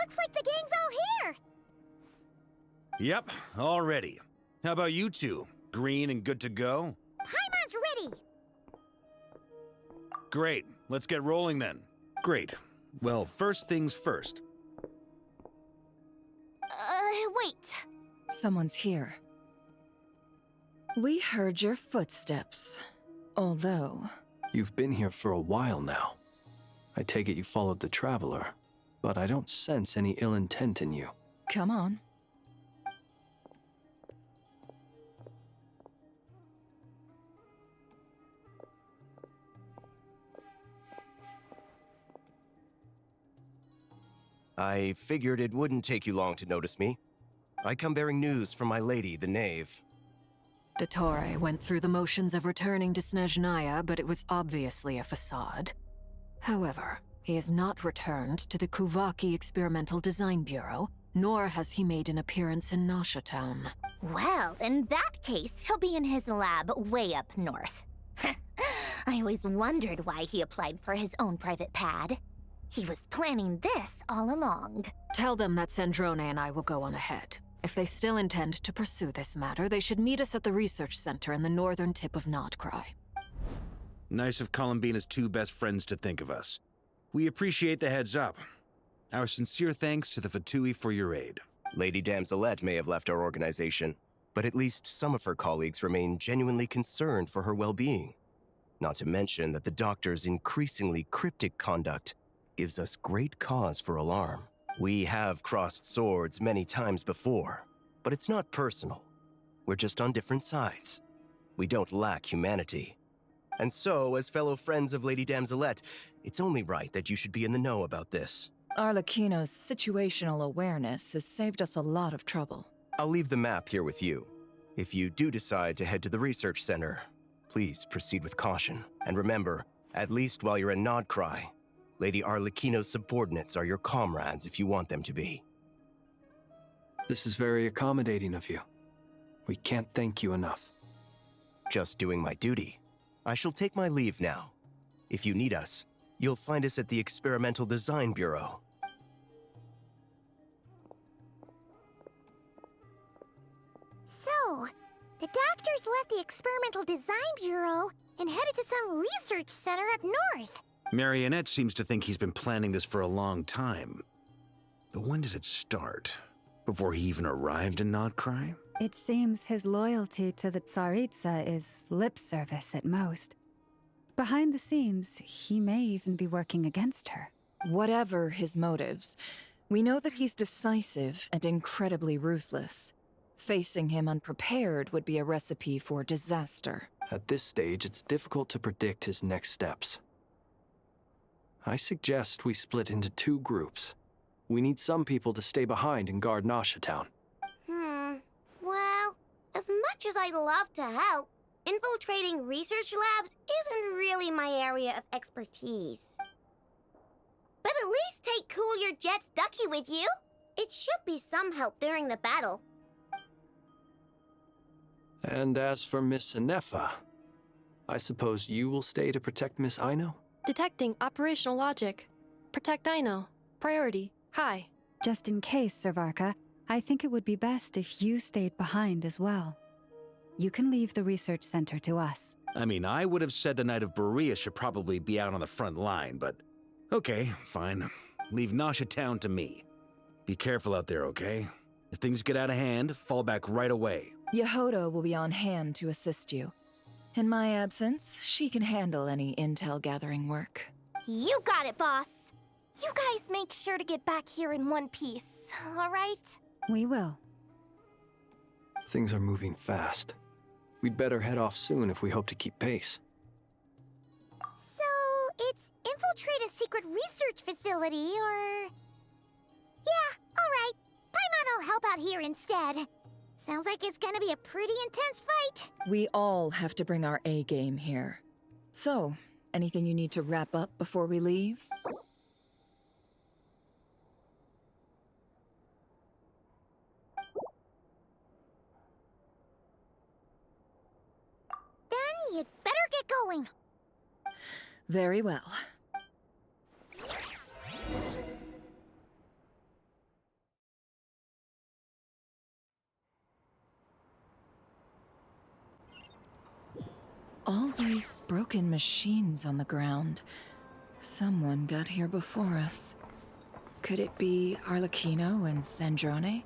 Looks like the gang's all here! Yep, all ready. How about you two? Green and good to go? Paimon's ready! Great, let's get rolling then. Great. Well, first things first. Wait. Someone's here. We heard your footsteps. Although... You've been here for a while now. I take it you followed the Traveler, but I don't sense any ill intent in you. Come on. I figured it wouldn't take you long to notice me. I come bearing news from my lady, the Knave. Dottore went through the motions of returning to Snezhnaya, but it was obviously a facade. However, he has not returned to the Kuvaki Experimental Design Bureau, nor has he made an appearance in Nasha Town. Well, in that case, he'll be in his lab way up north. I always wondered why he applied for his own private pad. He was planning this all along. Tell them that Sandrone and I will go on ahead. If they still intend to pursue this matter, they should meet us at the research center in the northern tip of Notcry. Nice of Columbina's two best friends to think of us. We appreciate the heads up. Our sincere thanks to the VIII for your aid. Lady Damselette may have left our organization, but at least some of her colleagues remain genuinely concerned for her well-being. Not to mention that the doctor's increasingly cryptic conduct gives us great cause for alarm. We have crossed swords many times before, but it's not personal. We're just on different sides. We don't lack humanity. And so, as fellow friends of Lady Damselette, it's only right that you should be in the know about this. Arlecchino's situational awareness has saved us a lot of trouble. I'll leave the map here with you. If you do decide to head to the research center, please proceed with caution. And remember, at least while you're in Nodcry, Lady Arlecchino's subordinates are your comrades if you want them to be. This is very accommodating of you. We can't thank you enough. Just doing my duty. I shall take my leave now. If you need us, you'll find us at the Experimental Design Bureau. So, the doctors left the Experimental Design Bureau and headed to some research center up north. Marionette seems to think he's been planning this for a long time. But when did it start? Before he even arrived in Notcry? It seems his loyalty to the Tsaritsa is lip service at most. Behind the scenes, he may even be working against her. Whatever his motives, we know that he's decisive and incredibly ruthless. Facing him unprepared would be a recipe for disaster. At this stage, it's difficult to predict his next steps. I suggest we split into two groups. We need some people to stay behind and guard Nasha Town. Well, as much as I'd love to help, infiltrating research labs isn't really my area of expertise. But at least take Cool Your Jet's Ducky with you. It should be some help during the battle. And as for Miss Inefa, I suppose you will stay to protect Miss Aino? Detecting operational logic. Protect Aino. Priority. High. Just in case, Servarka, I think it would be best if you stayed behind as well. You can leave the research center to us. I mean, I would have said the Knight of Berea should probably be out on the front line, but okay, fine. Leave Nasha Town to me. Be careful out there, okay? If things get out of hand, fall back right away. Yehoda will be on hand to assist you. In my absence, she can handle any intel gathering work. You got it, boss. You guys make sure to get back here in one piece, all right? We will. Things are moving fast. We'd better head off soon if we hope to keep pace. So, it's infiltrate a secret research facility, or... Yeah, all right. Paimon will help out here instead. Sounds like it's gonna be a pretty intense fight. We all have to bring our A game here. So, anything you need to wrap up before we leave? Then you'd better get going. Very well. All these broken machines on the ground. Someone got here before us. Could it be Arlecchino and Sandrone?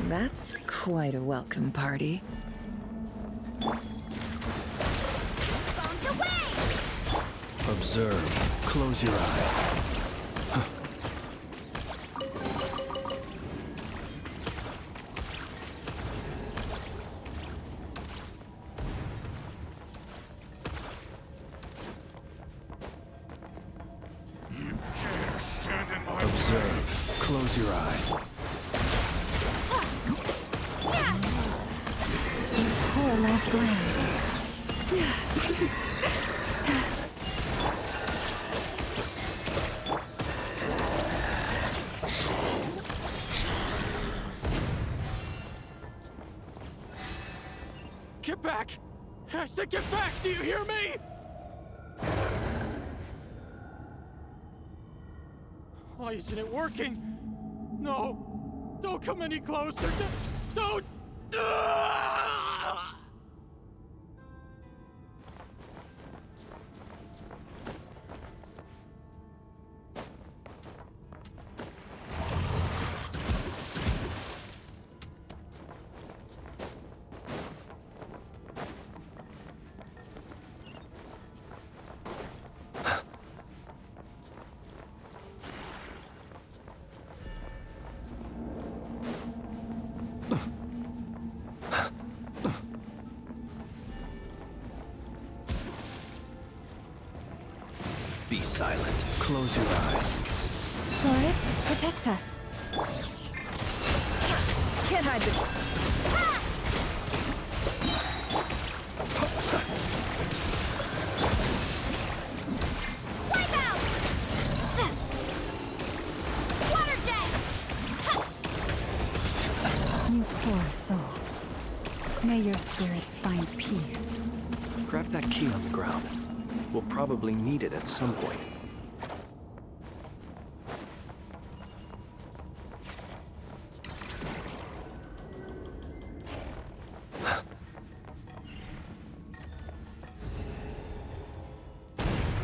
That's quite a welcome party. Bombs away! Observe. Close your eyes. Observe. Close your eyes. Poor last land. Get back! I said get back! Do you hear me? Why isn't it working? No! Don't come any closer! Don't! Be silent. Close your eyes. Flores, protect us. Can't hide this. Wipe out! Water jet! You poor souls. May your spirits find peace. Grab that key on the ground. We'll probably need it at some point.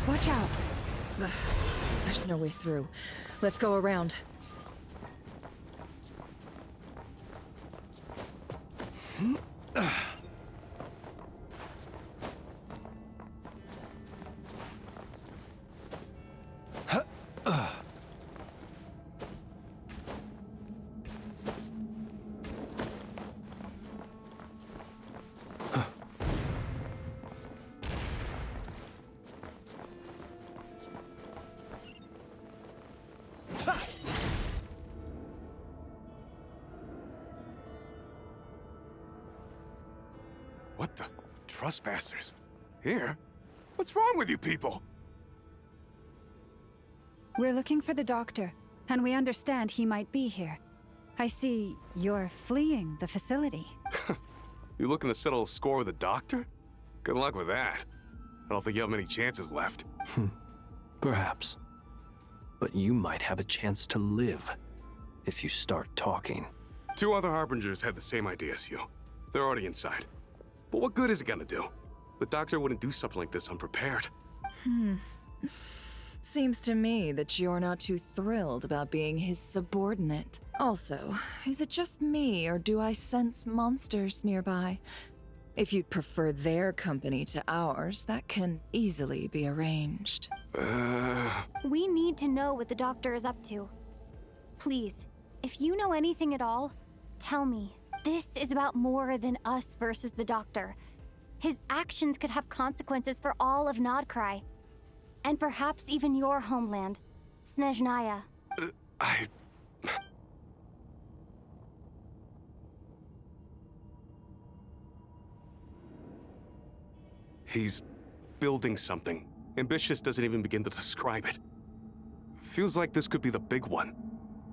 Watch out! Ugh, there's no way through. Let's go around. What the? Trespassers? Here? What's wrong with you people? We're looking for the doctor, and we understand he might be here. I see you're fleeing the facility. You looking to settle a score with the doctor? Good luck with that. I don't think you have many chances left. Perhaps. But you might have a chance to live if you start talking. 2 other Harbingers had the same idea as you. They're already inside. But what good is it gonna do? The doctor wouldn't do something like this unprepared. Seems to me that you're not too thrilled about being his subordinate. Also, is it just me, or do I sense monsters nearby? If you'd prefer their company to ours, that can easily be arranged. We need to know what the doctor is up to. Please, if you know anything at all, tell me. This is about more than us versus the doctor. His actions could have consequences for all of Nodcry. And perhaps even your homeland, Snezhnaya. He's building something. Ambitious doesn't even begin to describe it. Feels like this could be the big one.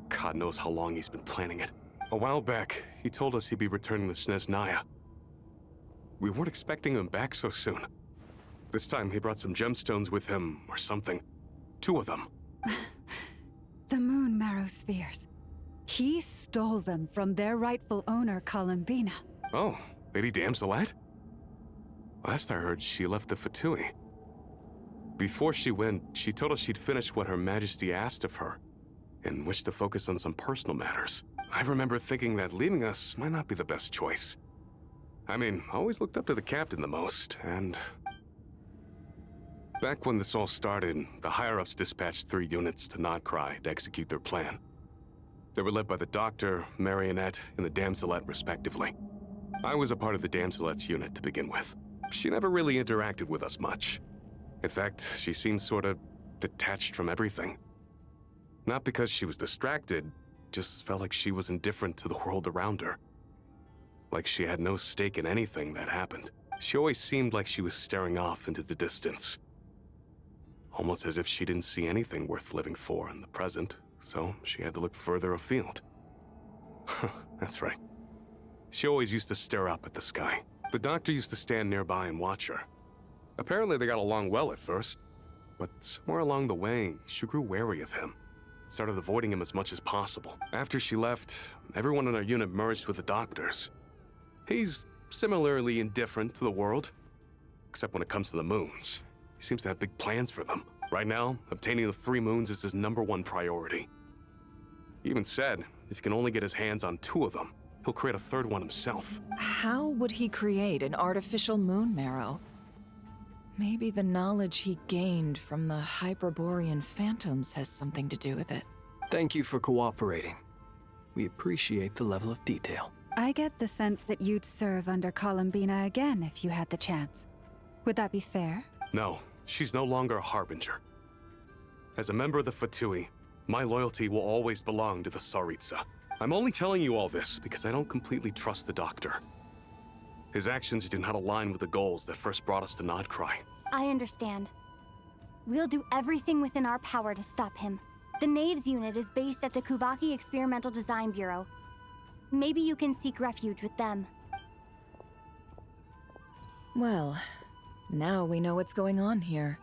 God knows how long he's been planning it. A while back, he told us he'd be returning to Snezhnaya. We weren't expecting him back so soon. This time he brought some gemstones with him, or something. 2 of them. The moon marrow spheres. He stole them from their rightful owner, Columbina. Oh, Lady Damselette? Last I heard, she left the Fatui. Before she went, she told us she'd finished what Her Majesty asked of her, and wished to focus on some personal matters. I remember thinking that leaving us might not be the best choice. I mean, I always looked up to the captain the most, and... Back when this all started, the higher-ups dispatched 3 units to Nodcry to execute their plan. They were led by the Doctor, Marionette, and the Damselette, respectively. I was a part of the Damselette's unit to begin with. She never really interacted with us much. In fact, she seemed sort of detached from everything. Not because she was distracted, just felt like she was indifferent to the world around her. Like she had no stake in anything that happened. She always seemed like she was staring off into the distance. Almost as if she didn't see anything worth living for in the present, so she had to look further afield. That's right. She always used to stare up at the sky. The Doctor used to stand nearby and watch her. Apparently they got along well at first, but somewhere along the way, she grew wary of him. Started avoiding him as much as possible. After she left, everyone in our unit merged with the Doctor's. He's similarly indifferent to the world, except when it comes to the moons. He seems to have big plans for them. Right now, obtaining the 3 moons is his #1 priority. He even said, if he can only get his hands on 2 of them, he'll create a 3rd one himself. How would he create an artificial moon marrow? Maybe the knowledge he gained from the Hyperborean phantoms has something to do with it. Thank you for cooperating. We appreciate the level of detail. I get the sense that you'd serve under Columbina again if you had the chance. Would that be fair? No, she's no longer a Harbinger. As a member of the Fatui, my loyalty will always belong to the Tsaritsa. I'm only telling you all this because I don't completely trust the Doctor. His actions do not align with the goals that first brought us to Nodcry. I understand. We'll do everything within our power to stop him. The Knaves unit is based at the Kuvaki Experimental Design Bureau. Maybe you can seek refuge with them. Well, now we know what's going on here.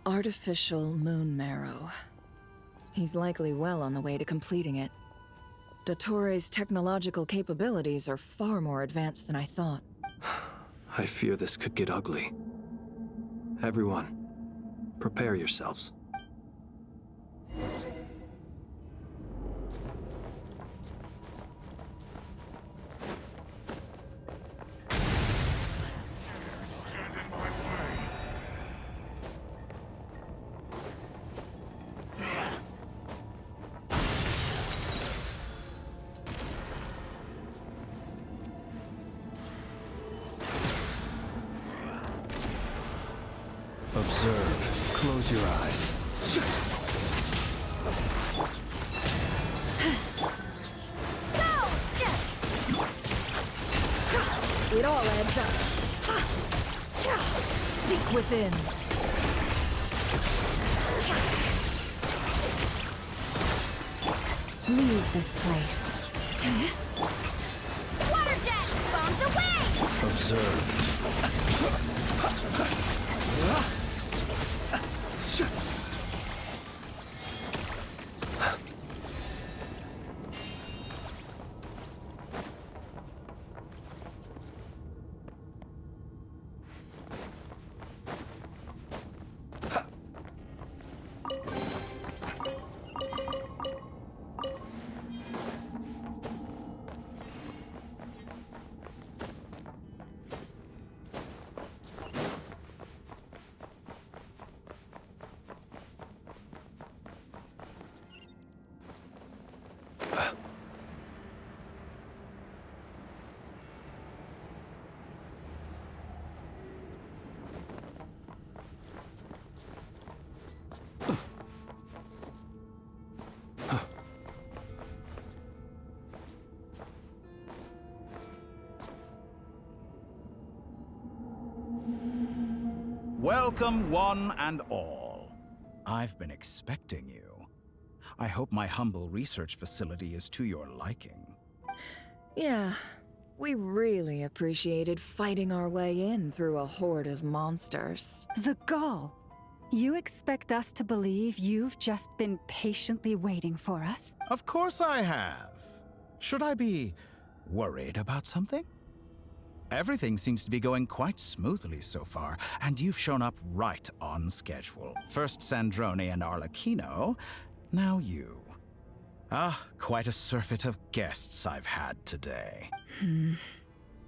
Artificial moon marrow. He's likely well on the way to completing it. Dottore's technological capabilities are far more advanced than I thought. I fear this could get ugly. Everyone, prepare yourselves. Observe. Close your eyes. It all adds up. Seek within. Leave this place. Water jet! Bombs away! Observe. Welcome, one and all. I've been expecting you. I hope my humble research facility is to your liking. Yeah, we really appreciated fighting our way in through a horde of monsters. The gall. You expect us to believe you've just been patiently waiting for us? Of course I have. Should I be worried about something? Everything seems to be going quite smoothly so far, and you've shown up right on schedule. First Sandrone and Arlecchino, now you. Ah, quite a surfeit of guests I've had today.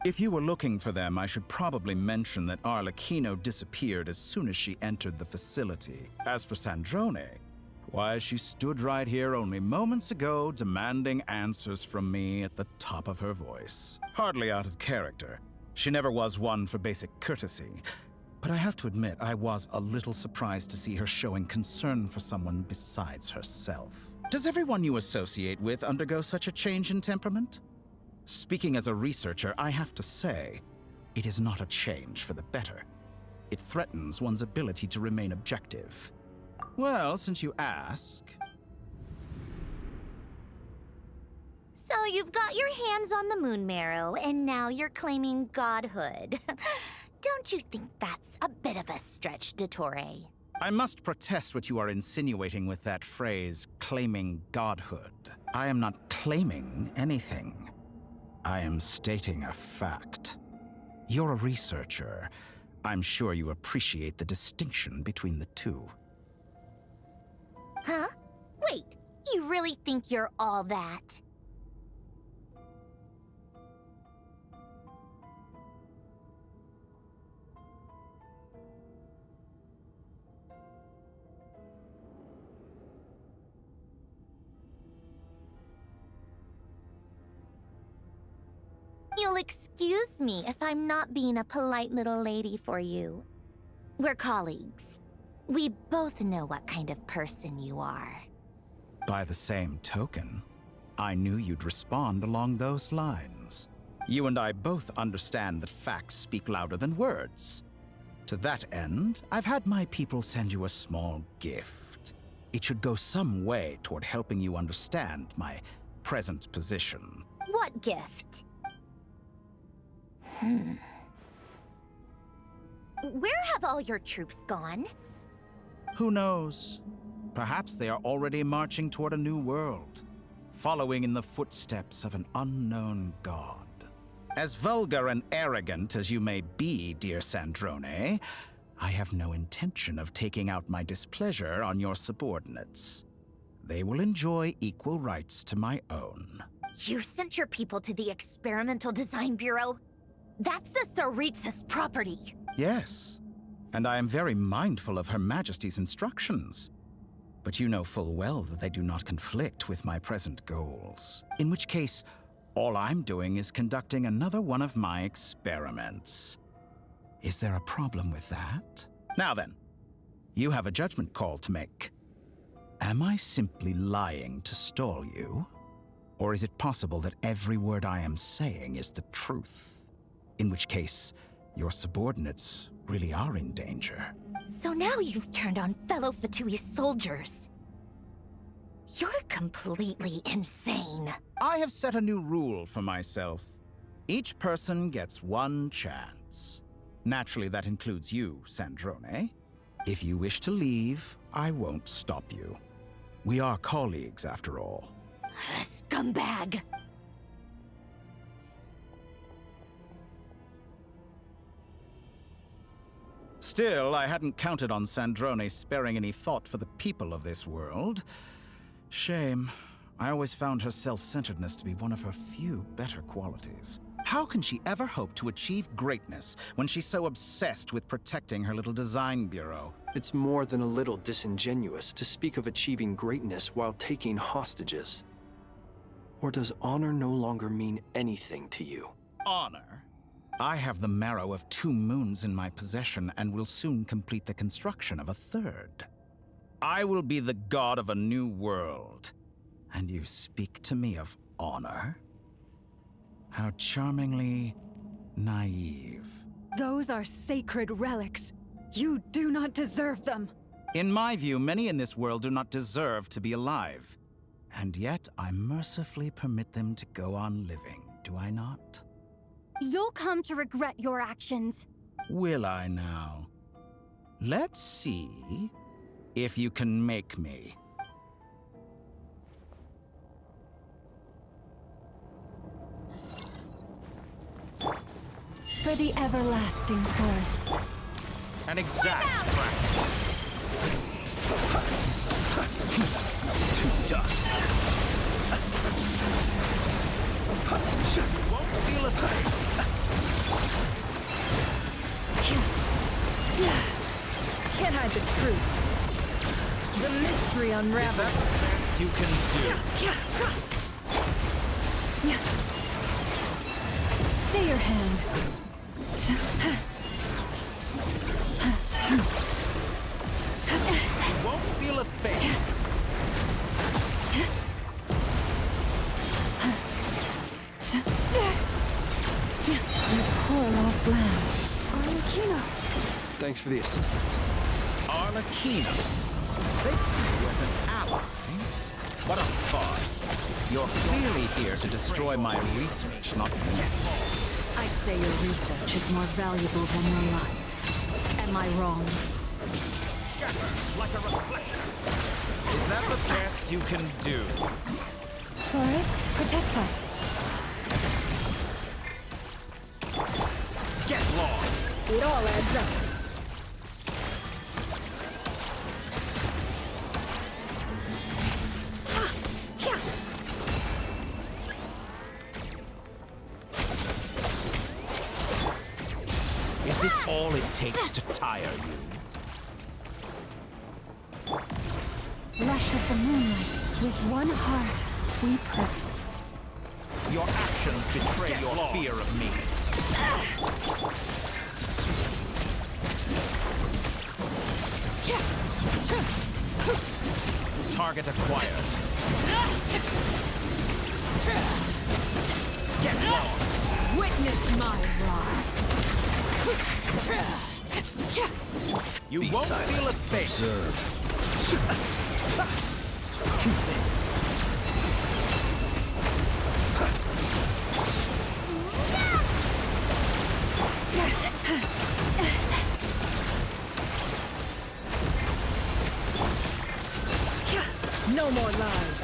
If you were looking for them, I should probably mention that Arlecchino disappeared as soon as she entered the facility. As for Sandrone, why, she stood right here only moments ago demanding answers from me at the top of her voice. Hardly out of character. She never was one for basic courtesy. But I have to admit, I was a little surprised to see her showing concern for someone besides herself. Does everyone you associate with undergo such a change in temperament? Speaking as a researcher, I have to say, it is not a change for the better. It threatens one's ability to remain objective. Well, since you ask... So you've got your hands on the moon marrow, and now you're claiming godhood. Don't you think that's a bit of a stretch, Dottore? I must protest what you are insinuating with that phrase, claiming godhood. I am not claiming anything. I am stating a fact. You're a researcher. I'm sure you appreciate the distinction between the two. Huh? Wait, you really think you're all that? You'll excuse me if I'm not being a polite little lady for you. We're colleagues. We both know what kind of person you are. By the same token, I knew you'd respond along those lines. You and I both understand that facts speak louder than words. To that end, I've had my people send you a small gift. It should go some way toward helping you understand my present position. What gift? Where have all your troops gone? Who knows? Perhaps they are already marching toward a new world, following in the footsteps of an unknown god. As vulgar and arrogant as you may be, dear Sandrone, I have no intention of taking out my displeasure on your subordinates. They will enjoy equal rights to my own. You sent your people to the Experimental Design Bureau? That's the Tsaritsa's property. Yes, and I am very mindful of Her Majesty's instructions. But you know full well that they do not conflict with my present goals. In which case, all I'm doing is conducting another one of my experiments. Is there a problem with that? Now then, you have a judgment call to make. Am I simply lying to stall you? Or is it possible that every word I am saying is the truth? In which case, your subordinates really are in danger. So now you've turned on fellow Fatui soldiers. You're completely insane. I have set a new rule for myself. Each person gets one chance. Naturally, that includes you, Sandrone. If you wish to leave, I won't stop you. We are colleagues, after all. Scumbag! Still, I hadn't counted on Sandrone sparing any thought for the people of this world. Shame. I always found her self-centeredness to be one of her few better qualities. How can she ever hope to achieve greatness when she's so obsessed with protecting her little design bureau? It's more than a little disingenuous to speak of achieving greatness while taking hostages. Or does honor no longer mean anything to you? Honor? I have the marrow of 2 moons in my possession and will soon complete the construction of a 3rd. I will be the god of a new world. And you speak to me of honor? How charmingly naive. Those are sacred relics. You do not deserve them. In my view, many in this world do not deserve to be alive. And yet, I mercifully permit them to go on living, do I not? You'll come to regret your actions. Will I now? Let's see if you can make me. For the everlasting forest. An exact practice. To dust. You won't feel a thing. Can't hide the truth. The mystery unravels. Is that the best you can do? Stay your hand. You won't feel a thing. You poor lost lamb. Arlecchino. Thanks for the assistance. Arlecchino. They see you as an ally. What a farce. You're clearly here to destroy my research, not me. I say your research is more valuable than your life. Am I wrong? Scatter like a reflection. Is that the best you can do? Forest, protect us. Get lost! It all adds up. Is this all it takes to tire you? Lush as the moonlight. With one heart, we pray. Your actions betray your fear of me. Target acquired. Get lost! Witness my rise. You Be won't silent. feel a thing. No more lies.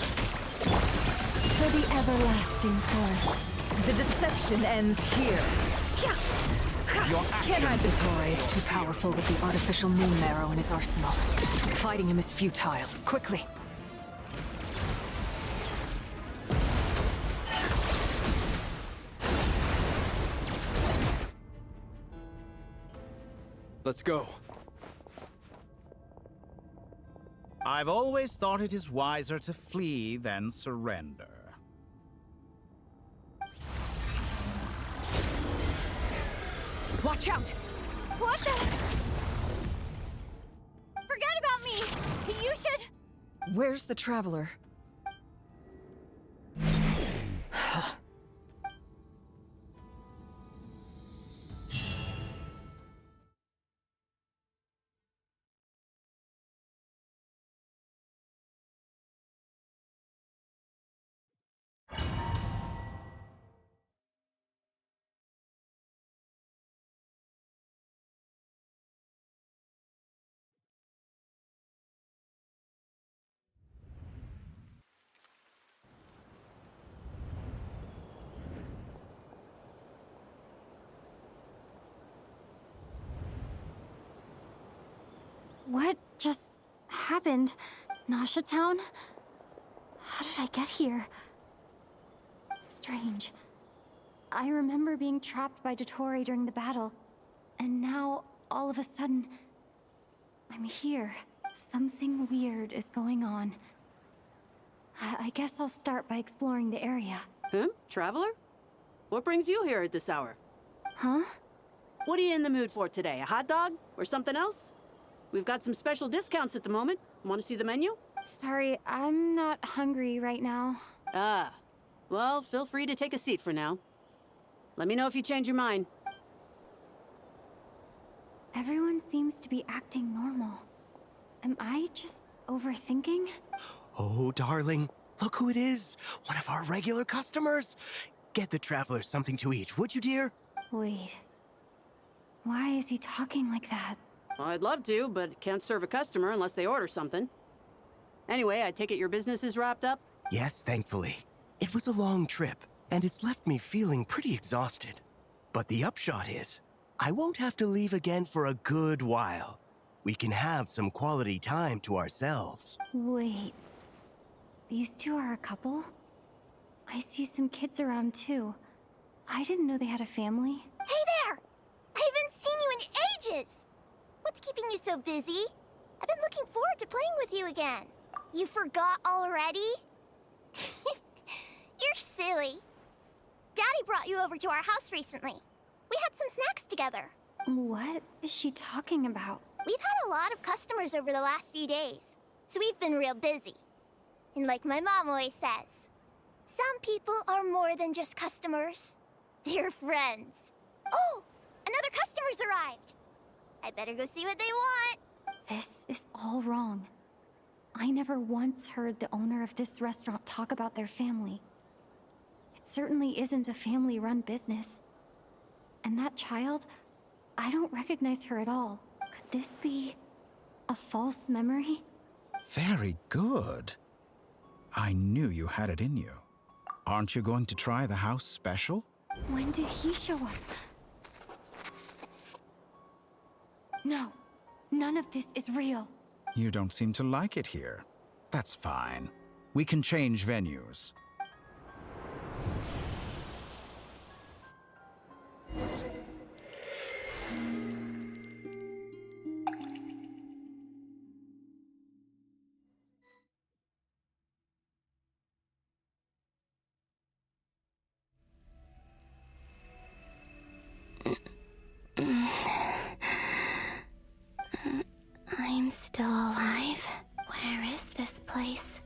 For the everlasting forest. The deception ends here. Your Can't hide actions the Torre is too powerful with the artificial moon marrow in his arsenal. Fighting him is futile. Quickly. Let's go. I've always thought it is wiser to flee than surrender. Watch out! What the? Forget about me! You should... Where's the traveler? What just happened? Nasha Town? How did I get here? Strange. I remember being trapped by Dottore during the battle, and now, all of a sudden, I'm here. Something weird is going on. I guess I'll start by exploring the area. Huh? Traveler? What brings you here at this hour? Huh? What are you in the mood for today? A hot dog? Or something else? We've got some special discounts at the moment. Want to see the menu? Sorry, I'm not hungry right now. Ah. Well, feel free to take a seat for now. Let me know if you change your mind. Everyone seems to be acting normal. Am I just overthinking? Oh, darling, look who it is. One of our regular customers. Get the travelers something to eat, would you, dear? Wait. Why is he talking like that? Well, I'd love to, but can't serve a customer unless they order something. Anyway, I take it your business is wrapped up? Yes, thankfully. It was a long trip, and it's left me feeling pretty exhausted. But the upshot is, I won't have to leave again for a good while. We can have some quality time to ourselves. Wait. These two are a couple? I see some kids around too. I didn't know they had a family. Hey there! I haven't seen you in ages! What's keeping you so busy? I've been looking forward to playing with you again. You forgot already? You're silly. Daddy brought you over to our house recently. We had some snacks together. What is she talking about? We've had a lot of customers over the last few days, so we've been real busy. And like my mom always says, some people are more than just customers. They're friends. Oh, another customer's arrived. I better go see what they want. This is all wrong. I never once heard the owner of this restaurant talk about their family. It certainly isn't a family-run business. And that child, I don't recognize her at all. Could this be a false memory? Very good. I knew you had it in you. Aren't you going to try the house special? When did he show up? No, none of this is real. You don't seem to like it here. That's fine. We can change venues. I'm still alive. Where is this place?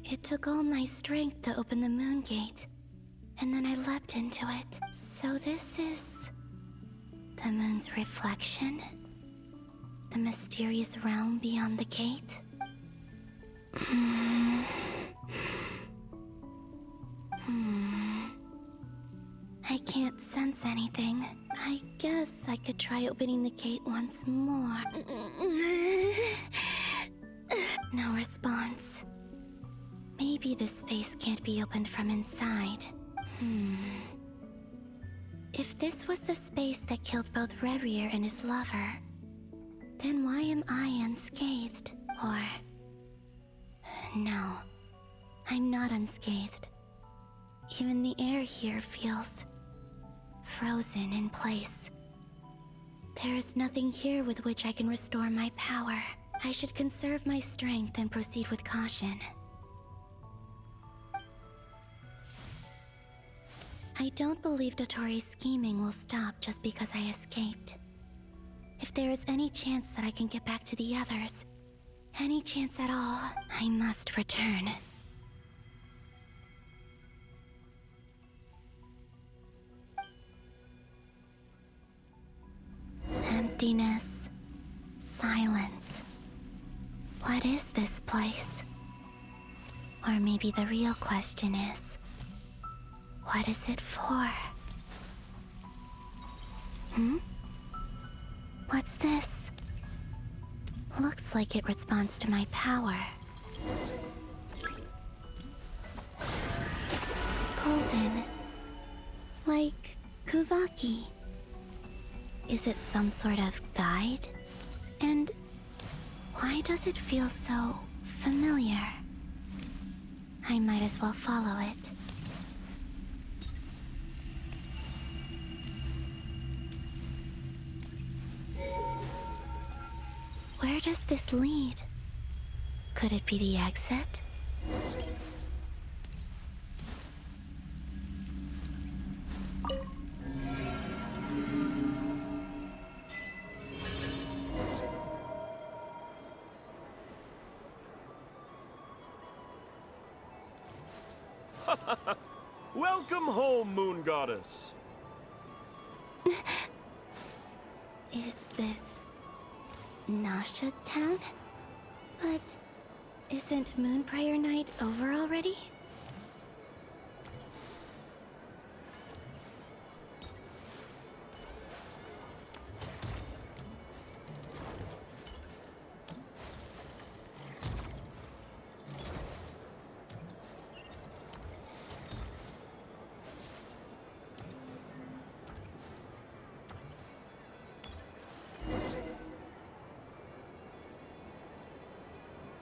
It took all my strength to open the moon gate, and then I leapt into it. So this is the moon's reflection? The mysterious realm beyond the gate? I can't sense anything. I guess I could try opening the gate once more. No response. Maybe this space can't be opened from inside. If this was the space that killed both Revier and his lover, then why am I unscathed? Or... No, I'm not unscathed. Even the air here feels frozen in place. There is nothing here with which I can restore my power. I should conserve my strength and proceed with caution. I don't believe Dotori's scheming will stop just because I escaped. If there is any chance that I can get back to the others, any chance at all, I must return. Emptiness. Silence. What is this place? Or maybe the real question is, what is it for? What's this? Looks like it responds to my power. Golden. Like Kuvaki. Is it some sort of guide? And why does it feel so familiar? I might as well follow it. Where does this lead? Could it be the exit? Welcome home, Moon Goddess. Is this Nasha Town? But isn't Moonprayer Night over already?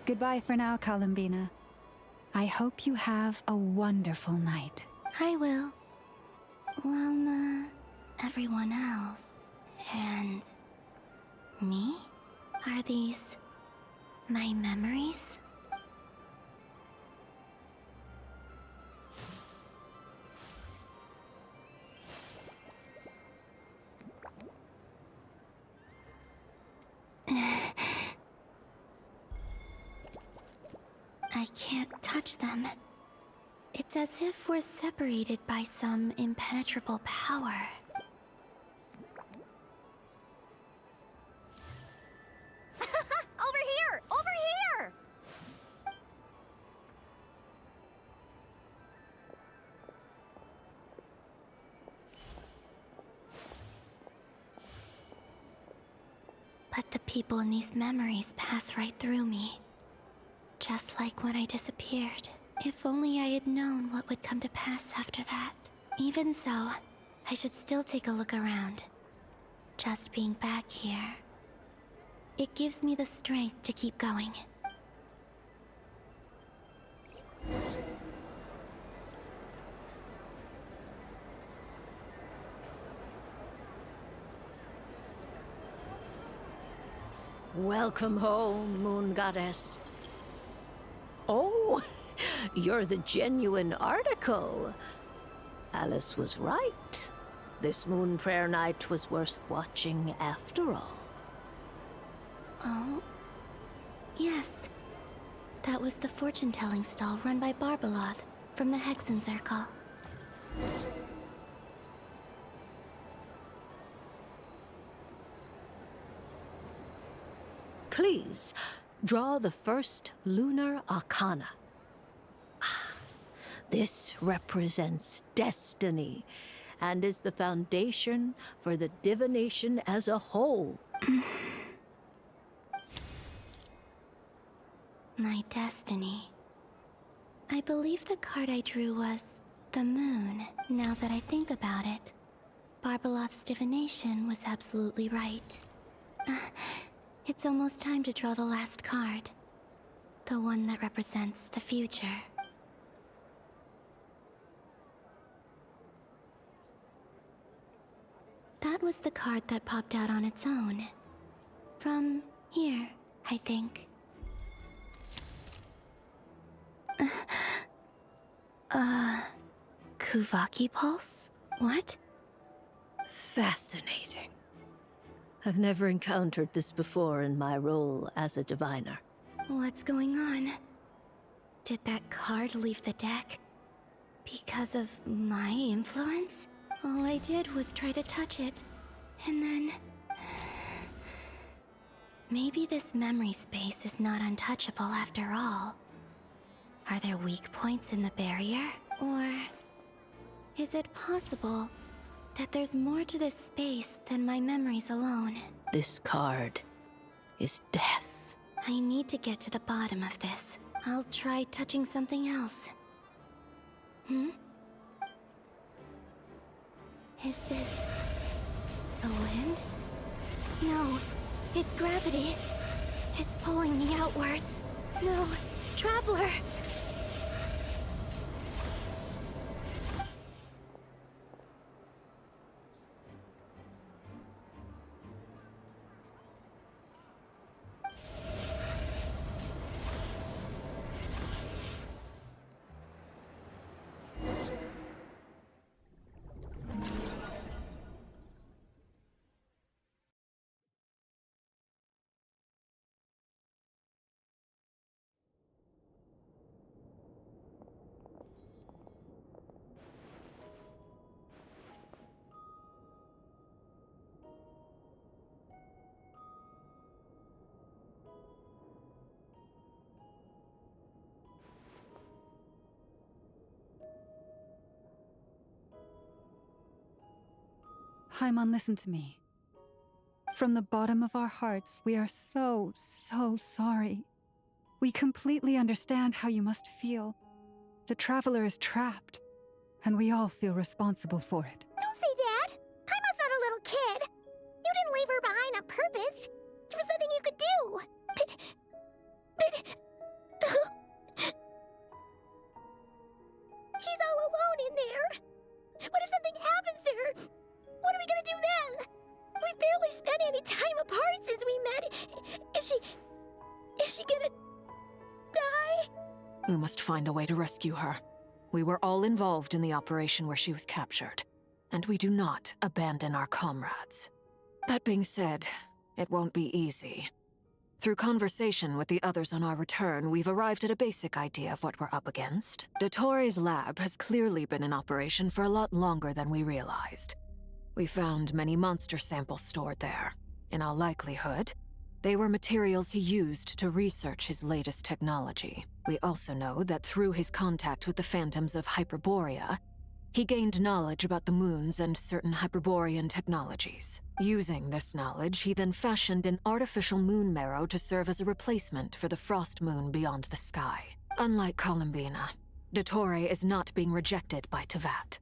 Goodbye for now, Columbina. I hope you have a wonderful night. I will. Everyone else. And me? Are these my memories? I can't touch them. It's as if we're separated by some impenetrable power. Over here! Over here! But the people in these memories pass right through me. Just like when I disappeared. If only I had known what would come to pass after that. Even so, I should still take a look around. Just being back here, it gives me the strength to keep going. Welcome home, Moon Goddess. Oh, you're the genuine article. Alice was right. This Moon Prayer Night was worth watching after all. Oh? Yes. That was the fortune-telling stall run by Barbeloth from the Hexen Circle. Please, draw the first lunar arcana. This represents destiny and is the foundation for the divination as a whole. My destiny. I believe the card I drew was the moon. Now that I think about it, Barbeloth's divination was absolutely right. It's almost time to draw the last card. The one that represents the future. That was the card that popped out on its own. From here, I think. Kuvaki Pulse? What? Fascinating. I've never encountered this before in my role as a diviner. What's going on? Did that card leave the deck? Because of my influence? All I did was try to touch it, and then... Maybe this memory space is not untouchable after all. Are there weak points in the barrier? Or... is it possible that there's more to this space than my memories alone? This card is death. I need to get to the bottom of this. I'll try touching something else. Is this... the wind? No, it's gravity. It's pulling me outwards. No, Traveler! Paimon, listen to me. From the bottom of our hearts, we are so sorry. We completely understand how you must feel. The Traveler is trapped, and we all feel responsible for it. Don't say that! Paimon's not a little kid! You didn't leave her behind on purpose! There was nothing you could do! But... She's all alone in there! What if something happens to her? What are we gonna do then? We've barely spent any time apart since we met. Is she gonna die? We must find a way to rescue her. We were all involved in the operation where she was captured, and we do not abandon our comrades. That being said, it won't be easy. Through conversation with the others on our return, we've arrived at a basic idea of what we're up against. Dottore lab has clearly been in operation for a lot longer than we realized. We found many monster samples stored there. In all likelihood, they were materials he used to research his latest technology. We also know that through his contact with the phantoms of Hyperborea, he gained knowledge about the moons and certain Hyperborean technologies. Using this knowledge, he then fashioned an artificial moon marrow to serve as a replacement for the frost moon beyond the sky. Unlike Columbina, Dottore is not being rejected by Teyvat.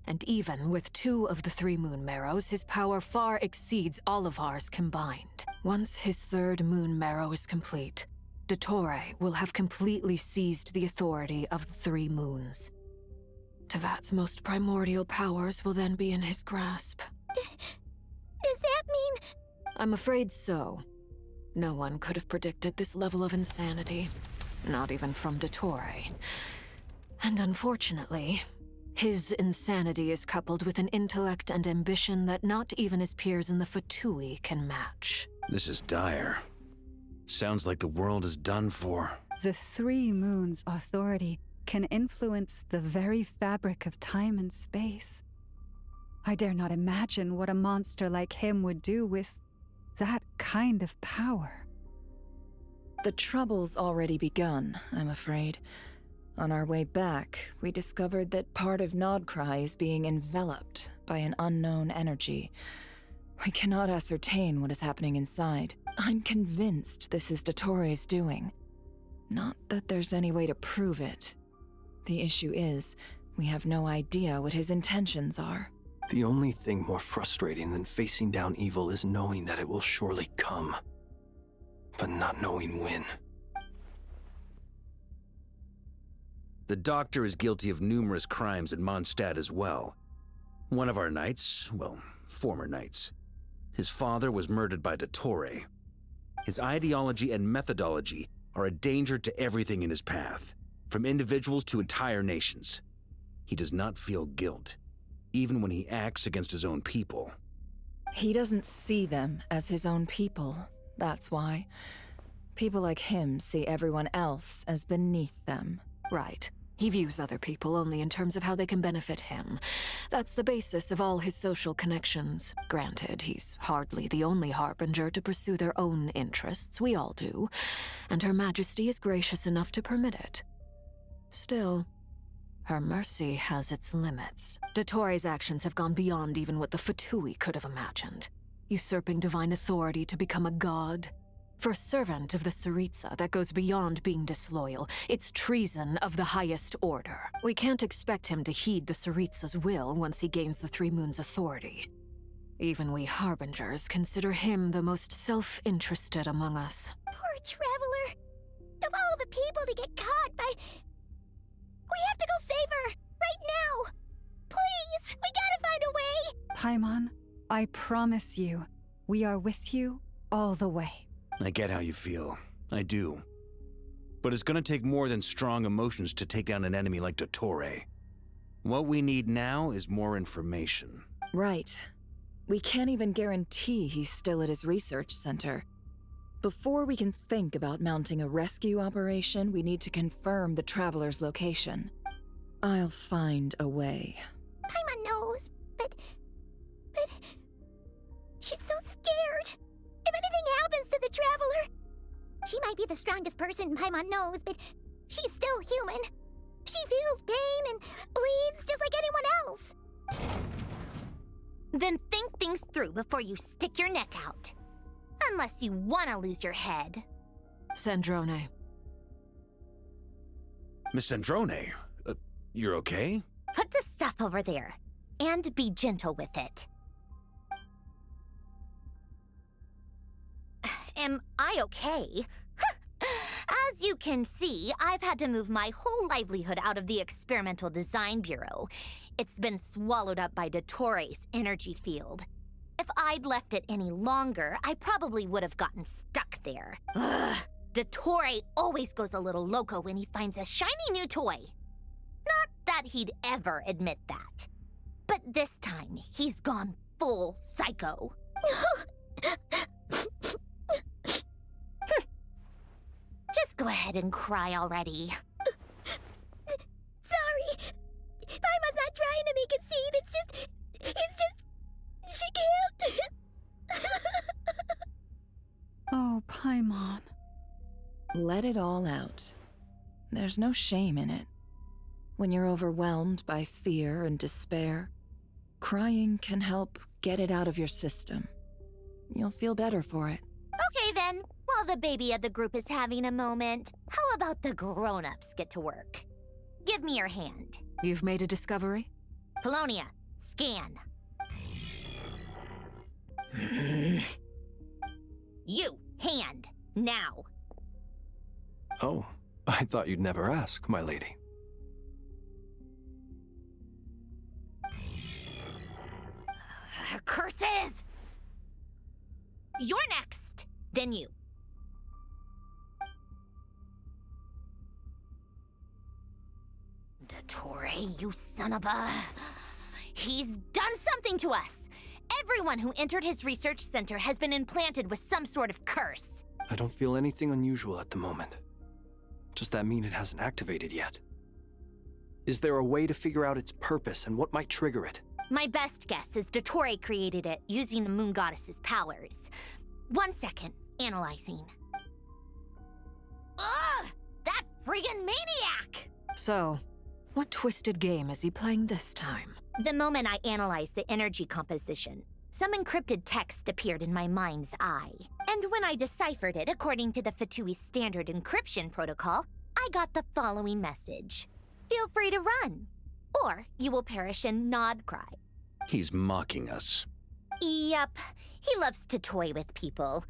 And even with 2 of the 3 moon marrows, his power far exceeds all of ours combined. Once his 3rd moon marrow is complete, Dottore will have completely seized the authority of the 3 moons. Teyvat's most primordial powers will then be in his grasp. Does that mean... I'm afraid so. No one could have predicted this level of insanity. Not even from Dottore. And unfortunately, his insanity is coupled with an intellect and ambition that not even his peers in the VIII can match. This is dire. Sounds like the world is done for. The 3 moons' authority can influence the very fabric of time and space. I dare not imagine what a monster like him would do with that kind of power. The trouble's already begun, I'm afraid. On our way back, we discovered that part of Nodcry is being enveloped by an unknown energy. We cannot ascertain what is happening inside. I'm convinced this is Dottore's doing. Not that there's any way to prove it. The issue is, we have no idea what his intentions are. The only thing more frustrating than facing down evil is knowing that it will surely come, but not knowing when. The Doctor is guilty of numerous crimes in Mondstadt as well. One of our knights, well, former knights. His father was murdered by Dottore. His ideology and methodology are a danger to everything in his path, from individuals to entire nations. He does not feel guilt, even when he acts against his own people. He doesn't see them as his own people, that's why. People like him see everyone else as beneath them. Right. He views other people only in terms of how they can benefit him. That's the basis of all his social connections. Granted, he's hardly the only harbinger to pursue their own interests. We all do. And Her Majesty is gracious enough to permit it. Still, her mercy has its limits. Dottore's actions have gone beyond even what the VIII could have imagined. Usurping divine authority to become a god. For a servant of the Tsaritsa, that goes beyond being disloyal. It's treason of the highest order. We can't expect him to heed the Tsaritsa's will once he gains the 3 moons' authority. Even we harbingers consider him the most self-interested among us. Poor Traveler. Of all the people to get caught by... We have to go save her! Right now! Please! We gotta find a way! Paimon, I promise you, we are with you all the way. I get how you feel. I do. But it's gonna take more than strong emotions to take down an enemy like Dottore. What we need now is more information. Right. We can't even guarantee he's still at his research center. Before we can think about mounting a rescue operation, we need to confirm the Traveler's location. I'll find a way. Paimon knows, but... She's so scared. If anything happens to the Traveler... She might be the strongest person Paimon knows, but she's still human. She feels pain and bleeds just like anyone else. Then think things through before you stick your neck out. Unless you want to lose your head. Sandrone. Miss Sandrone, you're okay? Put the stuff over there. And be gentle with it. Am I okay? As you can see, I've had to move my whole livelihood out of the Experimental Design Bureau. It's been swallowed up by Dottores' energy field. If I'd left it any longer, I probably would have gotten stuck there. Ugh. Dottore always goes a little loco when he finds a shiny new toy. Not that he'd ever admit that. But this time, he's gone full psycho. Just go ahead and cry already. Sorry. Paimon's not trying to make a scene. It's just... She can't. Oh, Paimon. Let it all out. There's no shame in it. When you're overwhelmed by fear and despair, crying can help get it out of your system. You'll feel better for it. Okay then, while the baby of the group is having a moment, how about the grown-ups get to work? Give me your hand. You've made a discovery? Polonia, scan. You, hand, now. Oh, I thought you'd never ask, my lady. Curses! You're next, then you. Dottore, you son of a... He's done something to us! Everyone who entered his research center has been implanted with some sort of curse. I don't feel anything unusual at the moment. Does that mean it hasn't activated yet? Is there a way to figure out its purpose and what might trigger it? My best guess is Dottore created it using the Moon Goddess's powers. 1 second, analyzing. Ugh! That friggin' maniac! So, what twisted game is he playing this time? The moment I analyzed the energy composition, some encrypted text appeared in my mind's eye. And when I deciphered it according to the VIII standard encryption protocol, I got the following message. Feel free to run, or you will perish in nod cry. He's mocking us. Yep, he loves to toy with people.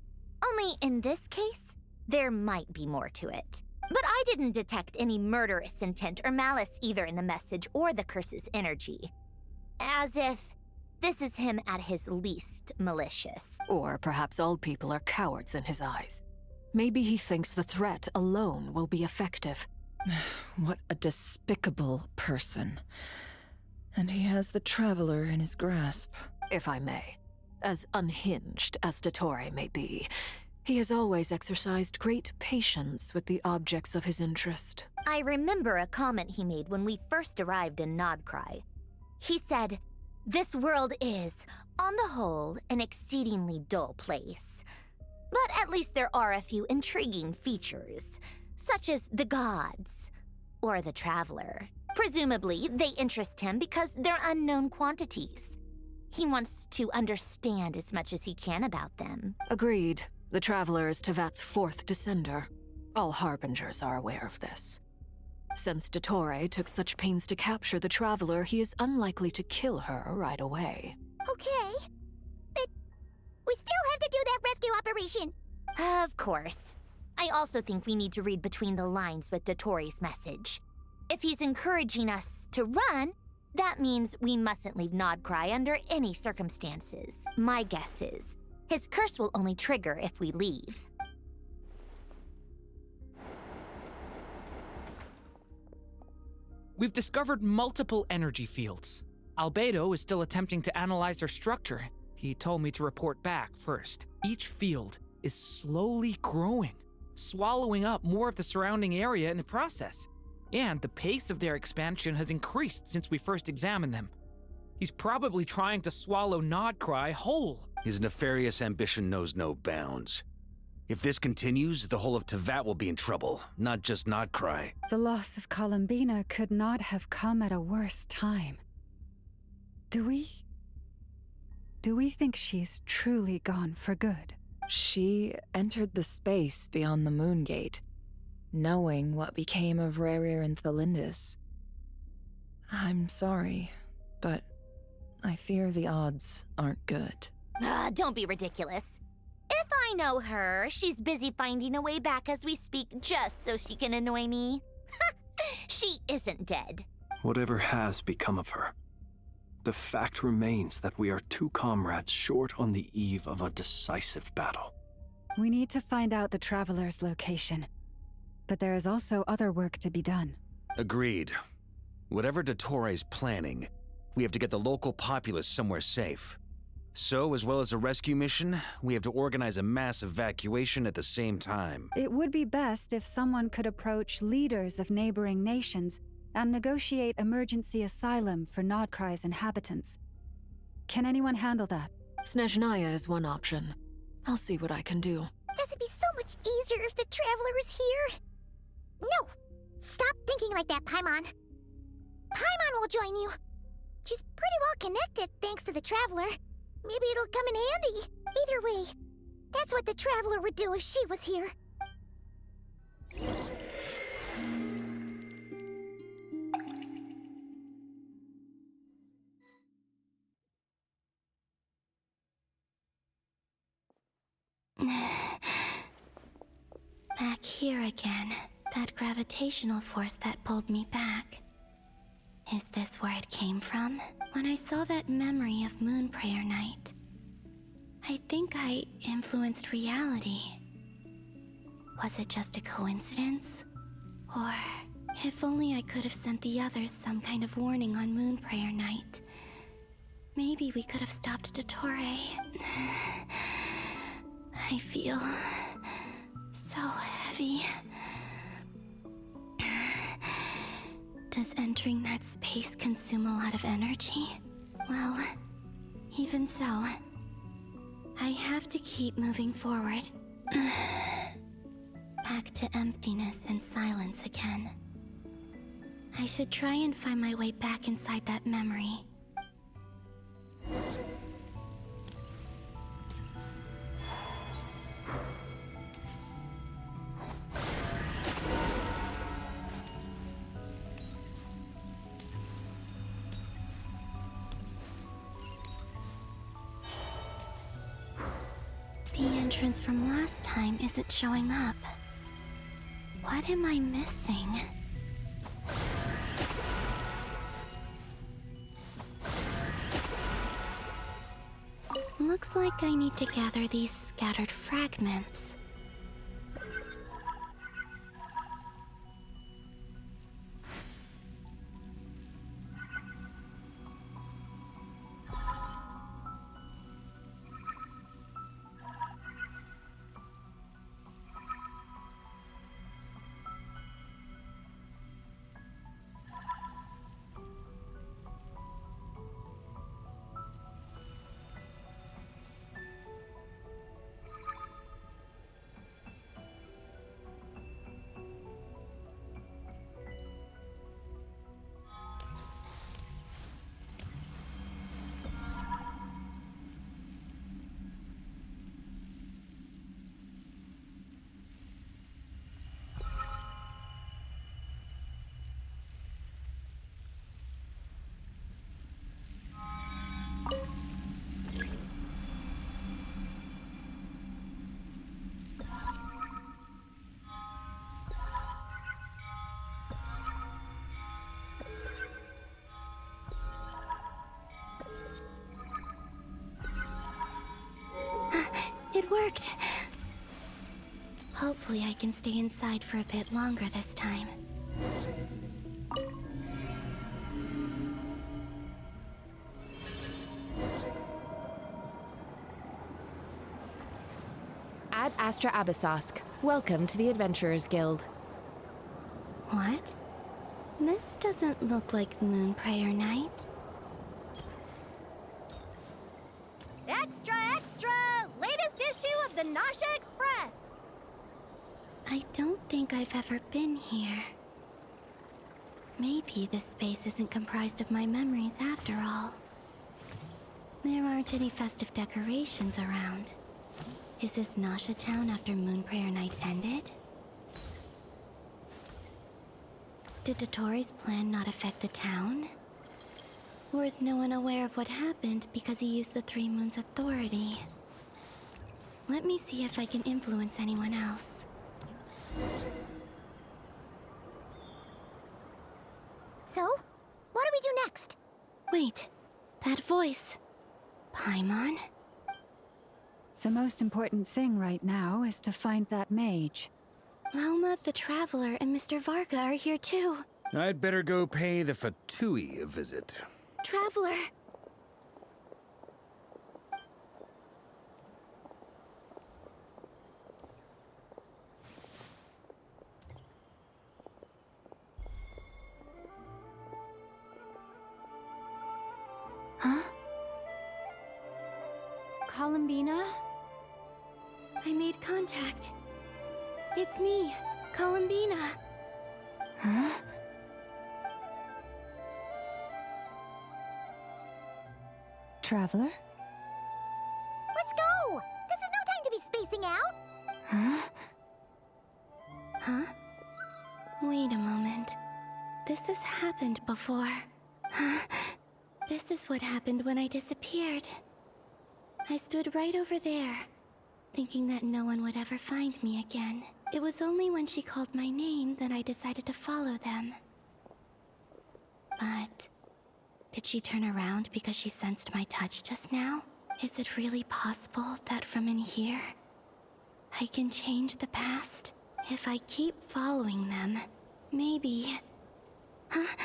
Only in this case, there might be more to it. But I didn't detect any murderous intent or malice either in the message or the curse's energy. As if this is him at his least malicious. Or perhaps all people are cowards in his eyes. Maybe he thinks the threat alone will be effective. What a despicable person. And he has the Traveler in his grasp. If I may. As unhinged as Dottore may be, he has always exercised great patience with the objects of his interest. I remember a comment he made when we first arrived in Nodcry. He said, "This world is, on the whole, an exceedingly dull place. But at least there are a few intriguing features, such as the gods, or the Traveler. Presumably, they interest him because they're unknown quantities. He wants to understand as much as he can about them." Agreed. The Traveler is Tevat's fourth descender. All Harbingers are aware of this. Since Dottore took such pains to capture the Traveler, he is unlikely to kill her right away. Okay. But we still have to do that rescue operation. Of course. I also think we need to read between the lines with Dottore's message. If he's encouraging us to run, that means we mustn't leave Nodcry under any circumstances. My guess is, his curse will only trigger if we leave. We've discovered multiple energy fields. Albedo is still attempting to analyze their structure. He told me to report back first. Each field is slowly growing, swallowing up more of the surrounding area in the process. And the pace of their expansion has increased since we first examined them. He's probably trying to swallow Nodcry whole. His nefarious ambition knows no bounds. If this continues, the whole of Tevat will be in trouble, not just Nodcry. The loss of Columbina could not have come at a worse time. Do we Do we think she's truly gone for good? She entered the space beyond the Moon Gate, knowing what became of Rerir and Thalindus. I'm sorry, but I fear the odds aren't good. Don't be ridiculous. If I know her, she's busy finding a way back as we speak just so she can annoy me. She isn't dead. Whatever has become of her, the fact remains that we are two comrades short on the eve of a decisive battle. We need to find out the Traveler's location. But there is also other work to be done. Agreed. Whatever Dottore planning, we have to get the local populace somewhere safe. So, as well as a rescue mission, we have to organize a mass evacuation at the same time. It would be best if someone could approach leaders of neighboring nations and negotiate emergency asylum for Nodcry's inhabitants. Can anyone handle that? Snezhnaya is one option. I'll see what I can do. This would be so much easier if the Traveler was here. No! Stop thinking like that, Paimon. Paimon will join you. She's pretty well connected thanks to the Traveler. Maybe it'll come in handy. Either way, that's what the Traveler would do if she was here. Back here again. That gravitational force that pulled me back. Is this where it came from? When I saw that memory of Moon Prayer Night, I think I influenced reality. Was it just a coincidence? Or, if only I could have sent the others some kind of warning on Moon Prayer Night. Maybe we could have stopped Dottore. I feel so heavy. Does entering that space consume a lot of energy? Well, even so, I have to keep moving forward. Back to emptiness and silence again. I should try and find my way back inside that memory. The entrance from last time isn't showing up. What am I missing? Looks like I need to gather these scattered fragments. It worked. Hopefully I can stay inside for a bit longer this time. Ad Astra Abyssosque. Welcome to the Adventurers Guild. What? This doesn't look like Moon Prayer Night. Extra, extra! Latest issue of the Nasha Express! I don't think I've ever been here. Maybe this space isn't comprised of my memories after all. There aren't any festive decorations around. Is this Nasha Town after Moon Prayer Night ended? Did Dottoro's plan not affect the town? Or is no one aware of what happened because he used the Three Moons' authority? Let me see if I can influence anyone else. So, what do we do next? Wait, that voice. Paimon? The most important thing right now is to find that mage. Lauma the Traveler and Mr. Varga are here too. I'd better go pay the Fatui a visit. Traveler! Huh? Columbina? I made contact. It's me, Columbina. Huh? Traveler? Let's go! This is no time to be spacing out! Huh? Huh? Wait a moment. This has happened before. This is what happened when I disappeared. I stood right over there, thinking that no one would ever find me again. It was only when she called my name that I decided to follow them. But did she turn around because she sensed my touch just now? Is it really possible that from in here, I can change the past? If I keep following them, maybe... Huh?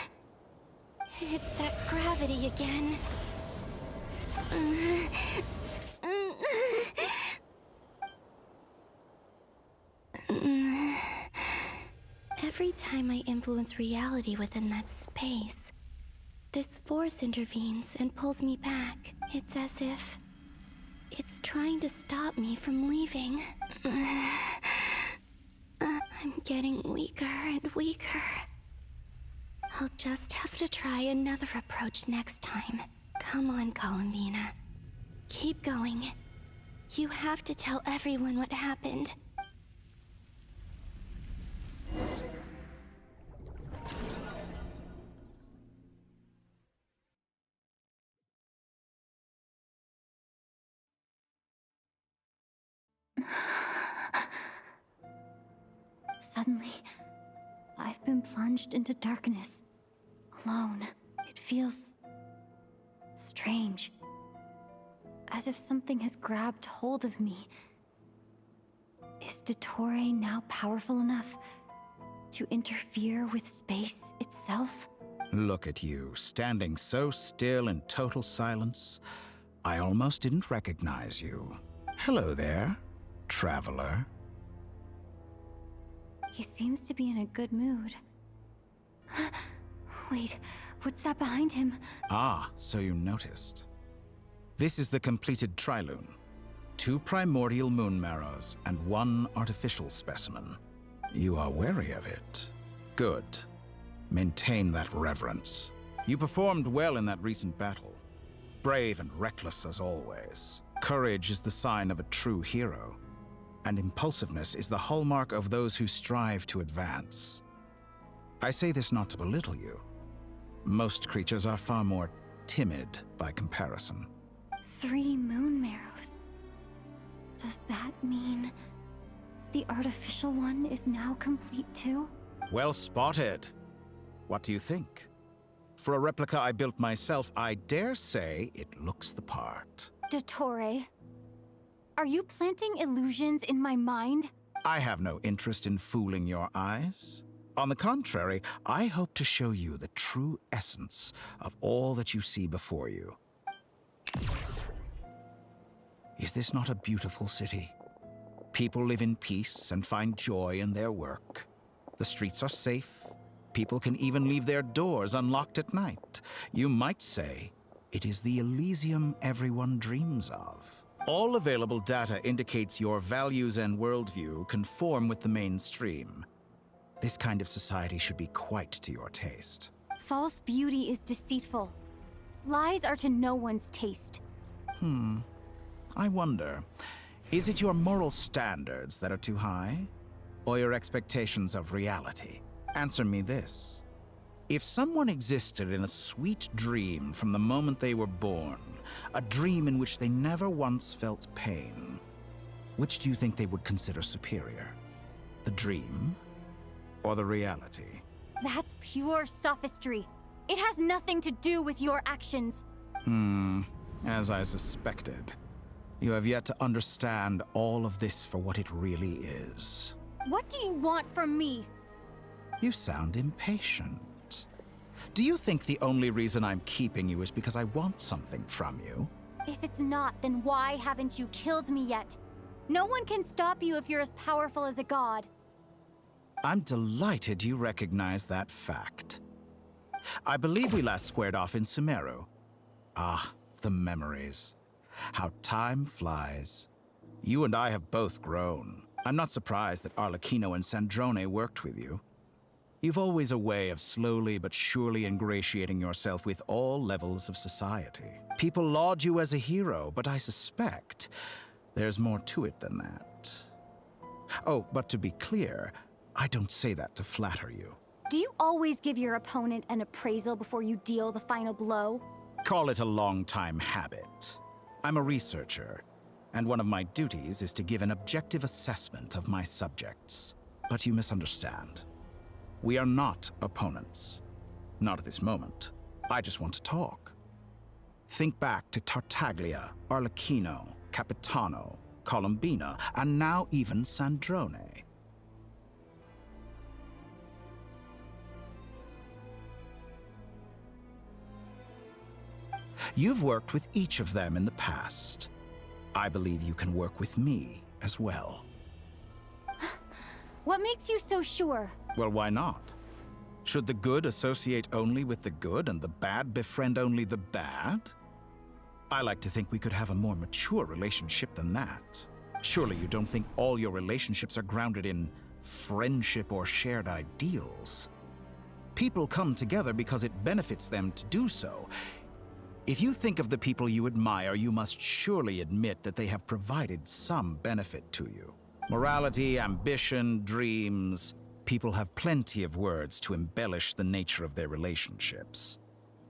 It's that gravity again. Every time I influence reality within that space, this force intervenes and pulls me back. It's as if it's trying to stop me from leaving. I'm getting weaker and weaker. I'll just have to try another approach next time. Come on, Columbina. Keep going. You have to tell everyone what happened. Suddenly, I've been plunged into darkness, alone. It feels strange, as if something has grabbed hold of me. Is Dottore now powerful enough to interfere with space itself? Look at you, standing so still in total silence. I almost didn't recognize you. Hello there, traveler. He seems to be in a good mood. Wait, what's that behind him? Ah, so you noticed. This is the completed Trilune. 2 primordial moon marrows and 1 artificial specimen. You are wary of it. Good. Maintain that reverence. You performed well in that recent battle. Brave and reckless as always. Courage is the sign of a true hero. And impulsiveness is the hallmark of those who strive to advance. I say this not to belittle you. Most creatures are far more timid by comparison. 3 moon marrows. Does that mean the artificial one is now complete too? Well spotted. What do you think? For a replica I built myself, I dare say it looks the part. Dottore, are you planting illusions in my mind? I have no interest in fooling your eyes. On the contrary, I hope to show you the true essence of all that you see before you. Is this not a beautiful city? People live in peace and find joy in their work. The streets are safe. People can even leave their doors unlocked at night. You might say it is the Elysium everyone dreams of. All available data indicates your values and worldview conform with the mainstream. This kind of society should be quite to your taste. False beauty is deceitful. Lies are to no one's taste. I wonder, is it your moral standards that are too high? Or your expectations of reality? Answer me this. If someone existed in a sweet dream from the moment they were born, a dream in which they never once felt pain, which do you think they would consider superior? The dream or the reality? That's pure sophistry. It has nothing to do with your actions. As I suspected. You have yet to understand all of this for what it really is. What do you want from me? You sound impatient. Do you think the only reason I'm keeping you is because I want something from you? If it's not, then why haven't you killed me yet? No one can stop you if you're as powerful as a god. I'm delighted you recognize that fact. I believe we last squared off in Sumeru. Ah, the memories. How time flies. You and I have both grown. I'm not surprised that Arlecchino and Sandrone worked with you. You've always a way of slowly but surely ingratiating yourself with all levels of society. People laud you as a hero, but I suspect there's more to it than that. Oh, but to be clear, I don't say that to flatter you. Do you always give your opponent an appraisal before you deal the final blow? Call it a long-time habit. I'm a researcher, and one of my duties is to give an objective assessment of my subjects. But you misunderstand. We are not opponents. Not at this moment. I just want to talk. Think back to Tartaglia, Arlecchino, Capitano, Colombina, and now even Sandrone. You've worked with each of them in the past. I believe you can work with me as well. What makes you so sure? Well, why not? Should the good associate only with the good and the bad befriend only the bad? I like to think we could have a more mature relationship than that. Surely you don't think all your relationships are grounded in friendship or shared ideals? People come together because it benefits them to do so. If you think of the people you admire, you must surely admit that they have provided some benefit to you. Morality, ambition, dreams. People have plenty of words to embellish the nature of their relationships.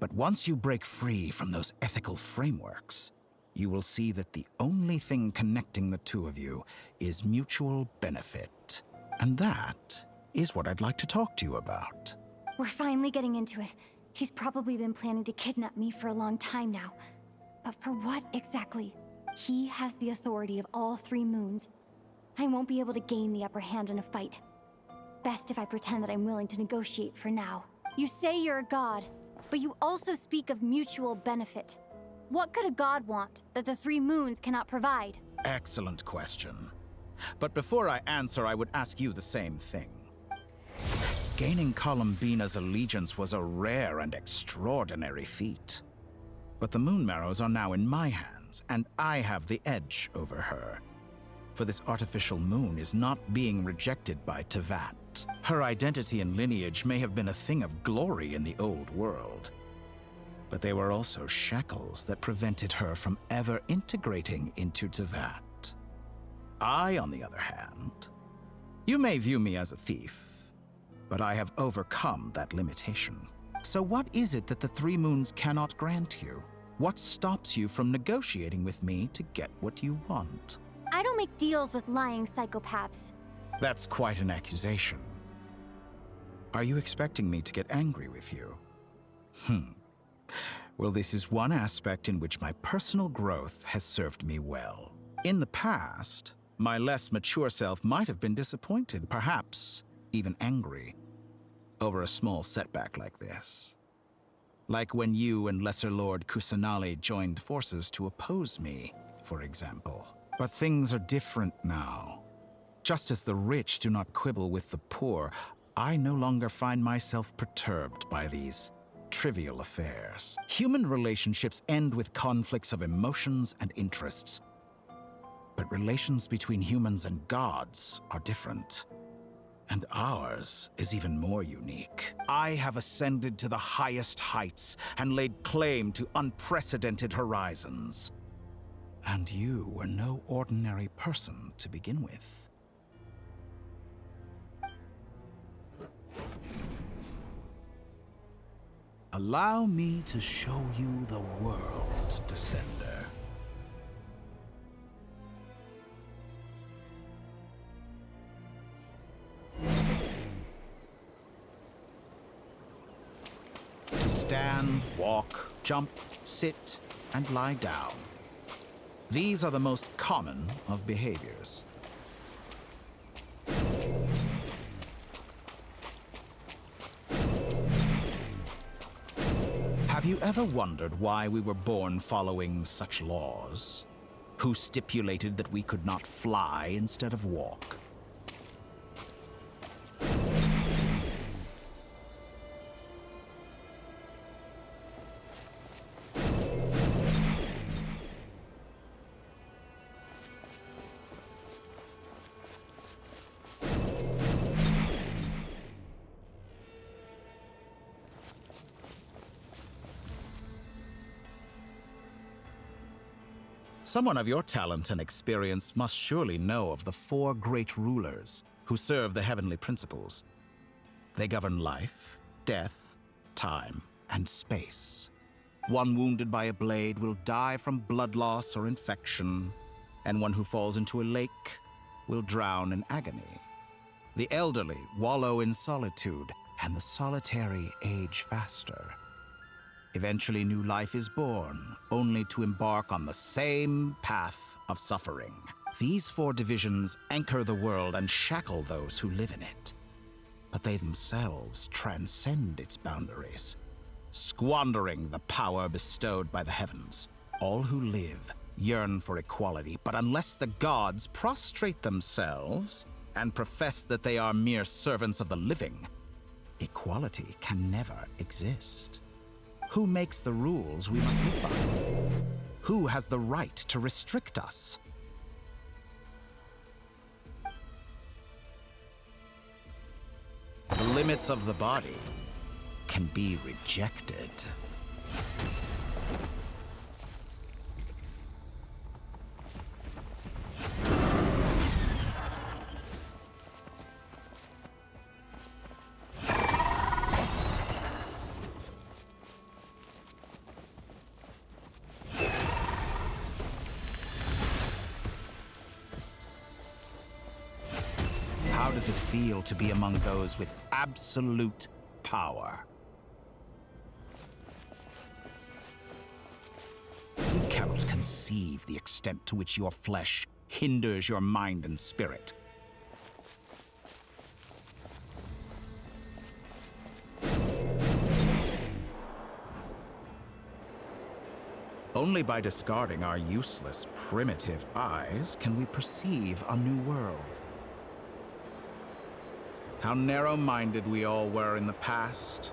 But once you break free from those ethical frameworks, you will see that the only thing connecting the two of you is mutual benefit. And that is what I'd like to talk to you about. We're finally getting into it. He's probably been planning to kidnap me for a long time now. But for what exactly? He has the authority of all three moons. I won't be able to gain the upper hand in a fight. Best if I pretend that I'm willing to negotiate for now. You say you're a god, but you also speak of mutual benefit. What could a god want that the three moons cannot provide? Excellent question. But before I answer, I would ask you the same thing. Gaining Colombina's allegiance was a rare and extraordinary feat. But the Moon Marrows are now in my hands, and I have the edge over her. For this artificial moon is not being rejected by Tevat. Her identity and lineage may have been a thing of glory in the old world, but they were also shackles that prevented her from ever integrating into Tevat. I, on the other hand, you may view me as a thief, but I have overcome that limitation. So what is it that the Three Moons cannot grant you? What stops you from negotiating with me to get what you want? I don't make deals with lying psychopaths. That's quite an accusation. Are you expecting me to get angry with you? Well, this is one aspect in which my personal growth has served me well. In the past, my less mature self might have been disappointed, perhaps even angry, over a small setback like this. Like when you and Lesser Lord Kusanali joined forces to oppose me, for example. But things are different now. Just as the rich do not quibble with the poor, I no longer find myself perturbed by these trivial affairs. Human relationships end with conflicts of emotions and interests. But relations between humans and gods are different. And ours is even more unique. I have ascended to the highest heights and laid claim to unprecedented horizons. And you were no ordinary person to begin with. Allow me to show you the world, Descender. To stand, walk, jump, sit, and lie down. These are the most common of behaviors. Have you ever wondered why we were born following such laws? Who stipulated that we could not fly instead of walk? Someone of your talent and experience must surely know of the 4 great rulers who serve the heavenly principles. They govern life, death, time, and space. One wounded by a blade will die from blood loss or infection, and one who falls into a lake will drown in agony. The elderly wallow in solitude, and the solitary age faster. Eventually, new life is born, only to embark on the same path of suffering. These 4 divisions anchor the world and shackle those who live in it. But they themselves transcend its boundaries, squandering the power bestowed by the heavens. All who live yearn for equality, but unless the gods prostrate themselves and profess that they are mere servants of the living, equality can never exist. Who makes the rules we must live by? Who has the right to restrict us? The limits of the body can be rejected. How does it feel to be among those with absolute power? You cannot conceive the extent to which your flesh hinders your mind and spirit. Only by discarding our useless, primitive eyes can we perceive a new world. How narrow-minded we all were in the past.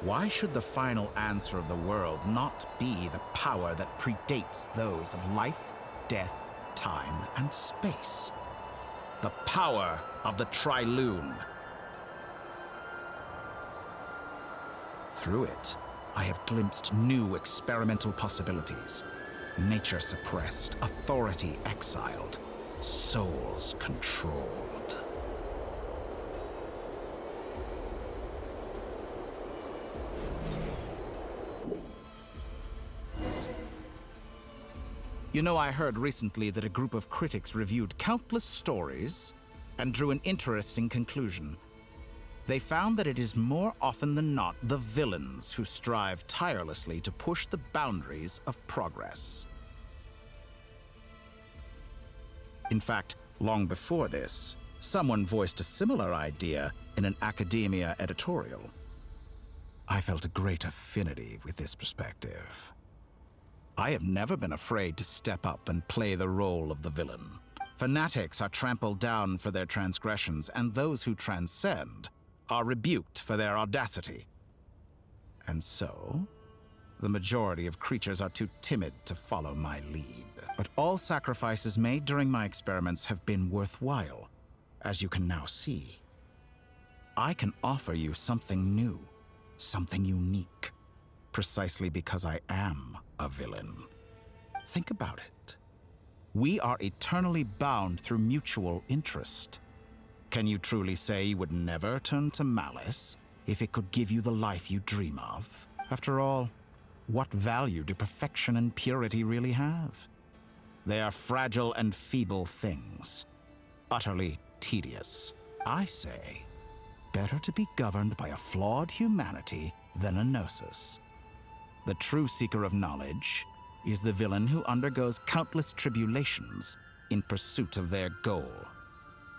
Why should the final answer of the world not be the power that predates those of life, death, time, and space? The power of the Trilune. Through it, I have glimpsed new experimental possibilities. Nature suppressed, authority exiled, souls controlled. You know, I heard recently that a group of critics reviewed countless stories and drew an interesting conclusion. They found that it is more often than not the villains who strive tirelessly to push the boundaries of progress. In fact, long before this, someone voiced a similar idea in an academia editorial. I felt a great affinity with this perspective. I have never been afraid to step up and play the role of the villain. Fanatics are trampled down for their transgressions, and those who transcend are rebuked for their audacity. And so, the majority of creatures are too timid to follow my lead. But all sacrifices made during my experiments have been worthwhile, as you can now see. I can offer you something new, something unique, precisely because I am a villain. Think about it. We are eternally bound through mutual interest. Can you truly say you would never turn to malice if it could give you the life you dream of? After all, what value do perfection and purity really have? They are fragile and feeble things, utterly tedious. I say, better to be governed by a flawed humanity than a gnosis. The true seeker of knowledge is the villain who undergoes countless tribulations in pursuit of their goal.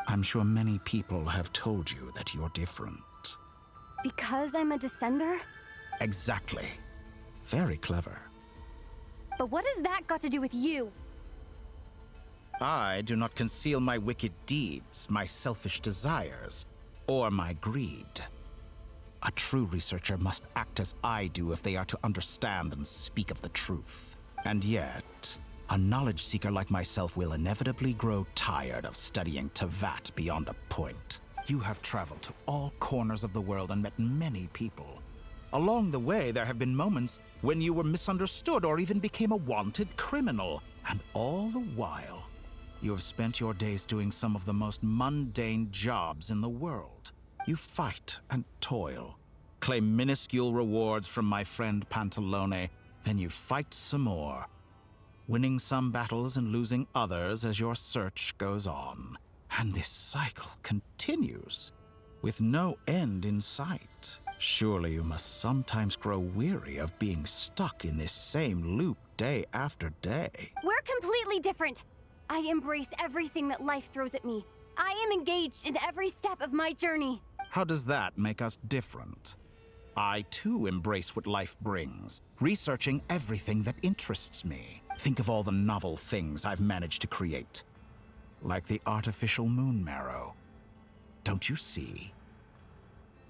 I'm sure many people have told you that you're different. Because I'm a descender? Exactly. Very clever. But what has that got to do with you? I do not conceal my wicked deeds, my selfish desires, or my greed. A true researcher must act as I do if they are to understand and speak of the truth. And yet, a knowledge seeker like myself will inevitably grow tired of studying Tevat beyond a point. You have traveled to all corners of the world and met many people. Along the way, there have been moments when you were misunderstood or even became a wanted criminal. And all the while, you have spent your days doing some of the most mundane jobs in the world. You fight and toil, claim minuscule rewards from my friend Pantalone, then you fight some more, winning some battles and losing others as your search goes on. And this cycle continues, with no end in sight. Surely you must sometimes grow weary of being stuck in this same loop day after day. We're completely different. I embrace everything that life throws at me. I am engaged in every step of my journey. How does that make us different? I too embrace what life brings, researching everything that interests me. Think of all the novel things I've managed to create. Like the artificial moon marrow. Don't you see?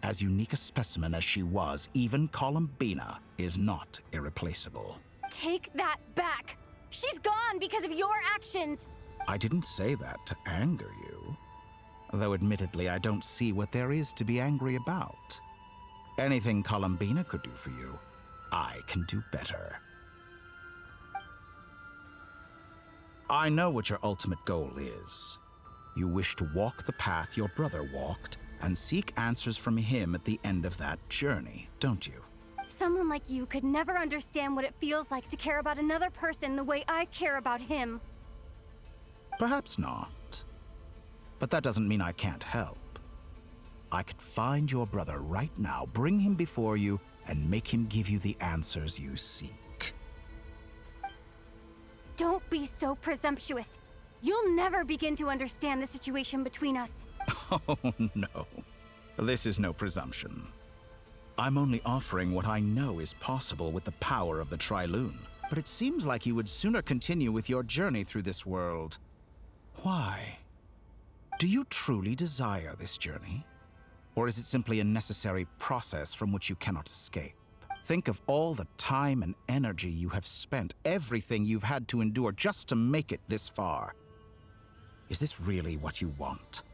As unique a specimen as she was, even Columbina is not irreplaceable. Take that back. She's gone because of your actions. I didn't say that to anger you. Though admittedly, I don't see what there is to be angry about. Anything Columbina could do for you, I can do better. I know what your ultimate goal is. You wish to walk the path your brother walked and seek answers from him at the end of that journey, don't you? Someone like you could never understand what it feels like to care about another person the way I care about him. Perhaps not. But that doesn't mean I can't help. I could find your brother right now, bring him before you, and make him give you the answers you seek. Don't be so presumptuous. You'll never begin to understand the situation between us. Oh, no. This is no presumption. I'm only offering what I know is possible with the power of the Trilune. But it seems like you would sooner continue with your journey through this world. Why? Do you truly desire this journey? Or is it simply a necessary process from which you cannot escape? Think of all the time and energy you have spent, everything you've had to endure just to make it this far. Is this really what you want?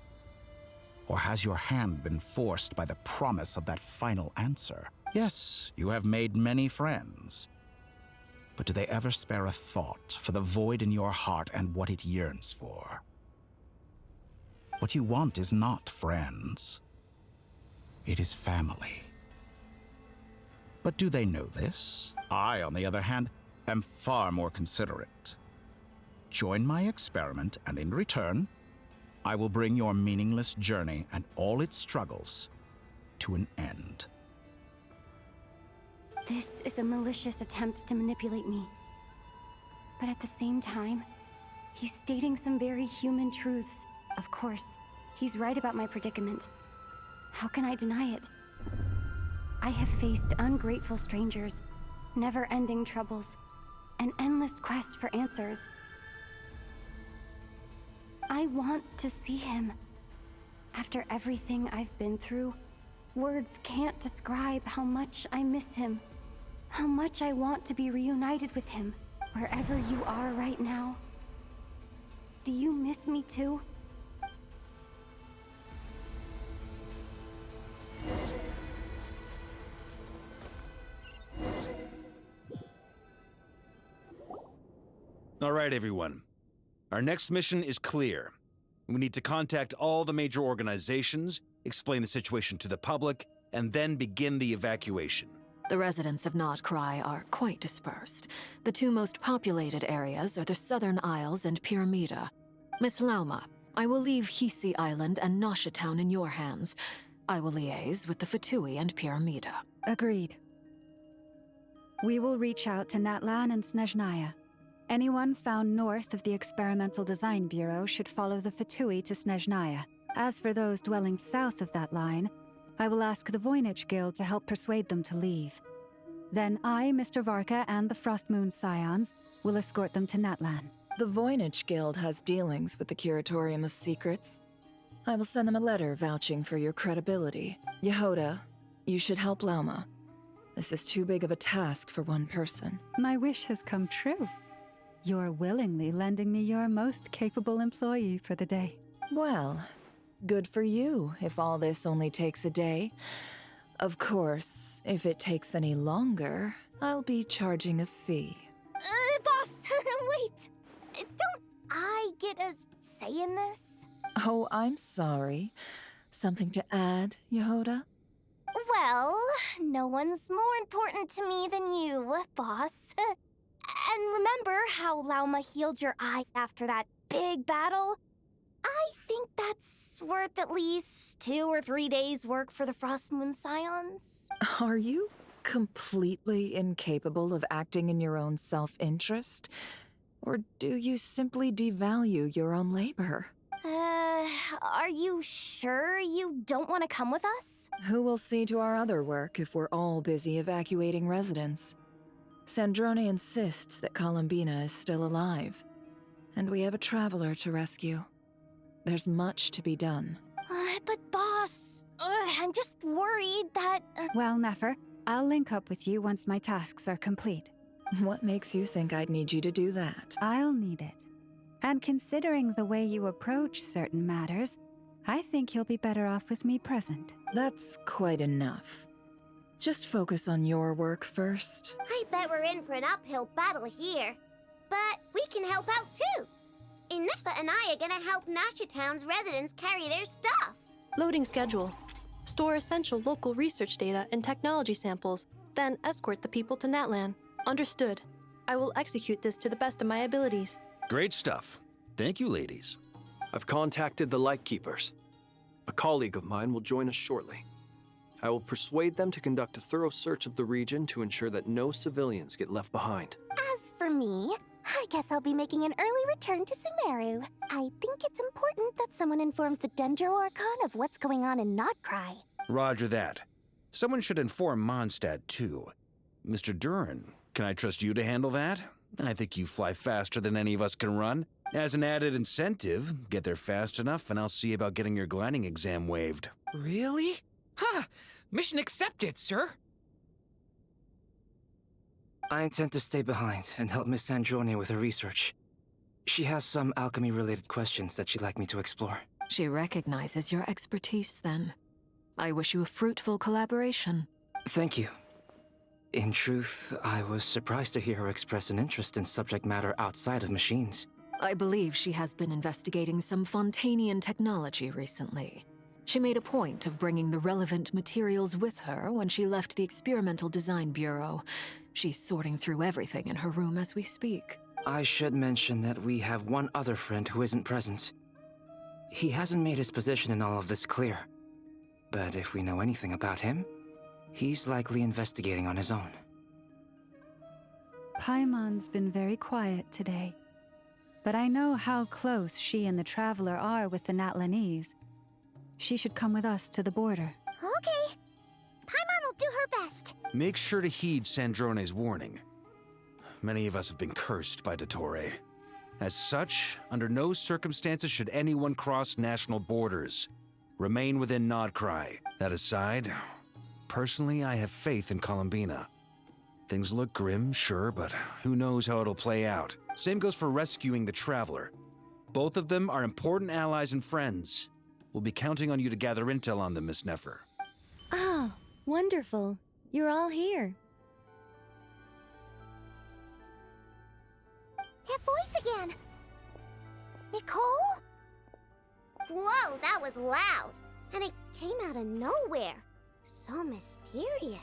Or has your hand been forced by the promise of that final answer? Yes, you have made many friends. But do they ever spare a thought for the void in your heart and what it yearns for? What you want is not friends. It is family. But do they know this? I, on the other hand, am far more considerate. Join my experiment, and in return, I will bring your meaningless journey and all its struggles to an end. This is a malicious attempt to manipulate me. But at the same time, he's stating some very human truths. Of course, he's right about my predicament. How can I deny it? I have faced ungrateful strangers, never-ending troubles, an endless quest for answers. I want to see him. After everything I've been through, words can't describe how much I miss him. How much I want to be reunited with him, wherever you are right now. Do you miss me too? All right, everyone. Our next mission is clear. We need to contact all the major organizations, explain the situation to the public, and then begin the evacuation. The residents of Notcry are quite dispersed. The two most populated areas are the Southern Isles and Pyramida. Miss Lauma, I will leave Hisi Island and Nasha Town in your hands. I will liaise with the Fatui and Pyramida. Agreed. We will reach out to Natlan and Snezhnaya. Anyone found north of the Experimental Design Bureau should follow the Fatui to Snezhnaya. As for those dwelling south of that line, I will ask the Voynich Guild to help persuade them to leave. Then I, Mr. Varka, and the Frostmoon Scions will escort them to Natlan. The Voynich Guild has dealings with the Curatorium of Secrets. I will send them a letter vouching for your credibility. Yehoda, you should help Lauma. This is too big of a task for one person. My wish has come true. You're willingly lending me your most capable employee for the day. Well, good for you if all this only takes a day. Of course, if it takes any longer, I'll be charging a fee. Boss, wait! Don't I get a say in this? Oh, I'm sorry. Something to add, Yehoda? Well, no one's more important to me than you, boss. And remember how Lauma healed your eyes after that big battle? I think that's worth at least 2 or 3 days' work for the Frostmoon Scions. Are you completely incapable of acting in your own self-interest? Or do you simply devalue your own labor? Are you sure you don't want to come with us? Who will see to our other work if we're all busy evacuating residents? Sandrone insists that Columbina is still alive, and we have a traveler to rescue. There's much to be done. But boss, I'm just worried that... Well, Nefer, I'll link up with you once my tasks are complete. What makes you think I'd need you to do that? I'll need it. And considering the way you approach certain matters, I think you'll be better off with me present. That's quite enough. Just focus on your work first. I bet we're in for an uphill battle here. But we can help out too. Inefa and I are gonna help Nasha Town's residents carry their stuff. Loading schedule. Store essential local research data and technology samples, then escort the people to Natlan. Understood. I will execute this to the best of my abilities. Great stuff. Thank you, ladies. I've contacted the Lightkeepers. A colleague of mine will join us shortly. I will persuade them to conduct a thorough search of the region to ensure that no civilians get left behind. As for me, I guess I'll be making an early return to Sumeru. I think it's important that someone informs the Dendro Archon of what's going on in Notcry. Roger that. Someone should inform Mondstadt, too. Mr. Duran, can I trust you to handle that? I think you fly faster than any of us can run. As an added incentive, get there fast enough and I'll see about getting your gliding exam waived. Really? Ha! Mission accepted, sir. I intend to stay behind and help Miss Sandrone with her research. She has some alchemy-related questions that she'd like me to explore. She recognizes your expertise, then. I wish you a fruitful collaboration. Thank you. In truth, I was surprised to hear her express an interest in subject matter outside of machines. I believe she has been investigating some Fontanian technology recently. She made a point of bringing the relevant materials with her when she left the Experimental Design Bureau. She's sorting through everything in her room as we speak. I should mention that we have one other friend who isn't present. He hasn't made his position in all of this clear. But if we know anything about him, he's likely investigating on his own. Paimon's been very quiet today. But I know how close she and the Traveler are with the Natlanese. She should come with us to the border. Okay. Paimon will do her best. Make sure to heed Sandrone's warning. Many of us have been cursed by Dottore. As such, under no circumstances should anyone cross national borders. Remain within Notcry. That aside, personally, I have faith in Columbina. Things look grim, sure, but who knows how it'll play out. Same goes for rescuing the Traveler. Both of them are important allies and friends. We'll be counting on you to gather intel on them, Miss Nefer. Oh, wonderful. You're all here. That voice again. Nicole? Whoa, that was loud. And it came out of nowhere. So mysterious.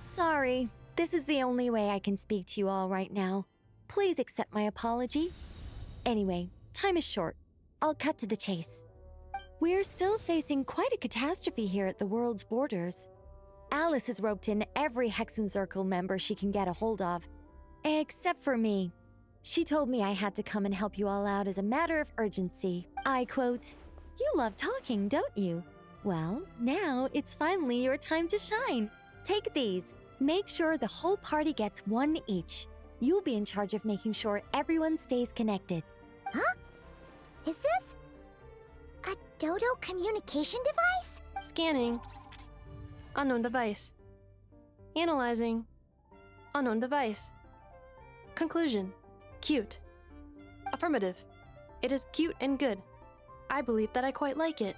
Sorry, this is the only way I can speak to you all right now. Please accept my apology. Anyway, time is short. I'll cut to the chase. We're still facing quite a catastrophe here at the world's borders. Alice has roped in every Hexen Circle member she can get a hold of. Except for me. She told me I had to come and help you all out as a matter of urgency. I quote, "You love talking, don't you? Well, now it's finally your time to shine. Take these. Make sure the whole party gets one each. You'll be in charge of making sure everyone stays connected." Huh? Is this a Dodo communication device? Scanning. Unknown device. Analyzing. Unknown device. Conclusion. Cute. Affirmative. It is cute and good. I believe that I quite like it.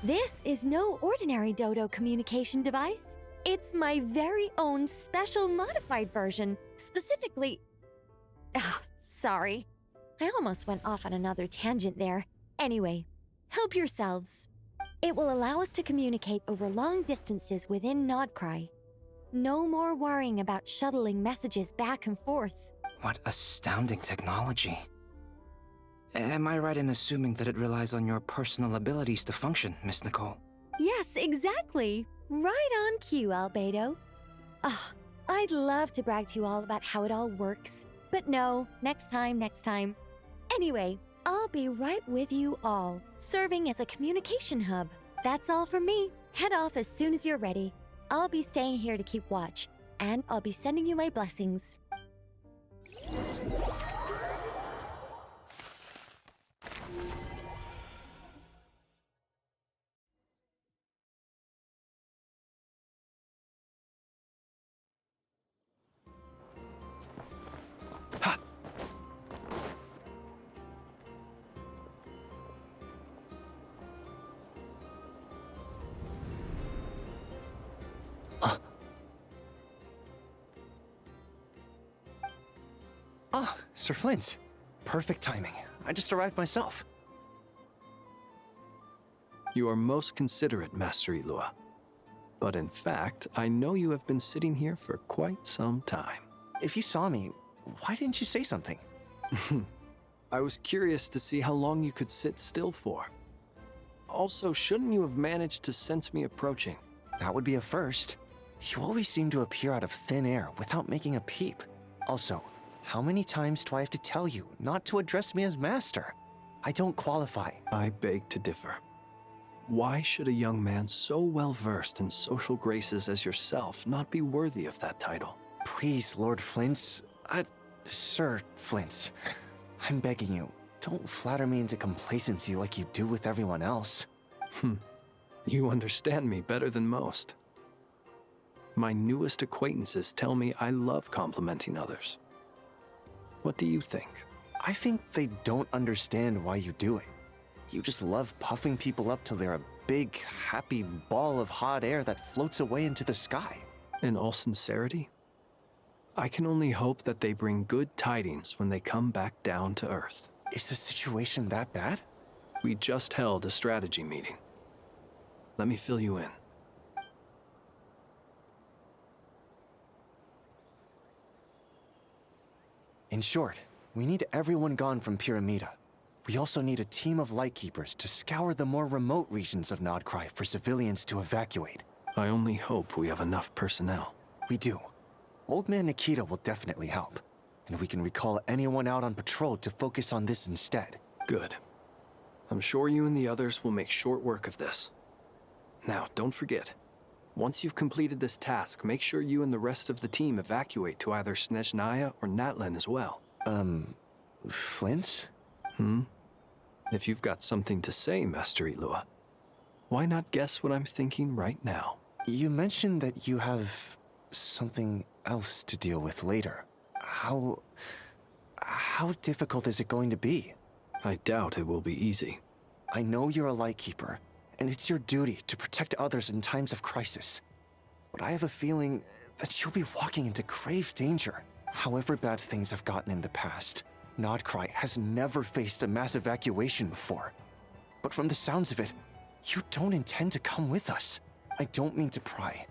This is no ordinary Dodo communication device. It's my very own special modified version, specifically... sorry. I almost went off on another tangent there. Anyway, help yourselves. It will allow us to communicate over long distances within Nodcry. No more worrying about shuttling messages back and forth. What astounding technology. Am I right in assuming that it relies on your personal abilities to function, Miss Nicole? Yes, exactly. Right on cue, Albedo. I'd love to brag to you all about how it all works. But no, next time. Anyway, I'll be right with you all, serving as a communication hub. That's all from me. Head off as soon as you're ready. I'll be staying here to keep watch, and I'll be sending you my blessings. Sir Flint. Perfect timing. I just arrived myself. You are most considerate, Master Ilua. But in fact, I know you have been sitting here for quite some time. If you saw me, why didn't you say something? I was curious to see how long you could sit still for. Also, shouldn't you have managed to sense me approaching? That would be a first. You always seem to appear out of thin air without making a peep. Also, how many times do I have to tell you not to address me as master? I don't qualify. I beg to differ. Why should a young man so well-versed in social graces as yourself not be worthy of that title? Please, Lord Flint's... Sir Flint's. I'm begging you, don't flatter me into complacency like you do with everyone else. You understand me better than most. My newest acquaintances tell me I love complimenting others. What do you think? I think they don't understand why you do it. You just love puffing people up till they're a big, happy ball of hot air that floats away into the sky. In all sincerity, I can only hope that they bring good tidings when they come back down to Earth. Is the situation that bad? We just held a strategy meeting. Let me fill you in. In short, we need everyone gone from Pyramida. We also need a team of Lightkeepers to scour the more remote regions of Nodcry for civilians to evacuate. I only hope we have enough personnel. We do. Old Man Nikita will definitely help. And we can recall anyone out on patrol to focus on this instead. Good. I'm sure you and the others will make short work of this. Now, don't forget. Once you've completed this task, make sure you and the rest of the team evacuate to either Snezhnaya or Natlan as well. Flint's? If you've got something to say, Master Ilua, why not guess what I'm thinking right now? You mentioned that you have something else to deal with later. How difficult is it going to be? I doubt it will be easy. I know you're a Lightkeeper, and it's your duty to protect others in times of crisis. But I have a feeling that you'll be walking into grave danger, however bad things have gotten in the past. Nodcry has never faced a mass evacuation before. But from the sounds of it, you don't intend to come with us. I don't mean to pry,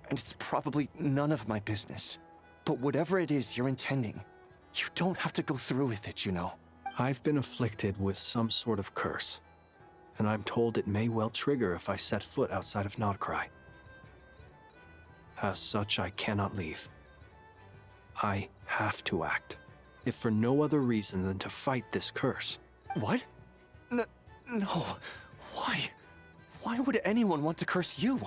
and it's probably none of my business. But whatever it is you're intending, you don't have to go through with it, you know. I've been afflicted with some sort of curse, and I'm told it may well trigger if I set foot outside of Nodcry. As such, I cannot leave. I have to act, if for no other reason than to fight this curse. What? No. Why? Why would anyone want to curse you?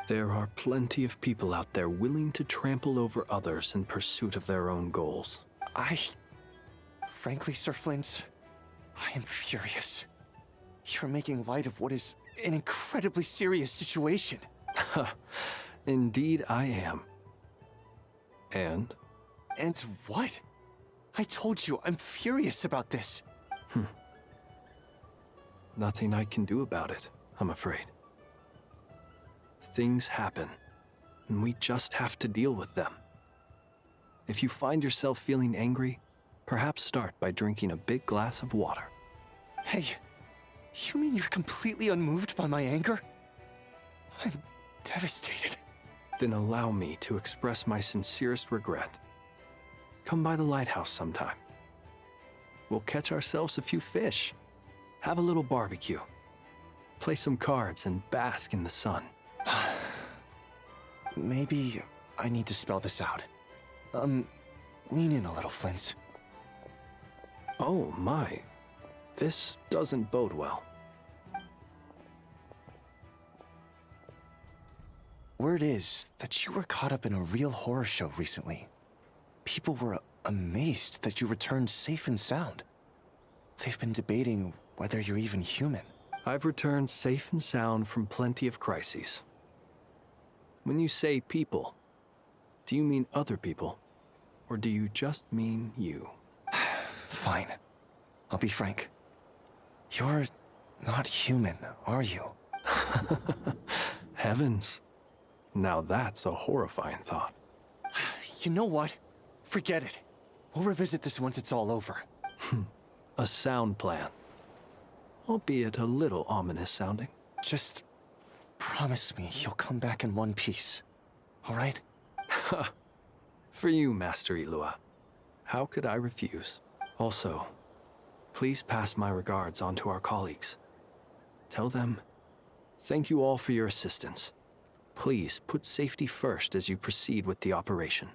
There are plenty of people out there willing to trample over others in pursuit of their own goals. Frankly, Sir Flint, I am furious. You're making light of what is an incredibly serious situation. Indeed I am. And? And what? I told you, I'm furious about this. Nothing I can do about it, I'm afraid. Things happen, and we just have to deal with them. If you find yourself feeling angry, perhaps start by drinking a big glass of water. Hey, you mean you're completely unmoved by my anger? I'm devastated. Then allow me to express my sincerest regret. Come by the lighthouse sometime. We'll catch ourselves a few fish, have a little barbecue, play some cards, and bask in the sun. Maybe I need to spell this out. Lean in a little, Flint. Oh my, this doesn't bode well. Word is that you were caught up in a real horror show recently. People were amazed that you returned safe and sound. They've been debating whether you're even human. I've returned safe and sound from plenty of crises. When you say people, do you mean other people? Or do you just mean you? Fine. I'll be frank. You're not human, are you? Heavens. Now that's a horrifying thought. You know what? Forget it. We'll revisit this once it's all over. A sound plan. Albeit a little ominous sounding. Just promise me you'll come back in one piece, all right? For you, Master Ilua. How could I refuse? Also, please pass my regards on to our colleagues. Tell them, thank you all for your assistance. Please put safety first as you proceed with the operation.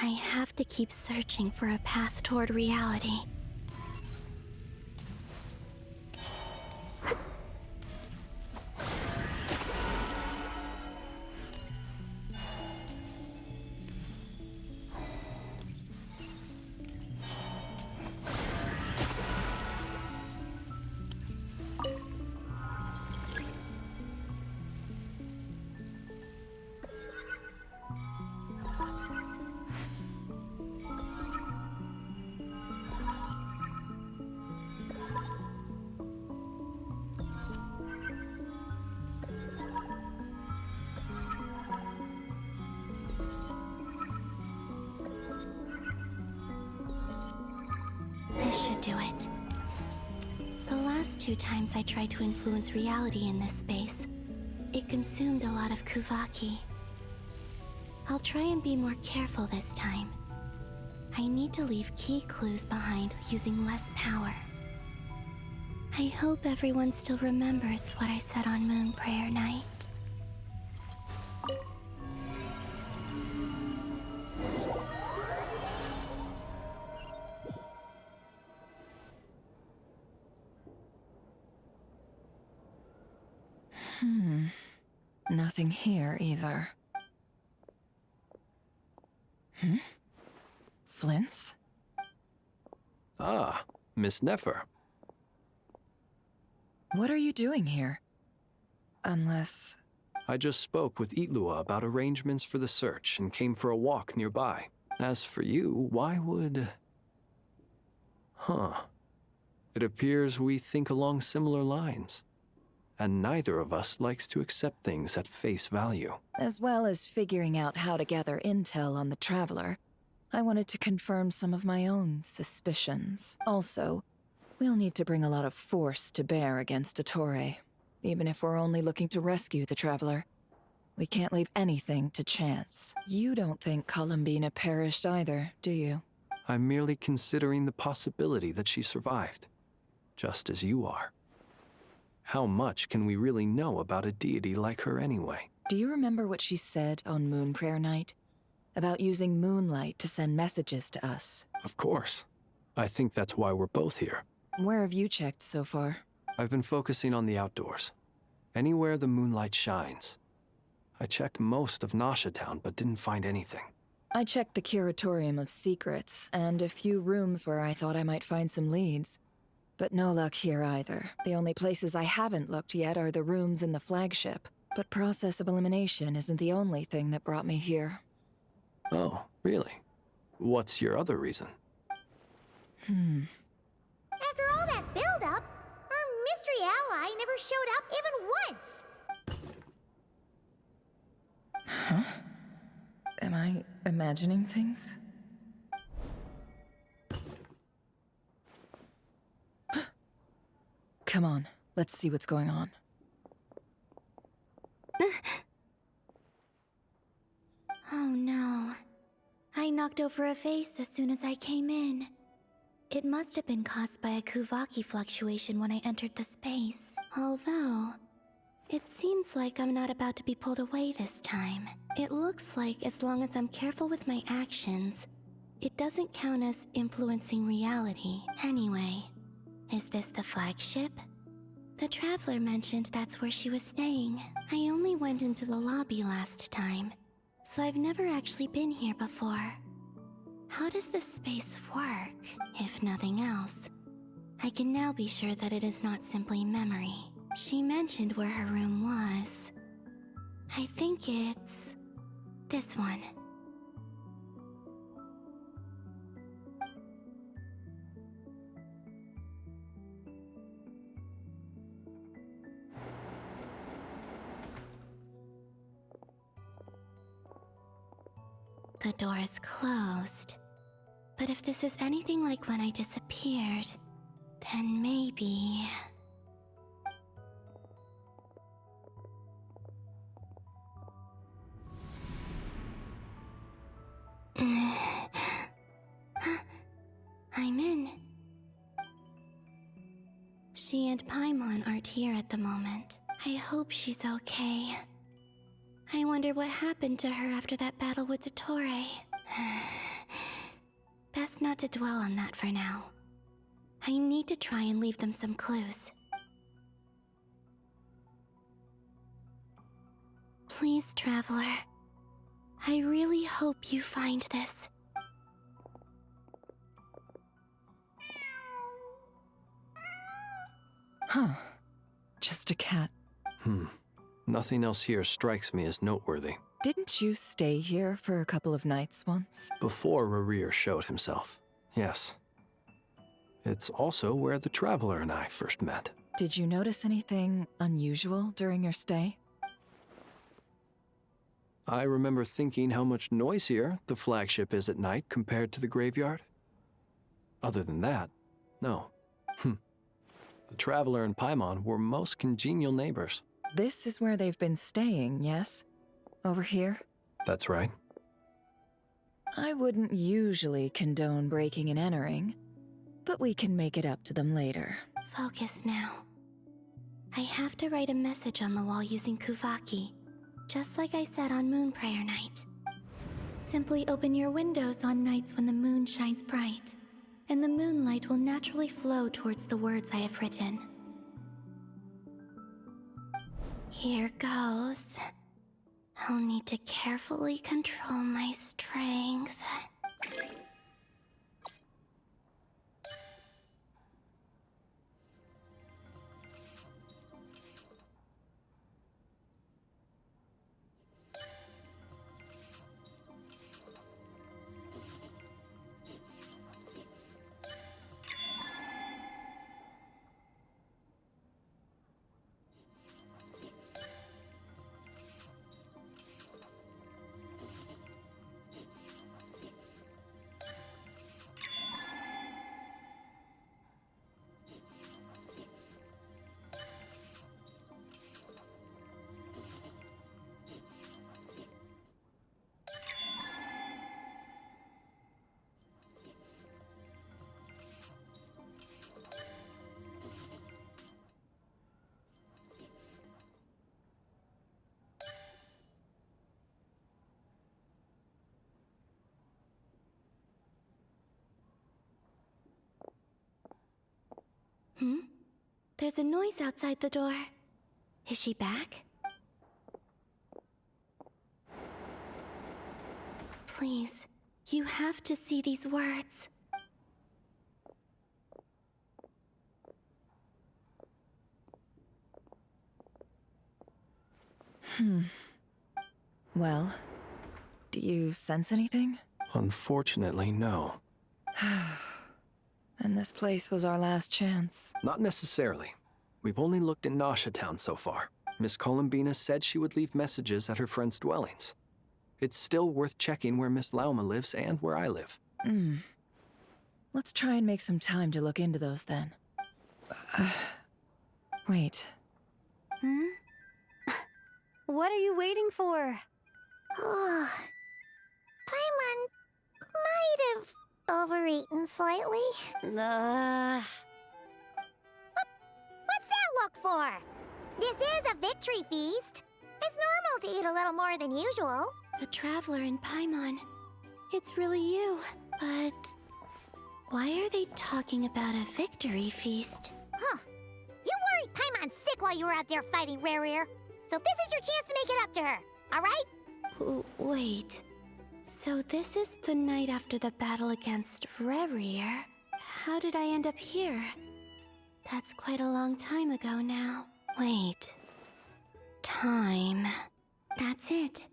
I have to keep searching for a path toward reality. This should do it. The last 2 times I tried to influence reality in this space, it consumed a lot of Kuvaki. I'll try and be more careful this time. I need to leave key clues behind using less power. I hope everyone still remembers what I said on Moon Prayer Night. Nothing here either. Flint's? Ah, Miss Nefer. What are you doing here? Unless... I just spoke with Ilua about arrangements for the search and came for a walk nearby. As for you, why would... Huh. It appears we think along similar lines. And neither of us likes to accept things at face value. As well as figuring out how to gather intel on the Traveler, I wanted to confirm some of my own suspicions. Also, we'll need to bring a lot of force to bear against Dottore, even if we're only looking to rescue the Traveler. We can't leave anything to chance. You don't think Columbina perished either, do you? I'm merely considering the possibility that she survived, just as you are. How much can we really know about a deity like her anyway? Do you remember what she said on Moon Prayer Night? About using moonlight to send messages to us? Of course. I think that's why we're both here. Where have you checked so far? I've been focusing on the outdoors. Anywhere the moonlight shines. I checked most of Nasha Town, but didn't find anything. I checked the Curatorium of Secrets, and a few rooms where I thought I might find some leads. But no luck here either. The only places I haven't looked yet are the rooms in the flagship. But process of elimination isn't the only thing that brought me here. Oh, really? What's your other reason? After all that build-up, our mystery ally never showed up even once! Huh? Am I imagining things? Come on, let's see what's going on. Oh no. I knocked over a vase as soon as I came in. It must have been caused by a Kuvaki fluctuation when I entered the space. Although, it seems like I'm not about to be pulled away this time. It looks like as long as I'm careful with my actions, it doesn't count as influencing reality. Anyway, is this the flagship? The Traveler mentioned that's where she was staying. I only went into the lobby last time, so I've never actually been here before. How does this space work? If nothing else, I can now be sure that it is not simply memory. She mentioned where her room was. I think it's this one. The door is closed. But if this is anything like when I disappeared, then maybe... I'm in. She and Paimon aren't here at the moment. I hope she's okay. I wonder what happened to her after that battle with Dottore. Best not to dwell on that for now. I need to try and leave them some clues. Please, Traveler. I really hope you find this. Huh. Just a cat. Nothing else here strikes me as noteworthy. Didn't you stay here for a couple of nights once? Before Rarir showed himself, yes. It's also where the Traveler and I first met. Did you notice anything unusual during your stay? I remember thinking how much noisier the flagship is at night compared to the graveyard. Other than that, no. The Traveler and Paimon were most congenial neighbors. This is where they've been staying, yes? Over here? That's right. I wouldn't usually condone breaking and entering, but we can make it up to them later. Focus now. I have to write a message on the wall using Kuvaki, just like I said on Moon Prayer Night. Simply open your windows on nights when the moon shines bright, and the moonlight will naturally flow towards the words I have written. Here goes. I'll need to carefully control my strength. There's a noise outside the door. Is she back? Please, you have to see these words. Well, do you sense anything? Unfortunately, no. And this place was our last chance. Not necessarily. We've only looked in Nasha Town so far. Miss Columbina said she would leave messages at her friends' dwellings. It's still worth checking where Miss Lauma lives and where I live. Let's try and make some time to look into those then. Wait. What are you waiting for? Oh, Paimon might have overeaten slightly. What's that look for? This is a victory feast. It's normal to eat a little more than usual. The Traveler in Paimon. It's really you. But why are they talking about a victory feast? Huh. You worried Paimon sick while you were out there fighting Rare. So this is your chance to make it up to her, all right? Wait. So this is the night after the battle against Rare. How did I end up here? That's quite a long time ago now. Wait. Time. That's it.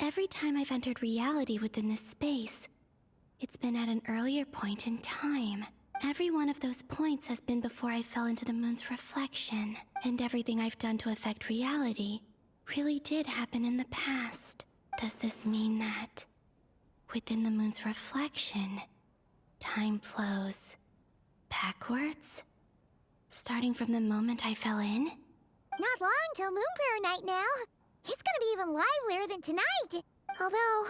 Every time I've entered reality within this space, it's been at an earlier point in time. Every one of those points has been before I fell into the moon's reflection, and everything I've done to affect reality really did happen in the past. Does this mean that within the moon's reflection, time flows backwards? Starting from the moment I fell in? Not long till Moon Prayer Night now. It's gonna be even livelier than tonight. Although,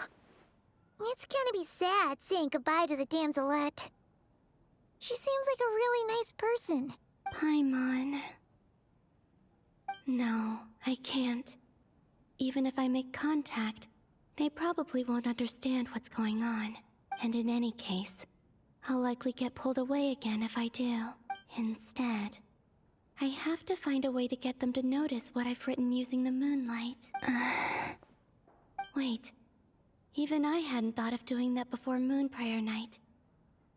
it's gonna be sad saying goodbye to the damselette. She seems like a really nice person. Paimon. No, I can't. Even if I make contact, they probably won't understand what's going on. And in any case, I'll likely get pulled away again if I do. Instead, I have to find a way to get them to notice what I've written using the moonlight. Wait. Even I hadn't thought of doing that before Moon Prayer Night.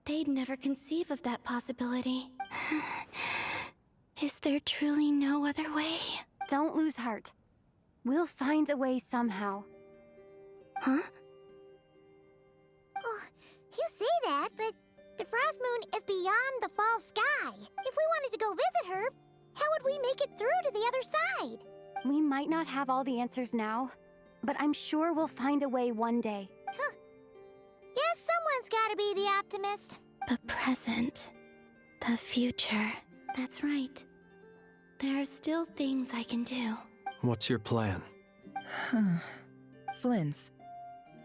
They'd never conceive of that possibility. Is there truly no other way? Don't lose heart. We'll find a way somehow. Huh? Oh, you say that, but the Frost Moon is beyond the fall sky. If we wanted to go visit her, how would we make it through to the other side? We might not have all the answers now, but I'm sure we'll find a way one day. Huh. Guess someone's gotta be the optimist. The present. The future. That's right. There are still things I can do. What's your plan? Flins,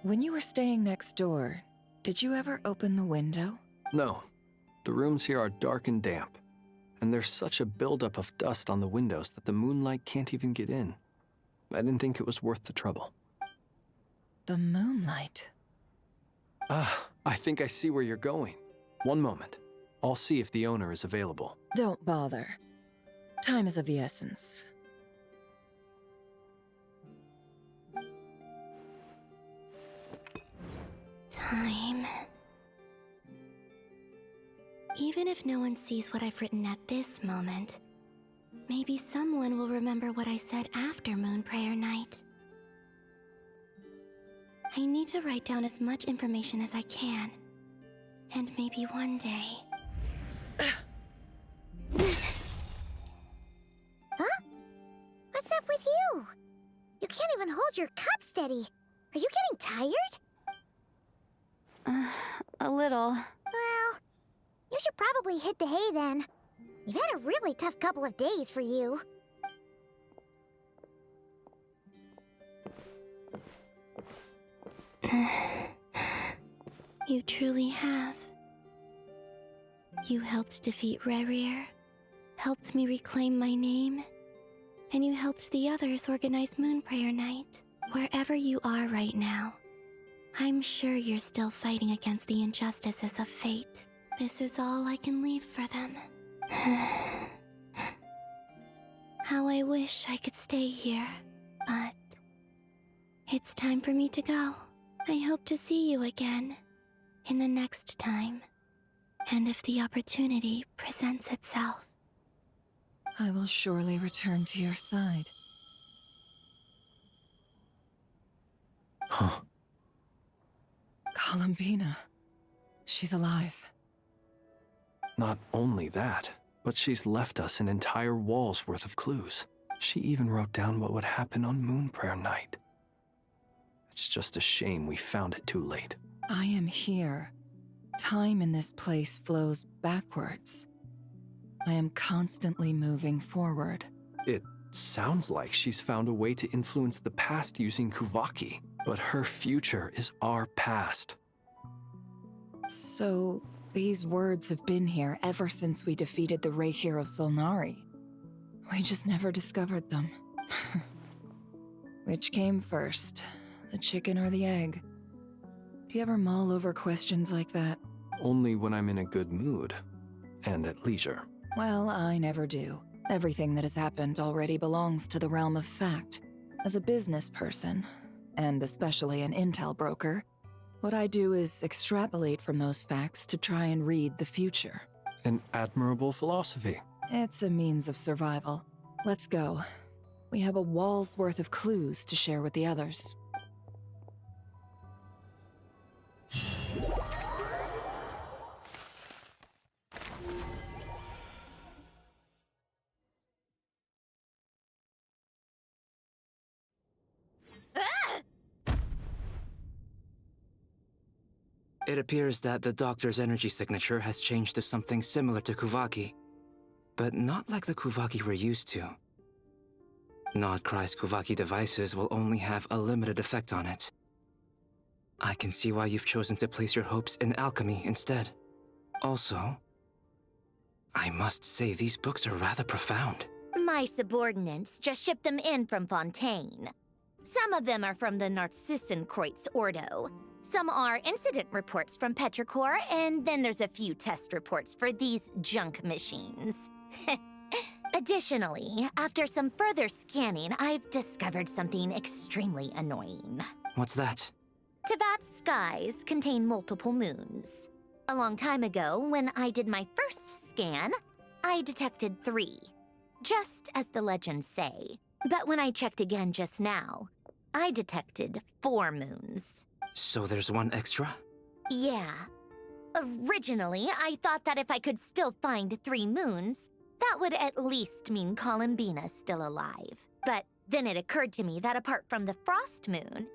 when you were staying next door, did you ever open the window? No. The rooms here are dark and damp. And there's such a buildup of dust on the windows that the moonlight can't even get in. I didn't think it was worth the trouble. The moonlight? I think I see where you're going. One moment. I'll see if the owner is available. Don't bother. Time is of the essence. Time. Even if no one sees what I've written at this moment, maybe someone will remember what I said after Moon Prayer Night. I need to write down as much information as I can. And maybe one day... Huh? What's up with you? You can't even hold your cup steady. Are you getting tired? A little. Well, you should probably hit the hay then. You've had a really tough couple of days for you. You truly have. You helped defeat Rare, helped me reclaim my name, and you helped the others organize Moon Prayer Night. Wherever you are right now, I'm sure you're still fighting against the injustices of fate. This is all I can leave for them. How I wish I could stay here, but it's time for me to go. I hope to see you again in the next time, and if the opportunity presents itself. I will surely return to your side. Huh. Columbina. She's alive. Not only that, but she's left us an entire wall's worth of clues. She even wrote down what would happen on Moon Prayer Night. It's just a shame we found it too late. I am here. Time in this place flows backwards. I am constantly moving forward. It sounds like she's found a way to influence the past using Kuvaki, but her future is our past. So, these words have been here ever since we defeated the Ray Hero Solnari. We just never discovered them. Which came first, the chicken or the egg? Do you ever mull over questions like that? Only when I'm in a good mood, and at leisure. Well, I never do. Everything that has happened already belongs to the realm of fact. As a business person, and especially an intel broker, what I do is extrapolate from those facts to try and read the future. An admirable philosophy. It's a means of survival. Let's go. We have a wall's worth of clues to share with the others. It appears that the doctor's energy signature has changed to something similar to Kuvaki, but not like the Kuvaki we're used to. Nodcry's Kuvaki devices will only have a limited effect on it. I can see why you've chosen to place your hopes in alchemy instead. Also, I must say these books are rather profound. My subordinates just shipped them in from Fontaine. Some of them are from the Narcissenkreuz Ordo. Some are incident reports from Petrichor, and then there's a few test reports for these junk machines. Additionally, after some further scanning, I've discovered something extremely annoying. What's that? Tevat's skies contain multiple moons. A long time ago, when I did my first scan, I detected 3, just as the legends say. But when I checked again just now, I detected 4 moons. So there's one extra? Yeah. Originally, I thought that if I could still find 3 moons, that would at least mean Columbina's still alive. But then it occurred to me that apart from the frost moon,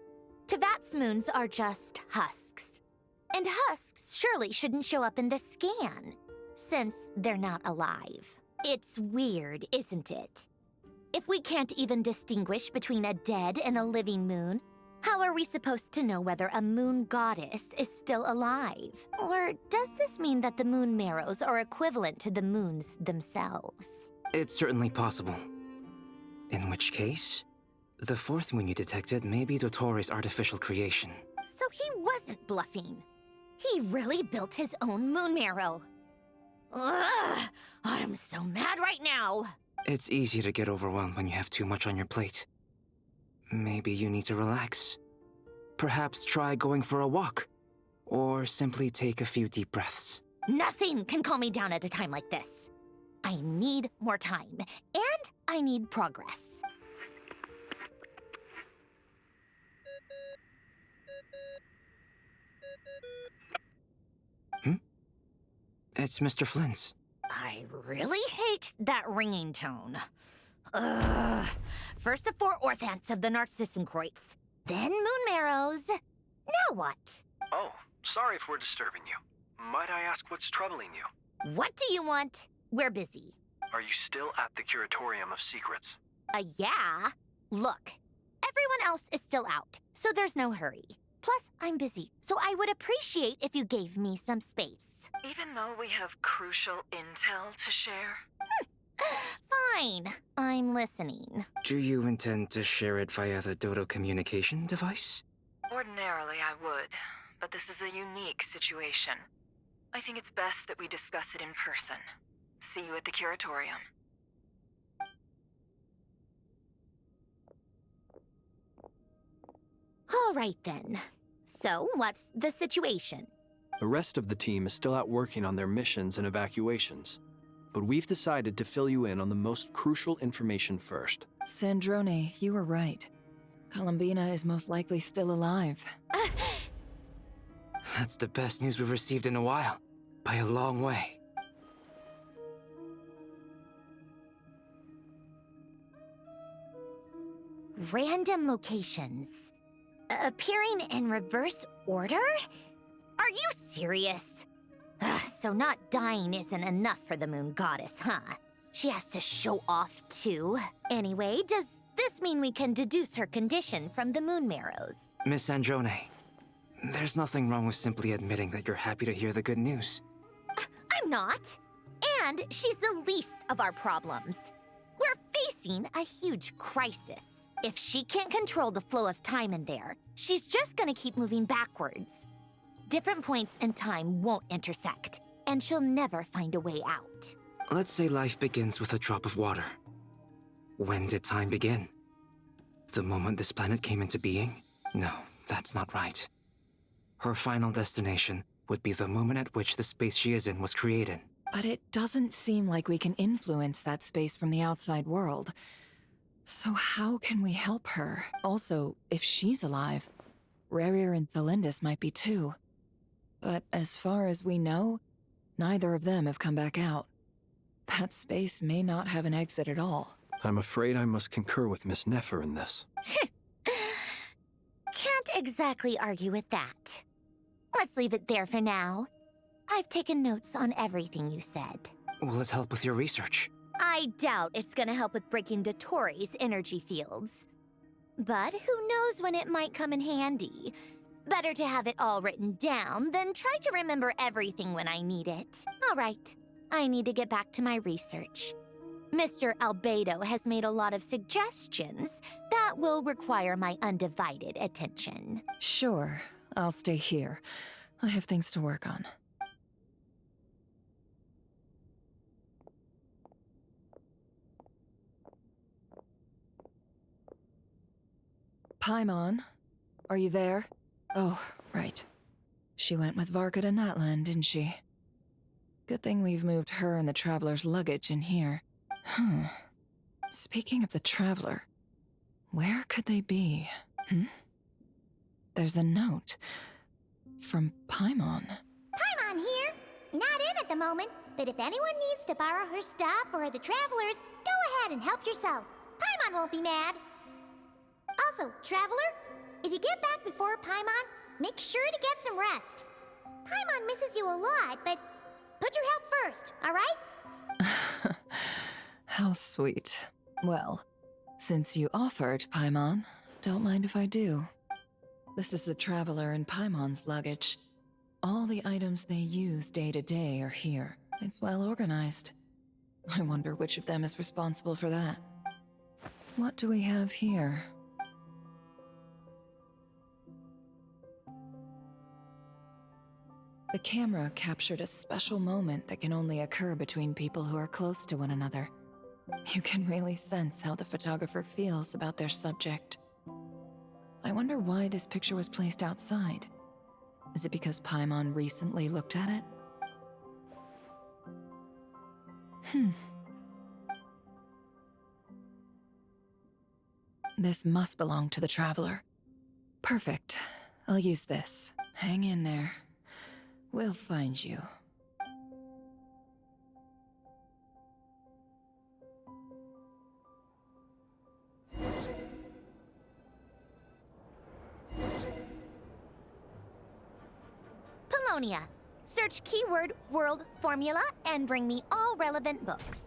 Tevat's moons are just husks. And husks surely shouldn't show up in the scan, since they're not alive. It's weird, isn't it? If we can't even distinguish between a dead and a living moon, how are we supposed to know whether a moon goddess is still alive? Or does this mean that the moon marrows are equivalent to the moons themselves? It's certainly possible. In which case, the 4th moon you detected may be Dottores' artificial creation. So he wasn't bluffing. He really built his own moon marrow. Ugh! I'm so mad right now! It's easy to get overwhelmed when you have too much on your plate. Maybe you need to relax. Perhaps try going for a walk. Or simply take a few deep breaths. Nothing can calm me down at a time like this. I need more time, and I need progress. It's Mr. Flynn's. I really hate that ringing tone. Ugh. First the 4 orthants of the Narcissenkreuz, then moon marrows. Now what? Oh, sorry if we're disturbing you. Might I ask what's troubling you? What do you want? We're busy. Are you still at the Curatorium of Secrets? Yeah. Look, everyone else is still out, so there's no hurry. Plus, I'm busy, so I would appreciate if you gave me some space. Even though we have crucial intel to share? Fine. I'm listening. Do you intend to share it via the Dodo communication device? Ordinarily, I would, but this is a unique situation. I think it's best that we discuss it in person. See you at the Curatorium. All right then. So, what's the situation? The rest of the team is still out working on their missions and evacuations. But we've decided to fill you in on the most crucial information first. Sandrone, you were right. Columbina is most likely still alive. That's the best news we've received in a while. By a long way. Random locations. Appearing in reverse order? Are you serious? So not dying isn't enough for the moon goddess, huh? She has to show off too. Anyway, does this mean we can deduce her condition from the moon marrows? Miss Androne, there's nothing wrong with simply admitting that you're happy to hear the good news. I'm not. And she's the least of our problems. We're facing a huge crisis. If she can't control the flow of time in there, she's just gonna keep moving backwards. Different points in time won't intersect, and she'll never find a way out. Let's say life begins with a drop of water. When did time begin? The moment this planet came into being? No, that's not right. Her final destination would be the moment at which the space she is in was created. But it doesn't seem like we can influence that space from the outside world. So how can we help her? Also, if she's alive, Rerir and Thalindus might be too. But as far as we know, neither of them have come back out. That space may not have an exit at all. I'm afraid I must concur with Miss Nefer in this. Can't exactly argue with that. Let's leave it there for now. I've taken notes on everything you said. Will it help with your research? I doubt it's gonna help with breaking Dottoro's energy fields. But who knows when it might come in handy. Better to have it all written down than try to remember everything when I need it. All right, I need to get back to my research. Mr. Albedo has made a lot of suggestions that will require my undivided attention. Sure, I'll stay here. I have things to work on. Paimon, are you there? Oh, right. She went with Varka to Natlan, didn't she? Good thing we've moved her and the Traveler's luggage in here. Speaking of the Traveler, where could they be? There's a note. From Paimon. Paimon here. Not in at the moment, but if anyone needs to borrow her stuff or the Travelers, go ahead and help yourself. Paimon won't be mad. Also, Traveler, if you get back before Paimon, make sure to get some rest. Paimon misses you a lot, but put your health first, all right? How sweet. Well, since you offered, Paimon, don't mind if I do. This is the Traveler and Paimon's luggage. All the items they use day to day are here. It's well organized. I wonder which of them is responsible for that. What do we have here? The camera captured a special moment that can only occur between people who are close to one another. You can really sense how the photographer feels about their subject. I wonder why this picture was placed outside. Is it because Paimon recently looked at it? This must belong to the Traveler. Perfect. I'll use this. Hang in there. We'll find you. Paulownia. Search keyword world formula and bring me all relevant books.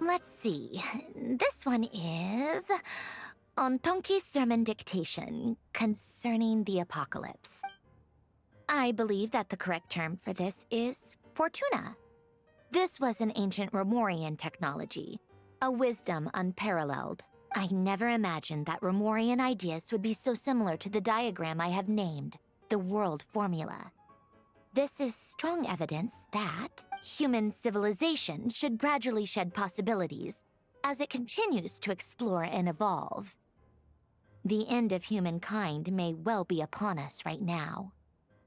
Let's see. This one is Ontonki Sermon Dictation concerning the apocalypse. I believe that the correct term for this is Fortuna. This was an ancient Romorian technology, a wisdom unparalleled. I never imagined that Romorian ideas would be so similar to the diagram I have named, the World Formula. This is strong evidence that human civilization should gradually shed possibilities as it continues to explore and evolve. The end of humankind may well be upon us right now.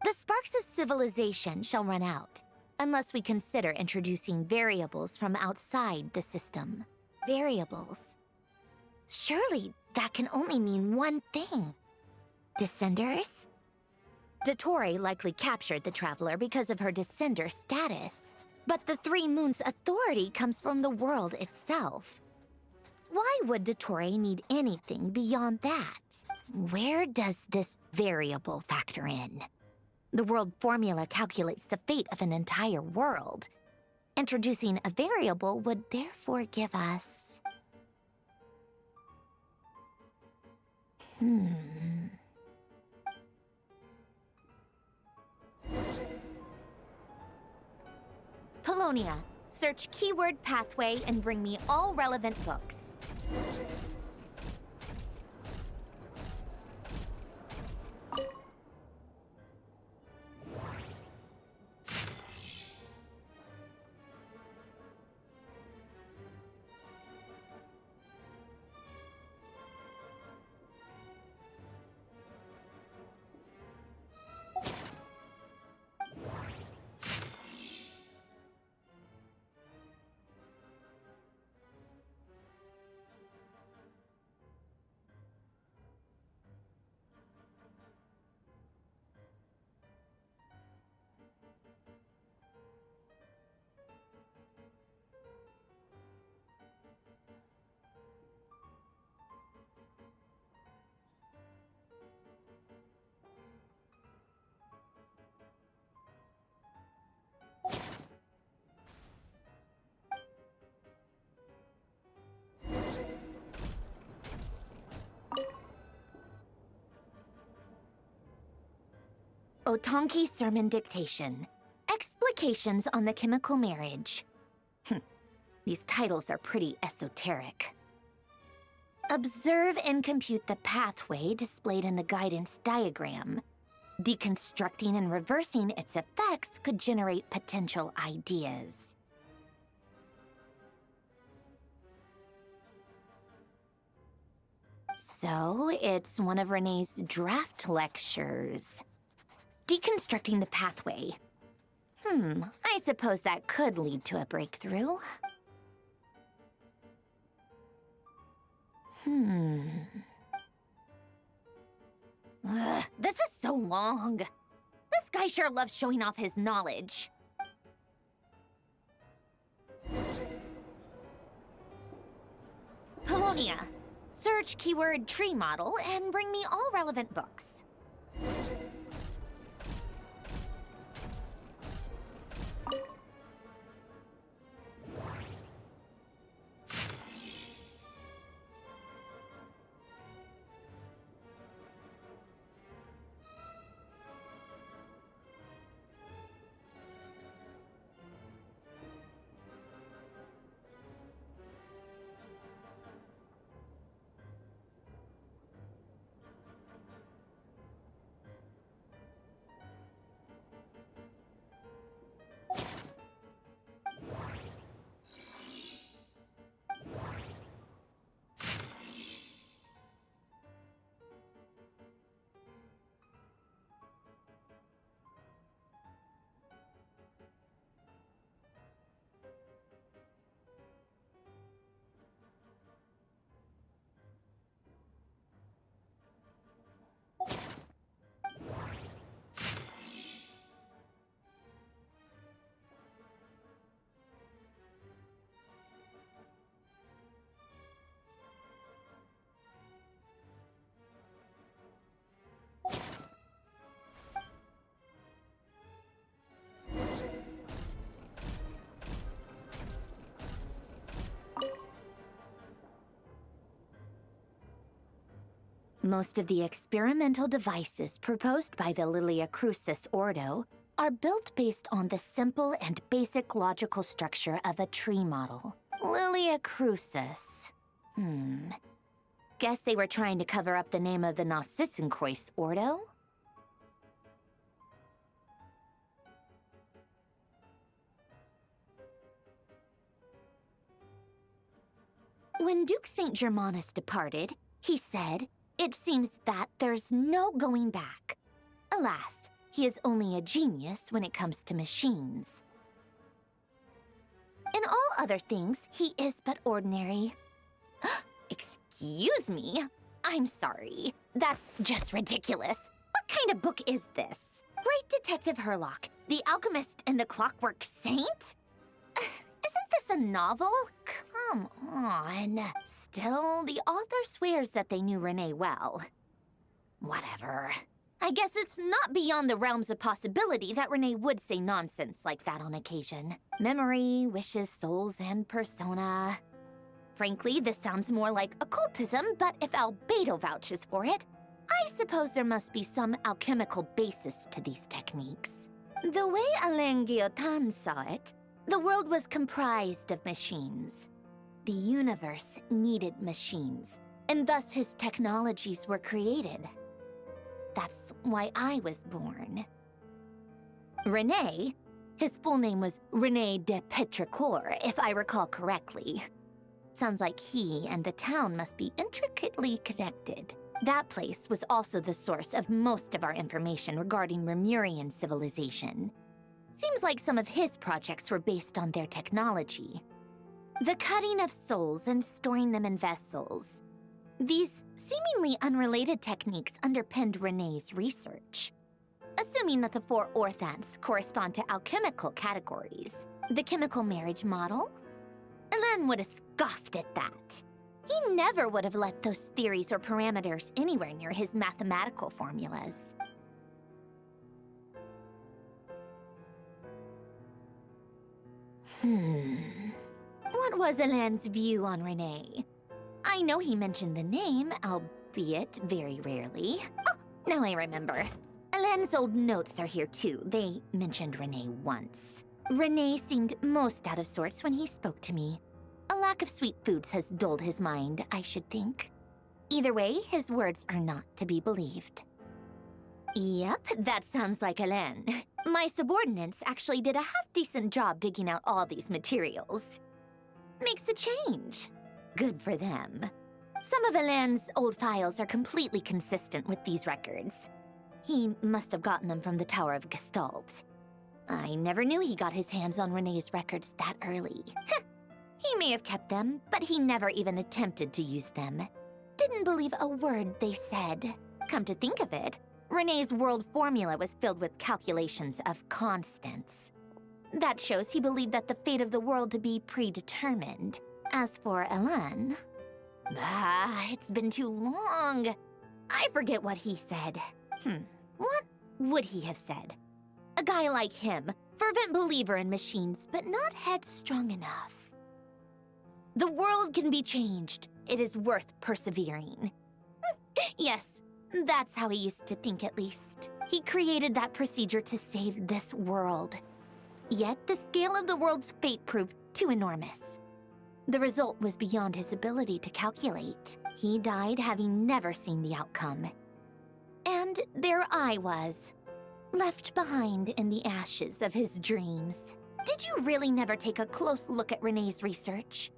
The sparks of civilization shall run out, unless we consider introducing variables from outside the system. Variables. Surely that can only mean one thing. Descenders? Dottore likely captured the Traveler because of her descender status. But the Three Moons' authority comes from the world itself. Why would Dottore need anything beyond that? Where does this variable factor in? The world formula calculates the fate of an entire world. Introducing a variable would therefore give us... Polonia, search keyword pathway and bring me all relevant books. Otonki Sermon Dictation. Explications on the Chemical Marriage. These titles are pretty esoteric. Observe and compute the pathway displayed in the guidance diagram. Deconstructing and reversing its effects could generate potential ideas. So, it's one of Renee's draft lectures. Deconstructing the pathway. I suppose that could lead to a breakthrough. This is so long. This guy sure loves showing off his knowledge. Polonia, search keyword tree model and bring me all relevant books. Most of the experimental devices proposed by the Lilia Crucis Ordo are built based on the simple and basic logical structure of a tree model. Lilia Crucis. Guess they were trying to cover up the name of the Nautitzenkreuz Ordo? When Duke St. Germanus departed, he said, "It seems that there's no going back." Alas, he is only a genius when it comes to machines. In all other things, he is but ordinary. Excuse me? I'm sorry. That's just ridiculous. What kind of book is this? Great Detective Herlock, the Alchemist and the Clockwork Saint? Isn't this a novel? Come on. Still, the author swears that they knew Renee well. Whatever. I guess it's not beyond the realms of possibility that Renee would say nonsense like that on occasion. Memory, wishes, souls, and persona. Frankly, this sounds more like occultism, but if Albedo vouches for it, I suppose there must be some alchemical basis to these techniques. The way Alain Guillotin saw it, the world was comprised of machines. The universe needed machines, and thus his technologies were created. That's why I was born. René, his full name was René de Petrichor, if I recall correctly. Sounds like he and the town must be intricately connected. That place was also the source of most of our information regarding Remurian civilization. Seems like some of his projects were based on their technology. The cutting of souls and storing them in vessels. These seemingly unrelated techniques underpinned René's research. Assuming that the 4 orthants correspond to alchemical categories. The chemical marriage model? Alain would have scoffed at that. He never would have let those theories or parameters anywhere near his mathematical formulas. What was Alain's view on René? I know he mentioned the name, albeit very rarely. Oh, now I remember. Alain's old notes are here too. They mentioned René once. René seemed most out of sorts when he spoke to me. A lack of sweet foods has dulled his mind, I should think. Either way, his words are not to be believed. Yep, that sounds like Alain. My subordinates actually did a half-decent job digging out all these materials. Makes a change. Good for them. Some of Alain's old files are completely consistent with these records. He must have gotten them from the Tower of Gestalt. I never knew he got his hands on René's records that early. He may have kept them, but he never even attempted to use them. Didn't believe a word they said. Come to think of it, René's world formula was filled with calculations of constants. That shows he believed that the fate of the world to be predetermined. As for Alain... it's been too long. I forget what he said. What would he have said? A guy like him, fervent believer in machines, but not headstrong enough. The world can be changed. It is worth persevering. Yes, that's how he used to think at least. He created that procedure to save this world. Yet the scale of the world's fate proved too enormous. The result was beyond his ability to calculate. He died having never seen the outcome. And there I was, left behind in the ashes of his dreams. Did you really never take a close look at René's research?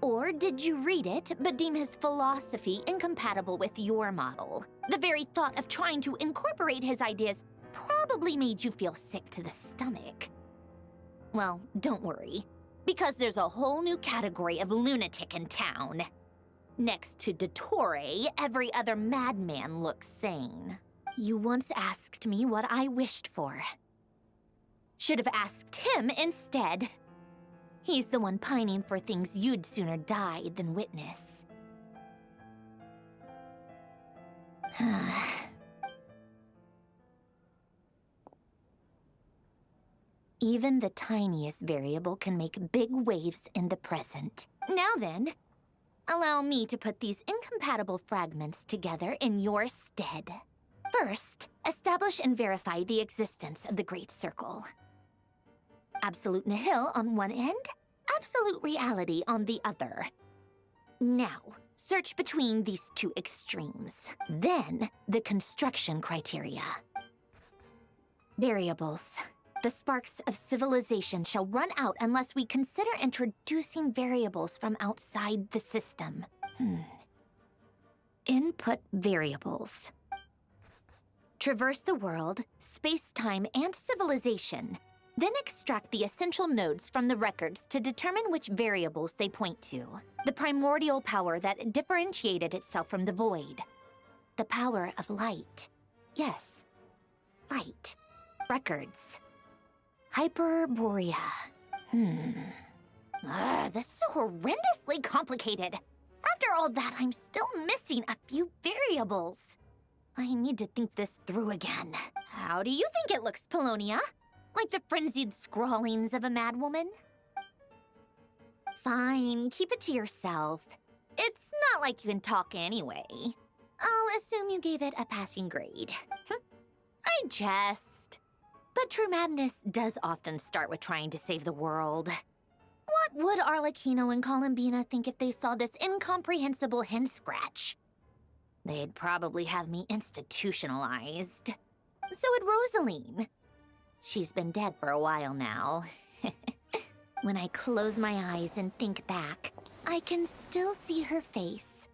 Or did you read it, but deem his philosophy incompatible with your model? The very thought of trying to incorporate his ideas probably made you feel sick to the stomach. Well, don't worry, because there's a whole new category of lunatic in town. Next to Dottore, every other madman looks sane. You once asked me what I wished for. Should have asked him instead. He's the one pining for things you'd sooner die than witness. Even the tiniest variable can make big waves in the present. Now then, Allow me to put these incompatible fragments together in your stead. First, establish and verify the existence of the Great Circle. Absolute nihil on one end, absolute reality on the other. Now, search between these two extremes. Then, the construction criteria. Variables. The sparks of civilization shall run out unless we consider introducing variables from outside the system. Input variables. Traverse the world, space-time, and civilization. Then extract the essential nodes from the records to determine which variables they point to. The primordial power that differentiated itself from the void. The power of light. Yes, light. Records. Hyperborea. This is horrendously complicated. After all that, I'm still missing a few variables. I need to think this through again. How do you think it looks, Polonia? Like the frenzied scrawlings of a madwoman? Fine, keep it to yourself. It's not like you can talk anyway. I'll assume you gave it a passing grade. I jest. But true madness does often start with trying to save the world. What would Arlecchino and Columbina think if they saw this incomprehensible hen scratch? They'd probably have me institutionalized. So would Rosaline. She's been dead for a while now. When I close my eyes and think back, I can still see her face.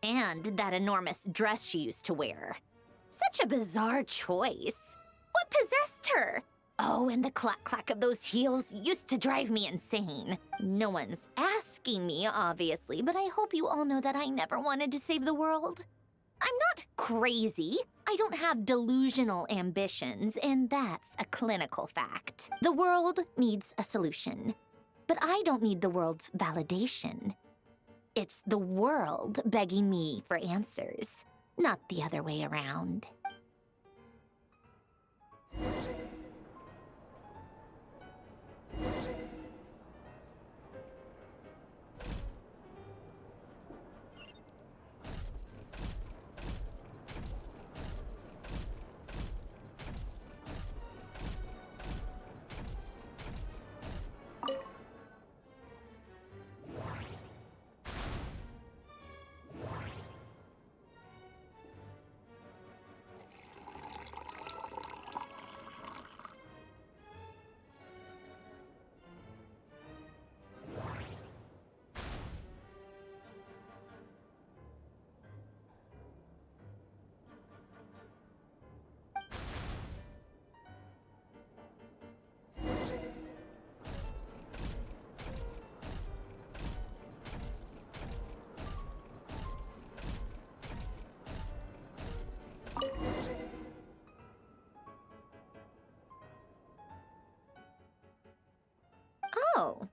And that enormous dress she used to wear. Such a bizarre choice. What possessed her? Oh, and the clack-clack of those heels used to drive me insane. No one's asking me, obviously, but I hope you all know that I never wanted to save the world. I'm not crazy. I don't have delusional ambitions, and that's a clinical fact. The world needs a solution, but I don't need the world's validation. It's the world begging me for answers, not the other way around. Oh,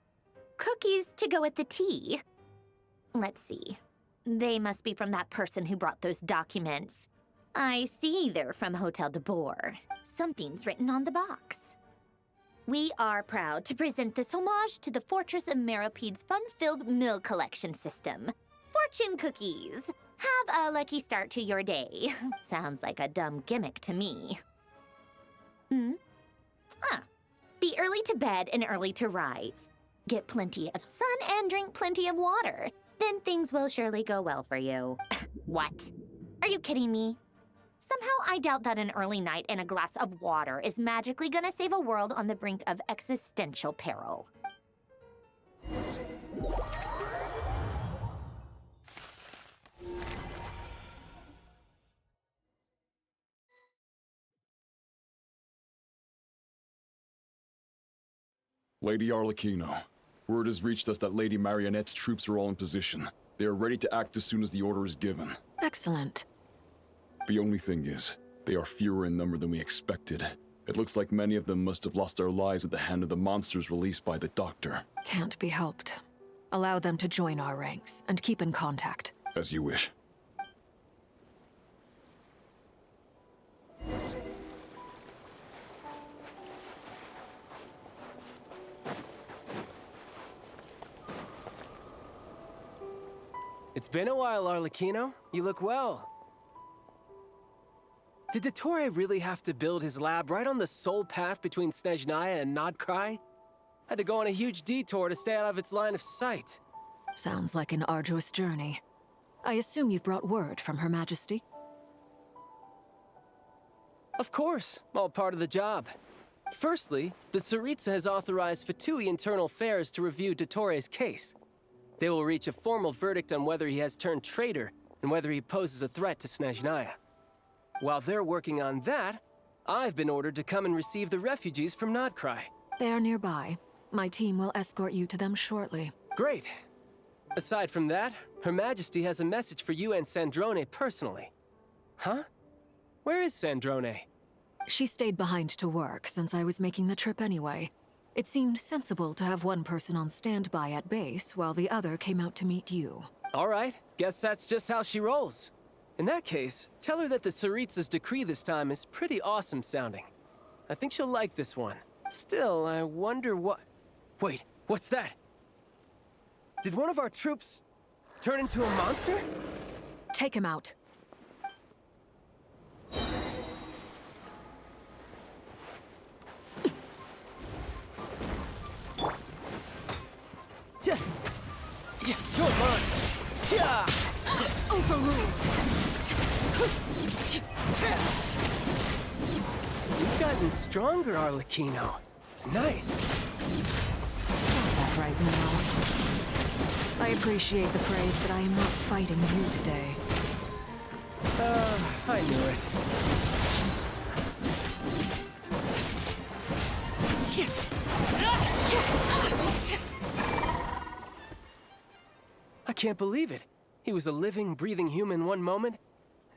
cookies to go with the tea. Let's see. They must be from that person who brought those documents. I see they're from Hotel de Boer. Something's written on the box. We are proud to present this homage to the Fortress of Meropede's fun-filled meal collection system. Fortune cookies. Have a lucky start to your day. Sounds like a dumb gimmick to me. Be early to bed and early to rise. Get plenty of sun and drink plenty of water. Then things will surely go well for you. What? Are you kidding me? Somehow I doubt that an early night and a glass of water is magically gonna save a world on the brink of existential peril. Lady Arlecchino, word has reached us that Lady Marionette's troops are all in position. They are ready to act as soon as the order is given. Excellent. The only thing is, they are fewer in number than we expected. It looks like many of them must have lost their lives at the hand of the monsters released by the Doctor. Can't be helped. Allow them to join our ranks and keep in contact. As you wish. It's been a while, Arlecchino. You look well. Did Dottore really have to build his lab right on the sole path between Snezhnaya and Nodcry? Had to go on a huge detour to stay out of its line of sight. Sounds like an arduous journey. I assume you've brought word from Her Majesty? Of course, all part of the job. Firstly, the Tsaritsa has authorized VIII Internal Affairs to review Dottore's case. They will reach a formal verdict on whether he has turned traitor and whether he poses a threat to Snezhnaya. While they're working on that, I've been ordered to come and receive the refugees from Nodcry. They are nearby. My team will escort you to them shortly. Great. Aside from that, Her Majesty has a message for you and Sandrone personally. Huh? Where is Sandrone? She stayed behind to work since I was making the trip anyway. It seemed sensible to have one person on standby at base while the other came out to meet you. All right, guess that's just how she rolls. In that case, tell her that the Tsaritsa's decree this time is pretty awesome sounding. I think she'll like this one. Still, I wonder what... Wait, what's that? Did one of our troops turn into a monster? Take him out. You're mine! Yeah! Overruled! You've gotten stronger, Arlecchino. Nice. Stop that right now. I appreciate the praise, but I am not fighting you today. I knew it. I can't believe it. He was a living, breathing human one moment,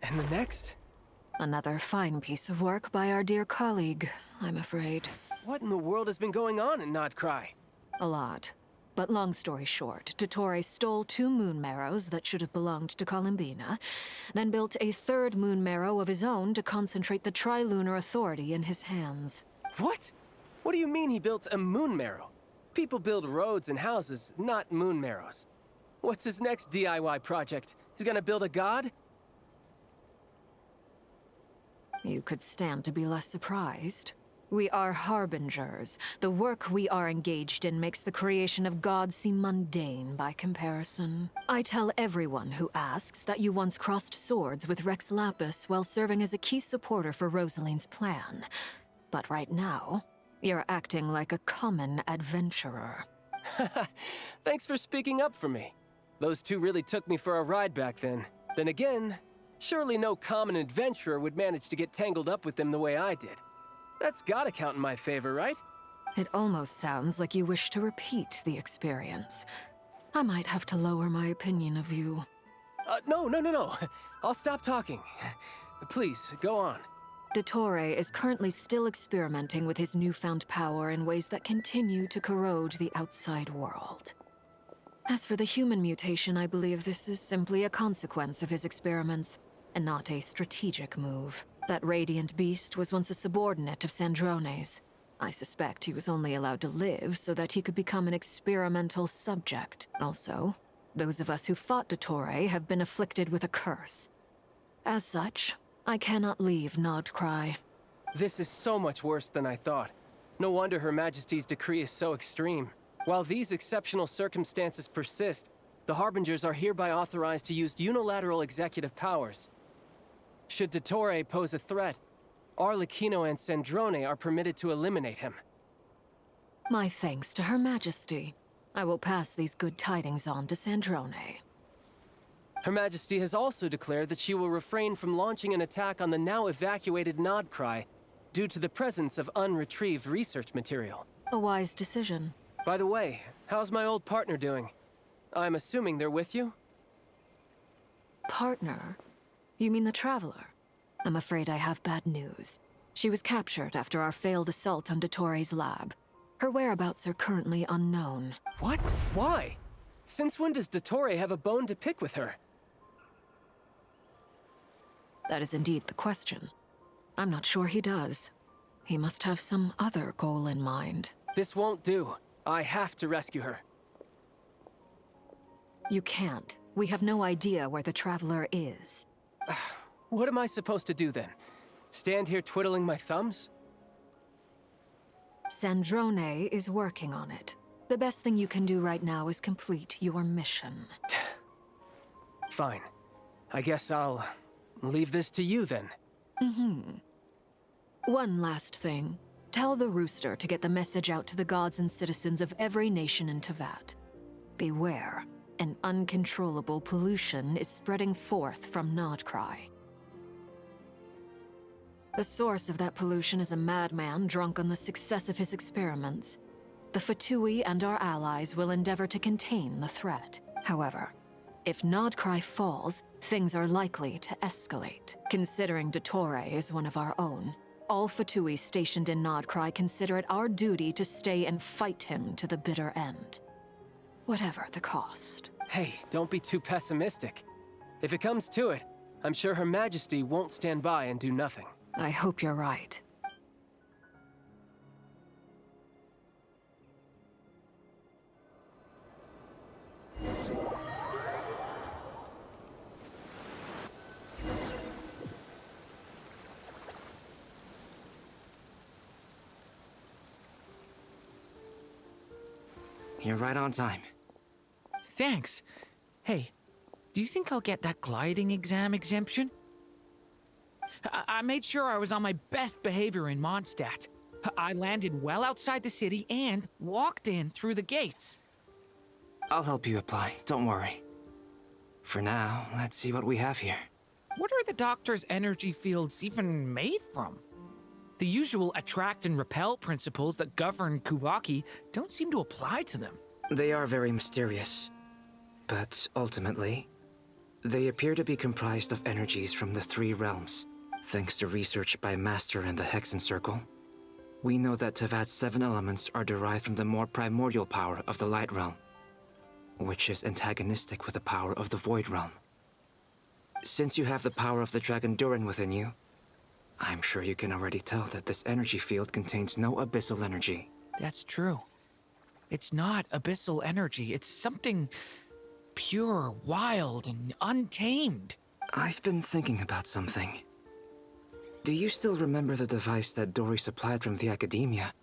and the next... Another fine piece of work by our dear colleague, I'm afraid. What in the world has been going on in Nodcry? A lot. But long story short, Dottore stole 2 moon marrows that should have belonged to Columbina, then built a 3rd moon marrow of his own to concentrate the Trilunar Authority in his hands. What? What do you mean he built a moon marrow? People build roads and houses, not moon marrows. What's his next DIY project? He's gonna build a god? You could stand to be less surprised. We are harbingers. The work we are engaged in makes the creation of gods seem mundane by comparison. I tell everyone who asks that you once crossed swords with Rex Lapis while serving as a key supporter for Rosaline's plan. But right now, you're acting like a common adventurer. Thanks for speaking up for me. Those 2 really took me for a ride back then. Then again, surely no common adventurer would manage to get tangled up with them the way I did. That's gotta count in my favor, right? It almost sounds like you wish to repeat the experience. I might have to lower my opinion of you. No. I'll stop talking. Please, go on. Dottore is currently still experimenting with his newfound power in ways that continue to corrode the outside world. As for the human mutation, I believe this is simply a consequence of his experiments, and not a strategic move. That radiant beast was once a subordinate of Sandrone's. I suspect he was only allowed to live so that he could become an experimental subject. Also, those of us who fought Dottore have been afflicted with a curse. As such, I cannot leave Nodcry. This is so much worse than I thought. No wonder Her Majesty's decree is so extreme. While these exceptional circumstances persist, the Harbingers are hereby authorized to use unilateral executive powers. Should Dottore pose a threat, Arlecchino and Sandrone are permitted to eliminate him. My thanks to Her Majesty. I will pass these good tidings on to Sandrone. Her Majesty has also declared that she will refrain from launching an attack on the now evacuated Nodcry due to the presence of unretrieved research material. A wise decision. By the way, how's my old partner doing? I'm assuming they're with you? Partner? You mean the Traveler? I'm afraid I have bad news. She was captured after our failed assault on Dottore's lab. Her whereabouts are currently unknown. What? Why? Since when does Dottore have a bone to pick with her? That is indeed the question. I'm not sure he does. He must have some other goal in mind. This won't do. I have to rescue her. You can't. We have no idea where the Traveler is. What am I supposed to do then? Stand here twiddling my thumbs? Sandrone is working on it. The best thing you can do right now is complete your mission. Fine. I guess I'll leave this to you then. One last thing. Tell the Rooster to get the message out to the gods and citizens of every nation in Teyvat. Beware. An uncontrollable pollution is spreading forth from Nodcry. The source of that pollution is a madman drunk on the success of his experiments. The Fatui and our allies will endeavor to contain the threat. However, if Nodcry falls, things are likely to escalate. Considering Dottore is one of our own, all Fatui stationed in Nodcry consider it our duty to stay and fight him to the bitter end. Whatever the cost. Hey, don't be too pessimistic. If it comes to it, I'm sure Her Majesty won't stand by and do nothing. I hope you're right. You're right on time. Thanks. Hey, do you think I'll get that gliding exam exemption? I made sure I was on my best behavior in Mondstadt. I landed well outside the city and walked in through the gates. I'll help you apply, don't worry. For now, let's see what we have here. What are the Doctor's energy fields even made from? The usual attract and repel principles that govern Kuvaki don't seem to apply to them. They are very mysterious. But ultimately, they appear to be comprised of energies from the three realms. Thanks to research by Master and the Hexen Circle, we know that Teyvat's 7 elements are derived from the more primordial power of the Light Realm, which is antagonistic with the power of the Void Realm. Since you have the power of the Dragon Durin within you, I'm sure you can already tell that this energy field contains no abyssal energy. That's true. It's not abyssal energy. It's something pure, wild, and untamed. I've been thinking about something. Do you still remember the device that Dory supplied from the Academia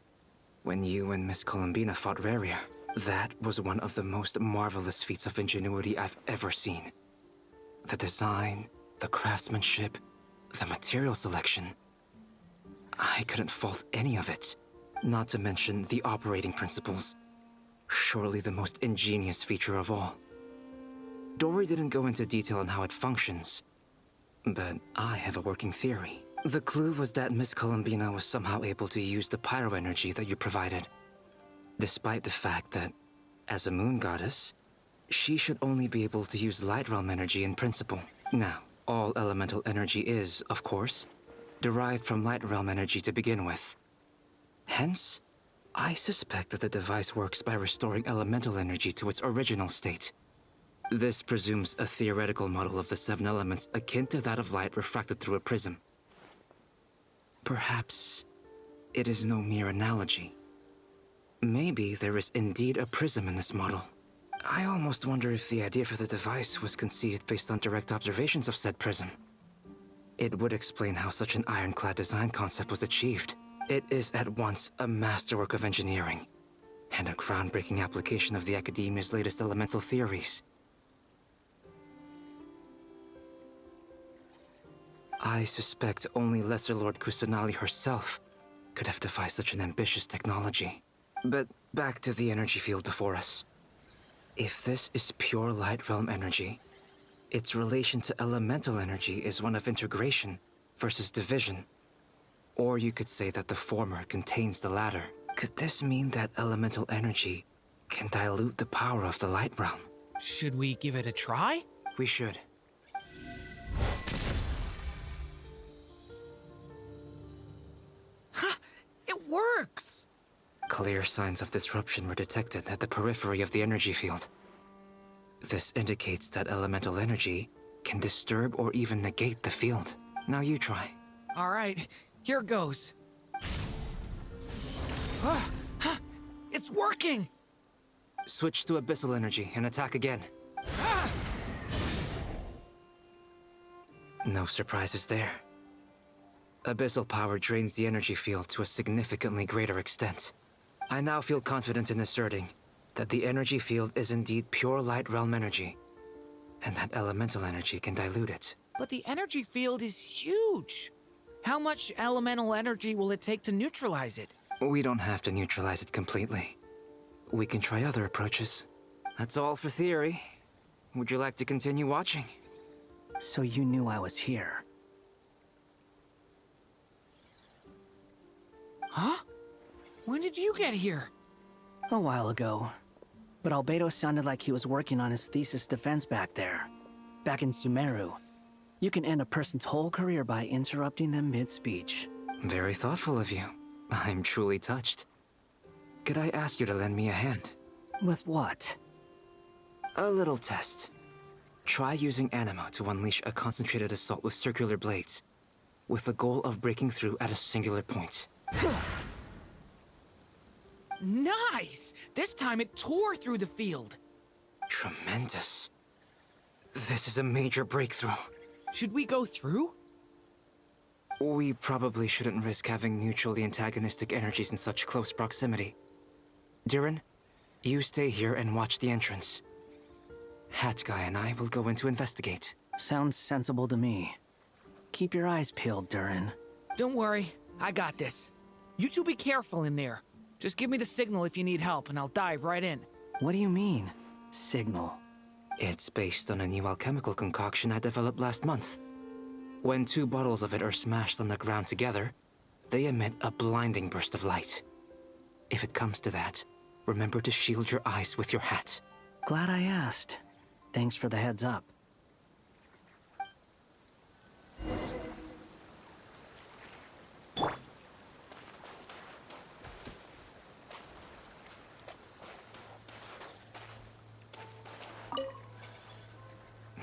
when you and Miss Columbina fought Raria? That was one of the most marvelous feats of ingenuity I've ever seen. The design, the craftsmanship, the material selection. I couldn't fault any of it. Not to mention the operating principles. Surely the most ingenious feature of all. Dory didn't go into detail on how it functions, but I have a working theory. The clue was that Miss Columbina was somehow able to use the pyro energy that you provided, despite the fact that, as a moon goddess, she should only be able to use Light Realm energy in principle. Now, all elemental energy is, of course, derived from Light Realm energy to begin with. Hence, I suspect that the device works by restoring elemental energy to its original state. This presumes a theoretical model of the 7 elements akin to that of light refracted through a prism. Perhaps it is no mere analogy. Maybe there is indeed a prism in this model. I almost wonder if the idea for the device was conceived based on direct observations of said prism. It would explain how such an ironclad design concept was achieved. It is at once a masterwork of engineering and a groundbreaking application of the Academia's latest elemental theories. I suspect only Lesser Lord Kusanali herself could have devised such an ambitious technology. But back to the energy field before us. If this is pure Light Realm energy, its relation to elemental energy is one of integration versus division. Or you could say that the former contains the latter. Could this mean that elemental energy can dilute the power of the Light Realm? Should we give it a try? We should. Ha! It works! Clear signs of disruption were detected at the periphery of the energy field. This indicates that elemental energy can disturb or even negate the field. Now you try. All right, here goes. It's working! Switch to abyssal energy and attack again. No surprises there. Abyssal power drains the energy field to a significantly greater extent. I now feel confident in asserting that the energy field is indeed pure light realm energy, and that elemental energy can dilute it. But the energy field is huge. How much elemental energy will it take to neutralize it? We don't have to neutralize it completely. We can try other approaches. That's all for theory. Would you like to continue watching? So you knew I was here. Huh? When did you get here? A while ago. But Albedo sounded like he was working on his thesis defense back there. Back in Sumeru. You can end a person's whole career by interrupting them mid-speech. Very thoughtful of you. I'm truly touched. Could I ask you to lend me a hand? With what? A little test. Try using Anima to unleash a concentrated assault with circular blades, with the goal of breaking through at a singular point. Nice! This time it tore through the field. Tremendous. This is a major breakthrough. Should we go through? We probably shouldn't risk having mutually antagonistic energies in such close proximity. Durin, you stay here and watch the entrance. Hat Guy and I will go in to investigate. Sounds sensible to me. Keep your eyes peeled, Durin. Don't worry, I got this. You two be careful in there. Just give me the signal if you need help, and I'll dive right in. What do you mean, signal? It's based on a new alchemical concoction I developed last month. When 2 bottles of it are smashed on the ground together, they emit a blinding burst of light. If it comes to that, remember to shield your eyes with your hat. Glad I asked. Thanks for the heads up.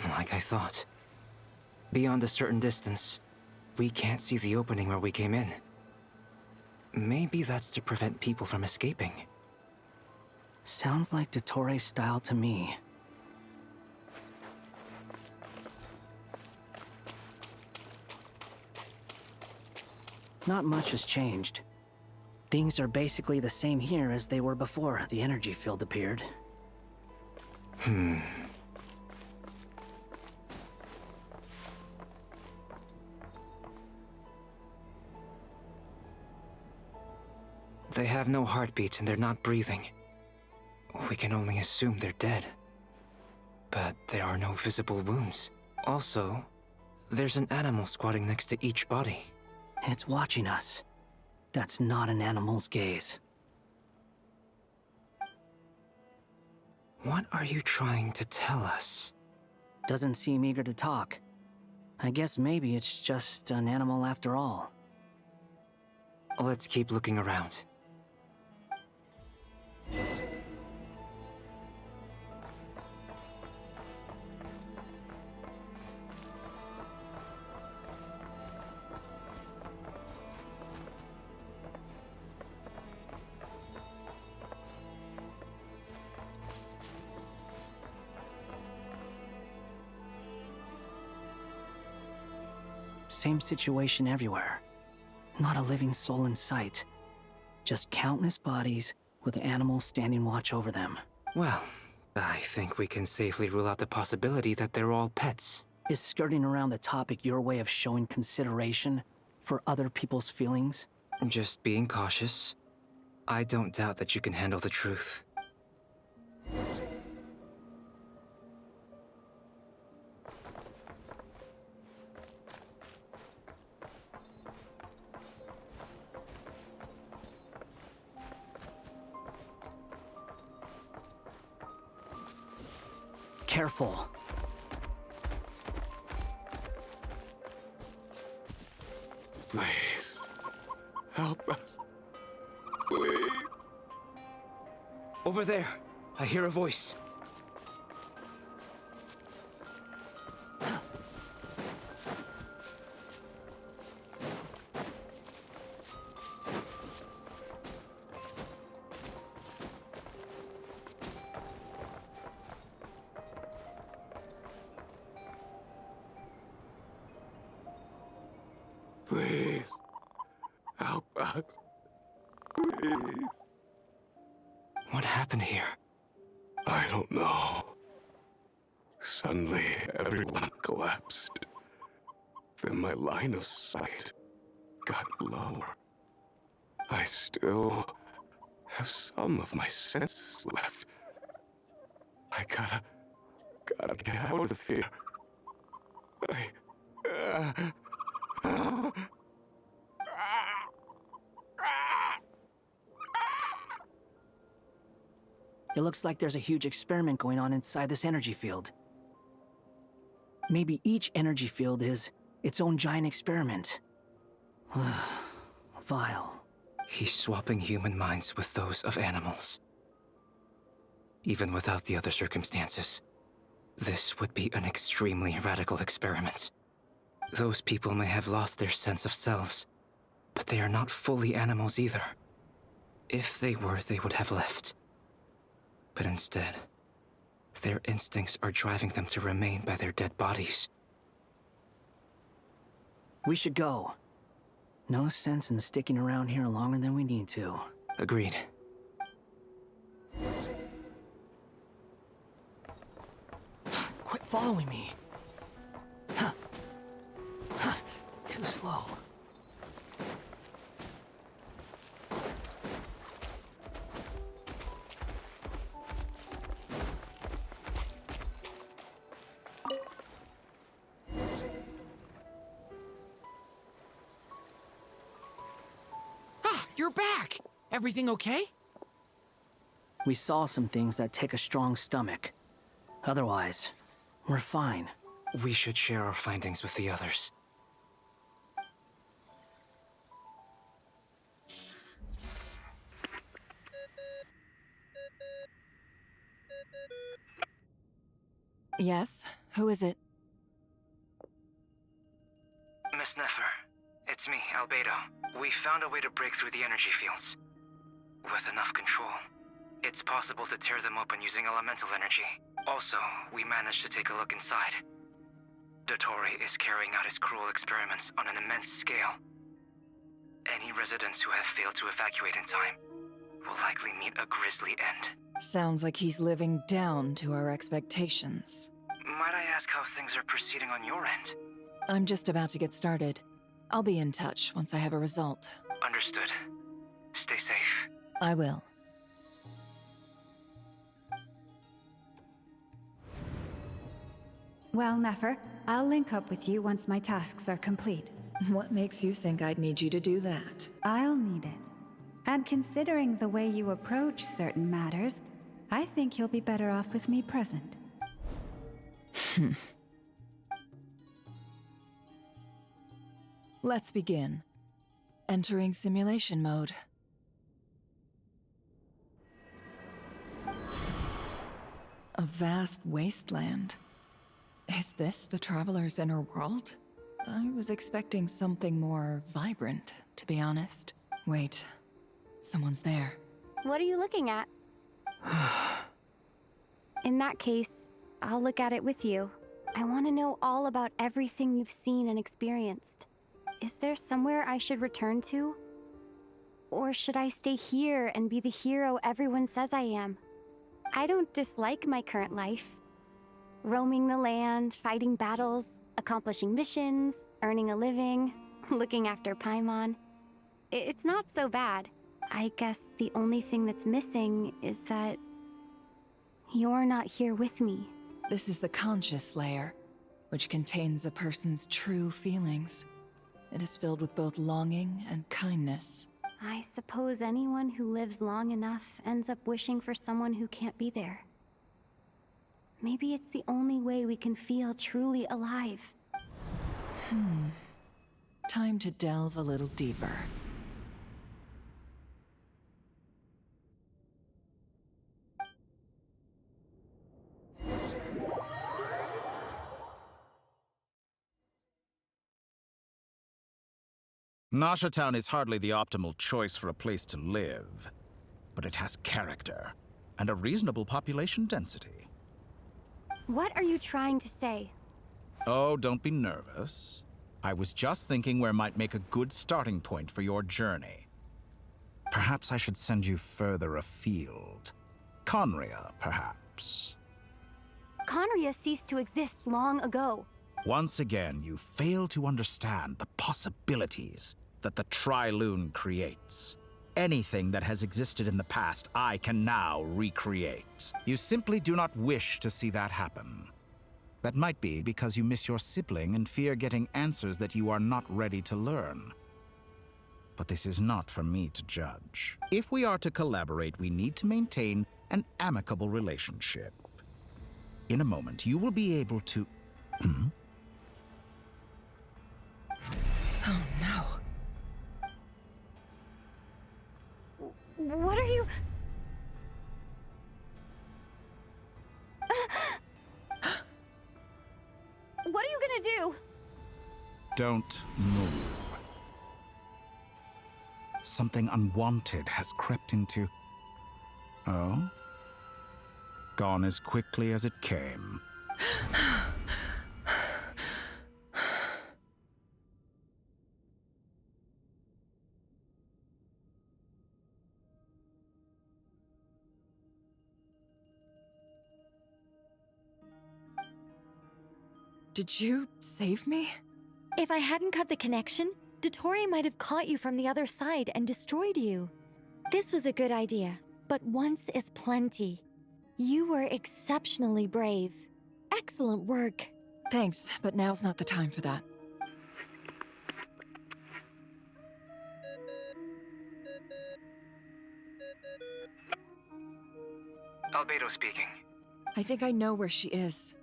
Like I thought. Beyond a certain distance, we can't see the opening where we came in. Maybe that's to prevent people from escaping. Sounds like Dottore style to me. Not much has changed. Things are basically the same here as they were before the energy field appeared. They have no heartbeat and they're not breathing. We can only assume they're dead. But there are no visible wounds. Also, there's an animal squatting next to each body. It's watching us. That's not an animal's gaze. What are you trying to tell us? Doesn't seem eager to talk. I guess maybe it's just an animal after all. Let's keep looking around. Same situation everywhere. Not a living soul in sight. Just countless bodies with animals standing watch over them. Well, I think we can safely rule out the possibility that they're all pets. Is skirting around the topic your way of showing consideration for other people's feelings? Just being cautious. I don't doubt that you can handle the truth. Careful. Please. Help us. Please. Over there. I hear a voice. Please. Help us. Please. What happened here? I don't know. Suddenly, everyone collapsed. Then my line of sight got lower. I still have some of my senses left. I gotta get out of here. It looks like there's a huge experiment going on inside this energy field. Maybe each energy field is its own giant experiment. Vile. He's swapping human minds with those of animals. Even without the other circumstances, this would be an extremely radical experiment. Those people may have lost their sense of selves, but they are not fully animals either. If they were, they would have left. But instead, their instincts are driving them to remain by their dead bodies. We should go. No sense in sticking around here longer than we need to. Agreed. Quit following me. Too slow. You're back! Everything okay? We saw some things that take a strong stomach. Otherwise, we're fine. We should share our findings with the others. Yes? Who is it? Miss Nefer, it's me, Albedo. We found a way to break through the energy fields. With enough control, it's possible to tear them open using elemental energy. Also, we managed to take a look inside. Dottore is carrying out his cruel experiments on an immense scale. Any residents who have failed to evacuate in time will likely meet a grisly end. Sounds like he's living down to our expectations. Might I ask how things are proceeding on your end? I'm just about to get started. I'll be in touch once I have a result. Understood. Stay safe. I will. Well, Nefer, I'll link up with you once my tasks are complete. What makes you think I'd need you to do that? I'll need it. And considering the way you approach certain matters, I think you'll be better off with me present. Let's begin. Entering simulation mode. A vast wasteland. Is this the Traveler's inner world? I was expecting something more vibrant, to be honest. Wait, someone's there. What are you looking at? In that case, I'll look at it with you. I want to know all about everything you've seen and experienced. Is there somewhere I should return to? Or should I stay here and be the hero everyone says I am? I don't dislike my current life. Roaming the land, fighting battles, accomplishing missions, earning a living, looking after Paimon. It's not so bad. I guess the only thing that's missing is that you're not here with me. This is the conscious layer, which contains a person's true feelings. It is filled with both longing and kindness. I suppose anyone who lives long enough ends up wishing for someone who can't be there. Maybe it's the only way we can feel truly alive. Time to delve a little deeper. Nasha Town is hardly the optimal choice for a place to live, but it has character and a reasonable population density. What are you trying to say? Oh, don't be nervous. I was just thinking where might make a good starting point for your journey. Perhaps I should send you further afield. Conria, perhaps. Conria ceased to exist long ago. Once again, you fail to understand the possibilities that the Tri-Lune creates. Anything that has existed in the past, I can now recreate. You simply do not wish to see that happen. That might be because you miss your sibling and fear getting answers that you are not ready to learn. But this is not for me to judge. If we are to collaborate, we need to maintain an amicable relationship. In a moment, you will be able to... Oh no. What are you... What are you gonna do? Don't move. Something unwanted has crept into... Oh? Gone as quickly as it came. Did you save me? If I hadn't cut the connection, Dottore might have caught you from the other side and destroyed you. This was a good idea, but once is plenty. You were exceptionally brave. Excellent work. Thanks, but now's not the time for that. Albedo speaking. I think I know where she is.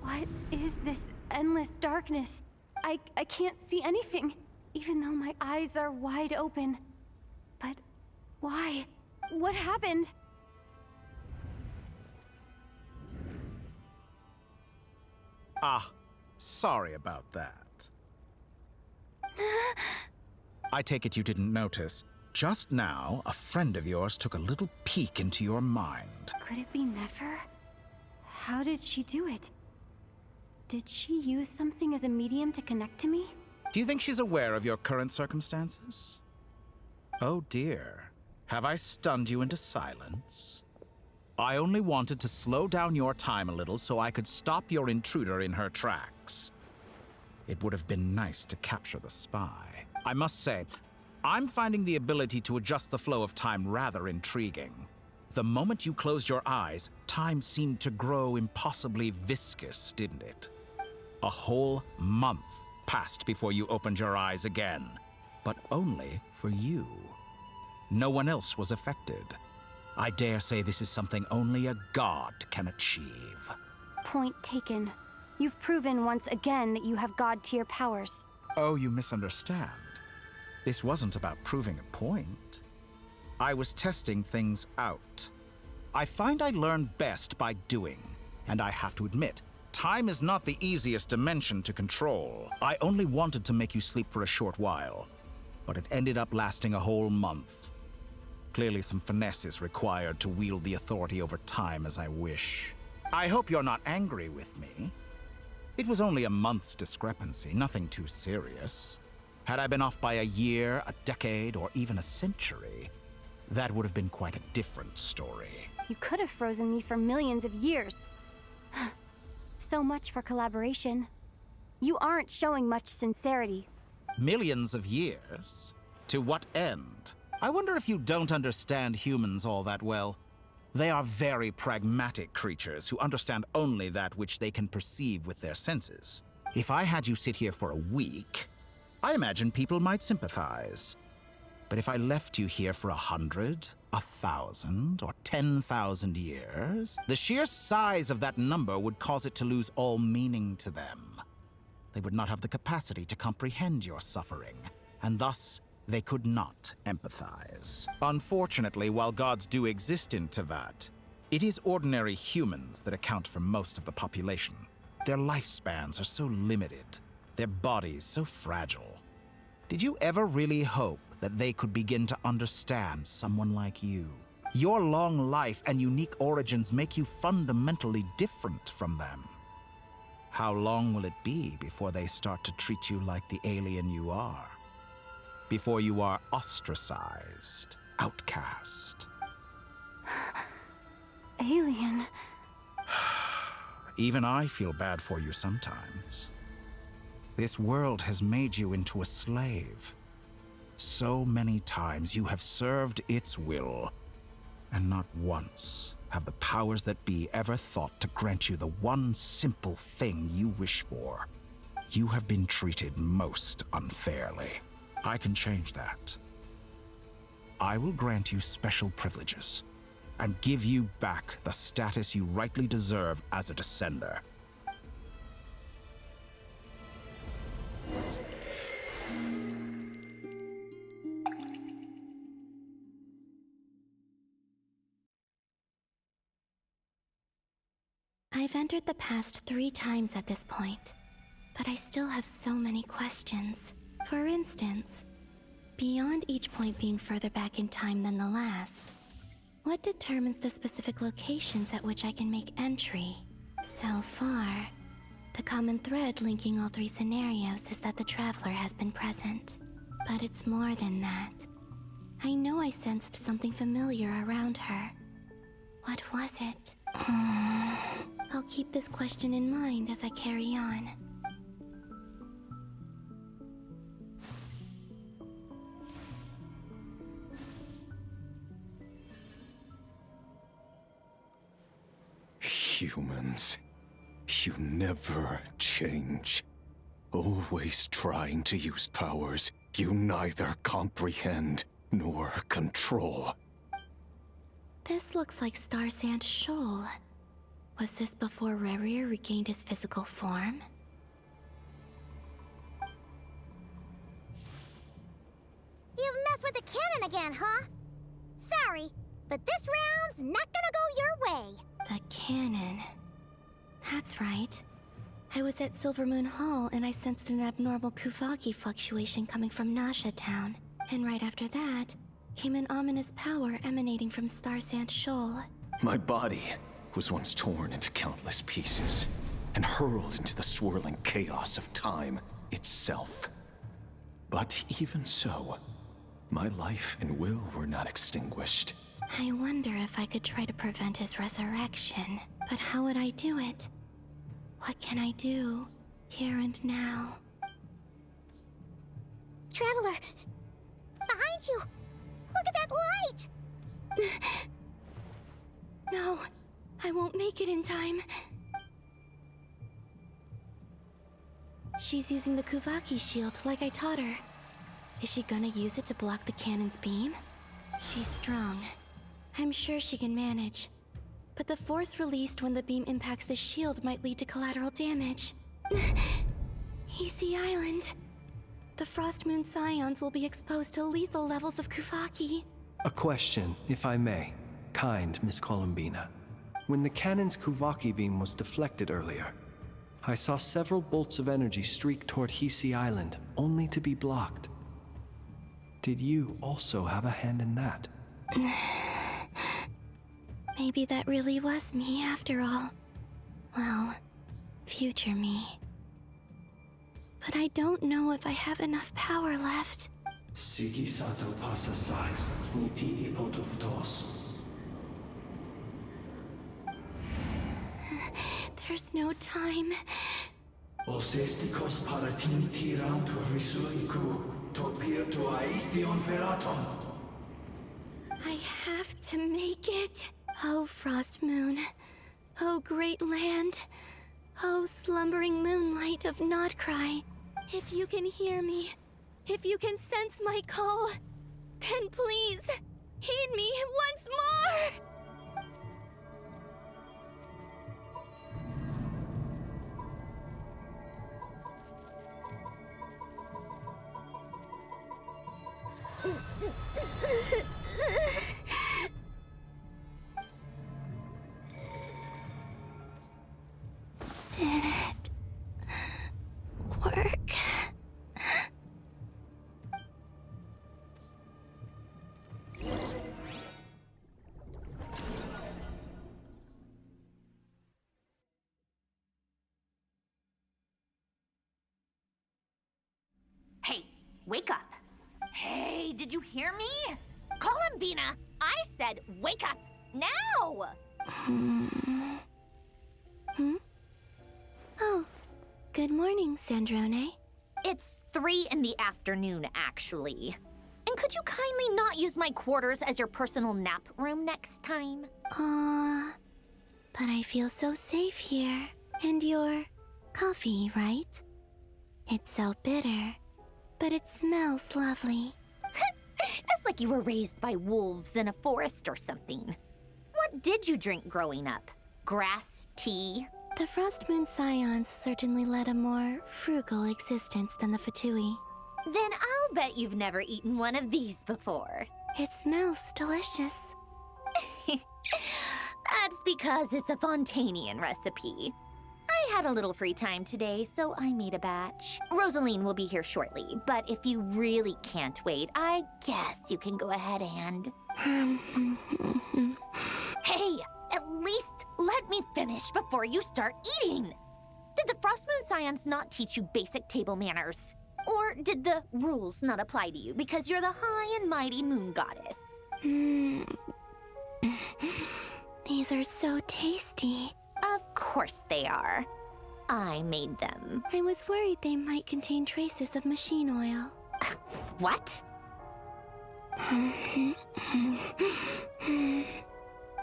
What is this endless darkness? I can't see anything, even though my eyes are wide open. But why? What happened? Ah, sorry about that. I take it you didn't notice. Just now, a friend of yours took a little peek into your mind. Could it be Nefer? How did she do it? Did she use something as a medium to connect to me? Do you think she's aware of your current circumstances? Oh dear. Have I stunned you into silence? I only wanted to slow down your time a little so I could stop your intruder in her tracks. It would have been nice to capture the spy. I must say, I'm finding the ability to adjust the flow of time rather intriguing. The moment you closed your eyes, time seemed to grow impossibly viscous, didn't it? A whole month passed before you opened your eyes again, but only for you. No one else was affected. I dare say this is something only a god can achieve. Point taken. You've proven once again that you have god-tier powers. Oh, you misunderstand. This wasn't about proving a point. I was testing things out. I find I learn best by doing, and I have to admit, time is not the easiest dimension to control. I only wanted to make you sleep for a short while, but it ended up lasting a whole month. Clearly some finesse is required to wield the authority over time as I wish. I hope you're not angry with me. It was only a month's discrepancy, nothing too serious. Had I been off by a year, a decade, or even a century, that would have been quite a different story. You could have frozen me for millions of years. So much for collaboration. You aren't showing much sincerity. Millions of years? To what end? I wonder if you don't understand humans all that well. They are very pragmatic creatures who understand only that which they can perceive with their senses. If I had you sit here for a week, I imagine people might sympathize. But if I left you here for 100, 1,000, or 10,000 years, the sheer size of that number would cause it to lose all meaning to them. They would not have the capacity to comprehend your suffering, and thus they could not empathize. Unfortunately, while gods do exist in Tevat, it is ordinary humans that account for most of the population. Their lifespans are so limited, their bodies so fragile. Did you ever really hope that they could begin to understand someone like you? Your long life and unique origins make you fundamentally different from them. How long will it be before they start to treat you like the alien you are? Before you are ostracized, outcast? Alien. Even I feel bad for you sometimes. This world has made you into a slave. So many times you have served its will, and not once have the powers that be ever thought to grant you the one simple thing you wish for. You have been treated most unfairly. I can change that. I will grant you special privileges and give you back the status you rightly deserve as a descender. I've entered the past 3 times at this point, but I still have so many questions. For instance, beyond each point being further back in time than the last, what determines the specific locations at which I can make entry? So far, the common thread linking all 3 scenarios is that the Traveler has been present. But it's more than that. I know I sensed something familiar around her. What was it? I'll keep this question in mind as I carry on. Humans, you never change. Always trying to use powers you neither comprehend nor control. This looks like Star Sand Shoal. Was this before Rerir regained his physical form? You've messed with the cannon again, huh? Sorry, but this round's not gonna go your way. The cannon. That's right. I was at Silver Moon Hall and I sensed an abnormal Kuvaki fluctuation coming from Nasha Town. And right after that, came an ominous power emanating from Star Sand Shoal. My body was once torn into countless pieces and hurled into the swirling chaos of time itself. But even so, my life and will were not extinguished. I wonder if I could try to prevent his resurrection. But how would I do it? What can I do, here and now? Traveler! Behind you! Look at that light! No, I won't make it in time. She's using the Kuvaki shield like I taught her. Is she gonna use it to block the cannon's beam? She's strong. I'm sure she can manage. But the force released when the beam impacts the shield might lead to collateral damage. Easy Island. The Frost Moon Scions will be exposed to lethal levels of Kuvaki. A question, if I may. Kind Miss Columbina. When the cannon's Kuvaki beam was deflected earlier, I saw several bolts of energy streak toward Hisi Island, only to be blocked. Did you also have a hand in that? Maybe that really was me after all. Well, future me. But I don't know if I have enough power left. There's no time. I have to make it. Oh, Frost Moon. Oh, great land. Oh, slumbering moonlight of Nodcry. If you can hear me, if you can sense my call, then please, heed me once more! Did it work? Hey, wake up. Hey, did you hear me? Call him, Bina. I said wake up, now! Oh, good morning, Sandrone. It's 3 in the afternoon, actually. And could you kindly not use my quarters as your personal nap room next time? But I feel so safe here. And your coffee, right? It's so bitter, but it smells lovely. It's like you were raised by wolves in a forest or something. What did you drink growing up? Grass tea? The Frost Moon Scions certainly led a more frugal existence than the Fatui. Then I'll bet you've never eaten one of these before. It smells delicious. That's because it's a Fontanian recipe. I had a little free time today, so I made a batch. Rosaline will be here shortly, but if you really can't wait, I guess you can go ahead and... Hey, at least let me finish before you start eating! Did the Frost Moon Scions not teach you basic table manners? Or did the rules not apply to you because you're the high and mighty moon goddess? These are so tasty. Of course they are. I made them. I was worried they might contain traces of machine oil. What?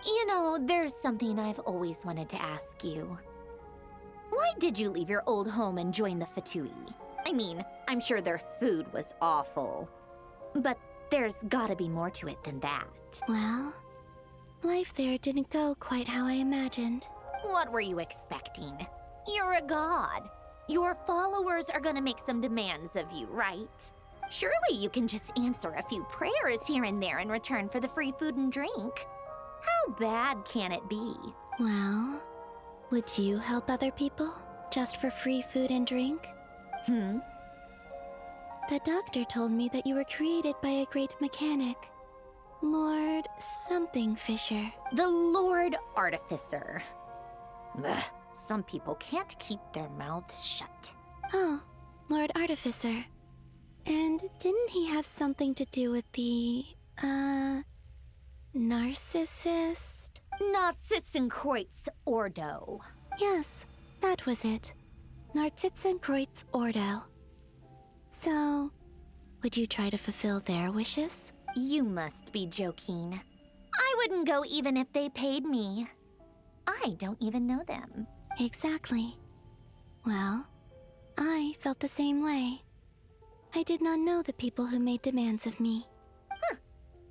You know, there's something I've always wanted to ask you. Why did you leave your old home and join the Fatui? I mean, I'm sure their food was awful. But there's gotta be more to it than that. Well, life there didn't go quite how I imagined. What were you expecting? You're a god. Your followers are gonna make some demands of you, right? Surely you can just answer a few prayers here and there in return for the free food and drink. How bad can it be? Well, would you help other people just for free food and drink? The doctor told me that you were created by a great mechanic. Lord something Fisher. The Lord Artificer. Ugh, some people can't keep their mouths shut. Oh, Lord Artificer. And didn't he have something to do with the, narcissist? Narcissenkreuz Ordo. Yes, that was it. Narcissenkreuz Ordo. So, would you try to fulfill their wishes? You must be joking. I wouldn't go even if they paid me. I don't even know them. Exactly. Well, I felt the same way. I did not know the people who made demands of me. Huh.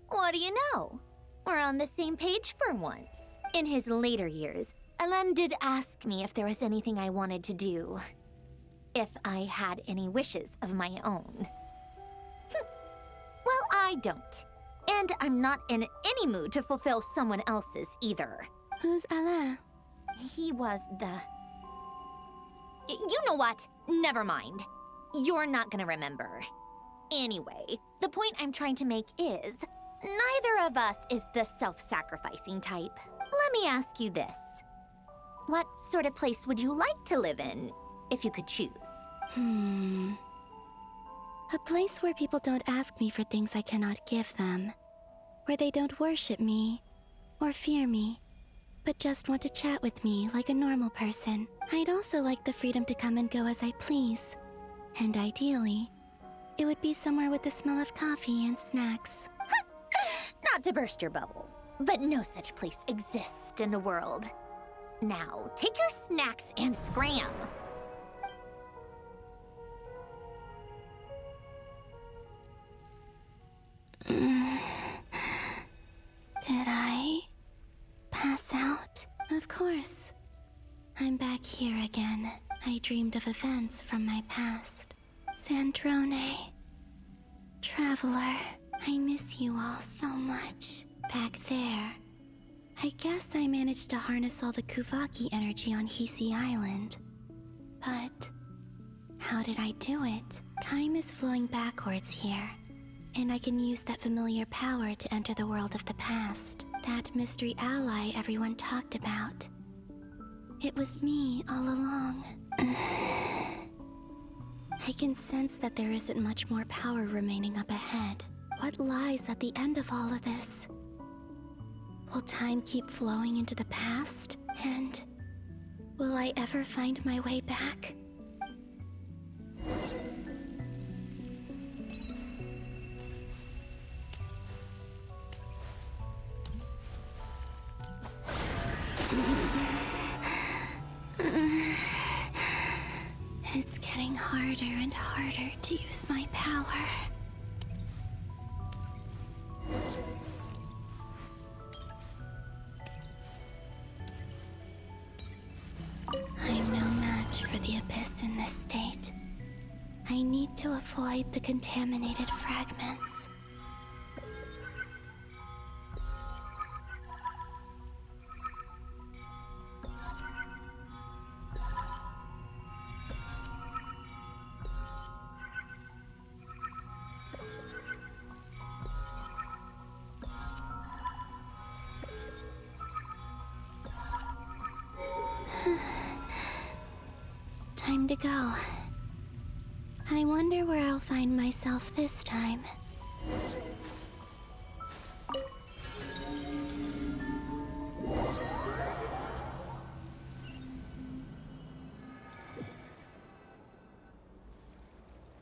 What do you know? We're on the same page for once. In his later years, Alan did ask me if there was anything I wanted to do. If I had any wishes of my own. Well, I don't. And I'm not in any mood to fulfill someone else's either. Who's Alain? He was the... You know what? Never mind. You're not gonna remember. Anyway, the point I'm trying to make is, neither of us is the self-sacrificing type. Let me ask you this. What sort of place would you like to live in, if you could choose? A place where people don't ask me for things I cannot give them. Where they don't worship me, or fear me, but just want to chat with me like a normal person. I'd also like the freedom to come and go as I please. And ideally, it would be somewhere with the smell of coffee and snacks. Not to burst your bubble, but no such place exists in the world. Now, take your snacks and scram. Did I pass out? Of course. I'm back here again. I dreamed of events from my past. Sandrone. Traveler. I miss you all so much. Back there. I guess I managed to harness all the Kuvaki energy on Hisi Island. But how did I do it? Time is flowing backwards here. And I can use that familiar power to enter the world of the past. That mystery ally everyone talked about. It was me all along. I can sense that there isn't much more power remaining up ahead. What lies at the end of all of this? Will time keep flowing into the past? And will I ever find my way back? It's getting harder and harder to use my power. I'm no match for the Abyss in this state. I need to avoid the contaminated fragments. Time to go. I wonder where I'll find myself this time.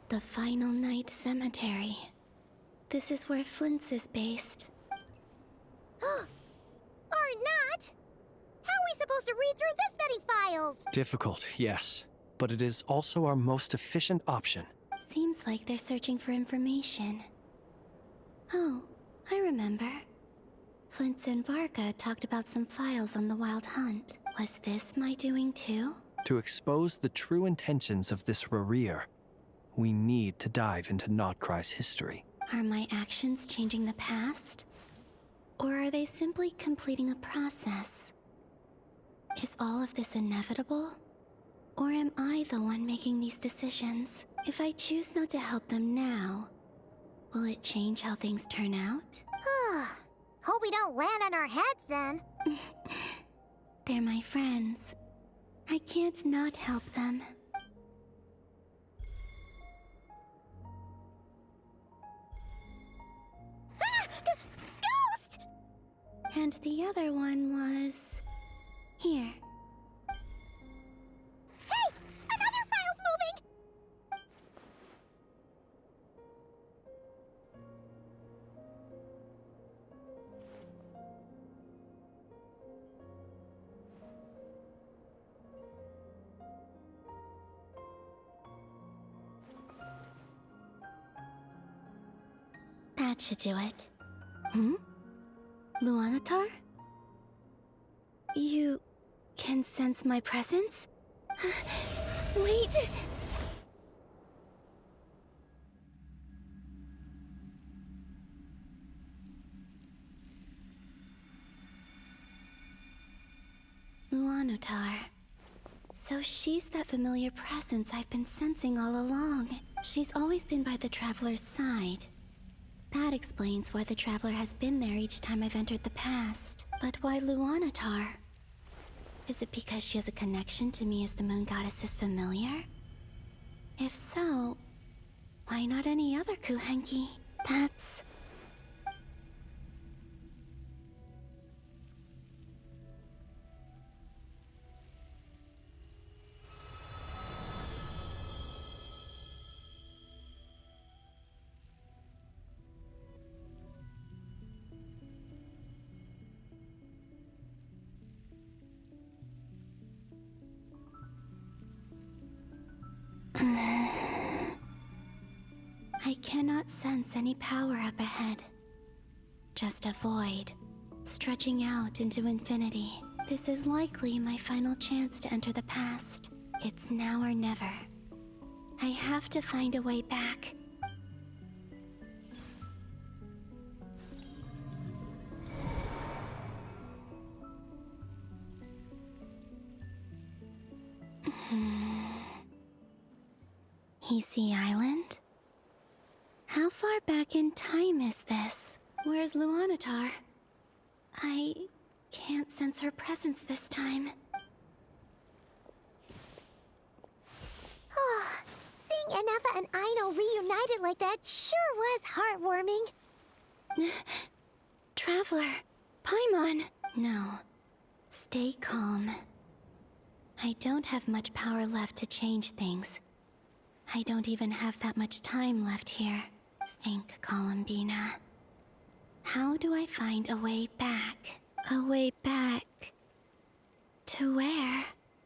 The Final Night Cemetery. This is where Flint's is based. Or not! How are we supposed to read through this many files? Difficult, yes. But it is also our most efficient option. Seems like they're searching for information. Oh, I remember. Flint's and Varka talked about some files on the Wild Hunt. Was this my doing too? To expose the true intentions of this Rerir, we need to dive into Notcry's history. Are my actions changing the past? Or are they simply completing a process? Is all of this inevitable? Or am I the one making these decisions? If I choose not to help them now, will it change how things turn out? Hope we don't land on our heads then. They're my friends. I can't not help them. Ghost! And the other one was... here. Hey! Another file's moving! That should do it. Luanatar? You can sense my presence? Wait! Luanatar. So she's that familiar presence I've been sensing all along. She's always been by the Traveler's side. That explains why the Traveler has been there each time I've entered the past. But why Luanatar? Is it because she has a connection to me as the Moon Goddess's familiar? If so, why not any other Kuhenki? That's... I cannot sense any power up ahead. Just a void, stretching out into infinity. This is likely my final chance to enter the past. It's now or never. I have to find a way back. Easy Island? How far back in time is this? Where's Luanatar? I can't sense her presence this time. Seeing enough and Aino reunited like that sure was heartwarming. Traveler, Paimon. No. Stay calm. I don't have much power left to change things. I don't even have that much time left here. Think, Columbina. How do I find a way back? A way back... to where?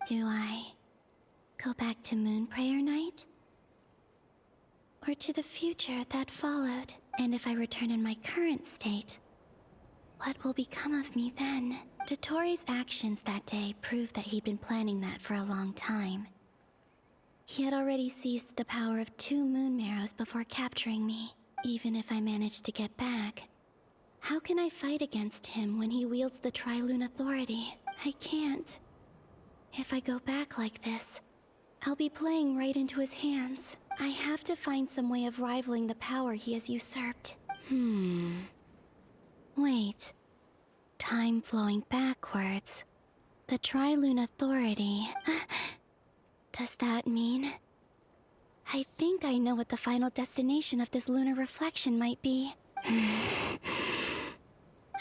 Do I go back to Moonprayer Night? Or to the future that followed? And if I return in my current state, what will become of me then? Dottoro's actions that day proved that he'd been planning that for a long time. He had already seized the power of 2 Moon Marrows before capturing me. Even if I managed to get back, how can I fight against him when he wields the Tri-Lune Authority? I can't. If I go back like this, I'll be playing right into his hands. I have to find some way of rivaling the power he has usurped. Wait. Time flowing backwards. The Tri-Lune Authority. Does that mean... I think I know what the final destination of this lunar reflection might be.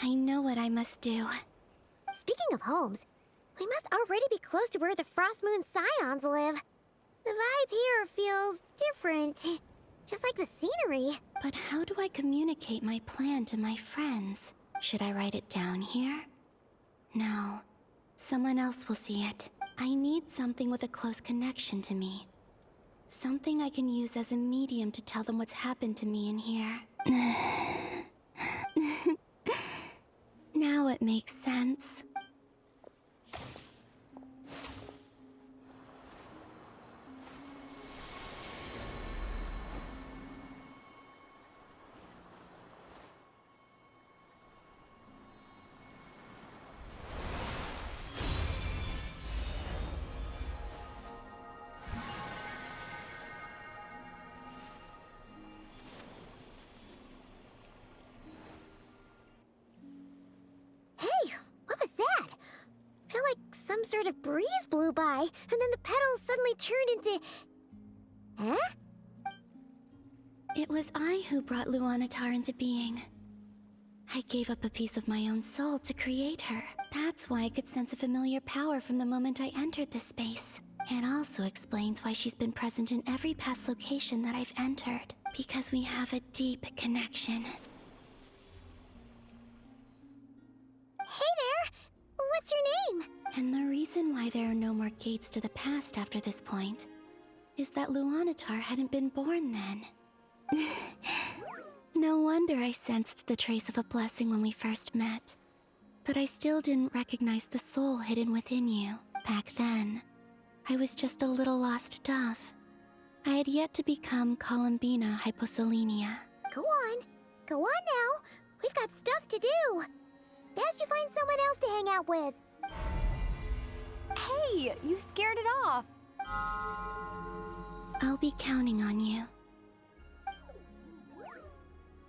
I know what I must do. Speaking of homes, we must already be close to where the Frost Moon Scions live. The vibe here feels different, just like the scenery. But how do I communicate my plan to my friends? Should I write it down here? No. Someone else will see it. I need something with a close connection to me. Something I can use as a medium to tell them what's happened to me in here. Now it makes sense. Some sort of breeze blew by, and then the petals suddenly turned into... Huh? It was I who brought Luanatar into being. I gave up a piece of my own soul to create her. That's why I could sense a familiar power from the moment I entered this space. It also explains why she's been present in every past location that I've entered. Because we have a deep connection. Hey there! What's your name? And the reason why there are no more gates to the past after this point is that Luanatar hadn't been born then. No wonder I sensed the trace of a blessing when we first met. But I still didn't recognize the soul hidden within you. Back then, I was just a little lost dove. I had yet to become Columbina Hyposelenia. Go on now. We've got stuff to do. Best you find someone else to hang out with. Hey, you scared it off. I'll be counting on you.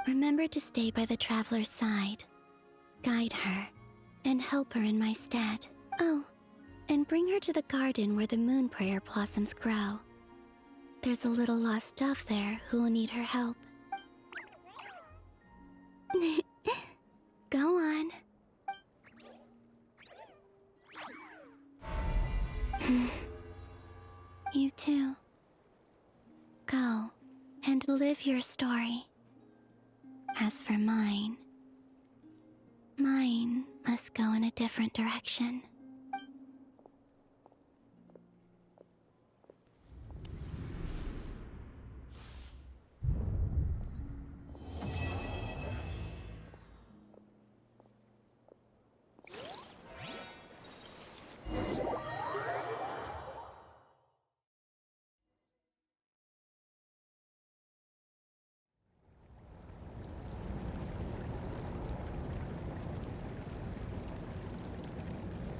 Remember to stay by the traveler's side, guide her, and help her in my stead. Oh, and bring her to the garden where the Moonprayer blossoms grow. There's a little lost dove there who will need her help. Go on. You too. Go and live your story. As for mine must go in a different direction.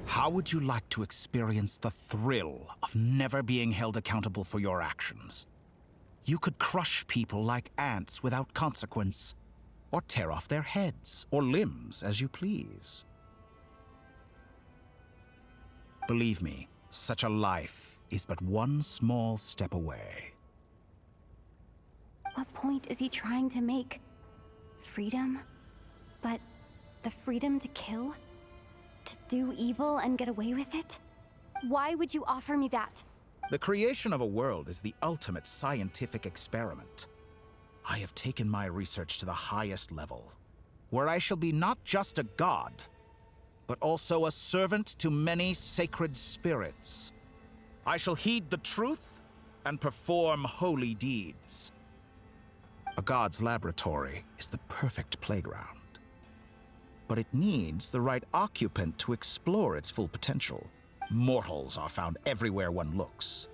How would you like to experience the thrill of never being held accountable for your actions? You could crush people like ants without consequence, or tear off their heads or limbs as you please. Believe me, such a life is but one small step away. What point is he trying to make? Freedom? But the freedom to kill? To do evil and get away with it? Why would you offer me that? The creation of a world is the ultimate scientific experiment. I have taken my research to the highest level, where I shall be not just a god, but also a servant to many sacred spirits. I shall heed the truth and perform holy deeds. A god's laboratory is the perfect playground, but it needs the right occupant to explore its full potential. Mortals are found everywhere one looks.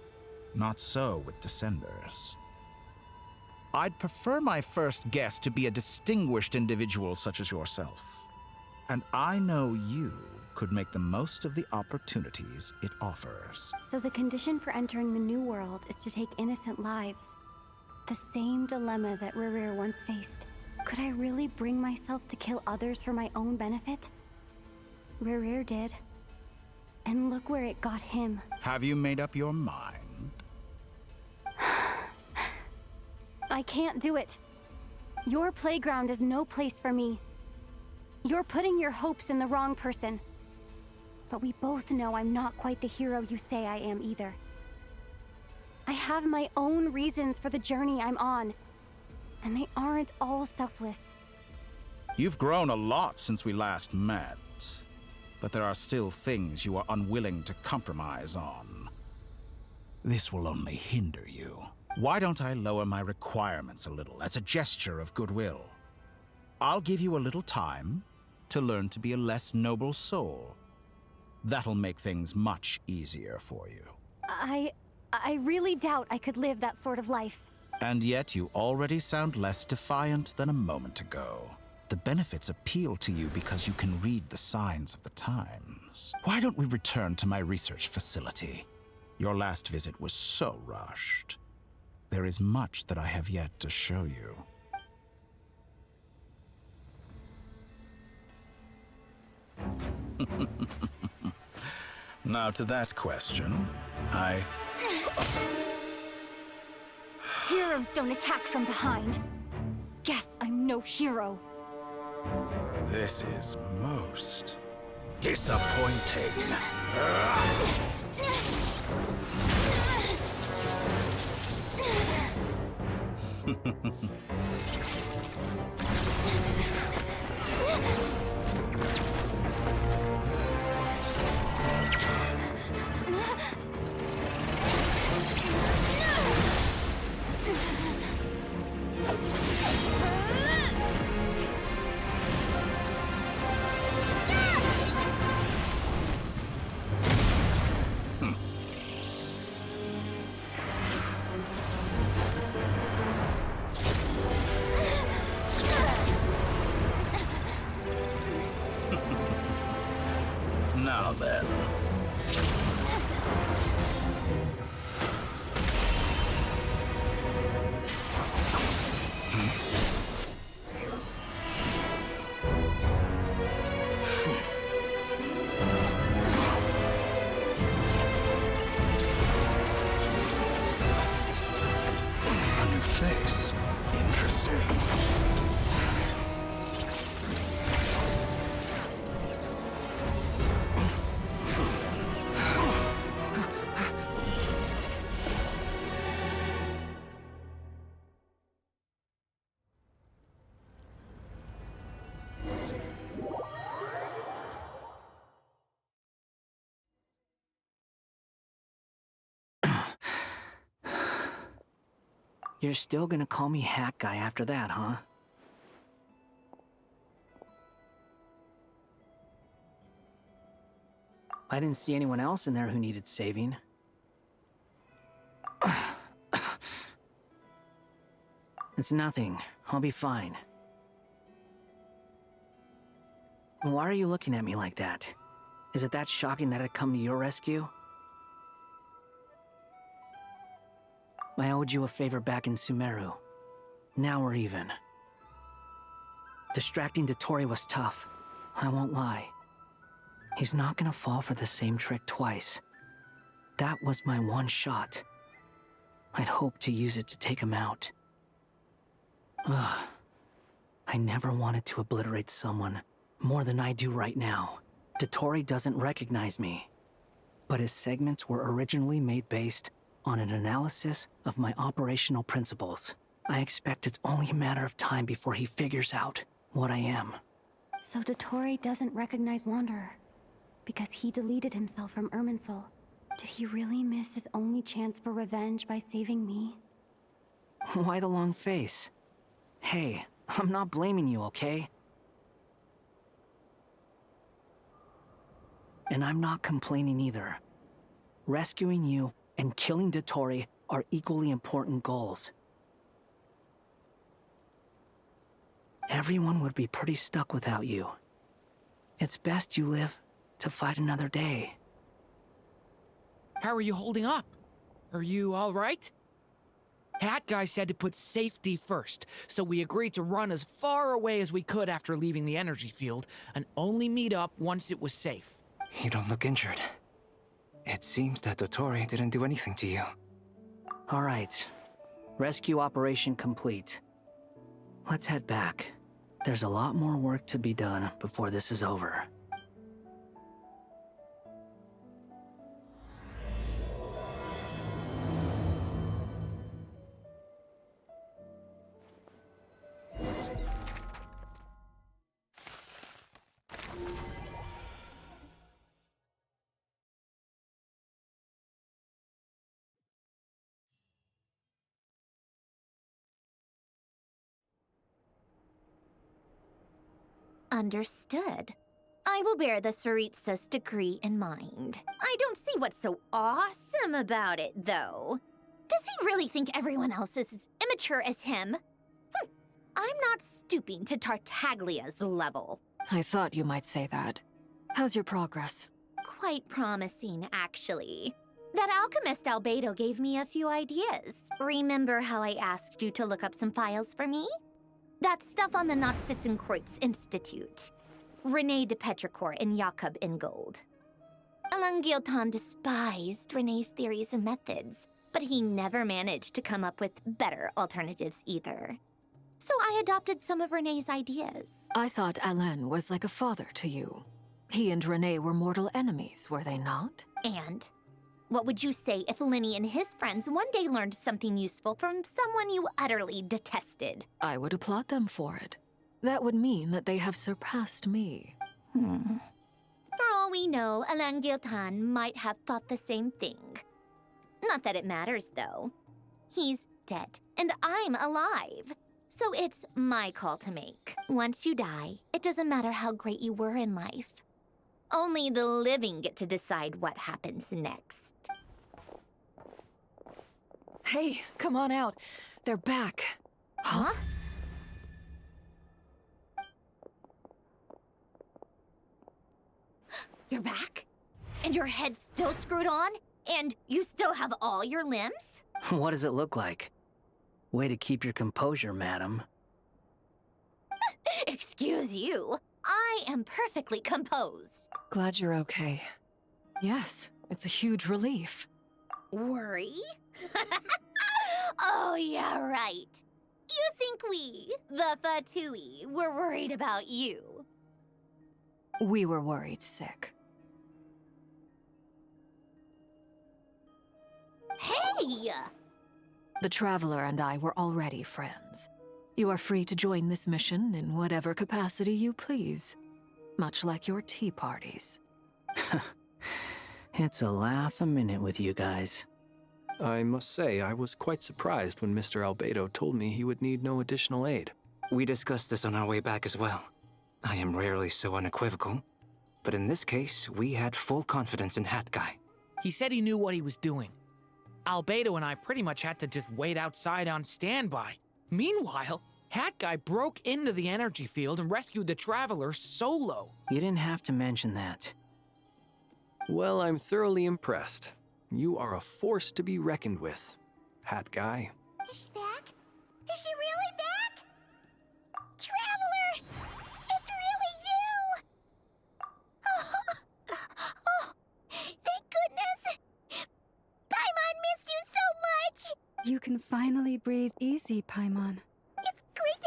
Not so with Descenders. I'd prefer my first guest to be a distinguished individual such as yourself. And I know you could make the most of the opportunities it offers. So the condition for entering the new world is to take innocent lives. The same dilemma that Rerir once faced. Could I really bring myself to kill others for my own benefit? Rerir did. And look where it got him. Have you made up your mind? I can't do it. Your playground is no place for me. You're putting your hopes in the wrong person. But we both know I'm not quite the hero you say I am either. I have my own reasons for the journey I'm on, and they aren't all selfless. You've grown a lot since we last met, but there are still things you are unwilling to compromise on. This will only hinder you. Why don't I lower my requirements a little as a gesture of goodwill? I'll give you a little time to learn to be a less noble soul. That'll make things much easier for you. I really doubt I could live that sort of life. And yet you already sound less defiant than a moment ago. The benefits appeal to you because you can read the signs of the times. Why don't we return to my research facility? Your last visit was so rushed. There is much that I have yet to show you. Now to that question, Heroes don't attack from behind. Guess I'm no hero. This is most disappointing. Now then. A new face. Interesting. You're still gonna call me Hack Guy after that, huh? I didn't see anyone else in there who needed saving. It's nothing. I'll be fine. Why are you looking at me like that? Is it that shocking that I'd come to your rescue? I owed you a favor back in Sumeru. Now we're even. Distracting Dottore was tough. I won't lie. He's not gonna fall for the same trick twice. That was my one shot. I'd hoped to use it to take him out. Ugh. I never wanted to obliterate someone more than I do right now. Dottore doesn't recognize me, but his segments were originally made based on an analysis of my operational principles. I expect it's only a matter of time before he figures out what I am. So Dottore doesn't recognize Wanderer because he deleted himself from Irminsul. Did he really miss his only chance for revenge by saving me? Why the long face? Hey, I'm not blaming you, okay? And I'm not complaining either. Rescuing you and killing Dottore are equally important goals. Everyone would be pretty stuck without you. It's best you live to fight another day. How are you holding up? Are you all right? Hat Guy said to put safety first, so we agreed to run as far away as we could after leaving the energy field, and only meet up once it was safe. You don't look injured. It seems that Dottore didn't do anything to you. All right. Rescue operation complete. Let's head back. There's a lot more work to be done before this is over. Understood. I will bear the Tsaritsa's decree in mind. I don't see what's so awesome about it, though. Does he really think everyone else is as immature as him? I'm not stooping to Tartaglia's level. I thought you might say that. How's your progress? Quite promising, actually. That alchemist Albedo gave me a few ideas. Remember how I asked you to look up some files for me? That stuff on the Nachtschitzenkreuz Institute. René de Petrichor and Jakob Ingold. Alain Guillotin despised René's theories and methods, but he never managed to come up with better alternatives either. So I adopted some of René's ideas. I thought Alain was like a father to you. He and René were mortal enemies, were they not? And what would you say if Lenny and his friends one day learned something useful from someone you utterly detested? I would applaud them for it. That would mean that they have surpassed me. For all we know, Alain Guillotin might have thought the same thing. Not that it matters, though. He's dead, and I'm alive. So it's my call to make. Once you die, it doesn't matter how great you were in life. Only the living get to decide what happens next. Hey, come on out. They're back. Huh? You're back? And your head's still screwed on? And you still have all your limbs? What does it look like? Way to keep your composure, madam. Excuse you. I am perfectly composed. Glad you're okay. Yes, it's a huge relief. Worry? Oh, yeah, right. You think we, the Fatui, were worried about you? We were worried sick. Hey! The Traveler and I were already friends. You are free to join this mission in whatever capacity you please. Much like your tea parties. It's a laugh a minute with you guys. I must say, I was quite surprised when Mr. Albedo told me he would need no additional aid. We discussed this on our way back as well. I am rarely so unequivocal, but in this case, we had full confidence in Hat Guy. He said he knew what he was doing. Albedo and I pretty much had to just wait outside on standby. Meanwhile, Hat Guy broke into the energy field and rescued the Traveler solo. You didn't have to mention that. Well, I'm thoroughly impressed. You are a force to be reckoned with, Hat Guy. Is she back? Is she really back? Traveler! It's really you! Oh, thank goodness! Paimon missed you so much! You can finally breathe easy, Paimon. It's great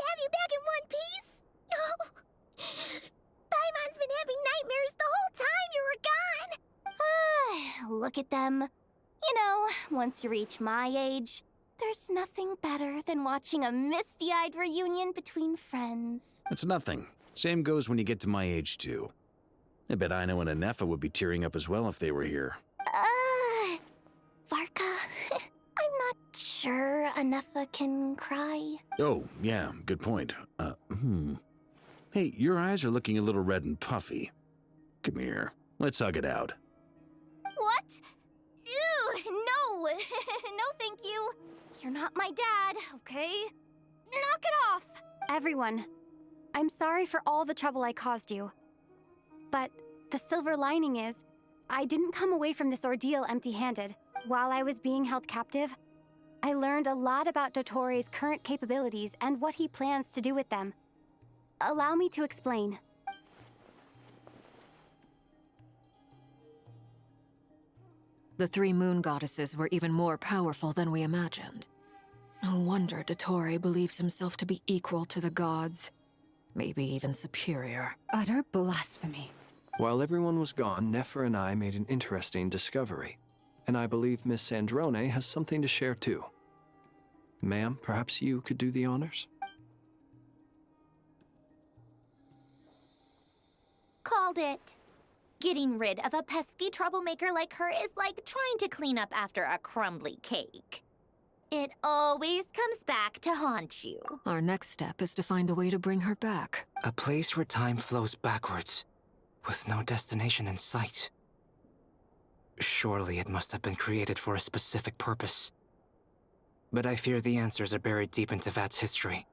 look at them. You know, once you reach my age, there's nothing better than watching a misty-eyed reunion between friends. It's nothing. Same goes when you get to my age, too. I bet Ino and Anefa would be tearing up as well if they were here. Varka, I'm not sure Anefa can cry. Oh, yeah, good point. Hey, your eyes are looking a little red and puffy. Come here, let's hug it out. What? Ew, no! No, thank you. You're not my dad, okay? Knock it off! Everyone, I'm sorry for all the trouble I caused you. But the silver lining is, I didn't come away from this ordeal empty-handed. While I was being held captive, I learned a lot about Dottoro's current capabilities and what he plans to do with them. Allow me to explain. The three moon goddesses were even more powerful than we imagined. No wonder Dottore believes himself to be equal to the gods. Maybe even superior. Utter blasphemy. While everyone was gone, Nefer and I made an interesting discovery. And I believe Miss Sandrone has something to share too. Ma'am, perhaps you could do the honors? Called it. Getting rid of a pesky troublemaker like her is like trying to clean up after a crumbly cake. It always comes back to haunt you. Our next step is to find a way to bring her back. A place where time flows backwards, with no destination in sight. Surely it must have been created for a specific purpose. But I fear the answers are buried deep into VIII's history,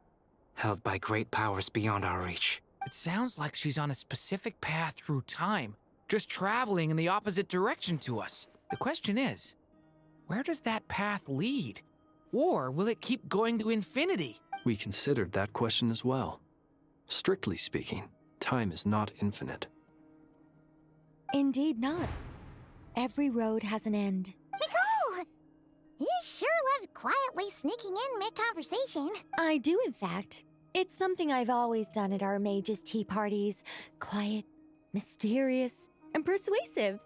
held by great powers beyond our reach. It sounds like she's on a specific path through time, just traveling in the opposite direction to us. The question is, where does that path lead? Or will it keep going to infinity? We considered that question as well. Strictly speaking, time is not infinite. Indeed not. Every road has an end. Nicole! You sure loved quietly sneaking in mid-conversation. I do, in fact. It's something I've always done at our mages' tea parties. Quiet, mysterious, and persuasive.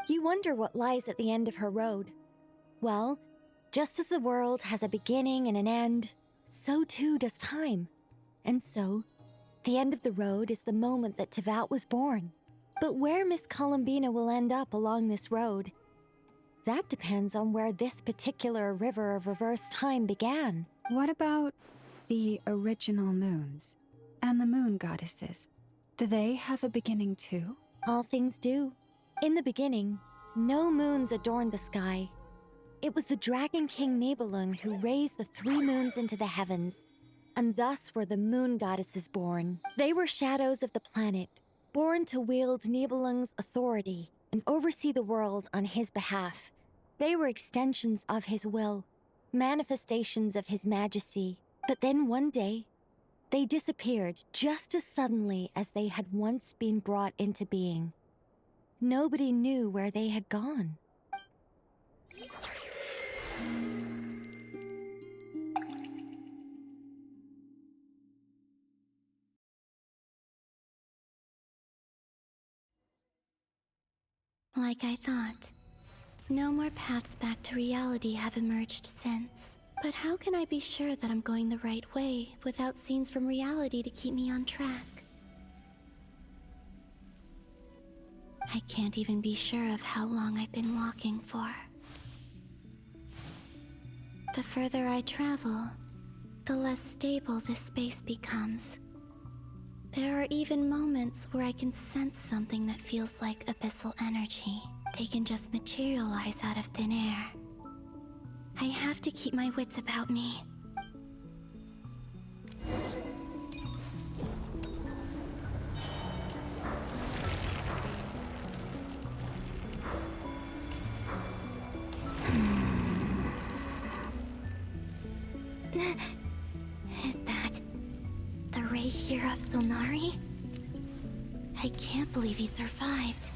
You wonder what lies at the end of her road. Well, just as the world has a beginning and an end, so too does time. And so, the end of the road is the moment that Tevat was born. But where Miss Columbina will end up along this road, that depends on where this particular river of reverse time began. What about the original moons and the moon goddesses? Do they have a beginning too? All things do. In the beginning, no moons adorned the sky. It was the Dragon King Nibelung who raised the 3 moons into the heavens, and thus were the moon goddesses born. They were shadows of the planet, born to wield Nibelung's authority and oversee the world on his behalf. They were extensions of his will, manifestations of his majesty. But then one day, they disappeared just as suddenly as they had once been brought into being. Nobody knew where they had gone. Like I thought. No more paths back to reality have emerged since. But how can I be sure that I'm going the right way without scenes from reality to keep me on track? I can't even be sure of how long I've been walking for. The further I travel, the less stable this space becomes. There are even moments where I can sense something that feels like abyssal energy. They can just materialize out of thin air. I have to keep my wits about me. Is that the ray here of Solnari? I can't believe he survived.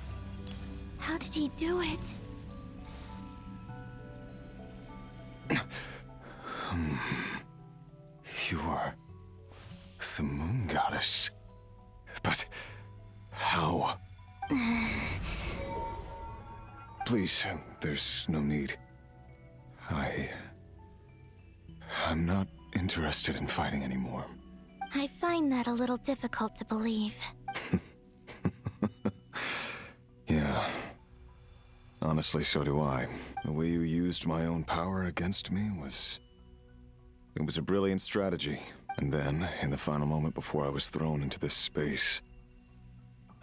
How did he do it? You are the moon goddess. But how? Please, there's no need. I'm not interested in fighting anymore. I find that a little difficult to believe. Yeah. Honestly, so do I. The way you used my own power against me was... It was a brilliant strategy. And then, in the final moment before I was thrown into this space,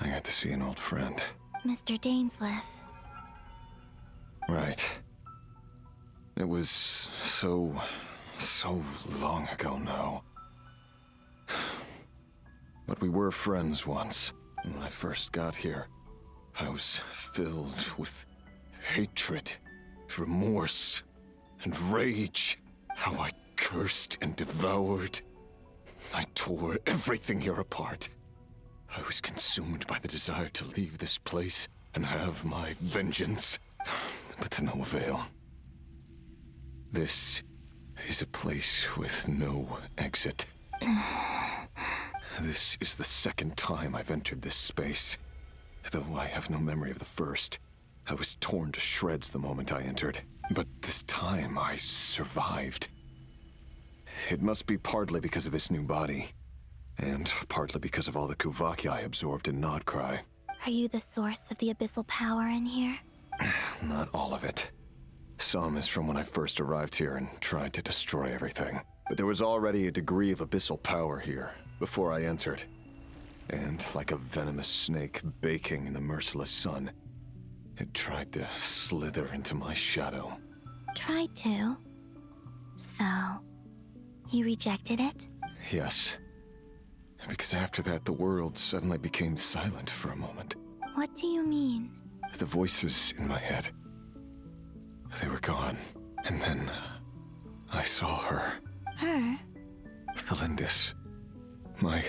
I got to see an old friend. Mr. Dainsleif. Right. It was so long ago now. But we were friends once. When I first got here, I was filled with hatred, remorse, and rage. How I cursed and devoured. I tore everything here apart. I was consumed by the desire to leave this place and have my vengeance, but to no avail. This is a place with no exit. This is the second time I've entered this space. Though I have no memory of the first. I was torn to shreds the moment I entered. But this time I survived. It must be partly because of this new body. And partly because of all the Kuvaki I absorbed in Nodcry. Are you the source of the abyssal power in here? Not all of it. Some is from when I first arrived here and tried to destroy everything. But there was already a degree of abyssal power here before I entered. And like a venomous snake baking in the merciless sun, it tried to slither into my shadow. Tried to? So, you rejected it? Yes. Because after that, the world suddenly became silent for a moment. What do you mean? The voices in my head, they were gone. And then I saw her. Her? Thelindis. My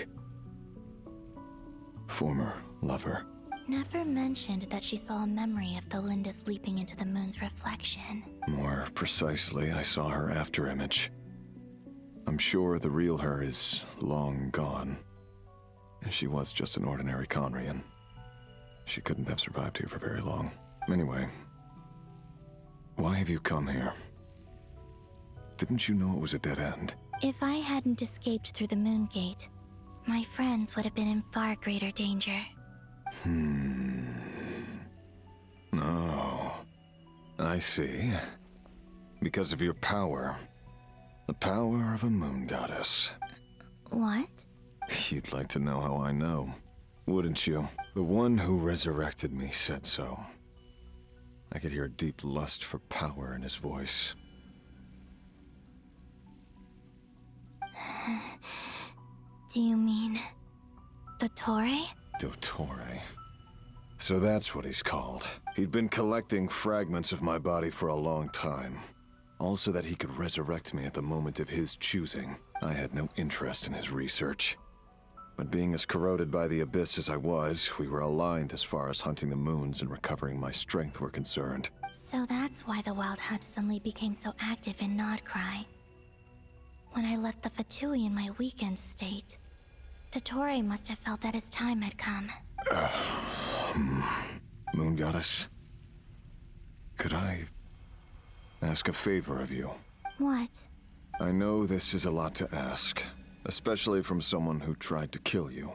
former lover. Never mentioned that she saw a memory of Thelindis leaping into the moon's reflection. More precisely, I saw her afterimage. I'm sure the real her is long gone. She was just an ordinary Conrian. She couldn't have survived here for very long. Anyway, why have you come here? Didn't you know it was a dead end? If I hadn't escaped through the moon gate, my friends would have been in far greater danger. Oh, I see. Because of your power. The power of a moon goddess. What? You'd like to know how I know, wouldn't you? The one who resurrected me said so. I could hear a deep lust for power in his voice. Do you mean... Dottore? Dottore. So that's what he's called. He'd been collecting fragments of my body for a long time. All so that he could resurrect me at the moment of his choosing. I had no interest in his research. But being as corroded by the abyss as I was, we were aligned as far as hunting the moons and recovering my strength were concerned. So that's why the Wild Hunt suddenly became so active in Nodcry. When I left the VIII in my weakened state, Dottore must have felt that his time had come. Moon Goddess? Could I ask a favor of you? What? I know this is a lot to ask, especially from someone who tried to kill you.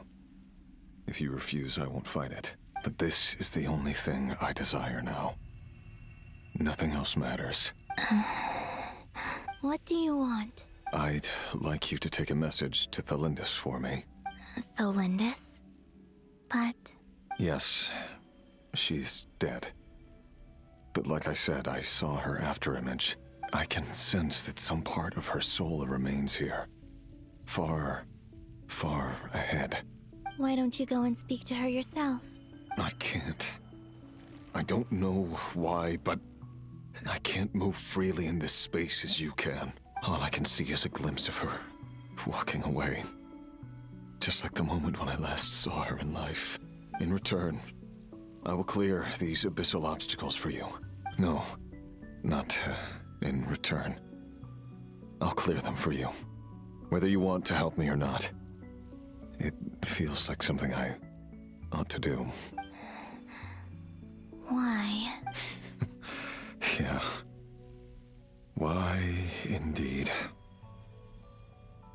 If you refuse, I won't fight it. But this is the only thing I desire now. Nothing else matters. What do you want? I'd like you to take a message to Thelindis for me. Thelindis? But... Yes, she's dead. But like I said, I saw her afterimage. I can sense that some part of her soul remains here. Far, far ahead. Why don't you go and speak to her yourself? I can't. I don't know why, but I can't move freely in this space as you can. All I can see is a glimpse of her, walking away. Just like the moment when I last saw her in life. In return, I will clear these abyssal obstacles for you. No, not in return. I'll clear them for you. Whether you want to help me or not. It feels like something I ought to do. Why? Indeed.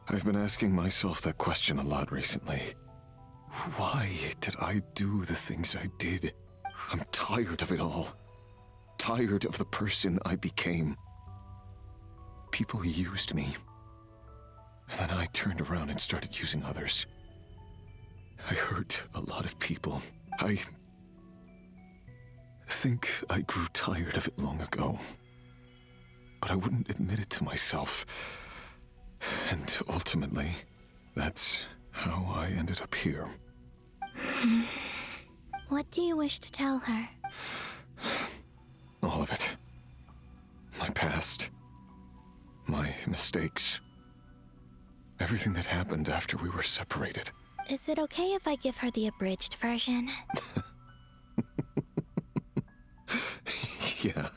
I've been asking myself that question a lot recently. Why did I do the things I did? I'm tired of it all. Tired of the person I became. People used me. And then I turned around and started using others. I hurt a lot of people. I think I grew tired of it long ago. But I wouldn't admit it to myself. And ultimately, that's how I ended up here. What do you wish to tell her? All of it. My past. My mistakes. Everything that happened after we were separated. Is it okay if I give her the abridged version? Yeah,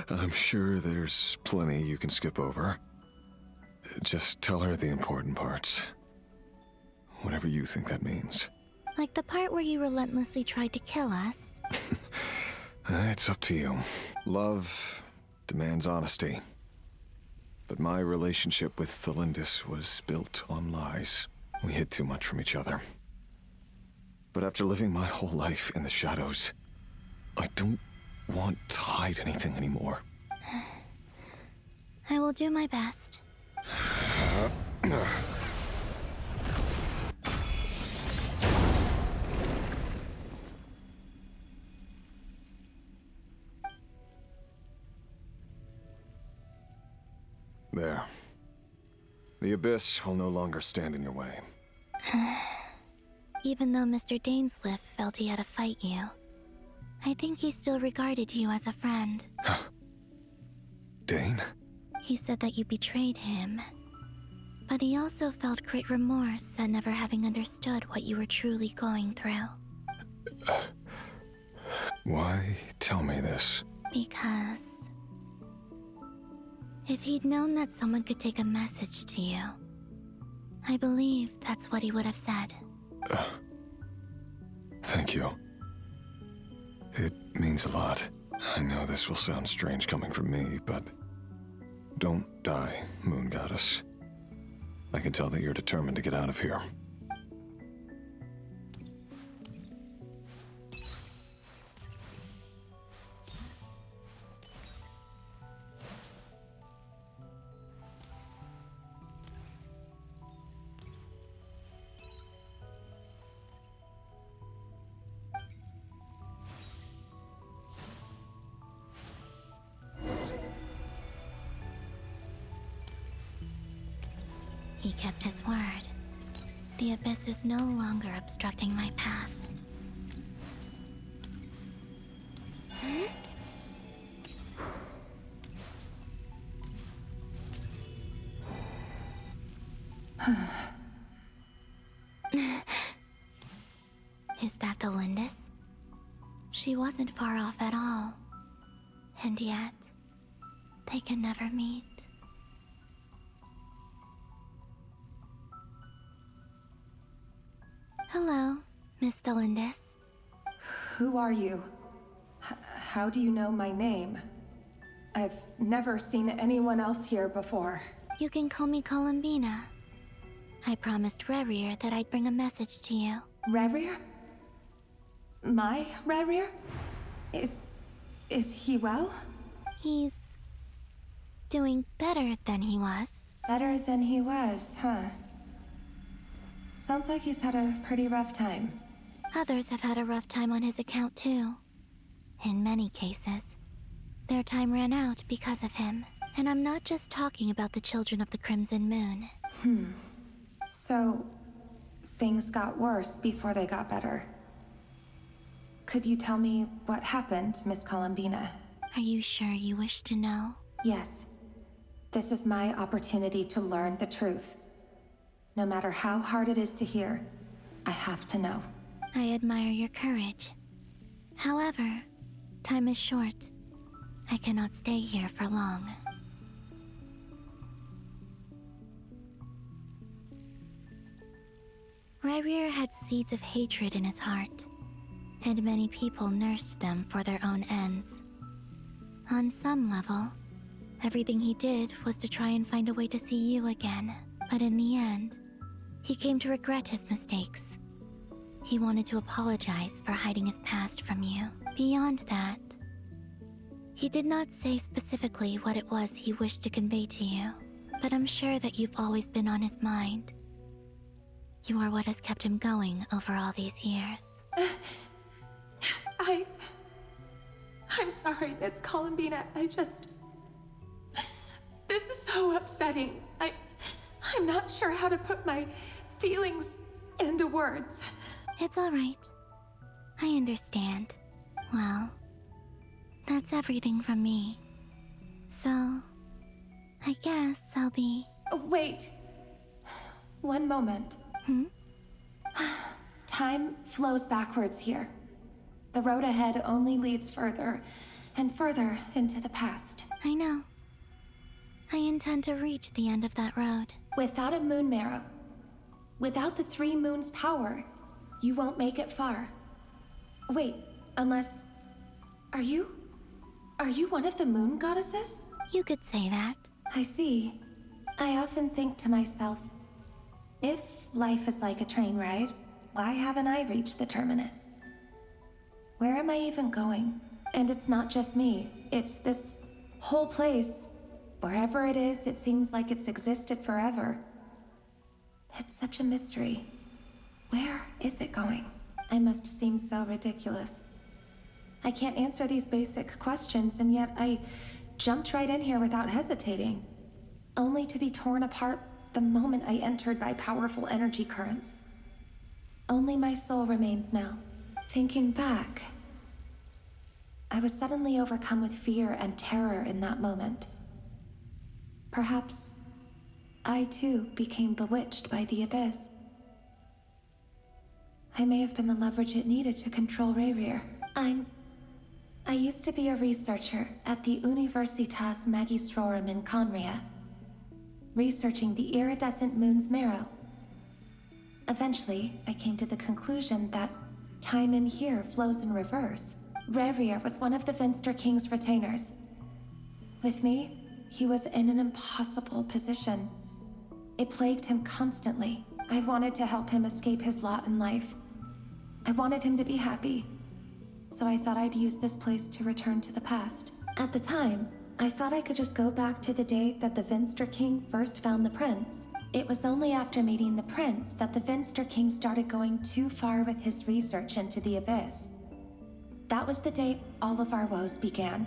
I'm sure there's plenty you can skip over. Just tell her the important parts. Whatever you think that means. Like the part where you relentlessly tried to kill us? It's up to you. Love demands honesty. But my relationship with Thelindis was built on lies. We hid too much from each other. But after living my whole life in the shadows, I don't want to hide anything anymore. I will do my best. There. The Abyss will no longer stand in your way. Even though Mr. Dainsliff felt he had to fight you, I think he still regarded you as a friend. Dane? He said that you betrayed him. But he also felt great remorse at never having understood what you were truly going through. Why tell me this? Because if he'd known that someone could take a message to you, I believe that's what he would have said. Thank you. It means a lot. I know this will sound strange coming from me, but don't die, Moon Goddess. I can tell that you're determined to get out of here. He kept his word. The Abyss is no longer obstructing my path. Is that the Lindis? She wasn't far off at all. And yet, they can never meet. Hello, Miss Thelindis. Who are you? How do you know my name? I've never seen anyone else here before. You can call me Columbina. I promised Rerir that I'd bring a message to you. Rerir? My Rerir? Is he well? He's doing better than he was. Better than he was, huh? Sounds like he's had a pretty rough time. Others have had a rough time on his account too. In many cases, their time ran out because of him. And I'm not just talking about the children of the Crimson Moon. So, things got worse before they got better. Could you tell me what happened, Miss Columbina? Are you sure you wish to know? Yes. This is my opportunity to learn the truth. No matter how hard it is to hear, I have to know. I admire your courage. However, time is short. I cannot stay here for long. Rerir had seeds of hatred in his heart, and many people nursed them for their own ends. On some level, Everything he did was to try and find a way to see you again. But in the end, he came to regret his mistakes. He wanted to apologize for hiding his past from you. Beyond that, he did not say specifically what it was he wished to convey to you, but I'm sure that you've always been on his mind. You are what has kept him going over all these years. I'm sorry, Miss Columbina. This is so upsetting. I'm not sure how to put my feelings into words. It's all right. I understand. Well, that's everything from me. So, I guess I'll be... Wait. One moment. Time flows backwards here. The road ahead only leads further and further into the past. I know. I intend to reach the end of that road. Without a moon marrow, without the 3 moons' power, you won't make it far. Wait, unless... Are you one of the moon goddesses? You could say that. I see. I often think to myself, if life is like a train ride, why haven't I reached the terminus? Where am I even going? And it's not just me. It's this whole place. Wherever it is, it seems like it's existed forever. It's such a mystery. Where is it going? I must seem so ridiculous. I can't answer these basic questions, and yet I jumped right in here without hesitating, only to be torn apart the moment I entered by powerful energy currents. Only my soul remains now. Thinking back, I was suddenly overcome with fear and terror in that moment. Perhaps I too became bewitched by the abyss. I may have been the leverage it needed to control Rayrir. I used to be a researcher at the Universitas Magistrorum in Conria, researching the iridescent moon's marrow. Eventually, I came to the conclusion that time in here flows in reverse. Rayrir was one of the Finster King's retainers. With me, he was in an impossible position. It plagued him constantly. I wanted to help him escape his lot in life. I wanted him to be happy. So I thought I'd use this place to return to the past. At the time, I thought I could just go back to the day that the Finster King first found the prince. It was only after meeting the prince that the Finster King started going too far with his research into the abyss. That was the day all of our woes began.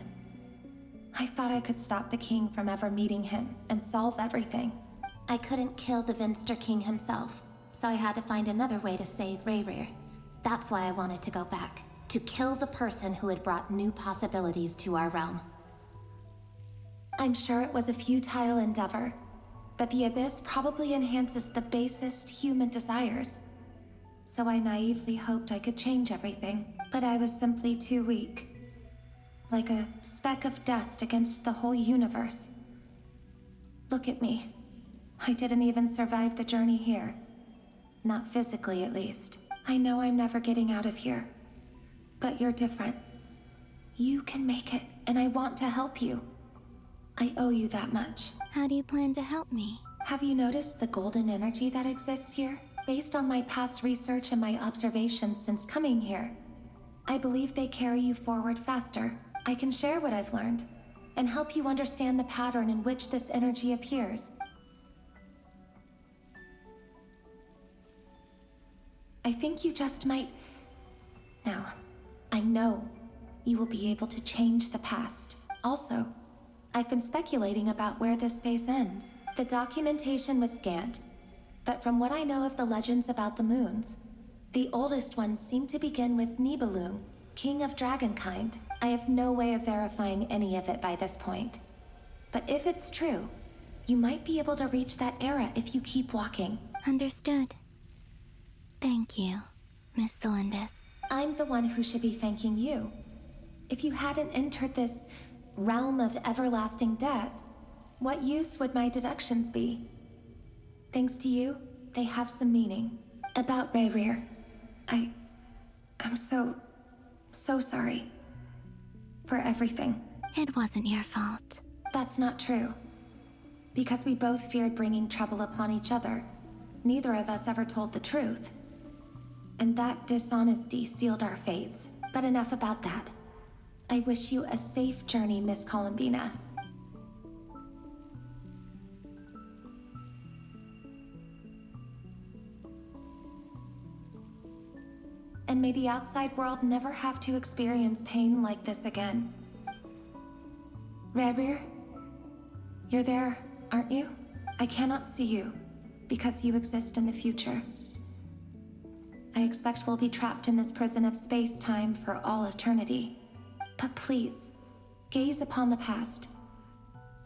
I thought I could stop the king from ever meeting him and solve everything. I couldn't kill the Finster King himself, so I had to find another way to save Rayrir. That's why I wanted to go back, to kill the person who had brought new possibilities to our realm. I'm sure it was a futile endeavor, but the abyss probably enhances the basest human desires. So I naively hoped I could change everything, but I was simply too weak. Like a speck of dust against the whole universe. Look at me. I didn't even survive the journey here. Not physically, at least. I know I'm never getting out of here. But you're different. You can make it, and I want to help you. I owe you that much. How do you plan to help me? Have you noticed the golden energy that exists here? Based on my past research and my observations since coming here, I believe they carry you forward faster. I can share what I've learned, and help you understand the pattern in which this energy appears. I think you just might... Now, I know you will be able to change the past. Also, I've been speculating about where this space ends. The documentation was scanned, but from what I know of the legends about the moons, the oldest ones seem to begin with Nibelung, king of dragonkind. I have no way of verifying any of it by this point. But if it's true, you might be able to reach that era if you keep walking. Understood. Thank you, Miss Thelindis. I'm the one who should be thanking you. If you hadn't entered this realm of everlasting death, what use would my deductions be? Thanks to you, they have some meaning. About Rayrir, I'm so sorry. For everything. It wasn't your fault. That's not true. Because we both feared bringing trouble upon each other, neither of us ever told the truth. And that dishonesty sealed our fates. But enough about that. I wish you a safe journey, Miss Columbina. And may the outside world never have to experience pain like this again. Rerir, you're there, aren't you? I cannot see you, because you exist in the future. I expect we'll be trapped in this prison of space-time for all eternity. But please, gaze upon the past,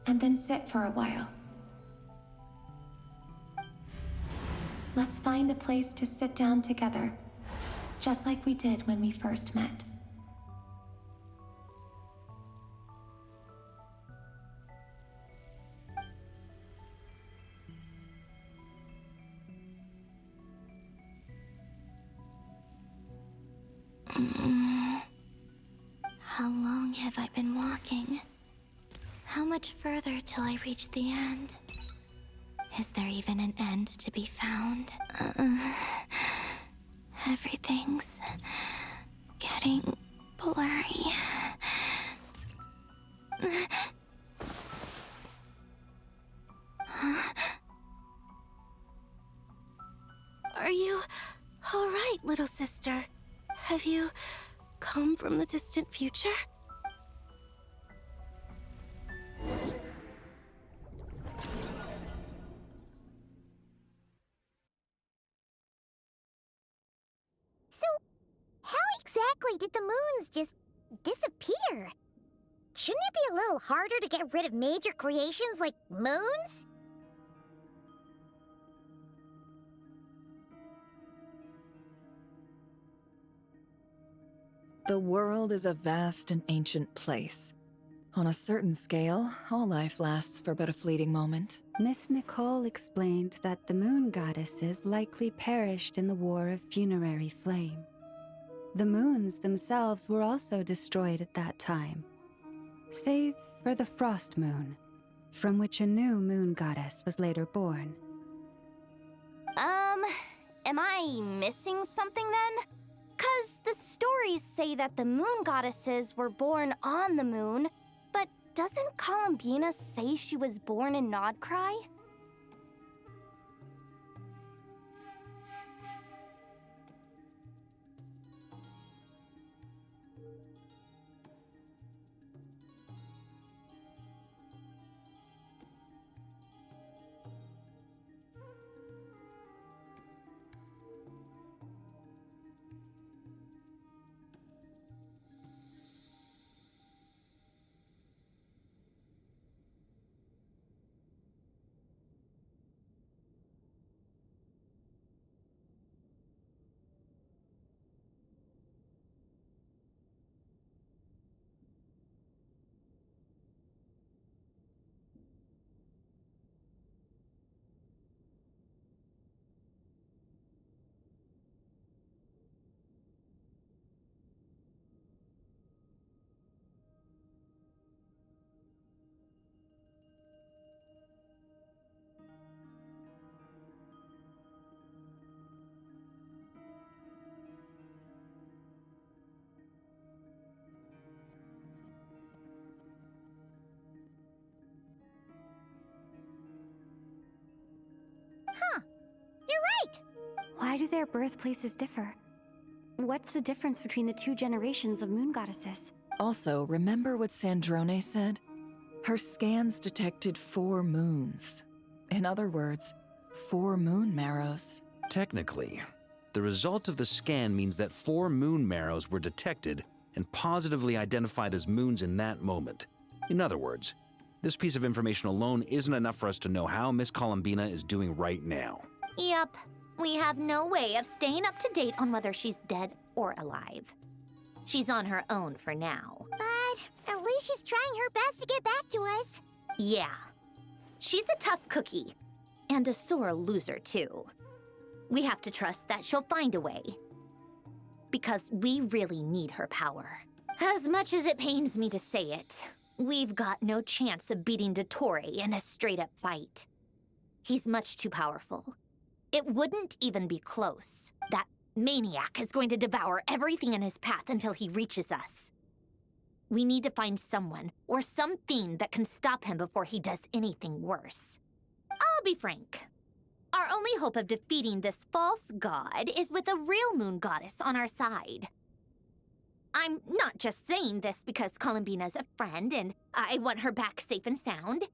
and then sit for a while. Let's find a place to sit down together, just like we did when we first met. How long have I been walking? How much further till I reach the end? Is there even an end to be found? Everything's getting blurry. Huh? Are you all right, little sister? Have you come from the distant future? So, how exactly did the moons just disappear? Shouldn't it be a little harder to get rid of major creations like moons? The world is a vast and ancient place. On a certain scale, all life lasts for but a fleeting moment. Miss Nicole explained that the moon goddesses likely perished in the War of Funerary Flame. The moons themselves were also destroyed at that time, save for the Frost Moon, from which a new moon goddess was later born. Am I missing something then? 'Cause the stories say that the moon goddesses were born on the moon, but doesn't Columbina say she was born in Nodcry? Huh. You're right! Why do their birthplaces differ? What's the difference between the two generations of moon goddesses? Also, remember what Sandrone said? Her scans detected 4 moons. In other words, 4 moon marrows. Technically, the result of the scan means that 4 moon marrows were detected and positively identified as moons in that moment. In other words, this piece of information alone isn't enough for us to know how Miss Columbina is doing right now. Yep. We have no way of staying up to date on whether she's dead or alive. She's on her own for now. But at least she's trying her best to get back to us. Yeah. She's a tough cookie. And a sore loser, too. We have to trust that she'll find a way. Because we really need her power. As much as it pains me to say it, We've got no chance of beating Dottore in a straight-up fight. He's much too powerful. It wouldn't even be close. That maniac is going to devour everything in his path until he reaches us. We need to find someone or something that can stop him before he does anything worse. I'll be frank. Our only hope of defeating this false god is with a real moon goddess on our side. I'm not just saying this because Columbina's a friend and I want her back safe and sound.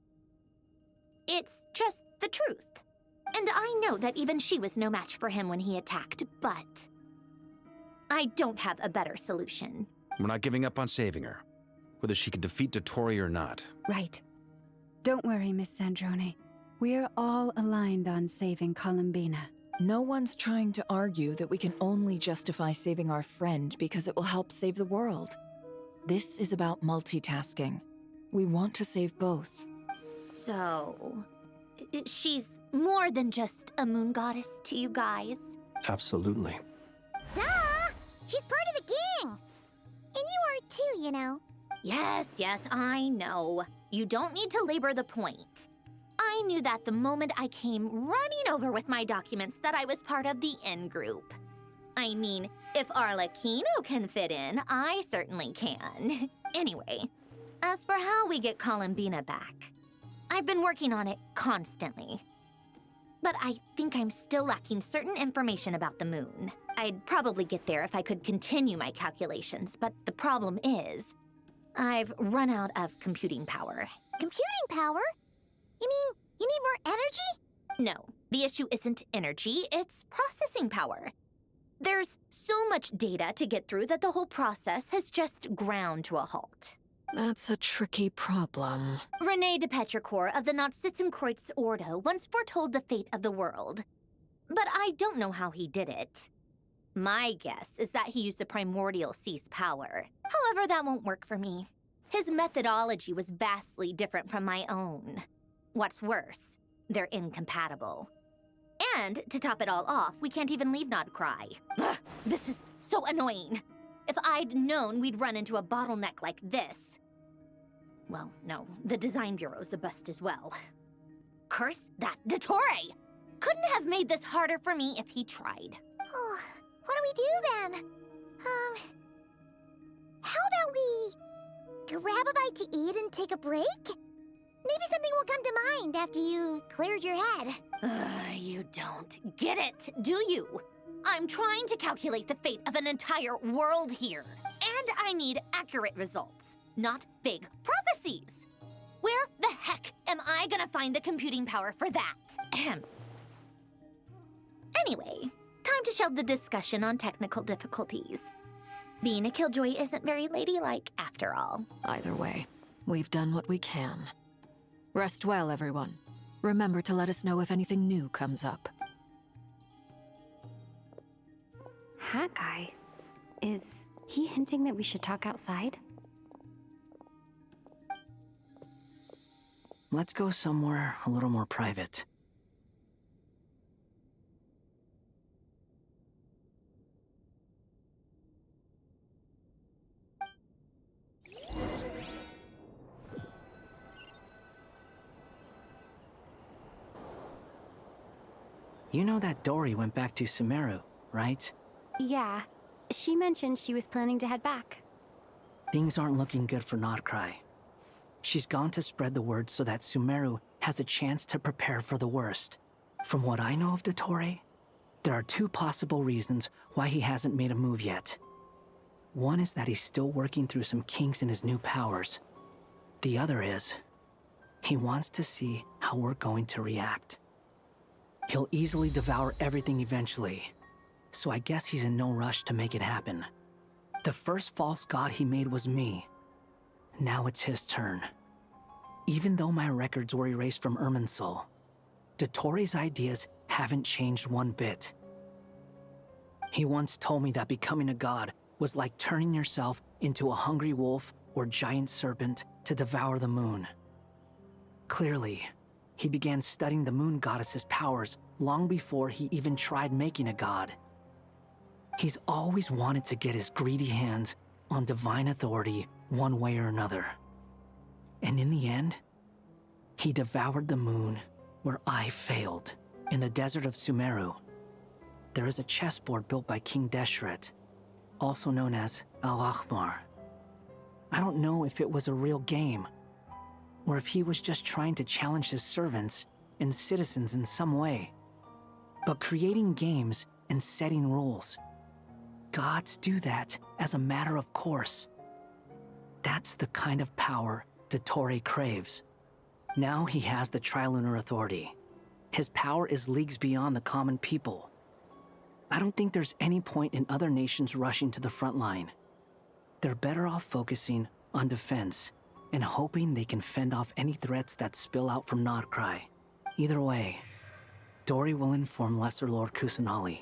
It's just the truth. And I know that even she was no match for him when he attacked, but I don't have a better solution. We're not giving up on saving her, whether she can defeat Dottore or not. Right. Don't worry, Miss Sandrone. We're all aligned on saving Columbina. No one's trying to argue that we can only justify saving our friend because it will help save the world. This is about multitasking. We want to save both. So, she's more than just a moon goddess to you guys? Absolutely. Duh! She's part of the gang! And you are too, you know. Yes, I know. You don't need to labor the point. I knew that the moment I came running over with my documents that I was part of the in-group. I mean, if Arlecchino can fit in, I certainly can. Anyway, as for how we get Columbina back, I've been working on it constantly. But I think I'm still lacking certain information about the moon. I'd probably get there if I could continue my calculations, but the problem is, I've run out of computing power. Computing power? You mean you need more energy? No, the issue isn't energy, it's processing power. There's so much data to get through that the whole process has just ground to a halt. That's a tricky problem. René de Petrichor of the Nazissenkreuz Ordo once foretold the fate of the world. But I don't know how he did it. My guess is that he used the primordial sea's power. However, that won't work for me. His methodology was vastly different from my own. What's worse, they're incompatible. And to top it all off, we can't even leave Nodcry. Ugh, this is so annoying. If I'd known we'd run into a bottleneck like this. Well, no, the design bureau's a bust as well. Curse that Dottore! Couldn't have made this harder for me if he tried. Oh, what do we do then? How about we grab a bite to eat and take a break? Maybe something will come to mind after you've cleared your head. You don't get it, do you? I'm trying to calculate the fate of an entire world here. And I need accurate results, not vague prophecies. Where the heck am I gonna find the computing power for that? Ahem. Anyway, time to shelve the discussion on technical difficulties. Being a killjoy isn't very ladylike after all. Either way, we've done what we can. Rest well, everyone. Remember to let us know if anything new comes up. Hat guy? Is he hinting that we should talk outside? Let's go somewhere a little more private. You know that Dory went back to Sumeru, right? Yeah. She mentioned she was planning to head back. Things aren't looking good for Nodcry. She's gone to spread the word so that Sumeru has a chance to prepare for the worst. From what I know of Dottore, there are two possible reasons why he hasn't made a move yet. One is that he's still working through some kinks in his new powers. The other is, he wants to see how we're going to react. He'll easily devour everything eventually, so I guess he's in no rush to make it happen. The first false god he made was me. Now it's his turn. Even though my records were erased from Irminsul, Dottore's ideas haven't changed one bit. He once told me that becoming a god was like turning yourself into a hungry wolf or giant serpent to devour the moon. Clearly, he began studying the moon goddess's powers long before he even tried making a god. He's always wanted to get his greedy hands on divine authority one way or another. And in the end, he devoured the moon where I failed. In the desert of Sumeru, there is a chessboard built by King Deshret, also known as Al-Ahmar. I don't know if it was a real game, or if he was just trying to challenge his servants and citizens in some way. But creating games and setting rules, gods do that as a matter of course. That's the kind of power Dottore craves. Now he has the Trilunar Authority. His power is leagues beyond the common people. I don't think there's any point in other nations rushing to the front line. They're better off focusing on defense and hoping they can fend off any threats that spill out from Nodcry. Either way, Dori will inform Lesser Lord Kusanali,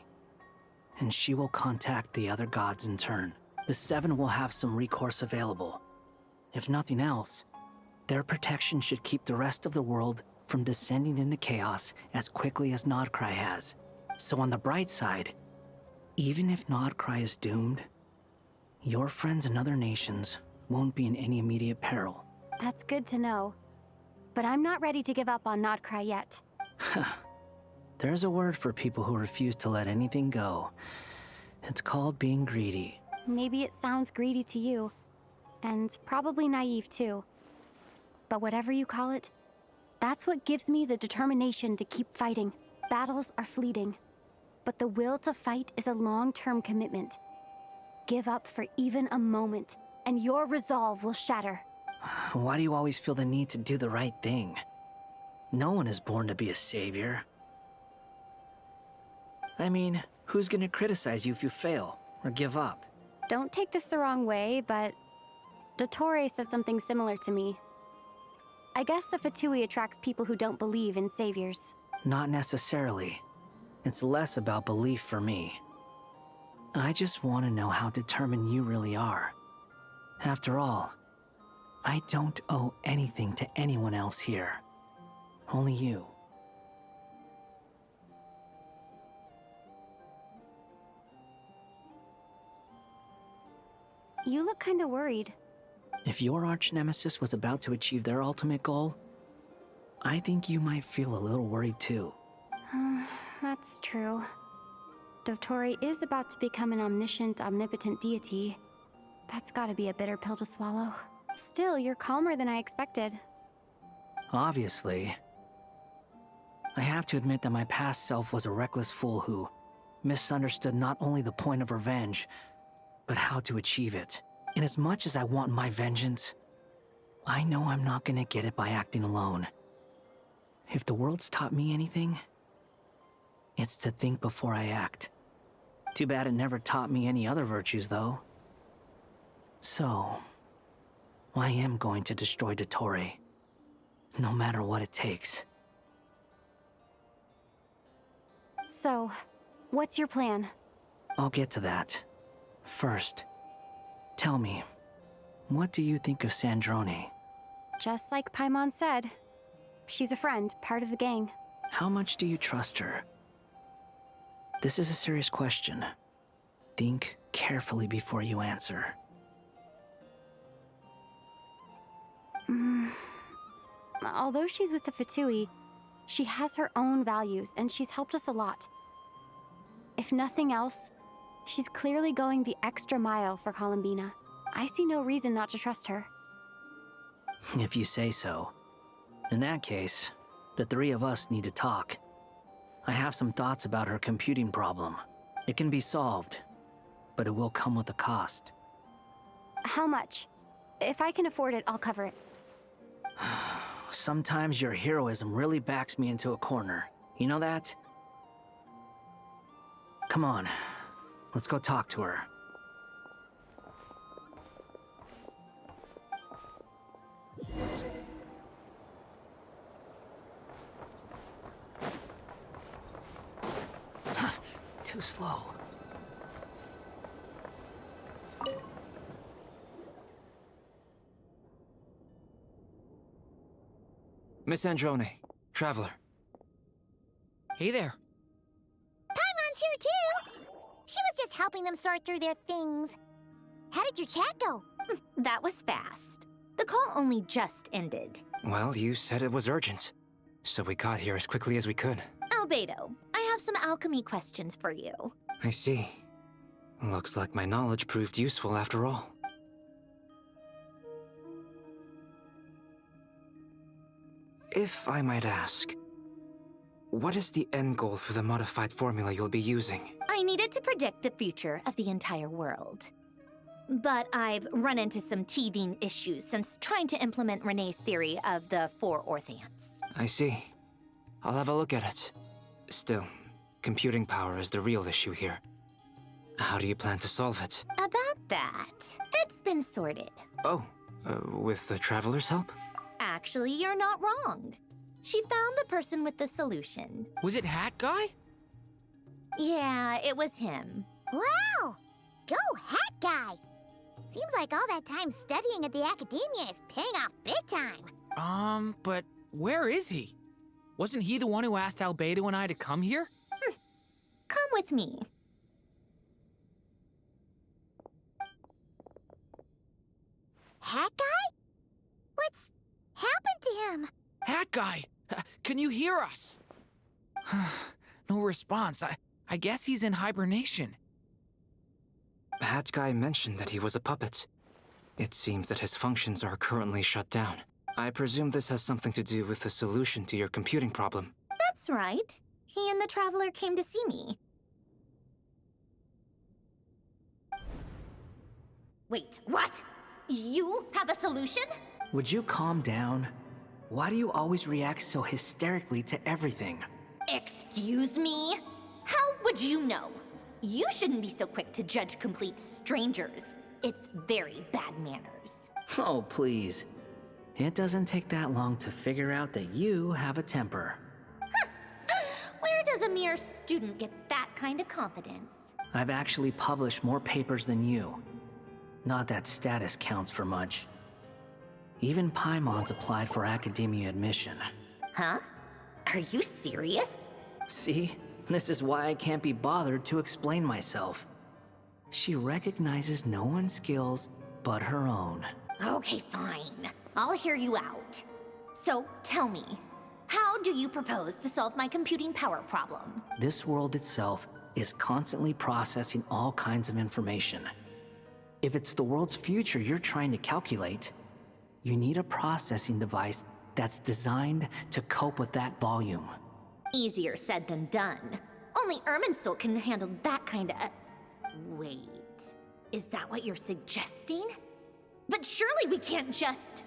and she will contact the other gods in turn. The Seven will have some recourse available. If nothing else, their protection should keep the rest of the world from descending into chaos as quickly as Nodcry has. So on the bright side, even if Nodcry is doomed, your friends in other nations won't be in any immediate peril. That's good to know. But I'm not ready to give up on Nodcry yet. There's a word for people who refuse to let anything go. It's called being greedy. Maybe it sounds greedy to you, and probably naive too. But whatever you call it, that's what gives me the determination to keep fighting. Battles are fleeting, but the will to fight is a long-term commitment. Give up for even a moment, and your resolve will shatter. Why do you always feel the need to do the right thing? No one is born to be a savior. I mean, who's gonna criticize you if you fail or give up? Don't take this the wrong way, but Dottore said something similar to me. I guess the VIII attracts people who don't believe in saviors. Not necessarily. It's less about belief for me. I just want to know how determined you really are. After all, I don't owe anything to anyone else here. Only you. You look kinda worried. If your arch-nemesis was about to achieve their ultimate goal, I think you might feel a little worried too. That's true. Dottore is about to become an omniscient, omnipotent deity. That's gotta be a bitter pill to swallow. Still, you're calmer than I expected. Obviously. I have to admit that my past self was a reckless fool who misunderstood not only the point of revenge, but how to achieve it. And as much as I want my vengeance, I know I'm not gonna get it by acting alone. If the world's taught me anything, it's to think before I act. Too bad it never taught me any other virtues, though. So, I am going to destroy Dottore, no matter what it takes. So, what's your plan? I'll get to that. First, tell me, what do you think of Sandrone? Just like Paimon said, she's a friend, part of the gang. How much do you trust her? This is a serious question. Think carefully before you answer. Although she's with the VIII, she has her own values, and she's helped us a lot. If nothing else, she's clearly going the extra mile for Columbina. I see no reason not to trust her. If you say so. In that case, the three of us need to talk. I have some thoughts about her computing problem. It can be solved, but it will come with a cost. How much? If I can afford it, I'll cover it. Sometimes your heroism really backs me into a corner. You know that? Come on, let's go talk to her. Too slow. Miss Androne, Traveler. Hey there. Paimon's here too! She was just helping them sort through their things. How did your chat go? That was fast. The call only just ended. Well, you said it was urgent, so we got here as quickly as we could. Albedo, I have some alchemy questions for you. I see. Looks like my knowledge proved useful after all. If I might ask, what is the end goal for the modified formula you'll be using? I needed to predict the future of the entire world. But I've run into some teething issues since trying to implement Renee's theory of the 4 Orthants. I see. I'll have a look at it. Still, computing power is the real issue here. How do you plan to solve it? About that, it's been sorted. Oh, with the Traveler's help? Actually, you're not wrong. She found the person with the solution. Was it Hat Guy? Yeah, it was him. Wow! Go Hat Guy! Seems like all that time studying at the academia is paying off big time. But where is he? Wasn't he the one who asked Albedo and I to come here? Come with me. Hat Guy? What's happened to him? Hat Guy! Can you hear us? No response. I guess he's in hibernation. Hat Guy mentioned that he was a puppet. It seems that his functions are currently shut down. I presume this has something to do with the solution to your computing problem. That's right. He and the Traveler came to see me. Wait, what? You have a solution? Would you calm down? Why do you always react so hysterically to everything? Excuse me? How would you know? You shouldn't be so quick to judge complete strangers. It's very bad manners. Oh, please. It doesn't take that long to figure out that you have a temper. Where does a mere student get that kind of confidence? I've actually published more papers than you. Not that status counts for much. Even Paimon's applied for academia admission. Huh? Are you serious? See? This is why I can't be bothered to explain myself. She recognizes no one's skills but her own. Okay, fine. I'll hear you out. So, tell me, how do you propose to solve my computing power problem? This world itself is constantly processing all kinds of information. If it's the world's future you're trying to calculate, you need a processing device that's designed to cope with that volume. Easier said than done. Only Irminsul can handle that kind of... Wait, is that what you're suggesting? But surely we can't just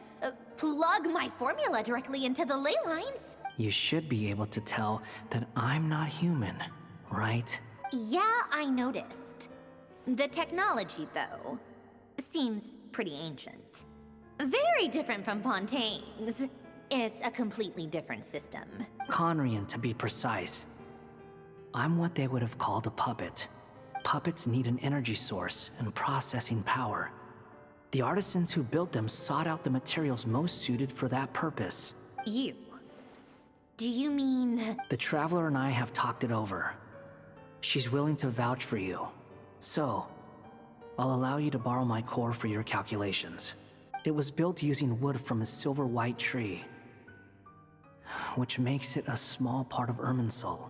plug my formula directly into the ley lines. You should be able to tell that I'm not human, right? Yeah, I noticed. The technology, though, seems pretty ancient. Very different from Fontaine's. It's a completely different system. Conrian, to be precise. I'm what they would have called a puppet. Puppets need an energy source and processing power. The artisans who built them sought out the materials most suited for that purpose. You? Do you mean... The Traveler and I have talked it over. She's willing to vouch for you. So, I'll allow you to borrow my core for your calculations. It was built using wood from a silver white tree, which makes it a small part of Irminsul.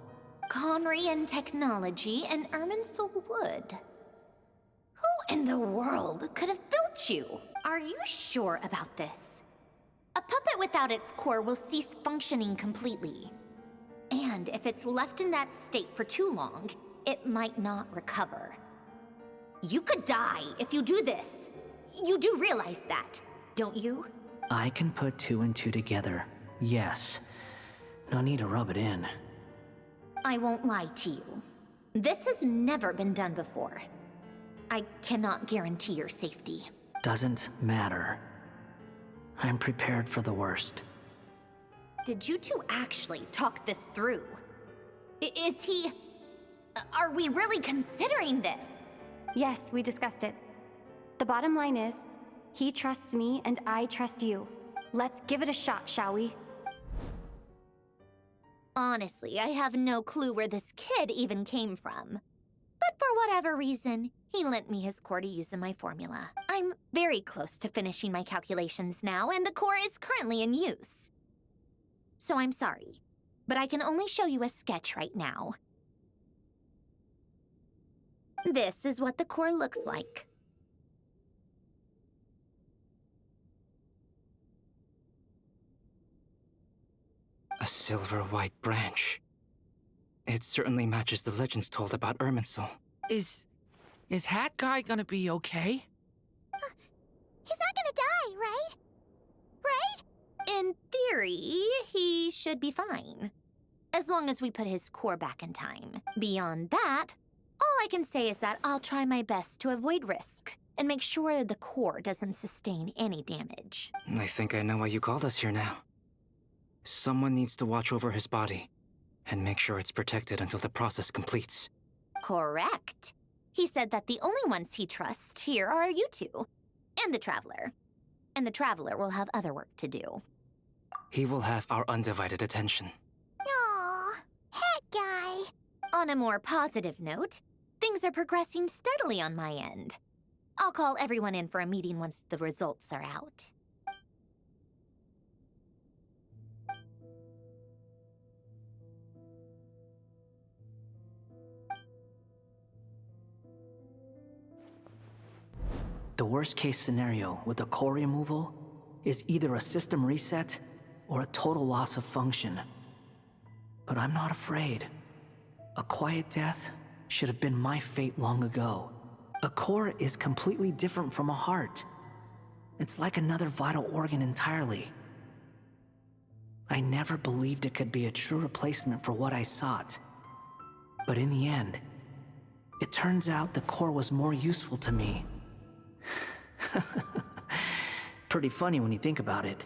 Conrian technology and Irminsul wood. Who in the world could have built you? Are you sure about this? A puppet without its core will cease functioning completely. And if it's left in that state for too long, it might not recover. You could die if you do this. You do realize that, don't you? I can put 2 and 2 together, yes. No need to rub it in. I won't lie to you. This has never been done before. I cannot guarantee your safety. Doesn't matter. I'm prepared for the worst. Did you two actually talk this through? Is he... Are we really considering this? Yes, we discussed it. The bottom line is, he trusts me and I trust you. Let's give it a shot, shall we? Honestly, I have no clue where this kid even came from. But For whatever reason, he lent me his core to use in my formula. I'm very close to finishing my calculations now, and the core is currently in use. So I'm sorry, but I can only show you a sketch right now. This is what the core looks like. A silver-white branch. It certainly matches the legends told about Irminsul. Is Hat Guy gonna be okay? He's not gonna die, right? Right? In theory, he should be fine. As long as we put his core back in time. Beyond that, all I can say is that I'll try my best to avoid risk and make sure the core doesn't sustain any damage. I think I know why you called us here now. Someone needs to watch over his body and make sure it's protected until the process completes. Correct. He said that the only ones he trusts here are you two, and the Traveler. And the Traveler will have other work to do. He will have our undivided attention. Aw, Hat Guy. On a more positive note, things are progressing steadily on my end. I'll call everyone in for a meeting once the results are out. The worst-case scenario with the core removal is either a system reset or a total loss of function. But I'm not afraid. A quiet death should have been my fate long ago. A core is completely different from a heart. It's like another vital organ entirely. I never believed it could be a true replacement for what I sought. But in the end, it turns out the core was more useful to me. Pretty funny when you think about it.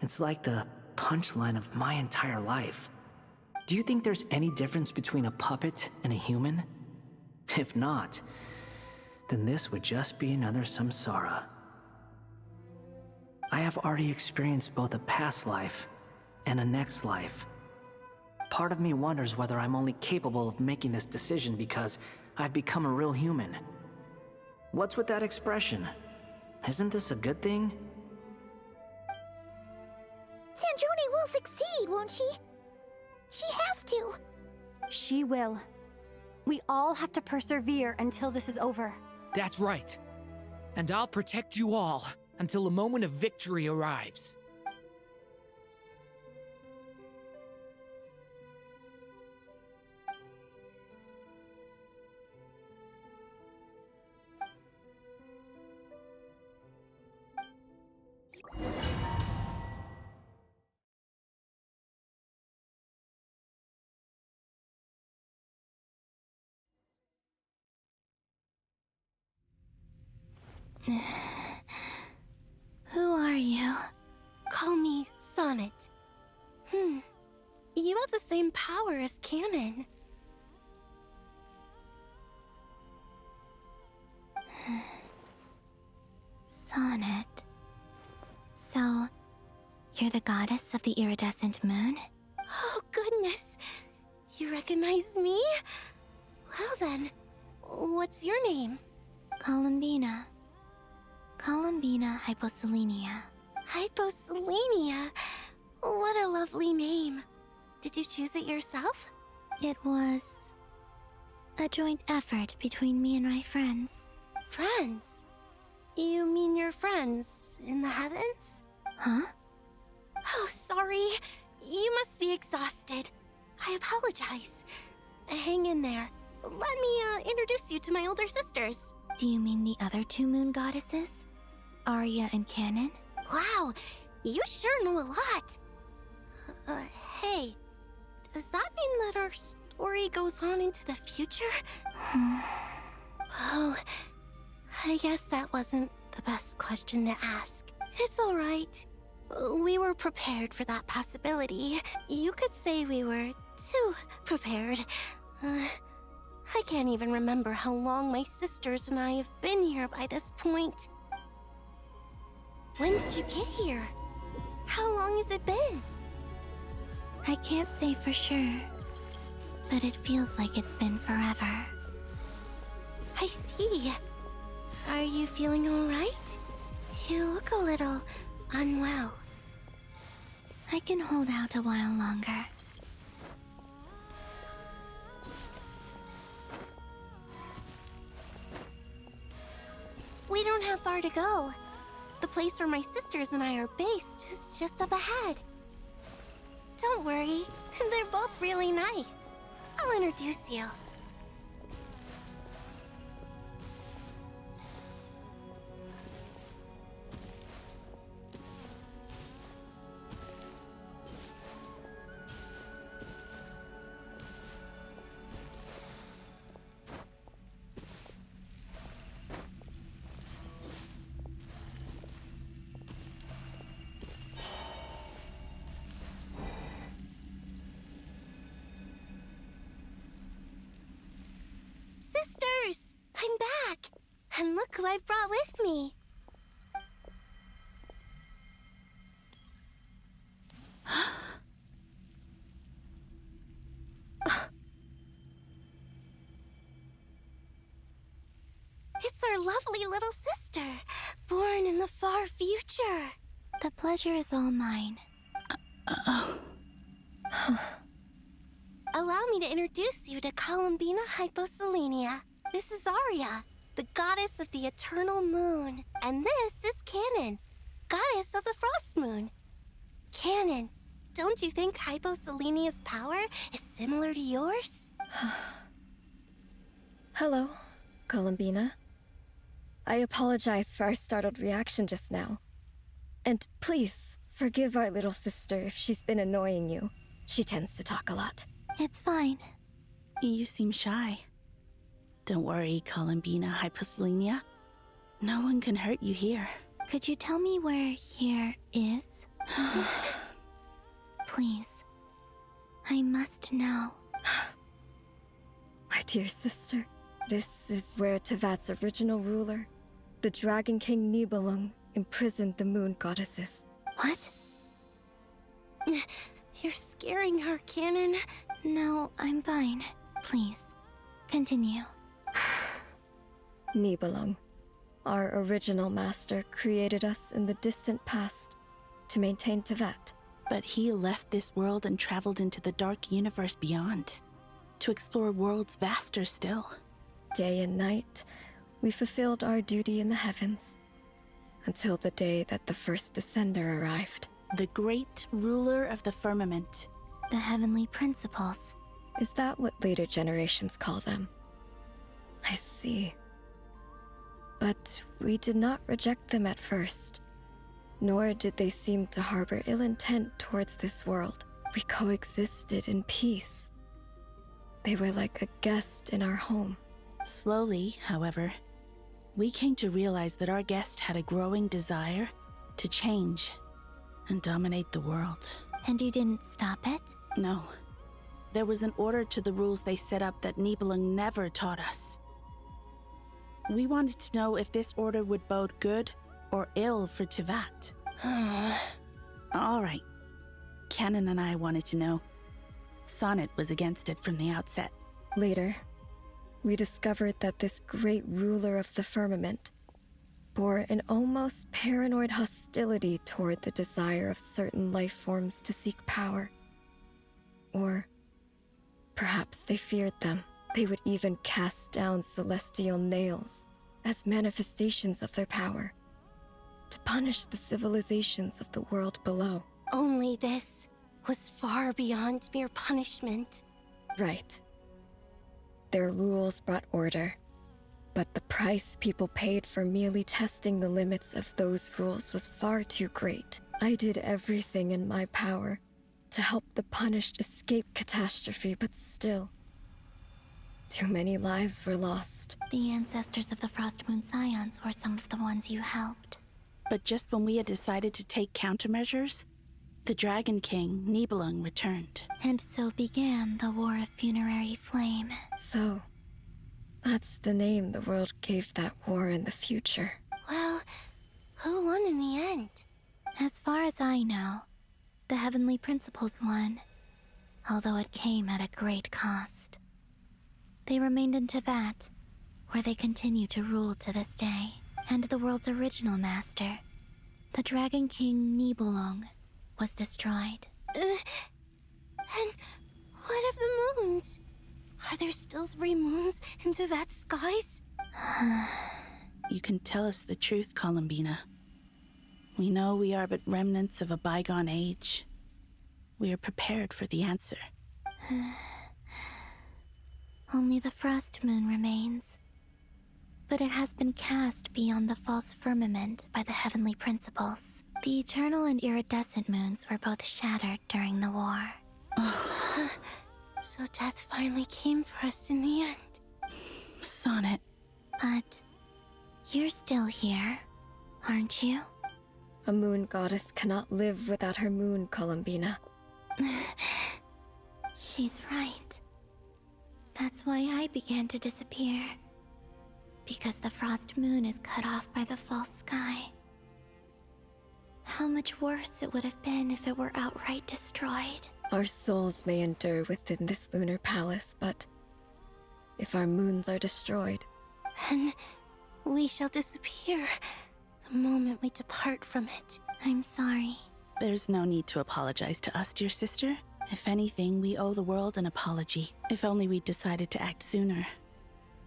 It's like the punchline of my entire life. Do you think there's any difference between a puppet and a human? If not, then this would just be another samsara. I have already experienced both a past life and a next life. Part of me wonders whether I'm only capable of making this decision because I've become a real human. What's with that expression? Isn't this a good thing? Sanjoni will succeed, won't she? She has to. She will. We all have to persevere until this is over. That's right. And I'll protect you all until a moment of victory arrives. Who are you? Call me Sonnet. You have the same power as Canon. Sonnet. So, you're the goddess of the iridescent moon? Oh, goodness. You recognize me? Well then, what's your name? Columbina. Columbina Hyposelenia. Hyposelenia? What a lovely name. Did you choose it yourself? It was a joint effort between me and my friends. Friends? You mean your friends in the heavens? Huh? Oh, sorry. You must be exhausted. I apologize. Hang in there. Let me introduce you to my older sisters. Do you mean the other two moon goddesses? Arya and Canon? Wow, you sure know a lot. Hey, does that mean that our story goes on into the future? Oh, I guess that wasn't the best question to ask. It's all right. We were prepared for that possibility. You could say we were too prepared. I can't even remember how long my sisters and I have been here by this point. When did you get here? How long has it been? I can't say for sure, but it feels like it's been forever. I see. Are you feeling alright? You look a little unwell. I can hold out a while longer. We don't have far to go. The place where my sisters and I are based is just up ahead. Don't worry, they're both really nice. I'll introduce you. Sisters! I'm back! And look who I've brought with me! It's our lovely little sister, born in the far future. The pleasure is all mine. Allow me to introduce you to Columbina Hyposelenia. This is Arya, the goddess of the eternal moon. And this is Canon, goddess of the frost moon. Canon, don't you think Hyposelenia's power is similar to yours? Hello, Columbina. I apologize for our startled reaction just now. And please, forgive our little sister if she's been annoying you. She tends to talk a lot. It's fine. You seem shy. Don't worry, Columbina Hyposelenia. No one can hurt you here. Could you tell me where here is? Please. I must know. My dear sister, this is where Tevat's original ruler, the Dragon King Nibelung, imprisoned the moon goddesses. What? You're scaring her, Canon. No, I'm fine. Please, continue. Nibelung, our original master, created us in the distant past to maintain Tevat. But he left this world and traveled into the dark universe beyond, to explore worlds vaster still. Day and night, we fulfilled our duty in the heavens, until the day that the first Descender arrived. The great ruler of the firmament. The heavenly principles. Is that what later generations call them? I see. But we did not reject them at first, nor did they seem to harbor ill intent towards this world. We coexisted in peace. They were like a guest in our home. Slowly, however, we came to realize that our guest had a growing desire to change and dominate the world. And you didn't stop it? No. There was an order to the rules they set up that Nibelung never taught us. We wanted to know if this order would bode good or ill for Tevat. All right. Canon and I wanted to know. Sonnet was against it from the outset. Later, we discovered that this great ruler of the firmament bore an almost paranoid hostility toward the desire of certain life forms to seek power. Or perhaps they feared them. They would even cast down celestial nails as manifestations of their power, to punish the civilizations of the world below. Only this was far beyond mere punishment. Right. Their rules brought order, but the price people paid for merely testing the limits of those rules was far too great. I did everything in my power to help the punished escape catastrophe, but still, too many lives were lost. The ancestors of the Frost Moon Scions were some of the ones you helped. But just when we had decided to take countermeasures, the Dragon King, Nibelung, returned. And so began the War of Funerary Flame. So, that's the name the world gave that war in the future. Well, who won in the end? As far as I know, the Heavenly Principles won, although it came at a great cost. They remained in Tevat, where they continue to rule to this day. And the world's original master, the Dragon King Nibelung, was destroyed. And what of the moons? Are there still 3 moons in Tevat's skies? You can tell us the truth, Columbina. We know we are but remnants of a bygone age. We are prepared for the answer. Only the frost moon remains. But it has been cast beyond the false firmament by the heavenly principles. The eternal and iridescent moons were both shattered during the war. So death finally came for us in the end. Sonnet. But you're still here, aren't you? A moon goddess cannot live without her moon, Columbina. She's right. That's why I began to disappear. Because the frost moon is cut off by the false sky. How much worse it would have been if it were outright destroyed. Our souls may endure within this lunar palace, but if our moons are destroyed, then we shall disappear the moment we depart from it. I'm sorry. There's no need to apologize to us, dear sister. If anything, we owe the world an apology. If only we'd decided to act sooner,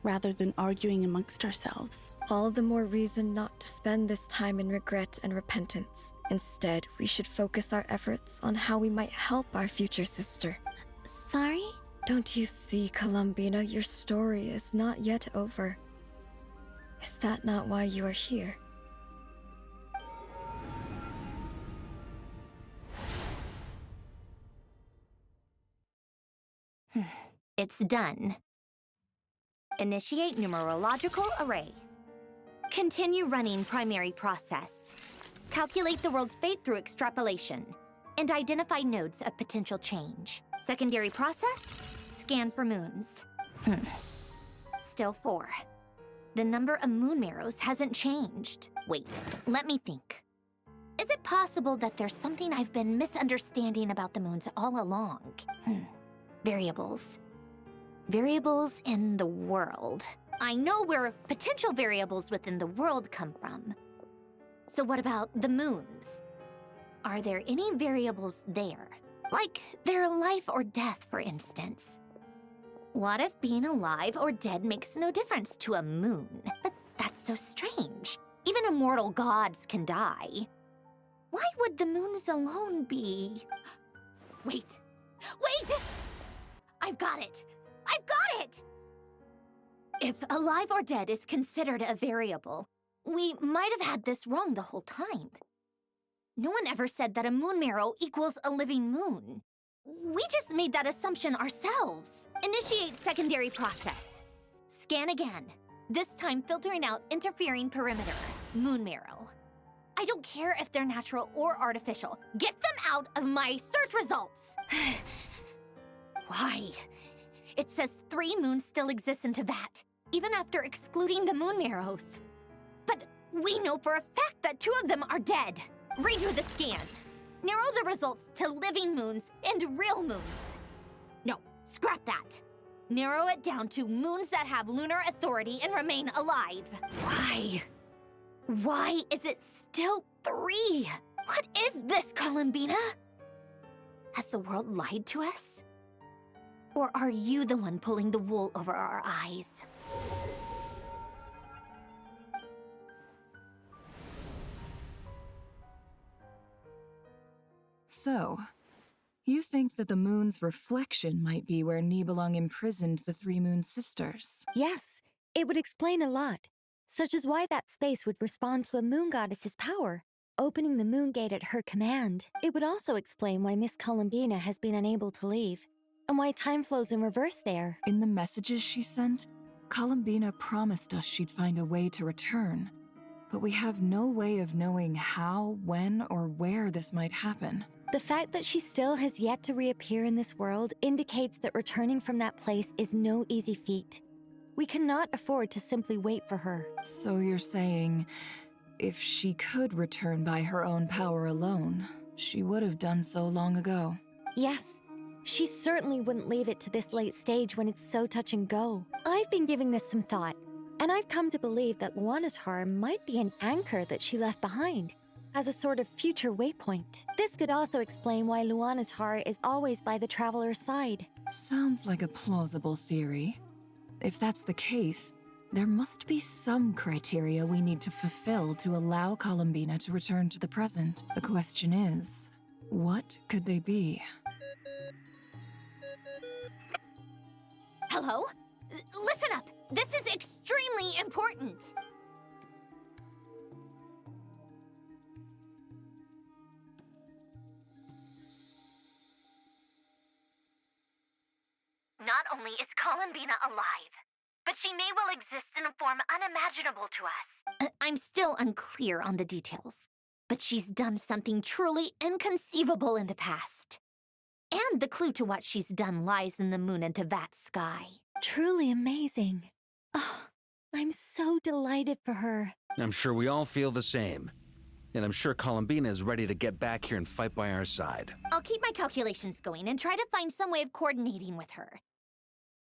rather than arguing amongst ourselves. All the more reason not to spend this time in regret and repentance. Instead, we should focus our efforts on how we might help our future sister. Sorry? Don't you see, Columbina, your story is not yet over. Is that not why you are here? It's done. Initiate numerological array. Continue running primary process. Calculate the world's fate through extrapolation. And identify nodes of potential change. Secondary process? Scan for moons. Still 4. The number of moon marrows hasn't changed. Wait, let me think. Is it possible that there's something I've been misunderstanding about the moons all along? Variables. Variables in the world. I know where potential variables within the world come from. So what about the moons? Are there any variables there? Like their life or death, for instance. What if being alive or dead makes no difference to a moon? But that's so strange. Even immortal gods can die. Why would the moons alone be... Wait! I've got it! I've got it! If alive or dead is considered a variable, we might have had this wrong the whole time. No one ever said that a moon marrow equals a living moon. We just made that assumption ourselves. Initiate secondary process. Scan again. This time filtering out interfering perimeter. Moon marrow. I don't care if they're natural or artificial. Get them out of my search results! Why? It says 3 moons still exist in Tevat, even after excluding the moon marrows. But we know for a fact that 2 of them are dead. Redo the scan. Narrow the results to living moons and real moons. No, scrap that. Narrow it down to moons that have lunar authority and remain alive. Why? Why is it still 3? What is this, Columbina? Has the world lied to us? Or are you the one pulling the wool over our eyes? So, you think that the moon's reflection might be where Nibelung imprisoned the 3 moon sisters? Yes, it would explain a lot, such as why that space would respond to a moon goddess's power, opening the moon gate at her command. It would also explain why Miss Columbina has been unable to leave, and why time flows in reverse there. In the messages she sent, Columbina promised us she'd find a way to return, but we have no way of knowing how, when, or where this might happen. The fact that she still has yet to reappear in this world indicates that returning from that place is no easy feat. We cannot afford to simply wait for her. So you're saying, if she could return by her own power alone, she would have done so long ago? Yes. She certainly wouldn't leave it to this late stage when it's so touch and go. I've been giving this some thought. And I've come to believe that Luanatar might be an anchor that she left behind, as a sort of future waypoint. This could also explain why Luanatar is always by the Traveler's side. Sounds like a plausible theory. If that's the case, there must be some criteria we need to fulfill to allow Columbina to return to the present. The question is, what could they be? Hello? Listen up! This is extremely important! Not only is Columbina alive, but she may well exist in a form unimaginable to us. I'm still unclear on the details, but she's done something truly inconceivable in the past. And the clue to what she's done lies in the moon and Tevat sky. Truly amazing. Oh, I'm so delighted for her. I'm sure we all feel the same. And I'm sure Columbina is ready to get back here and fight by our side. I'll keep my calculations going and try to find some way of coordinating with her.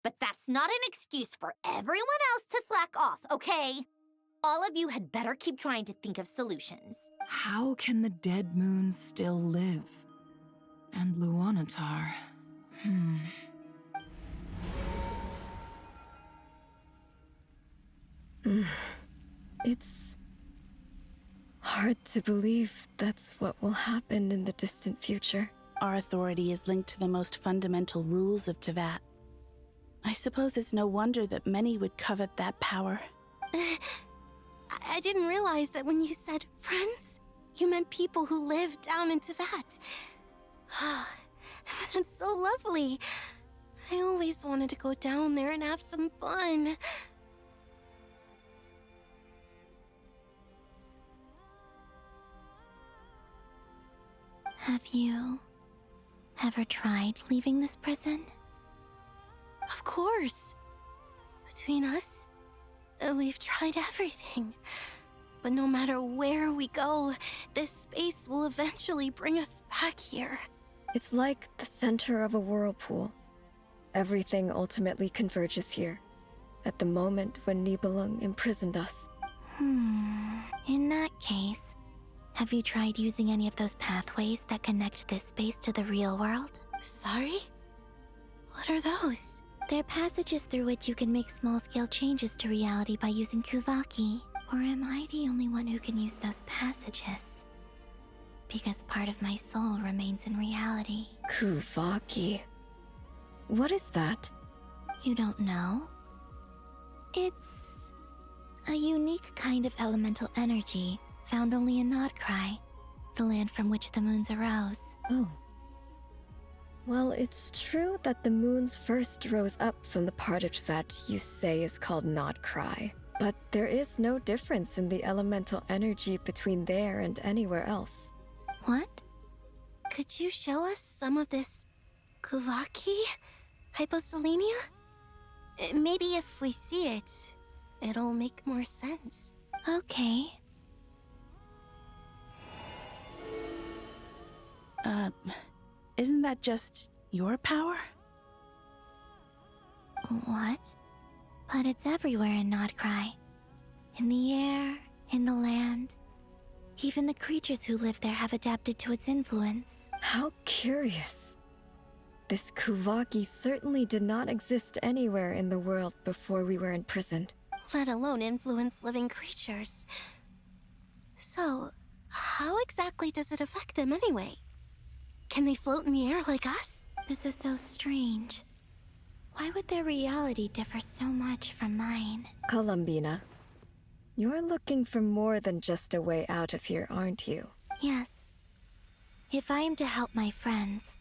But that's not an excuse for everyone else to slack off, okay? All of you had better keep trying to think of solutions. How can the dead moon still live? And Luanatar... It's hard to believe that's what will happen in the distant future. Our authority is linked to the most fundamental rules of Tevat. I suppose it's no wonder that many would covet that power. I didn't realize that when you said friends, you meant people who live down in Tevat. That's so lovely. I always wanted to go down there and have some fun. Have you ever tried leaving this prison? Of course. Between us, we've tried everything. But no matter where we go, this space will eventually bring us back here. It's like the center of a whirlpool. Everything ultimately converges here, at the moment when Nibelung imprisoned us. In that case, have you tried using any of those pathways that connect this space to the real world? Sorry? What are those? They're passages through which you can make small-scale changes to reality by using Kuvaki. Or am I the only one who can use those passages? Because part of my soul remains in reality. Kuvaki. What is that? You don't know? It's a unique kind of elemental energy found only in Nodcry, the land from which the moons arose. Oh. Well, it's true that the moons first rose up from the part of Tevat you say is called Nodcry. But there is no difference in the elemental energy between there and anywhere else. What? Could you show us some of this Kuvaki? Hyposelenia? Maybe if we see it, it'll make more sense. Okay. Isn't that just your power? What? But it's everywhere in Nodcry. In the air, in the land. Even the creatures who live there have adapted to its influence. How curious. This Kuvaki certainly did not exist anywhere in the world before we were imprisoned. Let alone influence living creatures. So, how exactly does it affect them anyway? Can they float in the air like us? This is so strange. Why would their reality differ so much from mine? Columbina, you're looking for more than just a way out of here, aren't you? Yes. If I am to help my friends,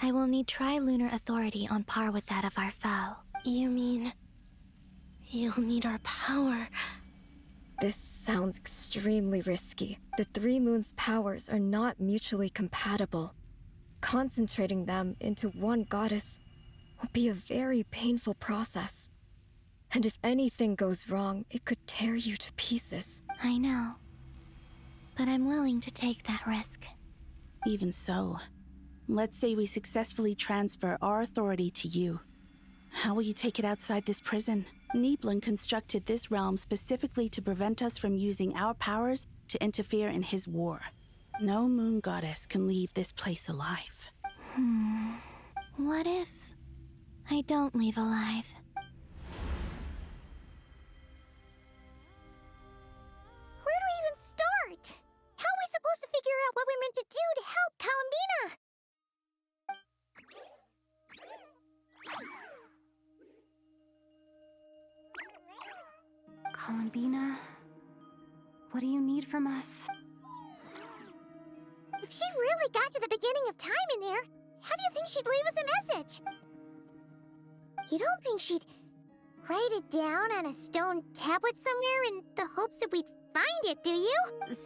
I will need trilunar authority on par with that of our foe. You mean... you'll need our power? This sounds extremely risky. The Three Moons' powers are not mutually compatible. Concentrating them into one goddess will be a very painful process. And if anything goes wrong, it could tear you to pieces. I know. But I'm willing to take that risk. Even so, let's say we successfully transfer our authority to you. How will you take it outside this prison? Nibelung constructed this realm specifically to prevent us from using our powers to interfere in his war. No moon goddess can leave this place alive. What if I don't leave alive? Where do we even start? How are we supposed to figure out what we're meant to do to help Columbina? Columbina, what do you need from us? If she really got to the beginning of time in there, how do you think she'd leave us a message? You don't think she'd write it down on a stone tablet somewhere in the hopes that we'd find it, do you?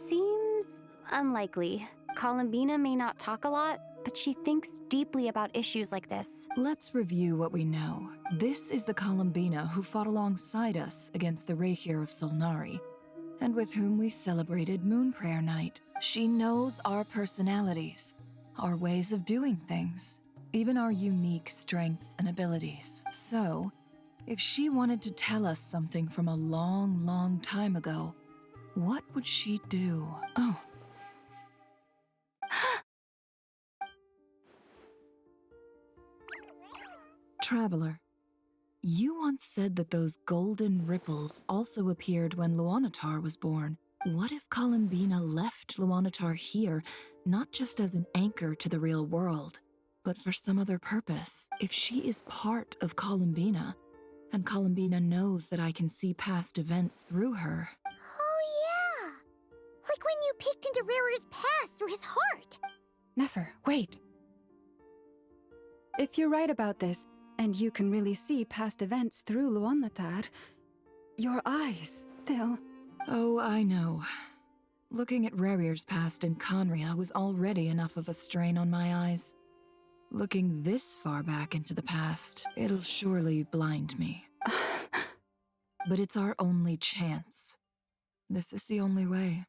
Seems unlikely. Columbina may not talk a lot, but she thinks deeply about issues like this. Let's review what we know. This is the Columbina who fought alongside us against the Rahyr of Solnari, and with whom we celebrated Moon Prayer Night. She knows our personalities, our ways of doing things, even our unique strengths and abilities. So, if she wanted to tell us something from a long, long time ago, what would she do? Oh. Traveler, you once said that those golden ripples also appeared when Luanatar was born. What if Columbina left Luanatar here, not just as an anchor to the real world, but for some other purpose? If she is part of Columbina, and Columbina knows that I can see past events through her. Oh yeah! Like when you peeked into Rarer's past through his heart! Nefer, wait! If you're right about this, and you can really see past events through Luanatar, your eyes, they'll... Oh, I know. Looking at Rarier's past in Conria was already enough of a strain on my eyes. Looking this far back into the past, it'll surely blind me. But it's our only chance. This is the only way.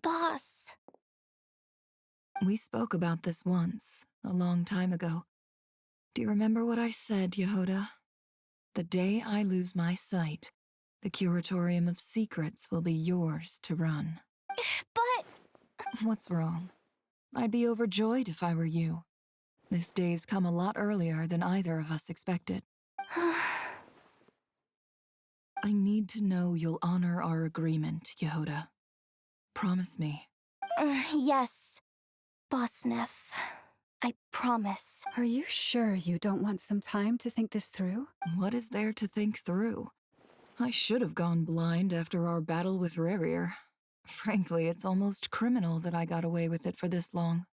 Boss. We spoke about this once, a long time ago. Do you remember what I said, Yehoda? The day I lose my sight, the Curatorium of Secrets will be yours to run. But... What's wrong? I'd be overjoyed if I were you. This day's come a lot earlier than either of us expected. I need to know you'll honor our agreement, Yehoda. Promise me. Yes, Boss Neff. I promise. Are you sure you don't want some time to think this through? What is there to think through? I should have gone blind after our battle with Rarier. Frankly, it's almost criminal that I got away with it for this long.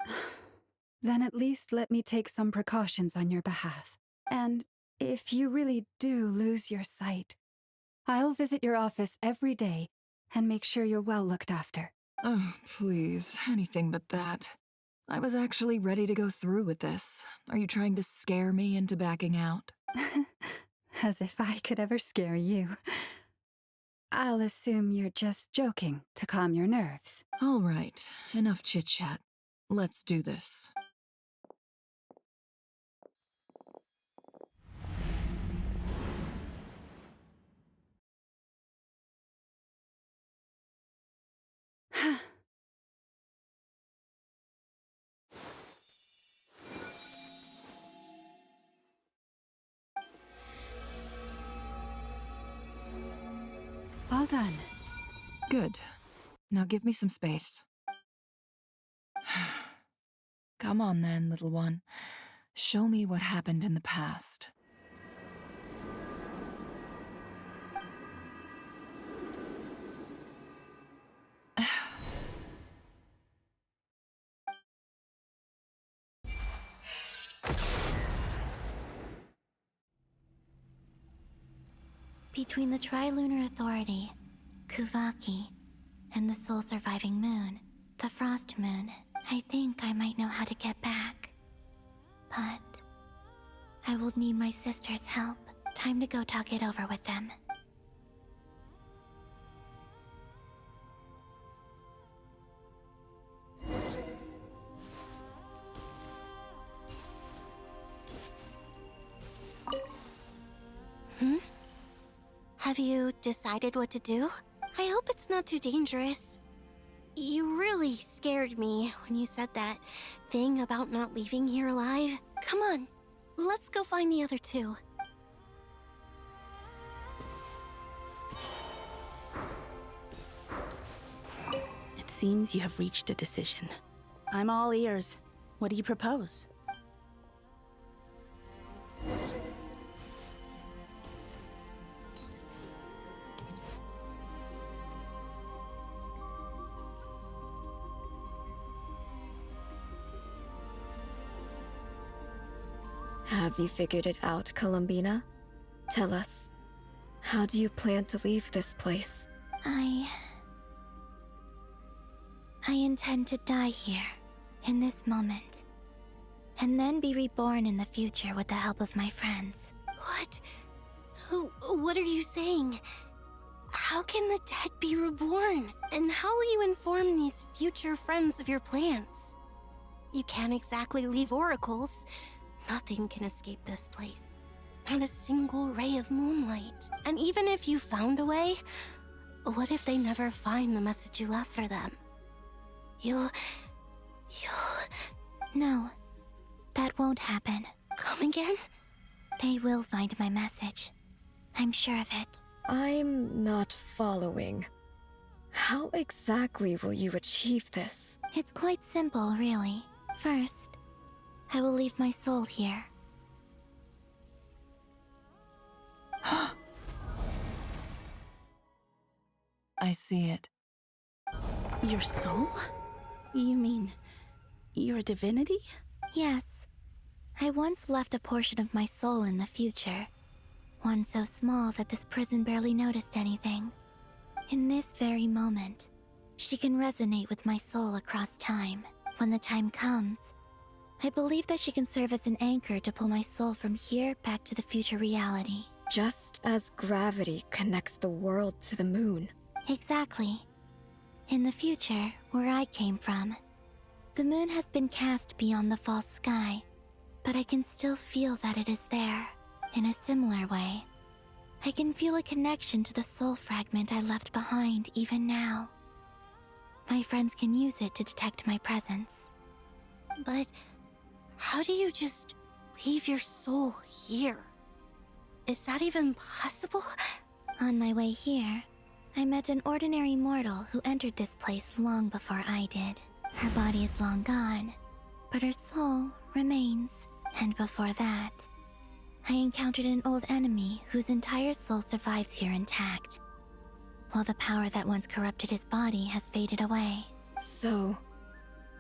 Then at least let me take some precautions on your behalf. And if you really do lose your sight, I'll visit your office every day and make sure you're well looked after. Oh, please, anything but that. I was actually ready to go through with this. Are you trying to scare me into backing out? As if I could ever scare you. I'll assume you're just joking to calm your nerves. All right, enough chit-chat. Let's do this. All done. Good. Now give me some space. Come on then, little one. Show me what happened in the past. Between the Trilunar Authority, Kuvaki, and the sole surviving moon, the Frost Moon, I think I might know how to get back. But I will need my sister's help. Time to go talk it over with them. Have you decided what to do? I hope it's not too dangerous. You really scared me when you said that thing about not leaving here alive. Come on, let's go find the other two. It seems you have reached a decision. I'm all ears. What do you propose? Have you figured it out, Columbina? Tell us, how do you plan to leave this place? I intend to die here, in this moment, and then be reborn in the future with the help of my friends. What? What are you saying? How can the dead be reborn? And how will you inform these future friends of your plans? You can't exactly leave oracles. Nothing can escape this place. Not a single ray of moonlight. And even if you found a way, what if they never find the message you left for them? You'll... No, that won't happen. Come again? They will find my message. I'm sure of it. I'm not following. How exactly will you achieve this? It's quite simple, really. First, I will leave my soul here. I see it. Your soul? You mean you're a divinity? Yes. I once left a portion of my soul in the future. One so small that this prison barely noticed anything. In this very moment, she can resonate with my soul across time. When the time comes, I believe that she can serve as an anchor to pull my soul from here back to the future reality. Just as gravity connects the world to the moon. Exactly. In the future, where I came from, the moon has been cast beyond the false sky, but I can still feel that it is there. In a similar way, I can feel a connection to the soul fragment I left behind even now. My friends can use it to detect my presence. But how do you just leave your soul here? Is that even possible? On my way here, I met an ordinary mortal who entered this place long before I did. Her body is long gone, but her soul remains. And before that, I encountered an old enemy whose entire soul survives here intact, while the power that once corrupted his body has faded away. So,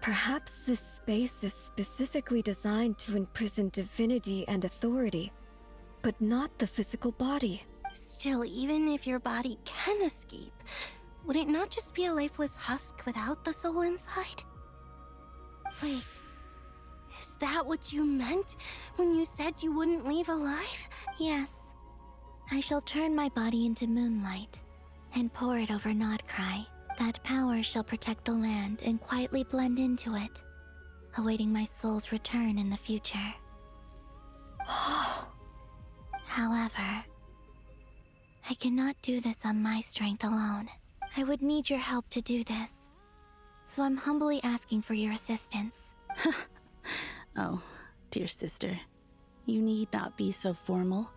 perhaps this space is specifically designed to imprison divinity and authority, but not the physical body. Still, even if your body can escape, would it not just be a lifeless husk without the soul inside? Wait, is that what you meant when you said you wouldn't leave alive? Yes. I shall turn my body into moonlight and pour it over Nodcry. That power shall protect the land and quietly blend into it, awaiting my soul's return in the future. However, I cannot do this on my strength alone. I would need your help to do this. So I'm humbly asking for your assistance. Oh, dear sister, you need not be so formal.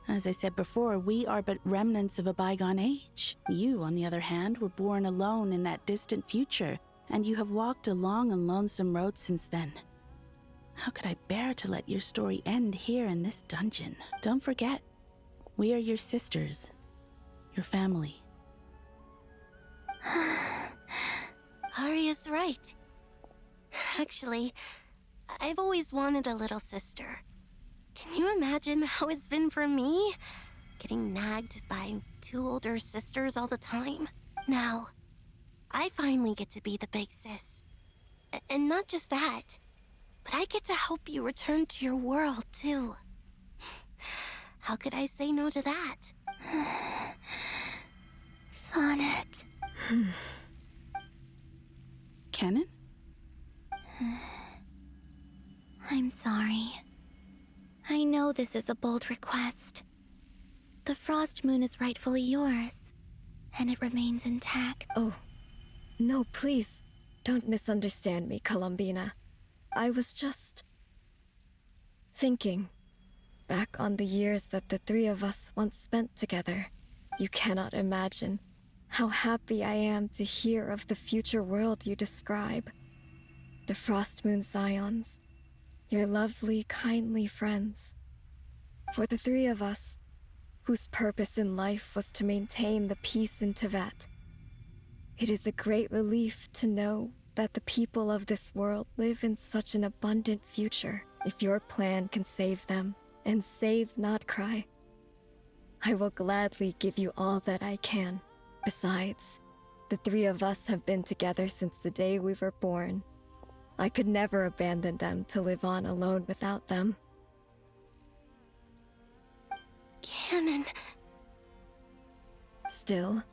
As I said before, we are but remnants of a bygone age. You, on the other hand, were born alone in that distant future, and you have walked a long and lonesome road since then. How could I bear to let your story end here in this dungeon? Don't forget, we are your sisters, your family. Arya's right. Actually, I've always wanted a little sister. Can you imagine how it's been for me? Getting nagged by two older sisters all the time. Now, I finally get to be the big sis. And not just that, but I get to help you return to your world, too. How could I say no to that? Sonnet. Kennen? I'm sorry. I know this is a bold request, The Frost Moon is rightfully yours, and it remains intact. Oh, no, please. Don't misunderstand me, Columbina. I was just thinking back on the years that the three of us once spent together. You cannot imagine how happy I am to hear of the future world you describe. The Frostmoon Scions, your lovely, kindly friends. For the three of us, whose purpose in life was to maintain the peace in Teyvat, it is a great relief to know that the people of this world live in such an abundant future. If your plan can save them, and save Notcry, I will gladly give you all that I can. Besides, the three of us have been together since the day we were born. I could never abandon them to live on alone without them. Canon. Still,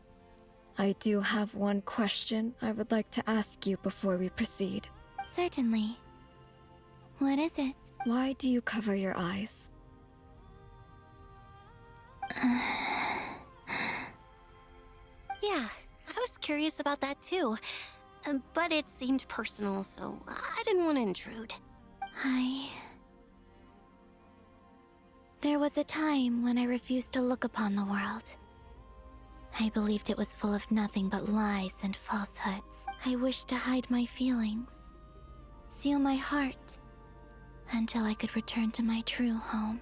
I do have one question I would like to ask you before we proceed. Certainly. What is it? Why do you cover your eyes? Yeah, I was curious about that too. But it seemed personal, so I didn't want to intrude. There was a time when I refused to look upon the world. I believed it was full of nothing but lies and falsehoods. I wished to hide my feelings, seal my heart, until I could return to my true home.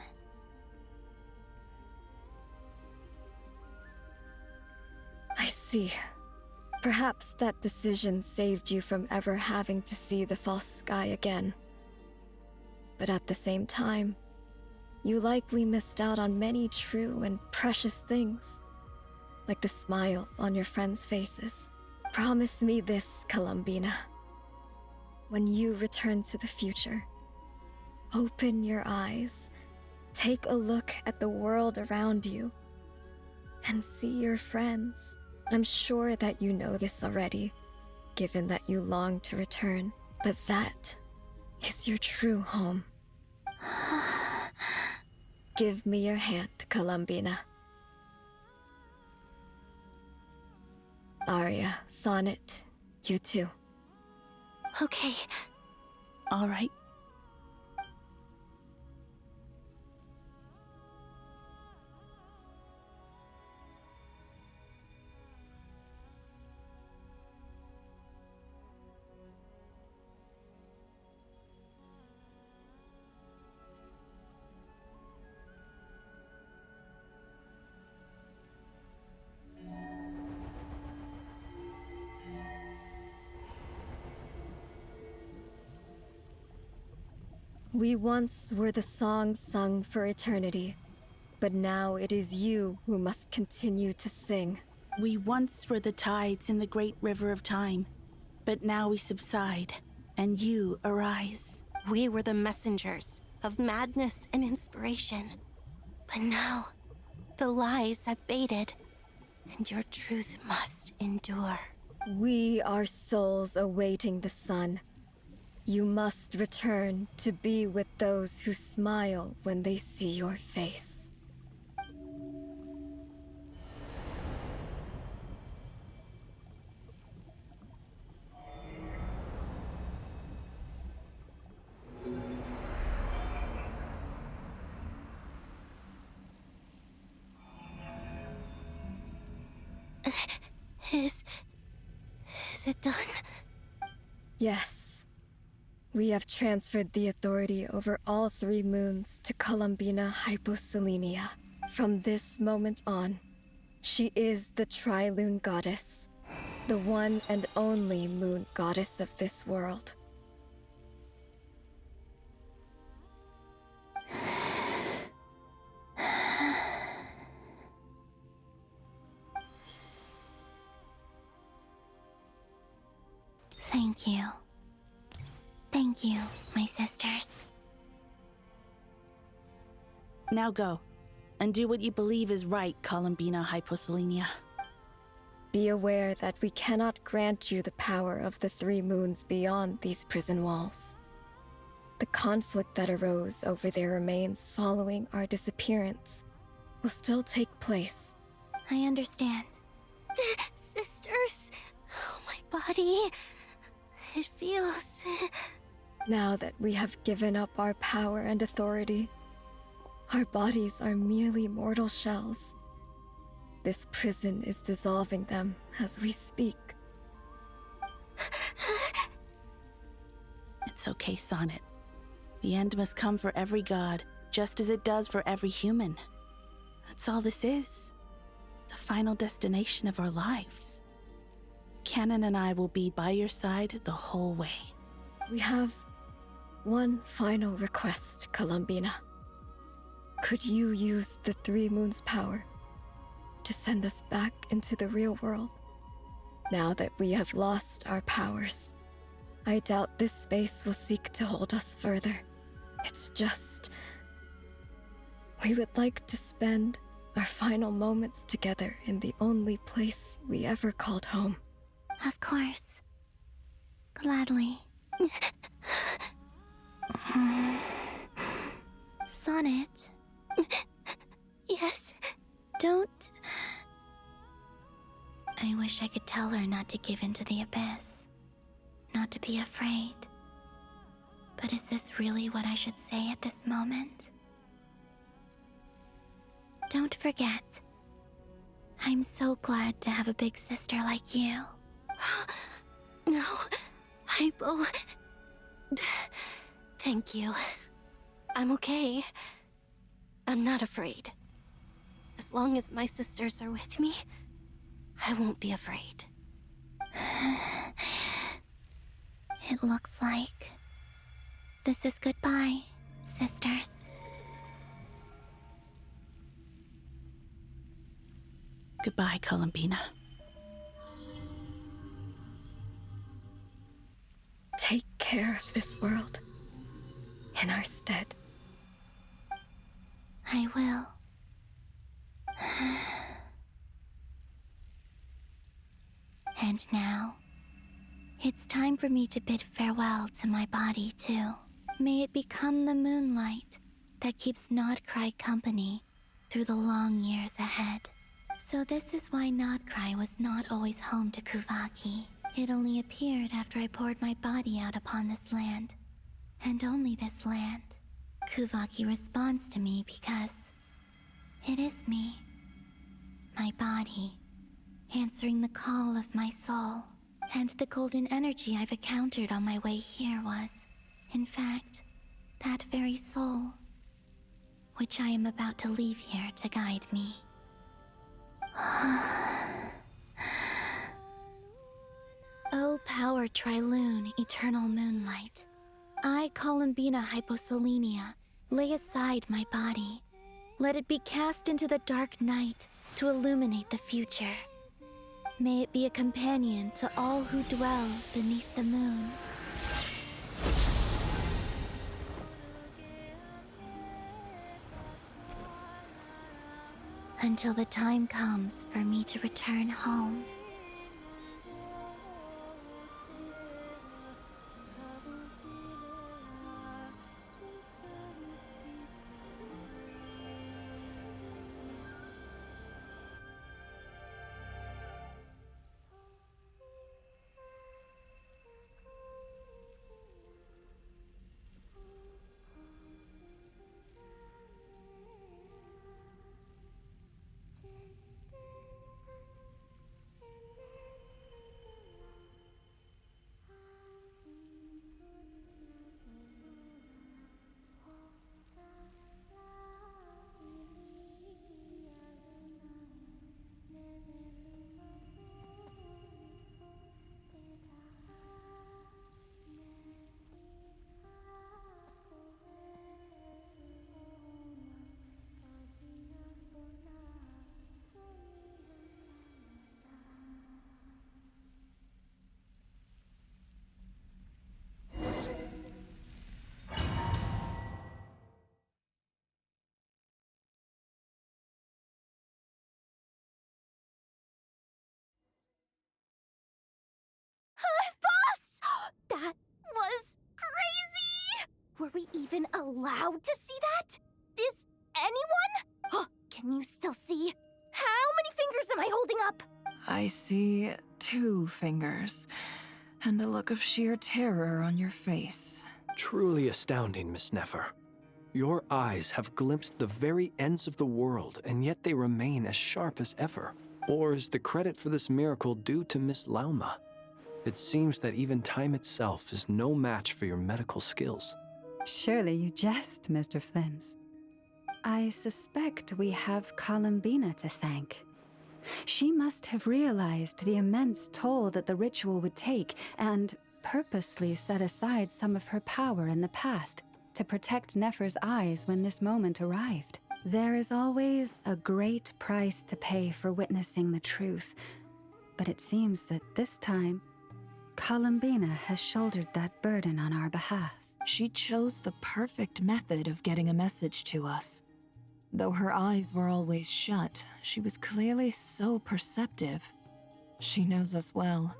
I see. Perhaps that decision saved you from ever having to see the false sky again. But at the same time, you likely missed out on many true and precious things, like the smiles on your friends' faces. Promise me this, Columbina. When you return to the future, open your eyes, take a look at the world around you, and see your friends. I'm sure that you know this already, given that you long to return, but that is your true home. Give me your hand, Columbina. Arya, Sonnet, you too. Okay. All right. We once were the songs sung for eternity, but now it is you who must continue to sing. We once were the tides in the great river of time, but now we subside, and you arise. We were the messengers of madness and inspiration. But now, the lies have faded, and your truth must endure. We are souls awaiting the sun. You must return to be with those who smile when they see your face. Is it done? Yes. We have transferred the authority over all three moons to Columbina Hyposelenia. From this moment on, she is the Tri-Lune Goddess, the one and only moon goddess of this world. Thank you. Thank you, my sisters. Now go, and do what you believe is right, Columbina Hyposelenia. Be aware that we cannot grant you the power of the three moons beyond these prison walls. The conflict that arose over their remains following our disappearance will still take place. I understand. Sisters, oh, my body. It feels... Now that we have given up our power and authority, our bodies are merely mortal shells. This prison is dissolving them as we speak. It's okay, Sonnet. The end must come for every god, just as it does for every human. That's all this is. The final destination of our lives. Canon and I will be by your side the whole way. We have one final request, Columbina. Could you use the Three Moons' power to send us back into the real world? Now that we have lost our powers, I doubt this space will seek to hold us further. It's just... we would like to spend our final moments together in the only place we ever called home. Of course. Gladly. Sonnet. Yes? Don't... I wish I could tell her not to give in to the abyss. Not to be afraid. But is this really what I should say at this moment? Don't forget. I'm so glad to have a big sister like you. No, Hypo. Thank you. I'm okay. I'm not afraid. As long as my sisters are with me, I won't be afraid. It looks like this is goodbye, sisters. Goodbye, Columbina. Take care of this world in our stead. I will. And now, it's time for me to bid farewell to my body, too. May it become the moonlight that keeps Nodcry company through the long years ahead. So this is why Nodcry was not always home to Kuvaki. It only appeared after I poured my body out upon this land. And only this land. Kuvaki responds to me because it is me. My body, answering the call of my soul. And the golden energy I've encountered on my way here was, in fact, that very soul, which I am about to leave here to guide me. O power Trilune, eternal moonlight. I, Columbina Hyposelenia, lay aside my body. Let it be cast into the dark night to illuminate the future. May it be a companion to all who dwell beneath the moon. Until the time comes for me to return home. Boss! That was crazy! Were we even allowed to see that? Is anyone? Can you still see? How many fingers am I holding up? I see 2 fingers, and a look of sheer terror on your face. Truly astounding, Miss Nefer. Your eyes have glimpsed the very ends of the world, and yet they remain as sharp as ever. Or is the credit for this miracle due to Miss Lauma? It seems that even time itself is no match for your medical skills. Surely you jest, Mr. Flins. I suspect we have Columbina to thank. She must have realized the immense toll that the ritual would take and purposely set aside some of her power in the past to protect Nefer's eyes when this moment arrived. There is always a great price to pay for witnessing the truth, but it seems that this time, Columbina has shouldered that burden on our behalf. She chose the perfect method of getting a message to us. Though her eyes were always shut, she was clearly so perceptive. She knows us well.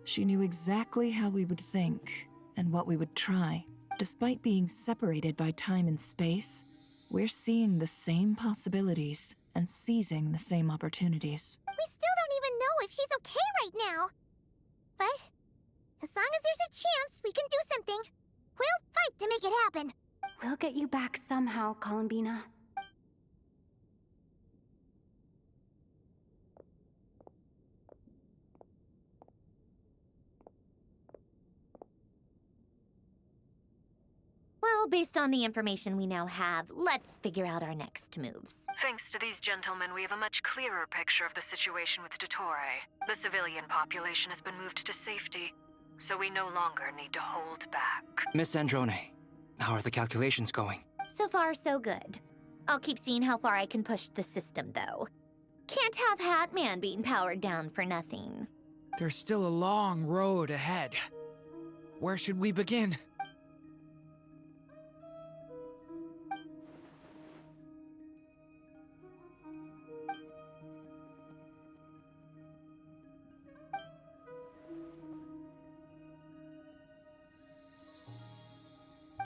She knew exactly how we would think and what we would try. Despite being separated by time and space, we're seeing the same possibilities and seizing the same opportunities. We still don't even know if she's okay right now. But as long as there's a chance we can do something, we'll fight to make it happen. We'll get you back somehow, Columbina. Well, based on the information we now have, let's figure out our next moves. Thanks to these gentlemen, we have a much clearer picture of the situation with Dottore. The civilian population has been moved to safety, so we no longer need to hold back. Miss Androne, how are the calculations going? So far, so good. I'll keep seeing how far I can push the system, though. Can't have Hatman being powered down for nothing. There's still a long road ahead. Where should we begin?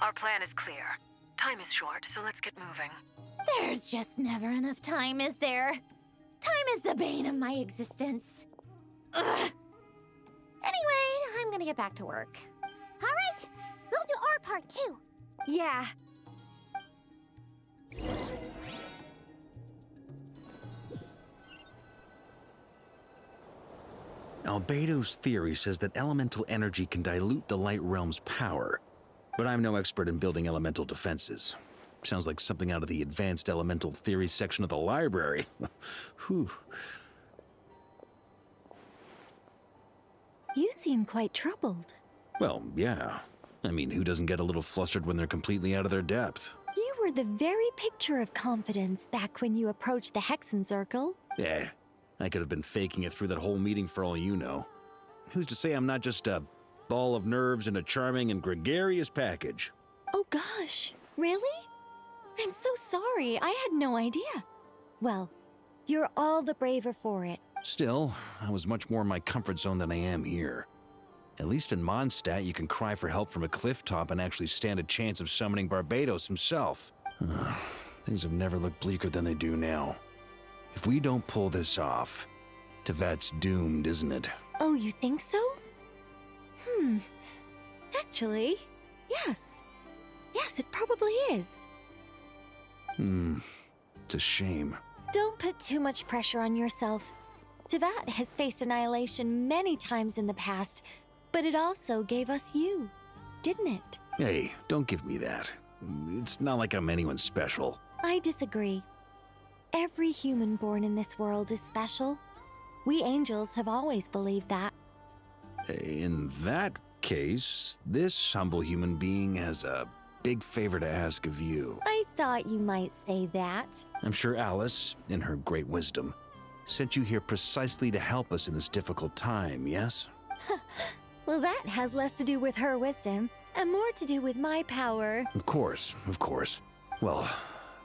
Our plan is clear. Time is short, so let's get moving. There's just never enough time, is there? Time is the bane of my existence. Ugh. Anyway, I'm gonna get back to work. All right, we'll do our part too. Yeah. Albedo's theory says that elemental energy can dilute the light realm's power, but I'm no expert in building elemental defenses. Sounds like something out of the advanced elemental theory section of the library. Whew. You seem quite troubled. Well, yeah. I mean, who doesn't get a little flustered when they're completely out of their depth? You were the very picture of confidence back when you approached the Hexen Circle. Yeah, I could have been faking it through that whole meeting for all you know. Who's to say I'm not just a ball of nerves in a charming and gregarious package? Oh gosh, really? I'm so sorry, I had no idea. Well, you're all the braver for it. Still, I was much more in my comfort zone than I am here. At least in Mondstadt, you can cry for help from a cliff top and actually stand a chance of summoning Barbados himself. Things have never looked bleaker than they do now. If we don't pull this off, Tevat's doomed, isn't it? Oh, you think so? Actually, yes. Yes, it probably is. It's a shame. Don't put too much pressure on yourself. Tevat has faced annihilation many times in the past, but it also gave us you, didn't it? Hey, don't give me that. It's not like I'm anyone special. I disagree. Every human born in this world is special. We angels have always believed that. In that case, this humble human being has a big favor to ask of you. I thought you might say that. I'm sure Alice, in her great wisdom, sent you here precisely to help us in this difficult time, yes? Well, that has less to do with her wisdom and more to do with my power. Of course, of course. Well,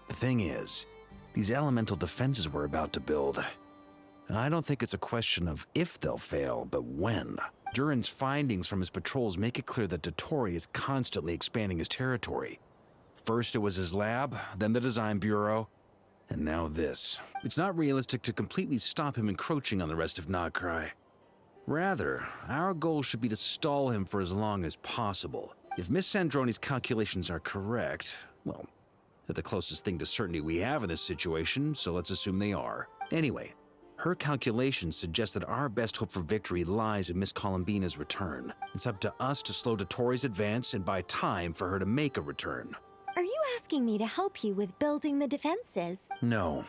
the thing is, these elemental defenses we're about to build, I don't think it's a question of if they'll fail, but when. Durin's findings from his patrols make it clear that Dottore is constantly expanding his territory. First it was his lab, then the design bureau, And now this. It's not realistic to completely stop him encroaching on the rest of Nagcry. Rather, our goal should be to stall him for as long as possible. If Miss Sandroni's calculations are correct, well, they're the closest thing to certainty we have in this situation, so let's assume they are. Anyway, her calculations suggest that our best hope for victory lies in Miss Columbina's return. It's up to us to slow Dottoro's advance and buy time for her to make a return. Are you asking me to help you with building the defenses? No.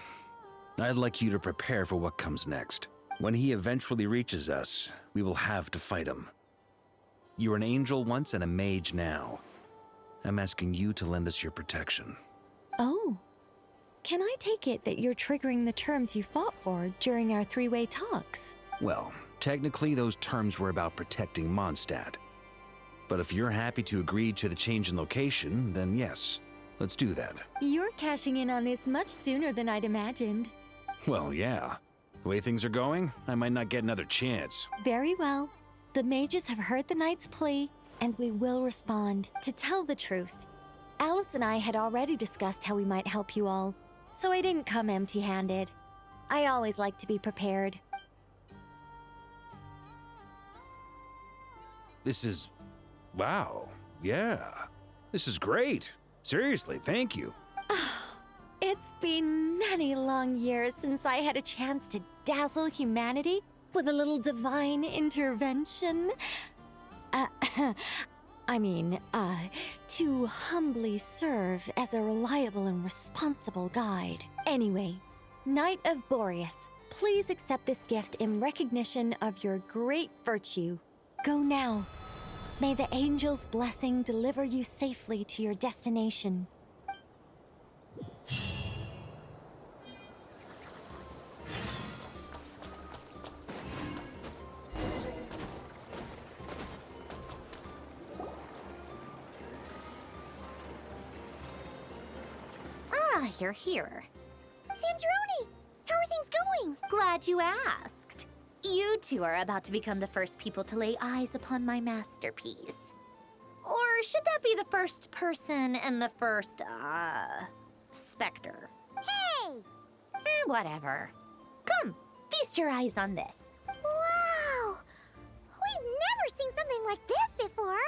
I'd like you to prepare for what comes next. When he eventually reaches us, we will have to fight him. You were an angel once and a mage now. I'm asking you to lend us your protection. Oh. Can I take it that you're triggering the terms you fought for during our three-way talks? Well, technically those terms were about protecting Mondstadt. But if you're happy to agree to the change in location, then yes, let's do that. You're cashing in on this much sooner than I'd imagined. Well, yeah. The way things are going, I might not get another chance. Very well. The mages have heard the knight's plea, and we will respond. To tell the truth, Alice and I had already discussed how we might help you all, so I didn't come empty-handed. I always like to be prepared. This is... wow. Yeah. This is great. Seriously, thank you. It's been many long years since I had a chance to dazzle humanity with a little divine intervention. To humbly serve as a reliable and responsible guide. Anyway, Knight of Boreas, please accept this gift in recognition of your great virtue. Go now. May the angel's blessing deliver you safely to your destination. You're here. Sandroni! How are things going? Glad you asked. You two are about to become the first people to lay eyes upon my masterpiece. Or should that be the first person and the first, specter? Hey! Whatever. Come, feast your eyes on this. Wow! We've never seen something like this before.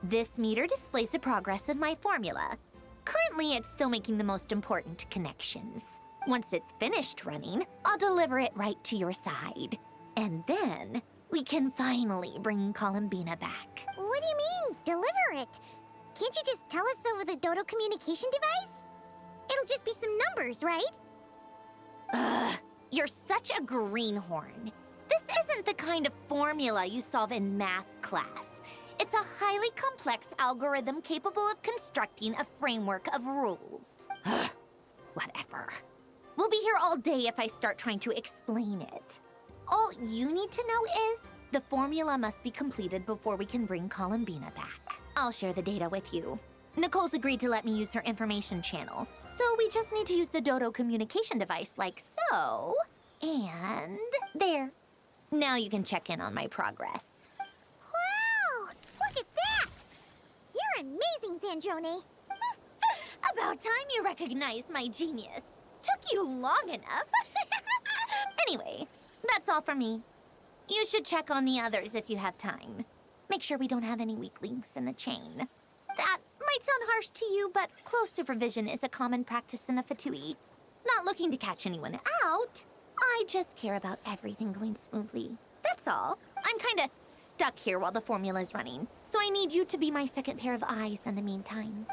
This meter displays the progress of my formula. Currently, it's still making the most important connections. Once it's finished running, I'll deliver it right to your side. And then, we can finally bring Columbina back. What do you mean, deliver it? Can't you just tell us over the Dodo communication device? It'll just be some numbers, right? Ugh, you're such a greenhorn. This isn't the kind of formula you solve in math class. It's a highly complex algorithm capable of constructing a framework of rules. Whatever. We'll be here all day if I start trying to explain it. All you need to know is the formula must be completed before we can bring Columbina back. I'll share the data with you. Nicole's agreed to let me use her information channel, so we just need to use the Dodo communication device like so. And there. Now you can check in on my progress. Look at that! You're amazing, Sandroni. About time you recognized my genius. Took you long enough. Anyway, that's all for me. You should check on the others if you have time. Make sure we don't have any weak links in the chain. That might sound harsh to you, but close supervision is a common practice in a Fatui. Not looking to catch anyone out. I just care about everything going smoothly. That's all. I'm kinda stuck here while the formula's running, so I need you to be my second pair of eyes in the meantime.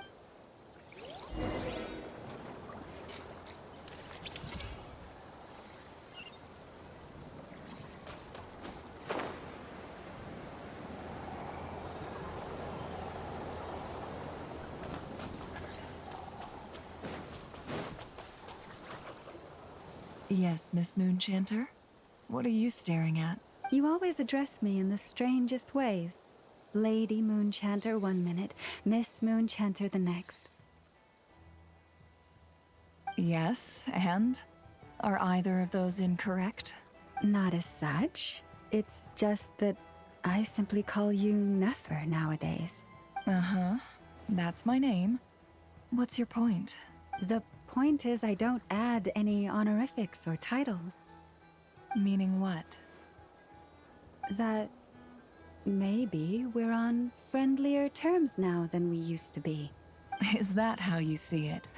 Yes, Miss Moonchanter? What are you staring at? You always address me in the strangest ways. Lady Moonchanter 1 minute, Miss Moonchanter the next. Yes, and? Are either of those incorrect? Not as such. It's just that I simply call you Nefer nowadays. Uh-huh. That's my name. What's your point? The Point is, I don't add any honorifics or titles. Meaning what? That maybe we're on friendlier terms now than we used to be. Is that how you see it?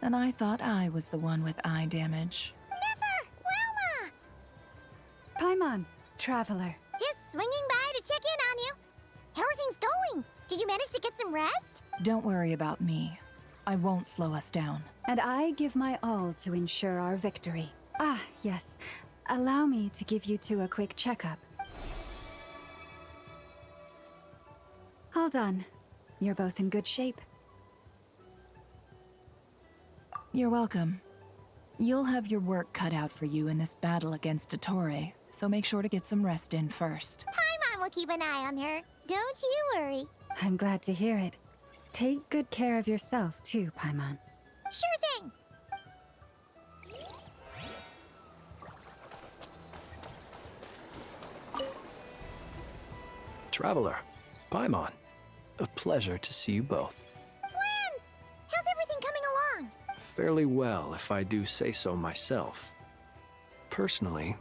And I thought I was the one with eye damage. Wilma! Paimon, traveler. Just swinging by to check in on you. How are things going? Did you manage to get some rest? Don't worry about me. I won't slow us down. And I give my all to ensure our victory. Ah, yes. Allow me to give you two a quick checkup. All done. You're both in good shape. You're welcome. You'll have your work cut out for you in this battle against Dottore, so make sure to get some rest in first. Paimon will keep an eye on her. Don't you worry. I'm glad to hear it. Take good care of yourself, too, Paimon. Sure thing. Traveler, Paimon, a pleasure to see you both. Twins! How's everything coming along? Fairly well, if I do say so myself. Personally,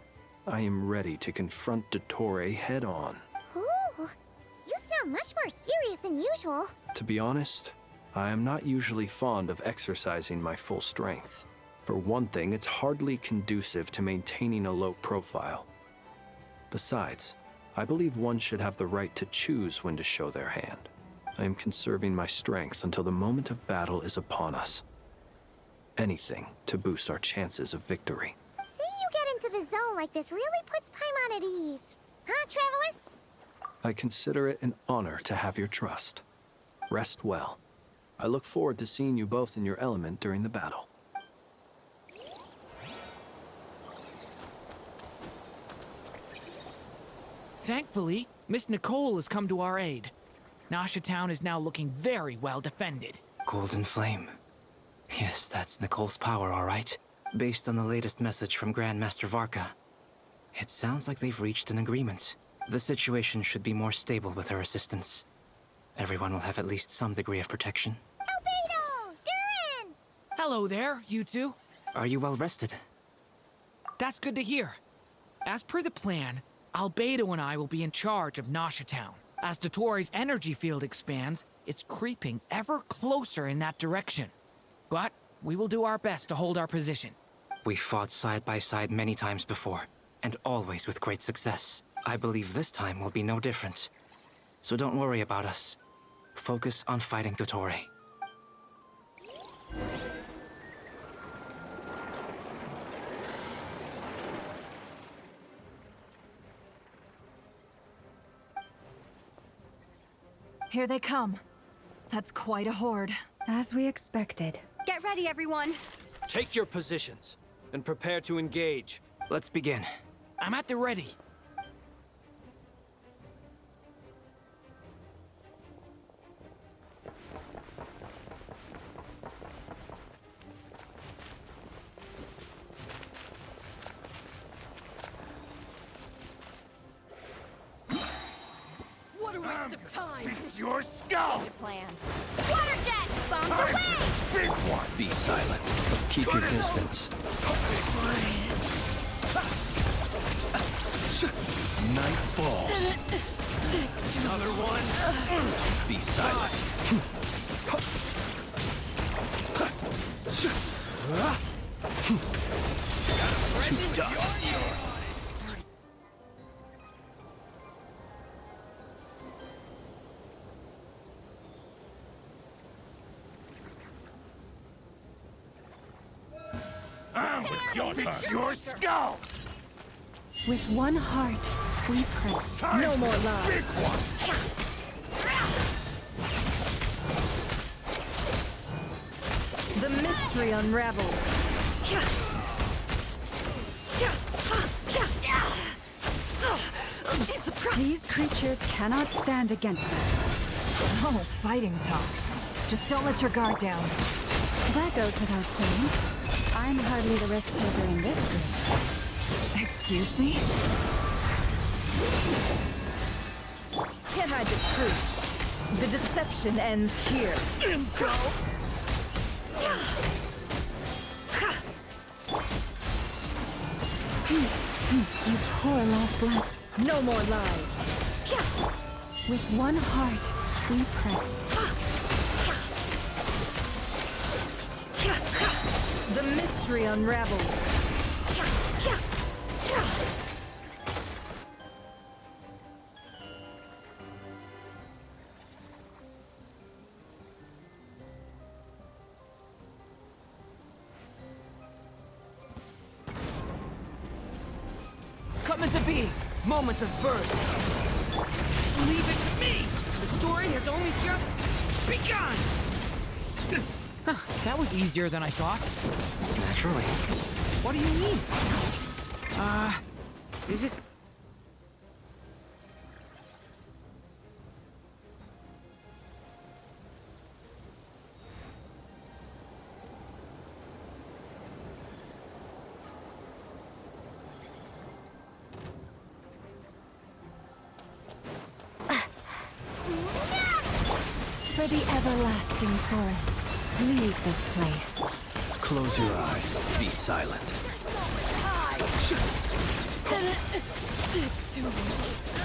I am ready to confront Dottore head-on. Ooh, you sound much more serious than usual. To be honest, I am not usually fond of exercising my full strength. For one thing, it's hardly conducive to maintaining a low profile. Besides, I believe one should have the right to choose when to show their hand. I am conserving my strength until the moment of battle is upon us. Anything to boost our chances of victory. Seeing you get into the zone like this really puts Paimon at ease. Huh, Traveler? I consider it an honor to have your trust. Rest well. I look forward to seeing you both in your element during the battle. Thankfully, Miss Nicole has come to our aid. Nasha Town is now looking very well defended. Golden Flame. Yes, that's Nicole's power, all right. Based on the latest message from Grandmaster Varka. It sounds like they've reached an agreement. The situation should be more stable with her assistance. Everyone will have at least some degree of protection. Albedo! Durin! Hello there, you two. Are you well rested? That's good to hear. As per the plan, Albedo and I will be in charge of Nasha Town. As Dottore's energy field expands, it's creeping ever closer in that direction. But we will do our best to hold our position. We've fought side by side many times before, and always with great success. I believe this time will be no different. So don't worry about us. Focus on fighting Dottore. Here they come. That's quite a horde. As we expected. Get ready, everyone. Take your positions and prepare to engage. Let's begin. I'm at the ready. What a waste of time. It's your skull. Change of plan. Water jet! Bombs away! Big one. Be silent. Keep your distance. Night falls. Another one. Be silent. To dust. It's your skull. With one heart, we pray. No more lies. Big one. The mystery unravels. These creatures cannot stand against us. Oh, fighting talk. Just don't let your guard down. That goes without saying. I'm hardly the risk taker in this group. Excuse me? Can't hide the truth. The deception ends here. You poor lost lamb. No more lies. With one heart, we pray. The mystery unravels. Come into being! Moments of birth! Leave it to me! The story has only just begun! That was easier than I thought. Naturally. What do you mean? Is it... For the everlasting forest, leave this place. Close your eyes. Be silent.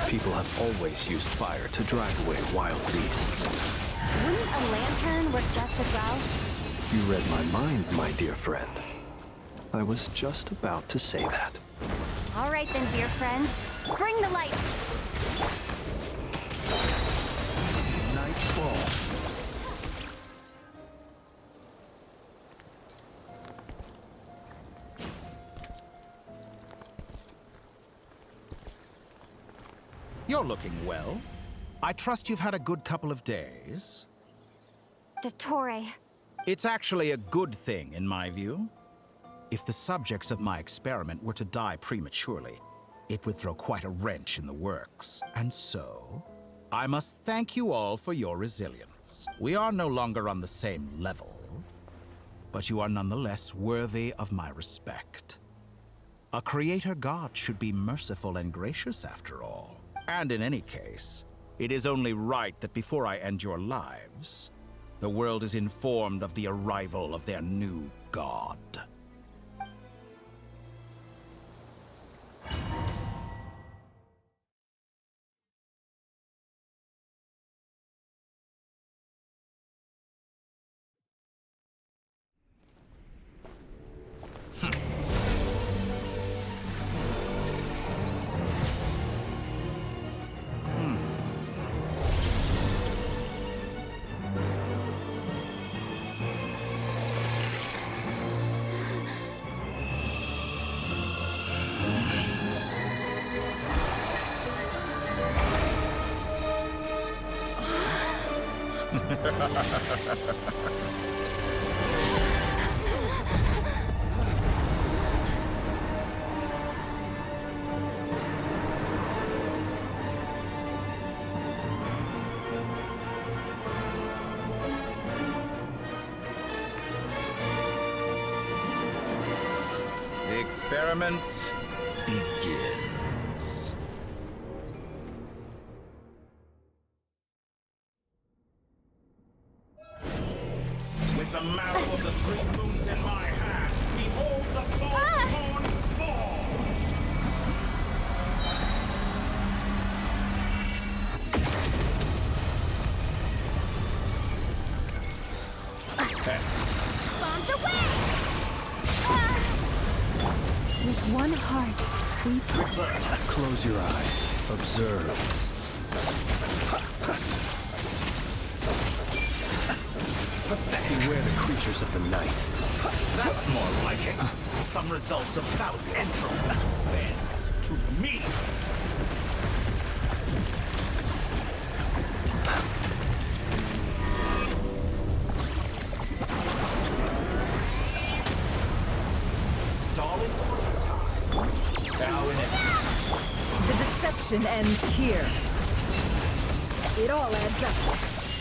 People have always used fire to drive away wild beasts. Wouldn't a lantern work just as well? You read my mind, my dear friend. I was just about to say that. All right then, dear friend. Bring the light. Nightfall. You're looking well. I trust you've had a good couple of days. Dottore. It's actually a good thing, in my view. If the subjects of my experiment were to die prematurely, it would throw quite a wrench in the works. And so, I must thank you all for your resilience. We are no longer on the same level, but you are nonetheless worthy of my respect. A creator god should be merciful and gracious after all. And in any case, it is only right that before I end your lives, the world is informed of the arrival of their new god. The experiment begins. With the marrow of the three moons in my hand, behold the false horns fall! Bombs away! With one heart, we pray. Reverse. Close your eyes. Observe. Beware the creatures of the night. That's more like it. Some results of value entropy bends to me. Stalling for a time. Now in it. The deception ends here. It all adds up.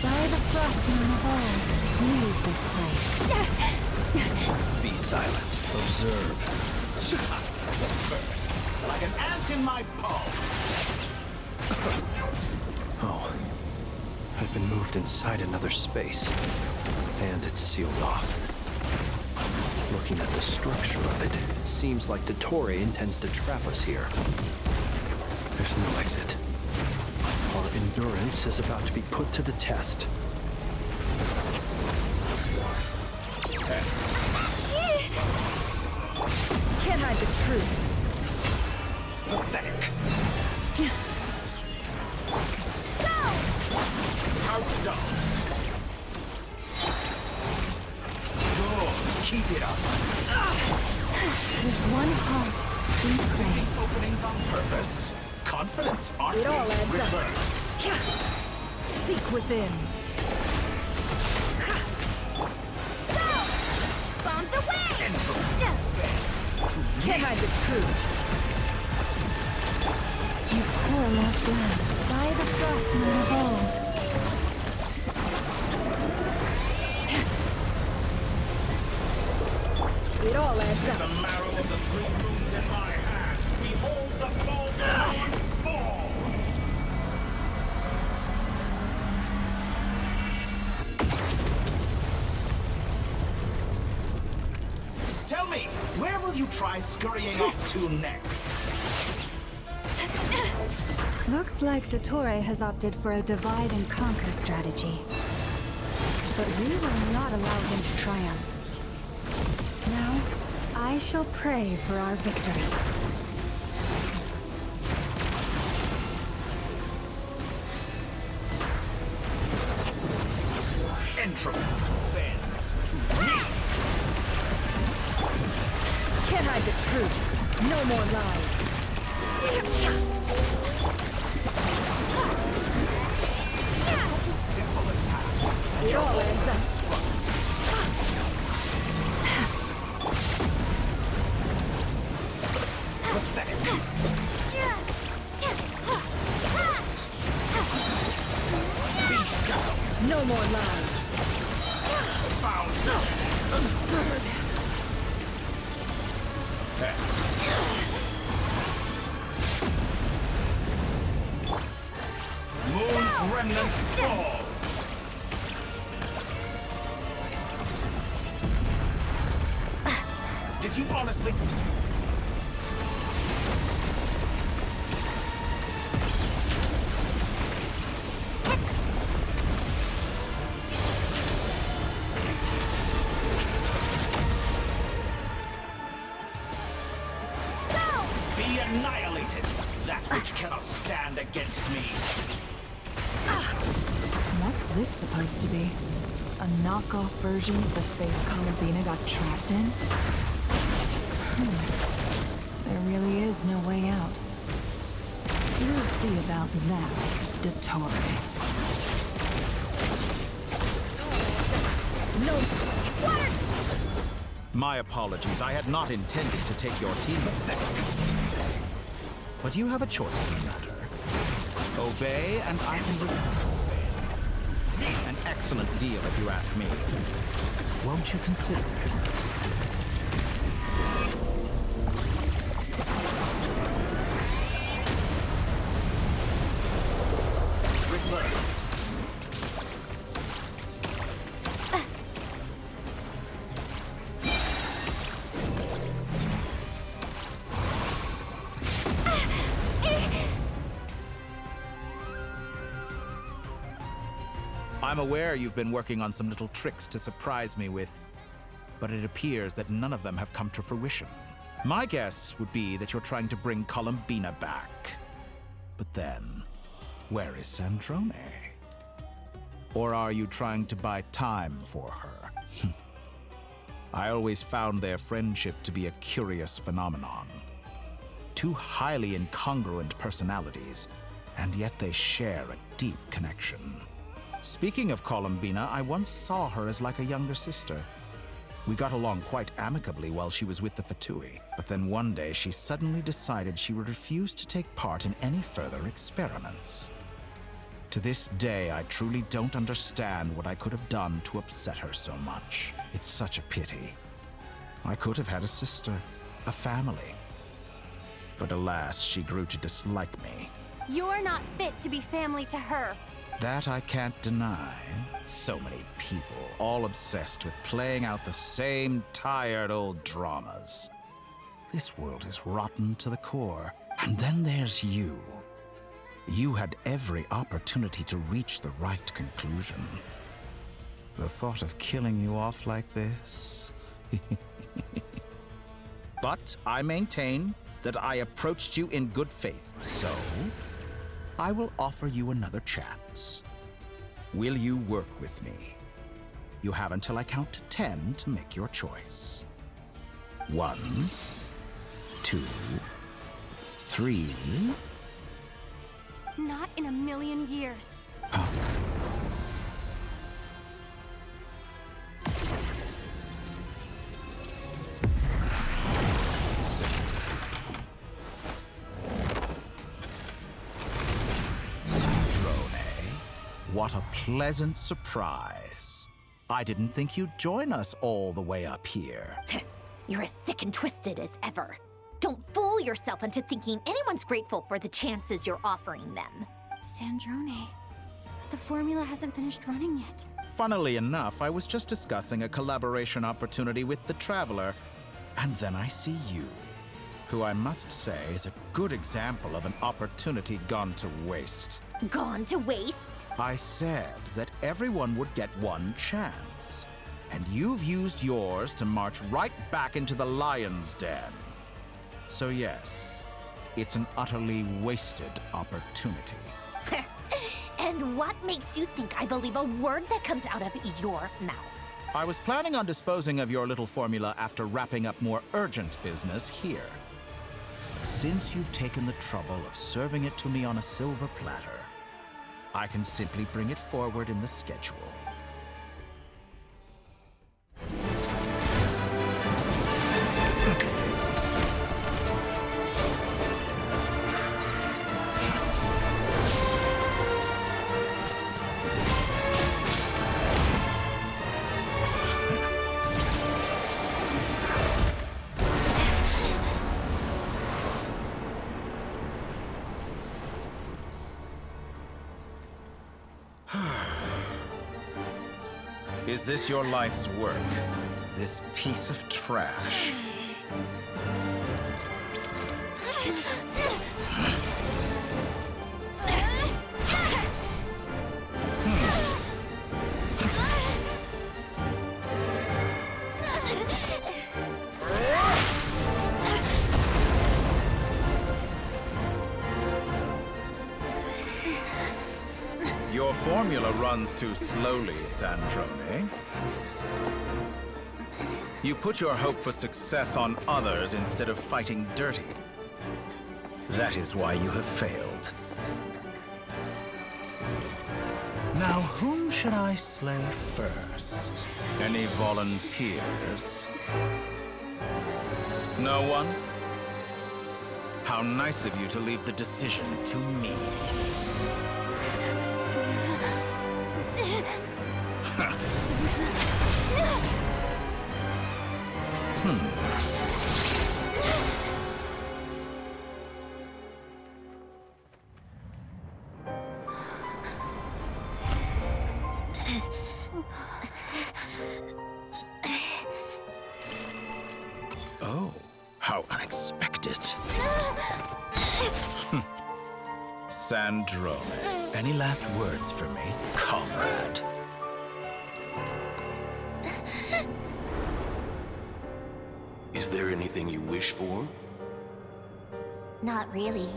By the frost moon of old, leave this place. Be silent. Observe. First, like an ant in my palm. Oh. I've been moved inside another space. And it's sealed off. Looking at the structure of it, it seems like Dottore intends to trap us here. There's no exit. Our endurance is about to be put to the test. Can't hide the truth. Pathetic. Outdone. Good. Keep it up. With one heart, we pray. Openings on purpose. Confident, aren't It all we? adds Reverse. up. Seek within. Bombs away! Can't hide the truth. You poor lost land, by the frostman of old. It all adds up. The marrow of the three moons in my hand. Behold the false ones fall. Tell me, where will you try scurrying off to next? Looks like Dottore has opted for a divide and conquer strategy. But we will not allow him to triumph. Now, I shall pray for our victory. Entropy bends to me. Can't hide the truth. No more lies. Such a simple attack. And It all adds up. Pathetic. Be shadowed. No more lies. Found. Absurd. Moon's remnants fall. Did you honestly? Be annihilated, that which cannot stand against me. What's this supposed to be? A knockoff version of the space Columbina got trapped in? There really is no way out. We'll see about that, Dottore. No. Water! My apologies. I had not intended to take your teammates. But you have a choice in the matter. Obey, and I can release you. An excellent deal, if you ask me. Won't you consider it? Reverse. I'm aware you've been working on some little tricks to surprise me with, but it appears that none of them have come to fruition. My guess would be that you're trying to bring Columbina back. But then, where is Sandrone? Or are you trying to buy time for her? I always found their friendship to be a curious phenomenon. Two highly incongruent personalities, and yet they share a deep connection. Speaking of Columbina, I once saw her as like a younger sister. We got along quite amicably while she was with the VIII, but then one day she suddenly decided she would refuse to take part in any further experiments. To this day, I truly don't understand what I could have done to upset her so much. It's such a pity. I could have had a sister, a family. But alas, she grew to dislike me. You're not fit to be family to her. That I can't deny. So many people, all obsessed with playing out the same tired old dramas. This world is rotten to the core. And then there's you. You had every opportunity to reach the right conclusion. The thought of killing you off like this? But I maintain that I approached you in good faith, so I will offer you another chance. Will you work with me? You have until I count to 10 to make your choice. 1, 2, 3. Not in a million years. What a pleasant surprise. I didn't think you'd join us all the way up here. You're as sick and twisted as ever. Don't fool yourself into thinking anyone's grateful for the chances you're offering them. Sandrone, the formula hasn't finished running yet. Funnily enough, I was just discussing a collaboration opportunity with the Traveler, and then I see you, who I must say is a good example of an opportunity gone to waste. Gone to waste? I said that everyone would get one chance, and you've used yours to march right back into the lion's den. So yes, it's an utterly wasted opportunity. And what makes you think I believe a word that comes out of your mouth? I was planning on disposing of your little formula after wrapping up more urgent business here. Since you've taken the trouble of serving it to me on a silver platter, I can simply bring it forward in the schedule. Is this your life's work? This piece of trash? Your formula runs too slowly, Sandrone. You put your hope for success on others instead of fighting dirty. That is why you have failed. Now, whom should I slay first? Any volunteers? No one? How nice of you to leave the decision to me. Oh, how unexpected. Sandrone, any last words for me, comrade? Is there anything you wish for? Not really.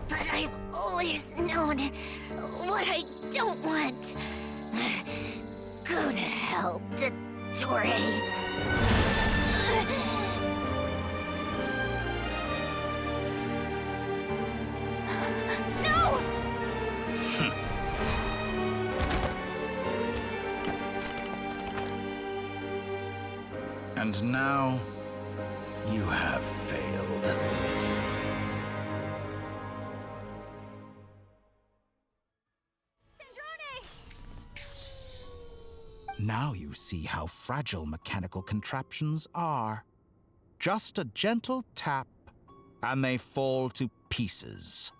But I've always known what I don't want. Go to hell, Dottore. No! And now, you have failed. Now you see how fragile mechanical contraptions are. Just a gentle tap, and they fall to pieces.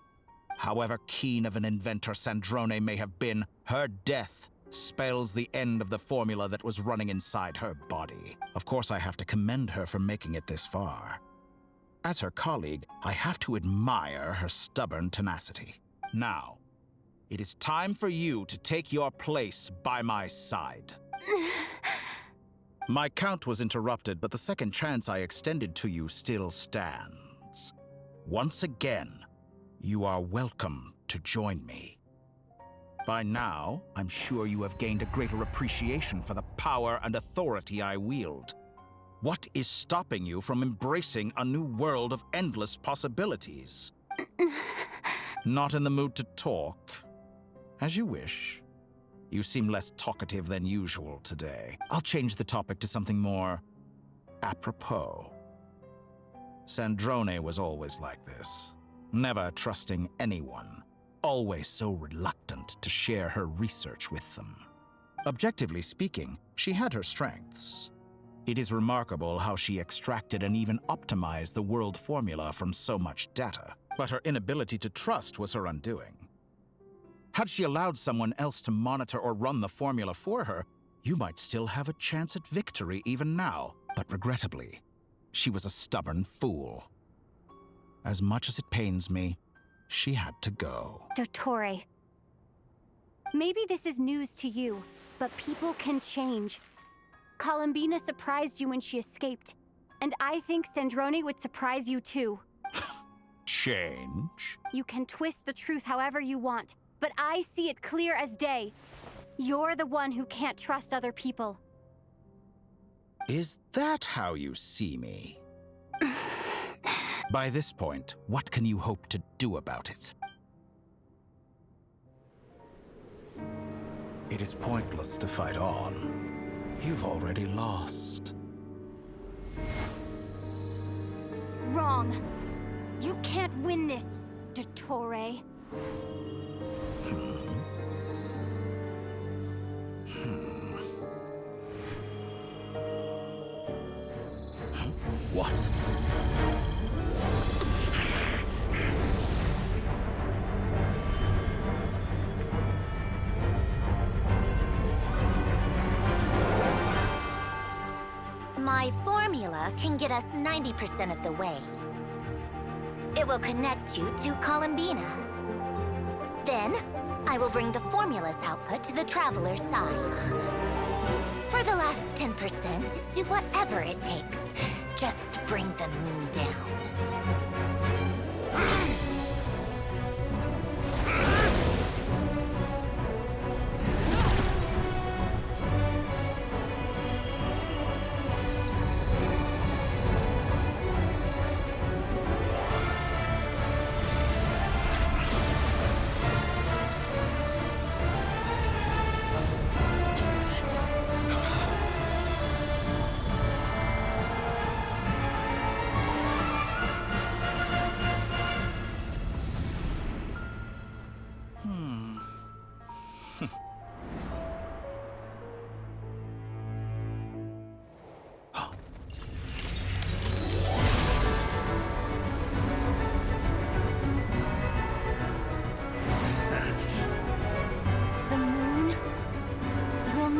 However keen of an inventor Sandrone may have been, her death spells the end of the formula that was running inside her body. Of course, I have to commend her for making it this far. As her colleague, I have to admire her stubborn tenacity. Now, it is time for you to take your place by my side. My count was interrupted, but the second chance I extended to you still stands. Once again, you are welcome to join me. By now, I'm sure you have gained a greater appreciation for the power and authority I wield. What is stopping you from embracing a new world of endless possibilities? Not in the mood to talk? As you wish. You seem less talkative than usual today. I'll change the topic to something more apropos. Sandrone was always like this, never trusting anyone, always so reluctant to share her research with them. Objectively speaking, she had her strengths. It is remarkable how she extracted and even optimized the world formula from so much data, but her inability to trust was her undoing. Had she allowed someone else to monitor or run the formula for her, you might still have a chance at victory even now, but regrettably, she was a stubborn fool. As much as it pains me, she had to go. Dottore. Maybe this is news to you, but people can change. Columbina surprised you when she escaped, and I think Sandrone would surprise you too. Change? You can twist the truth however you want, but I see it clear as day. You're the one who can't trust other people. Is that how you see me? By this point, what can you hope to do about it? It is pointless to fight on. You've already lost. Wrong. You can't win this, Dottore. What? My formula can get us 90% of the way. It will connect you to Columbina. Then, I will bring the formula's output to the Traveler's side. For the last 10%, do whatever it takes. Just bring the moon down.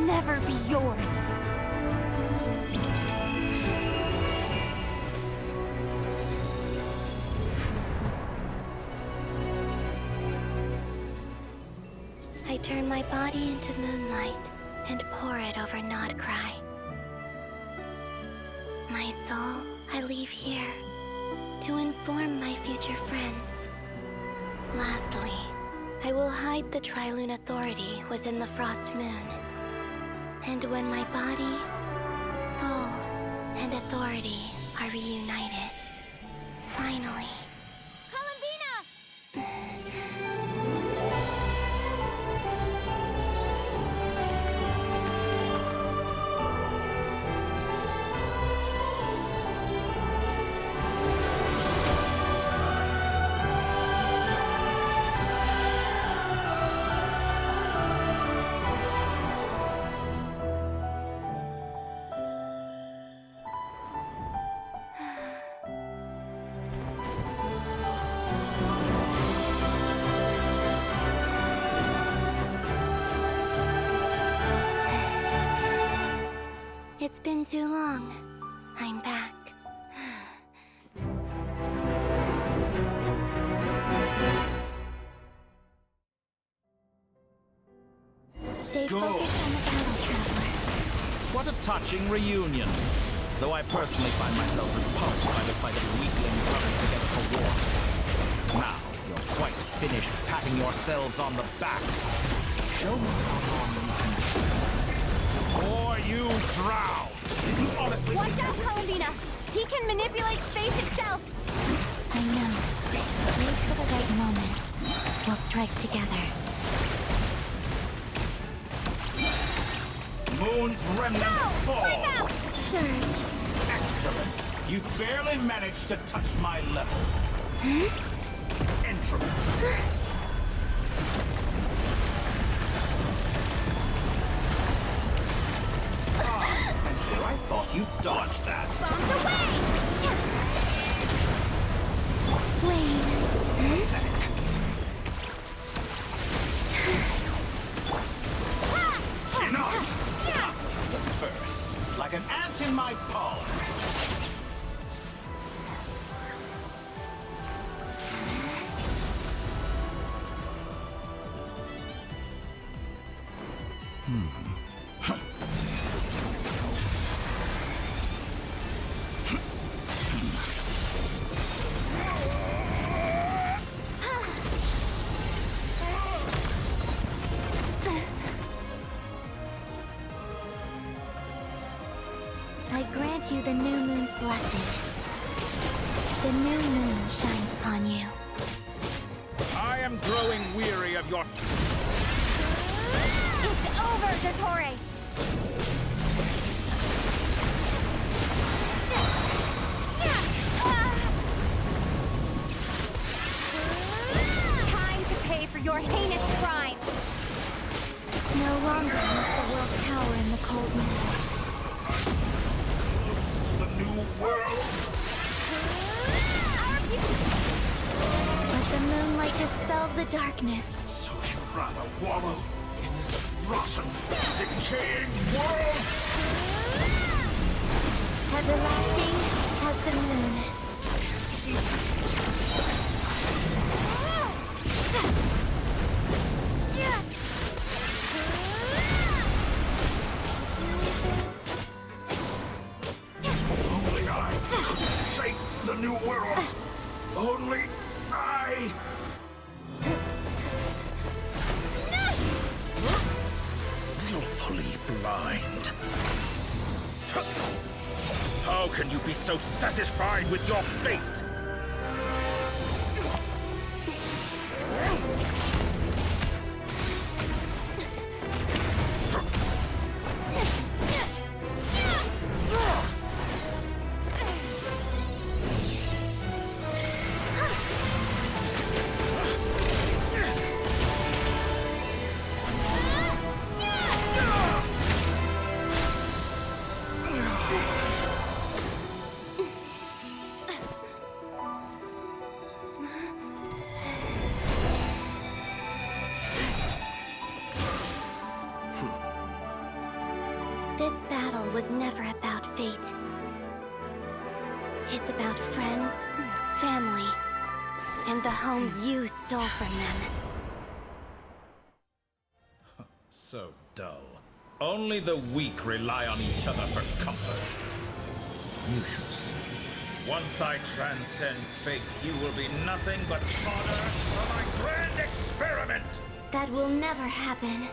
Never be yours. I turn my body into moonlight and pour it over Nodcry. My soul I leave here to inform my future friends. Lastly, I will hide the Trilune Authority within the Frost Moon. And when my body, soul, and authority are reunited, finally... been too long. I'm back. Stay focused on the battle, Traveler. What a touching reunion. Though I personally find myself repulsed by the sight of weaklings huddled together for war. Now, you're quite finished patting yourselves on the back. Show me how long you can stand. Or you drown! Did you honestly... Watch out, Columbina! He can manipulate space itself! I know. Wait for the right moment. We'll strike together. Moon's remnants fall! Surge. Excellent! You barely managed to touch my level. Entropy. And here I thought you dodged that. Bombs away! Enough! First, like an ant in my palm. I grant you the new moon's blessing. The new moon shines upon you. I am growing weary of your... It's over, Dottore! Time to pay for your heinous crime! No longer must the world cower in the cold night. The new world! Let the moonlight dispel the darkness. So you'd rather wallow in this rotten, decaying world? Everlasting as the moon. Only I could shape the new world. Only I... Willfully blind. How can you be so satisfied with your fate? This battle was never about fate. It's about friends, family, and the home you stole from them. So dull. Only the weak rely on each other for comfort. You shall see. Once I transcend fate, you will be nothing but fodder for my grand experiment! That will never happen.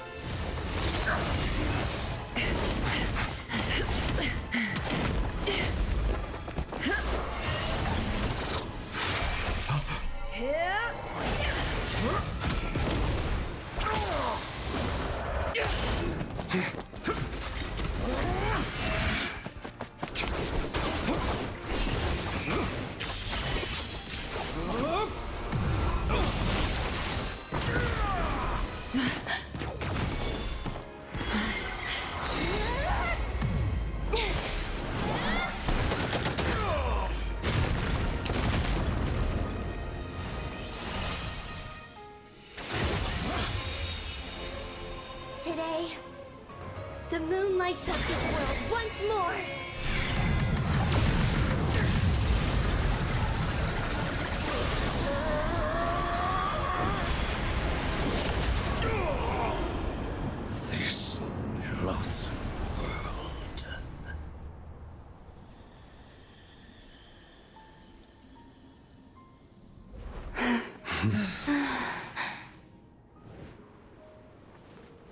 Today, The moon lights up this world once more! This loathsome world.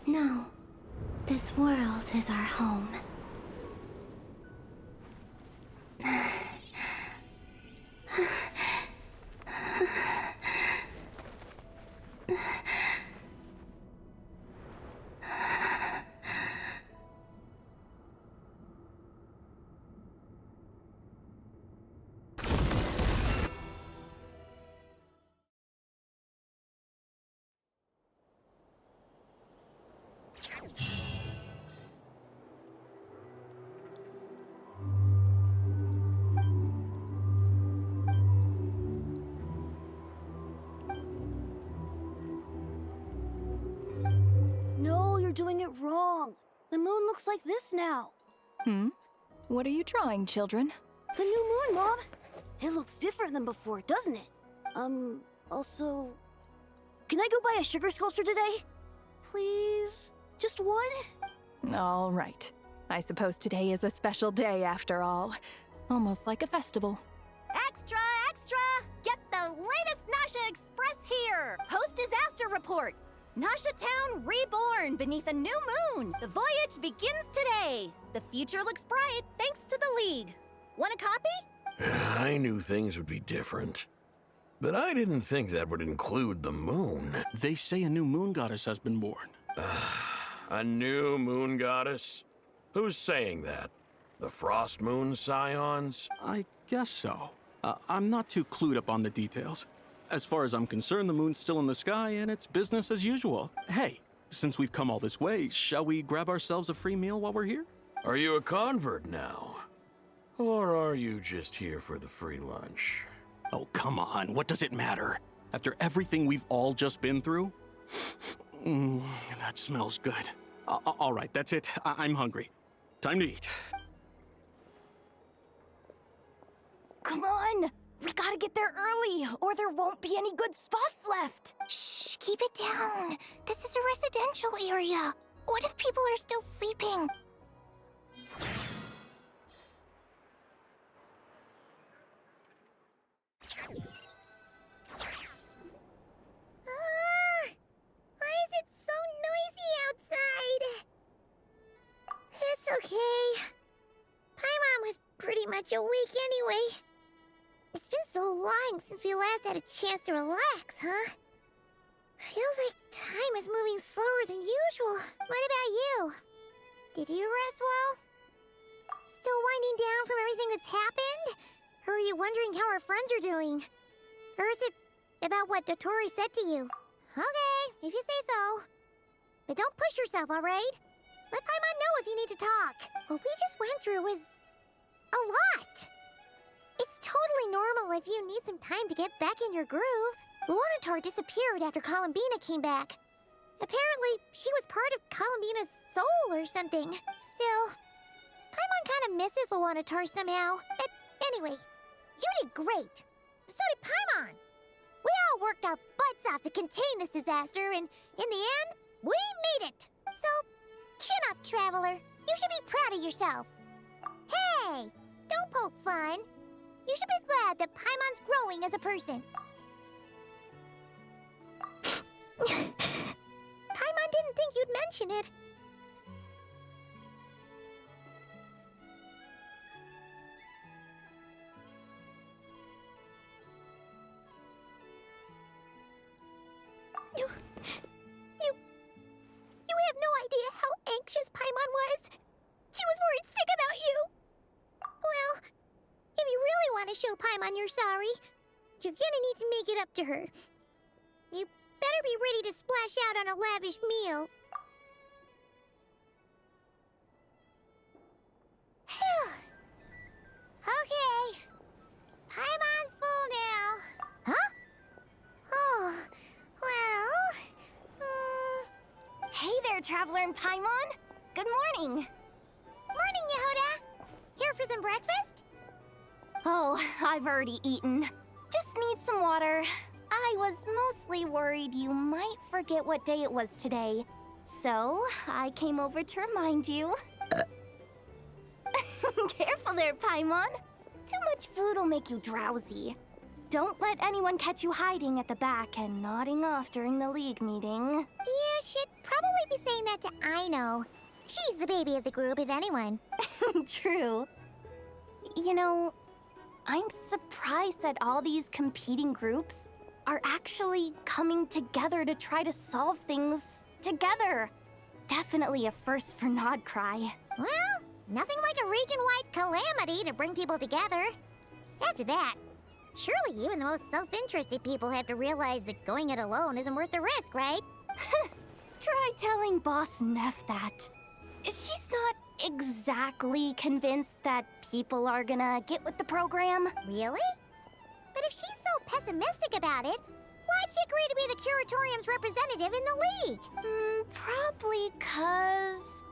No. This world is our home. No, you're doing it wrong. The moon looks like this now. What are you drawing, children? The new moon, Mom. It looks different than before, doesn't it? Also... Can I go buy a sugar sculpture today? Please? Just one? All right. I suppose today is a special day after all. Almost like a festival. Extra, extra! Get the latest Nasha Express here! Post-disaster report! Nasha Town reborn beneath a new moon! The voyage begins today! The future looks bright thanks to the League. Want a copy? I knew things would be different. But I didn't think that would include the moon. They say a new moon goddess has been born. A new moon goddess? Who's saying that? The Frost Moon Scions? I guess so. I'm not too clued up on the details. As far as I'm concerned, the moon's still in the sky and it's business as usual. Hey, since we've come all this way, shall we grab ourselves a free meal while we're here? Are you a convert now? Or are you just here for the free lunch? Oh, come on. What does it matter? After everything we've all just been through? That smells good. All right, that's it. I'm hungry. Time to eat. Come on! We gotta get there early, or there won't be any good spots left. Shh, keep it down. This is a residential area. What if people are still sleeping? Why is it so noisy outside? It's okay. Paimon was pretty much awake anyway. It's been so long since we last had a chance to relax, huh? Feels like time is moving slower than usual. What about you? Did you rest well? Still winding down from everything that's happened? Or are you wondering how our friends are doing? Or is it about what Dotori said to you? Okay, if you say so. But don't push yourself, alright? Let Paimon know if you need to talk. What we just went through was... a lot. It's totally normal if you need some time to get back in your groove. Luanatar disappeared after Columbina came back. Apparently, she was part of Columbina's soul or something. Still, Paimon kind of misses Luanatar somehow. But anyway, you did great. So did Paimon. We all worked our butts off to contain this disaster, and in the end, we made it. So, chin up, Traveler. You should be proud of yourself. Hey, don't poke fun. You should be glad that Paimon's growing as a person. Paimon didn't think you'd mention it. You have no idea how anxious Paimon was. She was worried sick about you. Well, if you really want to show Paimon you're sorry, you're gonna need to make it up to her. You better be ready to splash out on a lavish meal. Okay. Paimon's full now. Huh? Oh, well... Hey there, Traveler and Paimon! good morning. Morning, Yehuda. Here for some breakfast? Oh, I've already eaten. Just need some water. I was mostly worried you might forget what day it was today. So, I came over to remind you. Careful there, Paimon. Too much food will make you drowsy. Don't let anyone catch you hiding at the back and nodding off during the League meeting. You should probably be saying that to Aino. She's the baby of the group, if anyone. True. You know, I'm surprised that all these competing groups are actually coming together to try to solve things together. Definitely a first for Nodcry. Well, nothing like a region-wide calamity to bring people together. After that, surely even the most self-interested people have to realize that going it alone isn't worth the risk, right? Try telling Boss Neff that. She's not exactly convinced that people are gonna get with the program. Really? But if she's so pessimistic about it, why'd she agree to be the Curatorium's representative in the League? Probably 'cause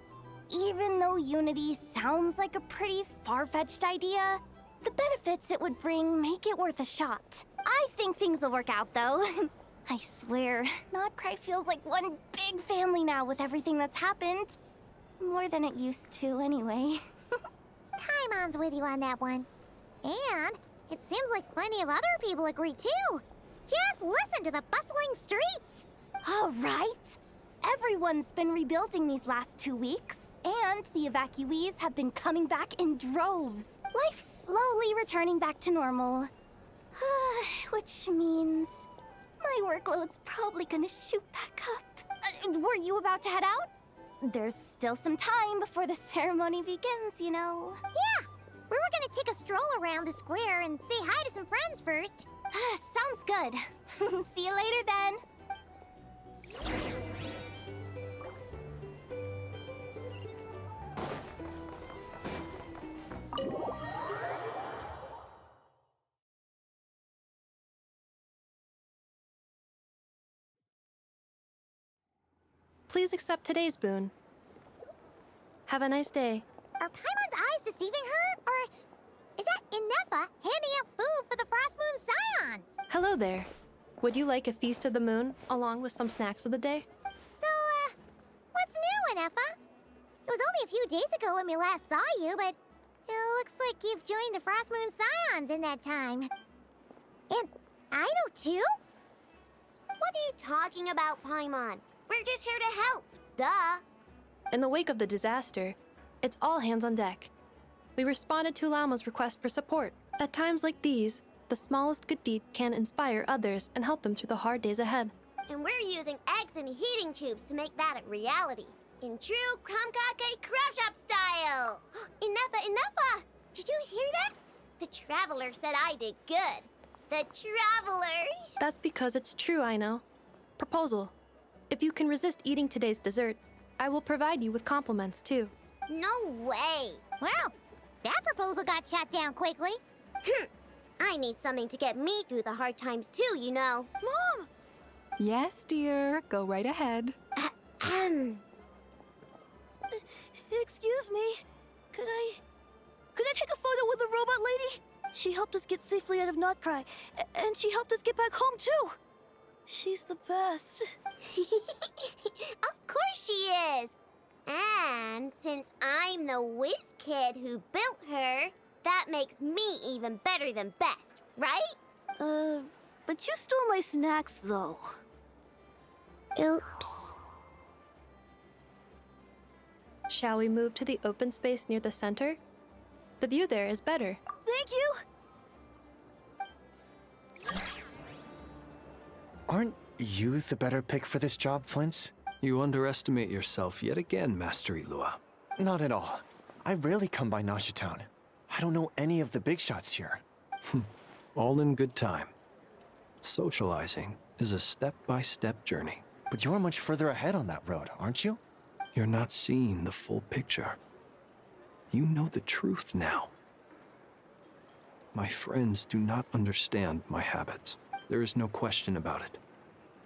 even though Unity sounds like a pretty far-fetched idea, the benefits it would bring make it worth a shot. I think things will work out, though. I swear, Nodcry feels like one big family now with everything that's happened. More than it used to, anyway. Paimon's with you on that one. And it seems like plenty of other people agree, too. Just listen to the bustling streets. All right. Everyone's been rebuilding these last 2 weeks, and the evacuees have been coming back in droves. Life's slowly returning back to normal. Which means my workload's probably gonna shoot back up. Were you about to head out? There's still some time before the ceremony begins, you know. Yeah, we were gonna take a stroll around the square and say hi to some friends first. Sounds good. See you later then. Please accept today's boon. Have a nice day. Are Paimon's eyes deceiving her? Or is that Inefa handing out food for the Frost Moon Scions? Hello there. Would you like a feast of the moon, along with some snacks of the day? So, what's new, Inefa? It was only a few days ago when we last saw you, but it looks like you've joined the Frost Moon Scions in that time. And I know too? What are you talking about, Paimon? We're just here to help, duh. In the wake of the disaster, it's all hands on deck. We responded to Lama's request for support. At times like these, the smallest good deed can inspire others and help them through the hard days ahead. And we're using eggs and heating tubes to make that a reality. In true Kromkake Crab Shop style! Enough! Did you hear that? The Traveler said I did good. The Traveler! That's because it's true, I know. Proposal. If you can resist eating today's dessert, I will provide you with compliments, too. No way! Well, that proposal got shot down quickly. I need something to get me through the hard times, too, you know. Mom! Yes, dear. Go right ahead. Excuse me. Could I take a photo with the robot lady? She helped us get safely out of Notcry, and she helped us get back home, too. She's the best. Of course she is. And since I'm the whiz kid who built her, that makes me even better than best, right? But you stole my snacks, though. Oops. Shall we move to the open space near the center? The view there is better. Thank you! Aren't you the better pick for this job, Flint? You underestimate yourself yet again, Master Ilua. Not at all. I rarely come by Nasha Town. I don't know any of the big shots here. All in good time. Socializing is a step-by-step journey. But you're much further ahead on that road, aren't you? You're not seeing the full picture. You know the truth now. My friends do not understand my habits. There is no question about it.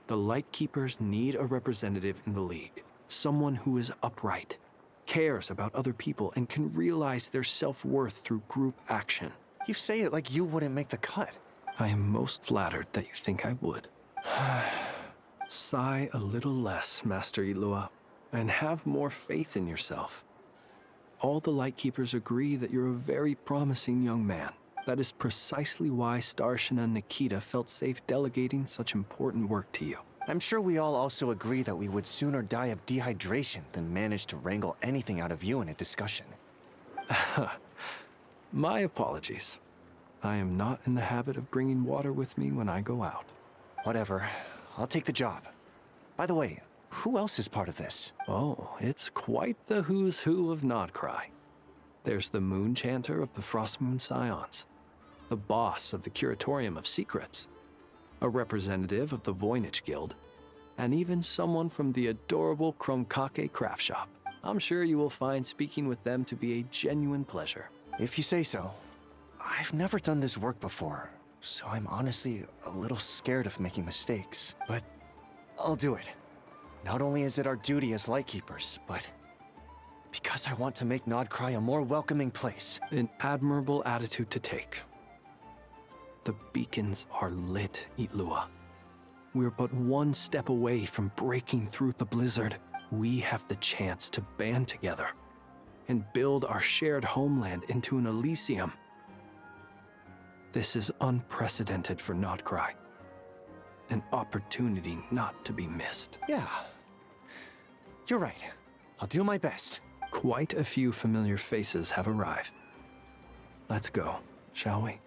The Lightkeepers need a representative in the League. Someone who is upright. cares about other people, and can realize their self-worth through group action. You say it like you wouldn't make the cut. I am most flattered that you think I would. Sigh a little less, Master Ilua, and have more faith in yourself. All the Lightkeepers agree that you're a very promising young man. That is precisely why Starshina Nikita felt safe delegating such important work to you. I'm sure we all also agree that we would sooner die of dehydration than manage to wrangle anything out of you in a discussion. My apologies. I am not in the habit of bringing water with me when I go out. Whatever. I'll take the job. By the way, who else is part of this? Oh, it's quite the who's who of Nodcry. There's the Moon Chanter of the Frostmoon Scions, the boss of the Curatorium of Secrets, a representative of the Voynich Guild, and even someone from the adorable Kromkake craft shop. I'm sure you will find speaking with them to be a genuine pleasure. If you say so. I've never done this work before, so I'm honestly a little scared of making mistakes. But I'll do it. Not only is it our duty as Lightkeepers, but because I want to make Nodcry a more welcoming place. An admirable attitude to take. The beacons are lit, Itlua. We're but one step away from breaking through the blizzard. We have the chance to band together and build our shared homeland into an Elysium. This is unprecedented for Nodcry. An opportunity not to be missed. Yeah. You're right. I'll do my best. Quite a few familiar faces have arrived. Let's go, shall we?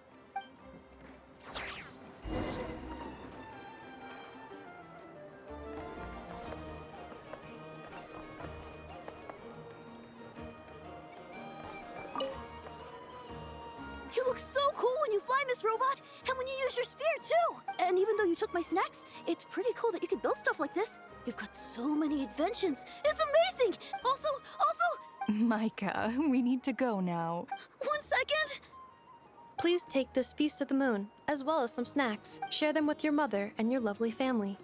You look so cool when you fly, Miss Robot, and when you use your spear, too! And even though you took my snacks, it's pretty cool that you can build stuff like this. You've got so many inventions. It's amazing! Also... Micah, we need to go now. 1 second! Please take this Feast of the Moon, as well as some snacks. Share them with your mother and your lovely family.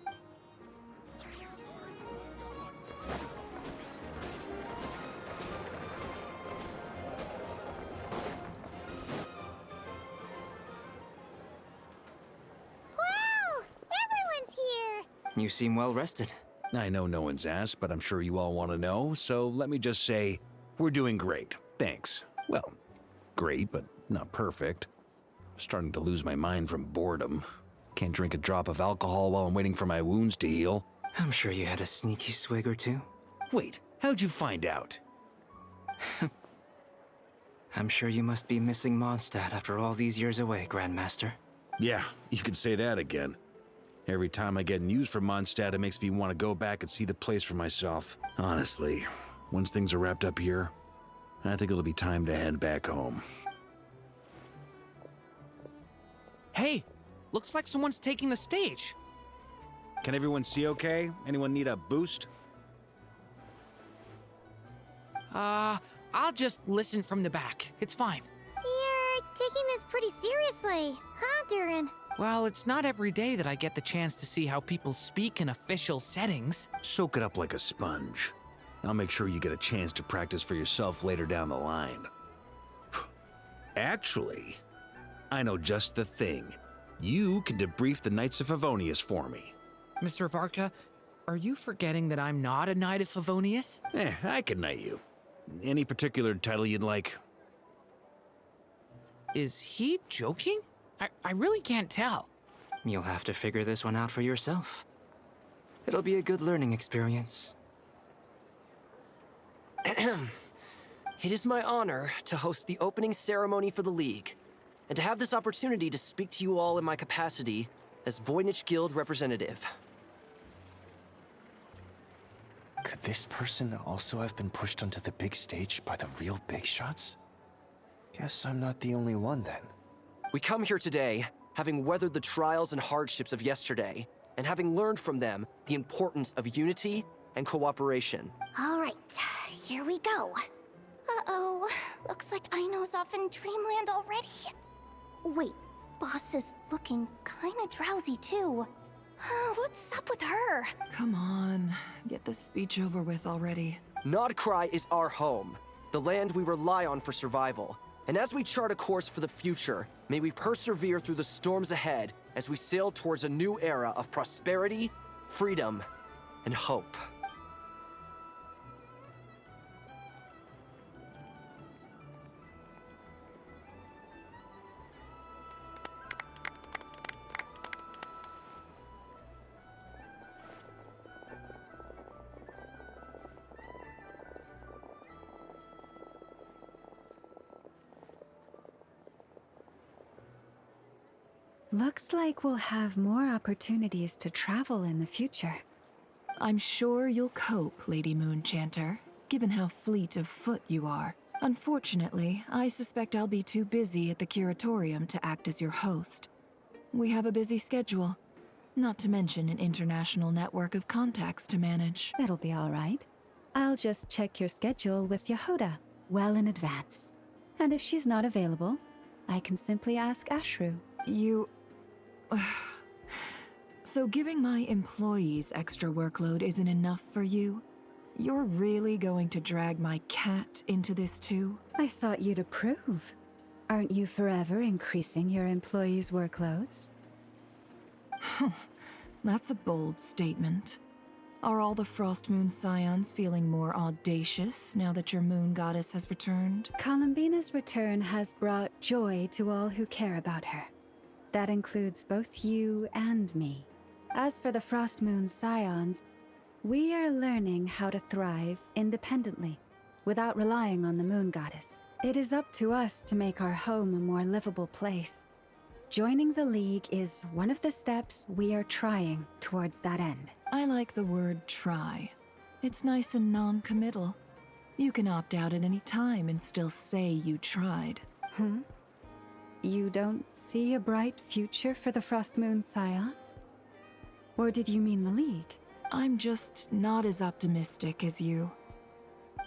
You seem well rested. I know no one's asked, but I'm sure you all want to know, so let me just say, we're doing great. Thanks. Well, great, but not perfect. I'm starting to lose my mind from boredom. Can't drink a drop of alcohol while I'm waiting for my wounds to heal. I'm sure you had a sneaky swig or two. Wait, how'd you find out? I'm sure you must be missing Mondstadt after all these years away, Grandmaster. Yeah, you could say that again. Every time I get news from Mondstadt, it makes me want to go back and see the place for myself. Honestly, once things are wrapped up here, I think it'll be time to head back home. Hey, looks like someone's taking the stage. Can everyone see okay? Anyone need a boost? I'll just listen from the back. It's fine. You're taking this pretty seriously, huh, Durin? Well, it's not every day that I get the chance to see how people speak in official settings. Soak it up like a sponge. I'll make sure you get a chance to practice for yourself later down the line. Actually, I know just the thing. You can debrief the Knights of Favonius for me. Mr. Varka, are you forgetting that I'm not a Knight of Favonius? I can knight you. Any particular title you'd like? Is he joking? I really can't tell. You'll have to figure this one out for yourself. It'll be a good learning experience. It is my honor to host the opening ceremony for the League, and to have this opportunity to speak to you all in my capacity as Voynich Guild representative. Could this person also have been pushed onto the big stage by the real big shots? Guess I'm not the only one then. We come here today, having weathered the trials and hardships of yesterday, and having learned from them the importance of unity and cooperation. All right, here we go. Uh-oh, looks like Aino's off in Dreamland already. Wait, Boss is looking kinda drowsy too. What's up with her? Come on, get this speech over with already. Nodcry is our home, the land we rely on for survival. And as we chart a course for the future, may we persevere through the storms ahead as we sail towards a new era of prosperity, freedom, and hope. Looks like we'll have more opportunities to travel in the future. I'm sure you'll cope, Lady Moonchanter, given how fleet of foot you are. Unfortunately, I suspect I'll be too busy at the Curatorium to act as your host. We have a busy schedule, not to mention an international network of contacts to manage. It'll be all right. I'll just check your schedule with Yehoda well in advance. And if she's not available, I can simply ask Ashru. So giving my employees extra workload isn't enough for you? You're really going to drag my cat into this too? I thought you'd approve. Aren't you forever increasing your employees' workloads? That's a bold statement. Are all the Frostmoon Scions feeling more audacious now that your moon goddess has returned? Columbina's return has brought joy to all who care about her. That includes both you and me. As for the Frostmoon Scions, we are learning how to thrive independently, without relying on the moon goddess. It is up to us to make our home a more livable place. Joining the League is one of the steps we are trying towards that end. I like the word try. It's nice and non-committal. You can opt out at any time and still say you tried. You don't see a bright future for the Frostmoon Scions? Or did you mean the League? I'm just not as optimistic as you.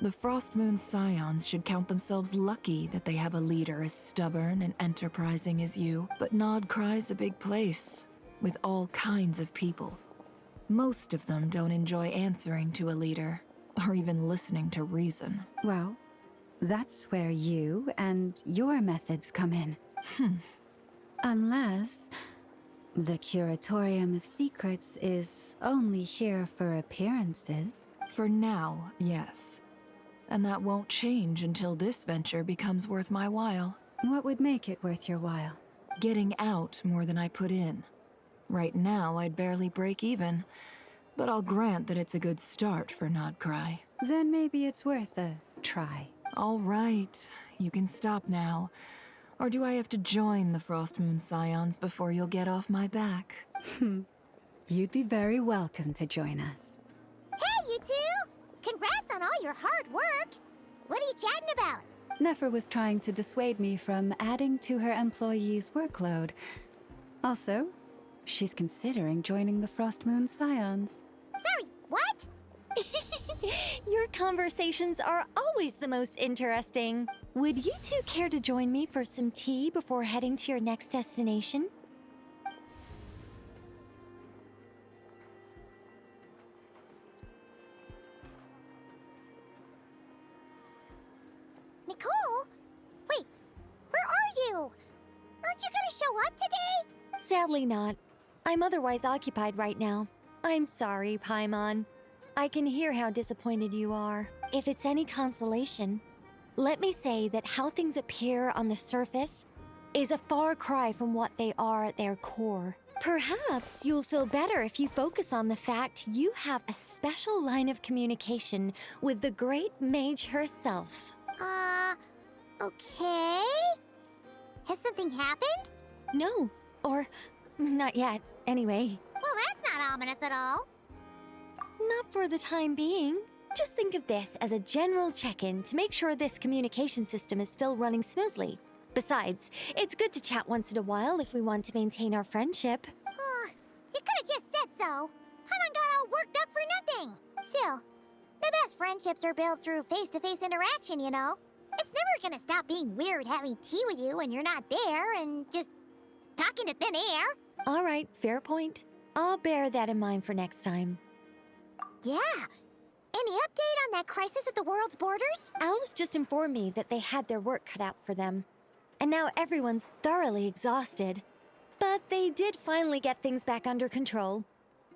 The Frostmoon Scions should count themselves lucky that they have a leader as stubborn and enterprising as you. But Nodcry's a big place, with all kinds of people. Most of them don't enjoy answering to a leader, or even listening to reason. Well, that's where you and your methods come in. Unless the Curatorium of Secrets is only here for appearances. For now, yes. And that won't change until this venture becomes worth my while. What would make it worth your while? Getting out more than I put in. Right now, I'd barely break even, but I'll grant that it's a good start for Nodcry. Then maybe it's worth a try. All right, you can stop now. Or do I have to join the Frostmoon Scions before you'll get off my back? You'd be very welcome to join us. Hey, you two! Congrats on all your hard work! What are you chatting about? Nefer was trying to dissuade me from adding to her employees' workload. Also, she's considering joining the Frostmoon Scions. Sorry, what? Your conversations are always the most interesting. Would you two care to join me for some tea before heading to your next destination? Nicole? Wait, where are you? Aren't you gonna show up today? Sadly not. I'm otherwise occupied right now. I'm sorry, Paimon. I can hear how disappointed you are. If it's any consolation, let me say that how things appear on the surface is a far cry from what they are at their core. Perhaps you'll feel better if you focus on the fact you have a special line of communication with the great mage herself. Okay? Has something happened? No, or not yet, anyway. Well, that's not ominous at all. Not for the time being. Just think of this as a general check-in to make sure this communication system is still running smoothly. Besides, it's good to chat once in a while if we want to maintain our friendship. You could've just said so. Paimon got all worked up for nothing. Still, the best friendships are built through face-to-face interaction, you know? It's never gonna stop being weird having tea with you when you're not there and just talking to thin air. All right, fair point. I'll bear that in mind for next time. Yeah, Any update on that crisis at the world's borders? Alice just informed me that they had their work cut out for them. And now everyone's thoroughly exhausted. But they did finally get things back under control.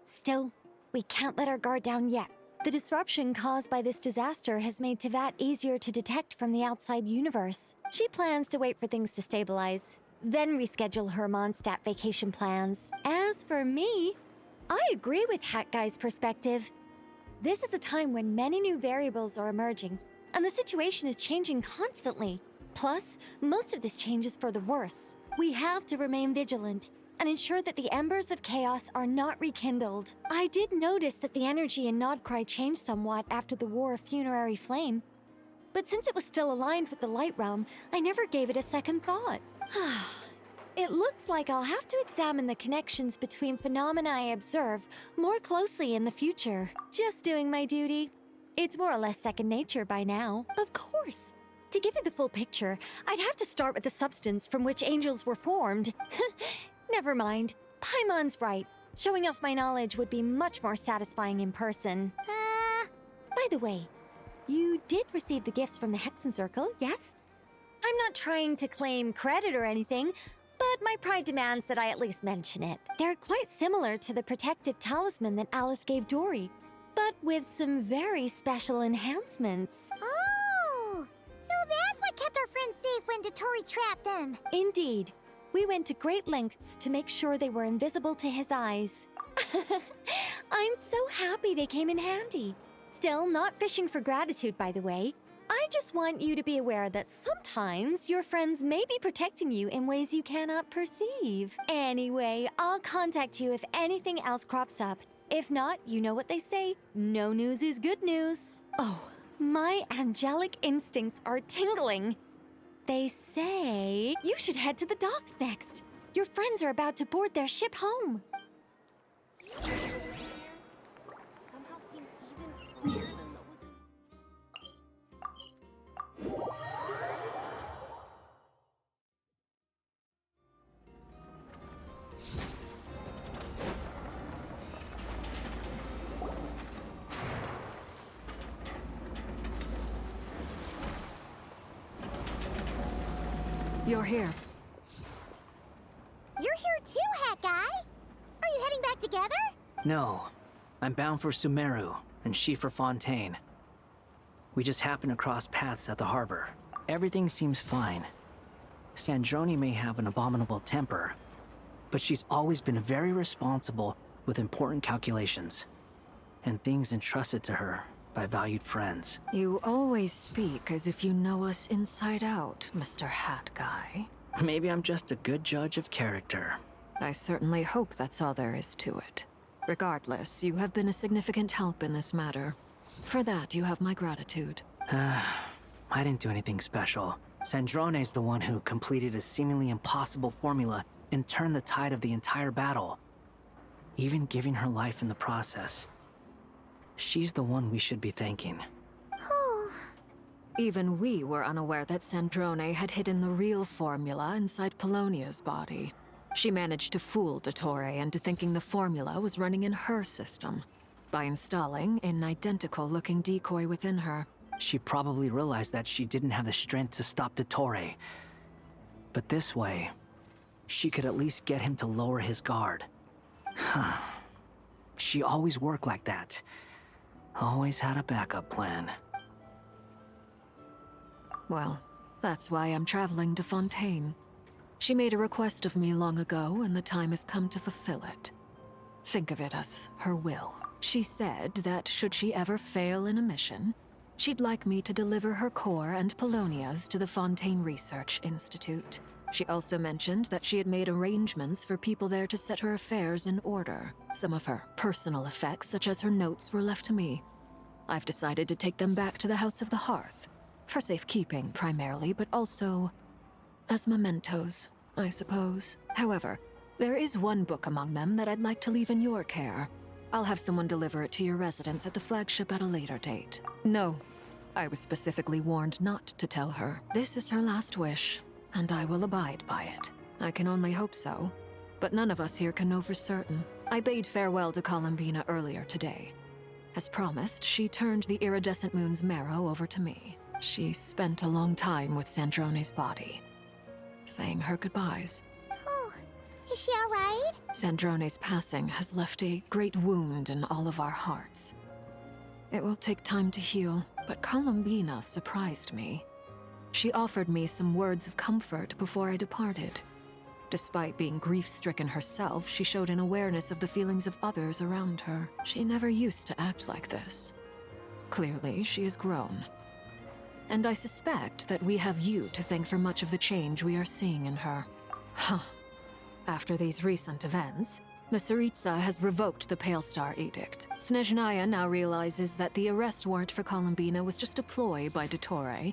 Still, we can't let our guard down yet. The disruption caused by this disaster has made Teyvat easier to detect from the outside universe. She plans to wait for things to stabilize, then reschedule her Mondstadt vacation plans. As for me, I agree with Hat Guy's perspective. This is a time when many new variables are emerging, and the situation is changing constantly. Plus, most of this change is for the worse. We have to remain vigilant and ensure that the embers of chaos are not rekindled. I did notice that the energy in Nodcry changed somewhat after the War of Funerary Flame, but since it was still aligned with the Light Realm, I never gave it a second thought. It looks like I'll have to examine the connections between phenomena I observe more closely in the future. Just doing my duty. It's more or less second nature by now. Of course. To give you the full picture, I'd have to start with the substance from which angels were formed. Never mind. Paimon's right. Showing off my knowledge would be much more satisfying in person. By the way, you did receive the gifts from the Hexen Circle, yes? I'm not trying to claim credit or anything, but my pride demands that I at least mention it. They're quite similar to the protective talisman that Alice gave Dory, but with some very special enhancements. Oh! So that's what kept our friends safe when Dotori trapped them. Indeed. We went to great lengths to make sure they were invisible to his eyes. I'm so happy they came in handy. Still, not fishing for gratitude, by the way. I just want you to be aware that sometimes your friends may be protecting you in ways you cannot perceive. Anyway, I'll contact you if anything else crops up. If not, you know what they say, no news is good news. Oh, my angelic instincts are tingling. They say you should head to the docks next. Your friends are about to board their ship home. Somehow seem even freer than You're here. You're here too, Hat Guy. Are you heading back together? No. I'm bound for Sumeru, and she for Fontaine. We just happened to cross paths at the harbor. Everything seems fine. Sandrone may have an abominable temper, but she's always been very responsible with important calculations, and things entrusted to her by valued friends. You always speak as if you know us inside out, Mr. Hat Guy. Maybe I'm just a good judge of character. I certainly hope that's all there is to it. Regardless, you have been a significant help in this matter. For that, you have my gratitude. I didn't do anything special. Sandrone's the one who completed a seemingly impossible formula and turned the tide of the entire battle, even giving her life in the process. She's the one we should be thanking. Even we were unaware that Sandrone had hidden the real formula inside Polonia's body. She managed to fool Dottore into thinking the formula was running in her system by installing an identical-looking decoy within her. She probably realized that she didn't have the strength to stop Dottore. But this way, she could at least get him to lower his guard. She always worked like that. Always had a backup plan. Well, that's why I'm traveling to Fontaine. She made a request of me long ago, and the time has come to fulfill it. Think of it as her will. She said that should she ever fail in a mission, she'd like me to deliver her core and Polonia's to the Fontaine Research Institute. She also mentioned that she had made arrangements for people there to set her affairs in order. Some of her personal effects, such as her notes, were left to me. I've decided to take them back to the House of the Hearth. For safekeeping, primarily, but also as mementos, I suppose. However, there is one book among them that I'd like to leave in your care. I'll have someone deliver it to your residence at the flagship at a later date. No, I was specifically warned not to tell her. This is her last wish, and I will abide by it. I can only hope so, but none of us here can know for certain. I bade farewell to Columbina earlier today. As promised, she turned the iridescent moon's marrow over to me. She spent a long time with Sandrone's body, saying her goodbyes. Oh, is she alright? Sandrone's passing has left a great wound in all of our hearts. It will take time to heal, but Columbina surprised me. She offered me some words of comfort before I departed. Despite being grief-stricken herself, she showed an awareness of the feelings of others around her. She never used to act like this. Clearly, she has grown. And I suspect that we have you to thank for much of the change we are seeing in her. Huh. After these recent events, Tsaritsa has revoked the Pale Star Edict. Snezhnaya now realizes that the arrest warrant for Columbina was just a ploy by Dottore,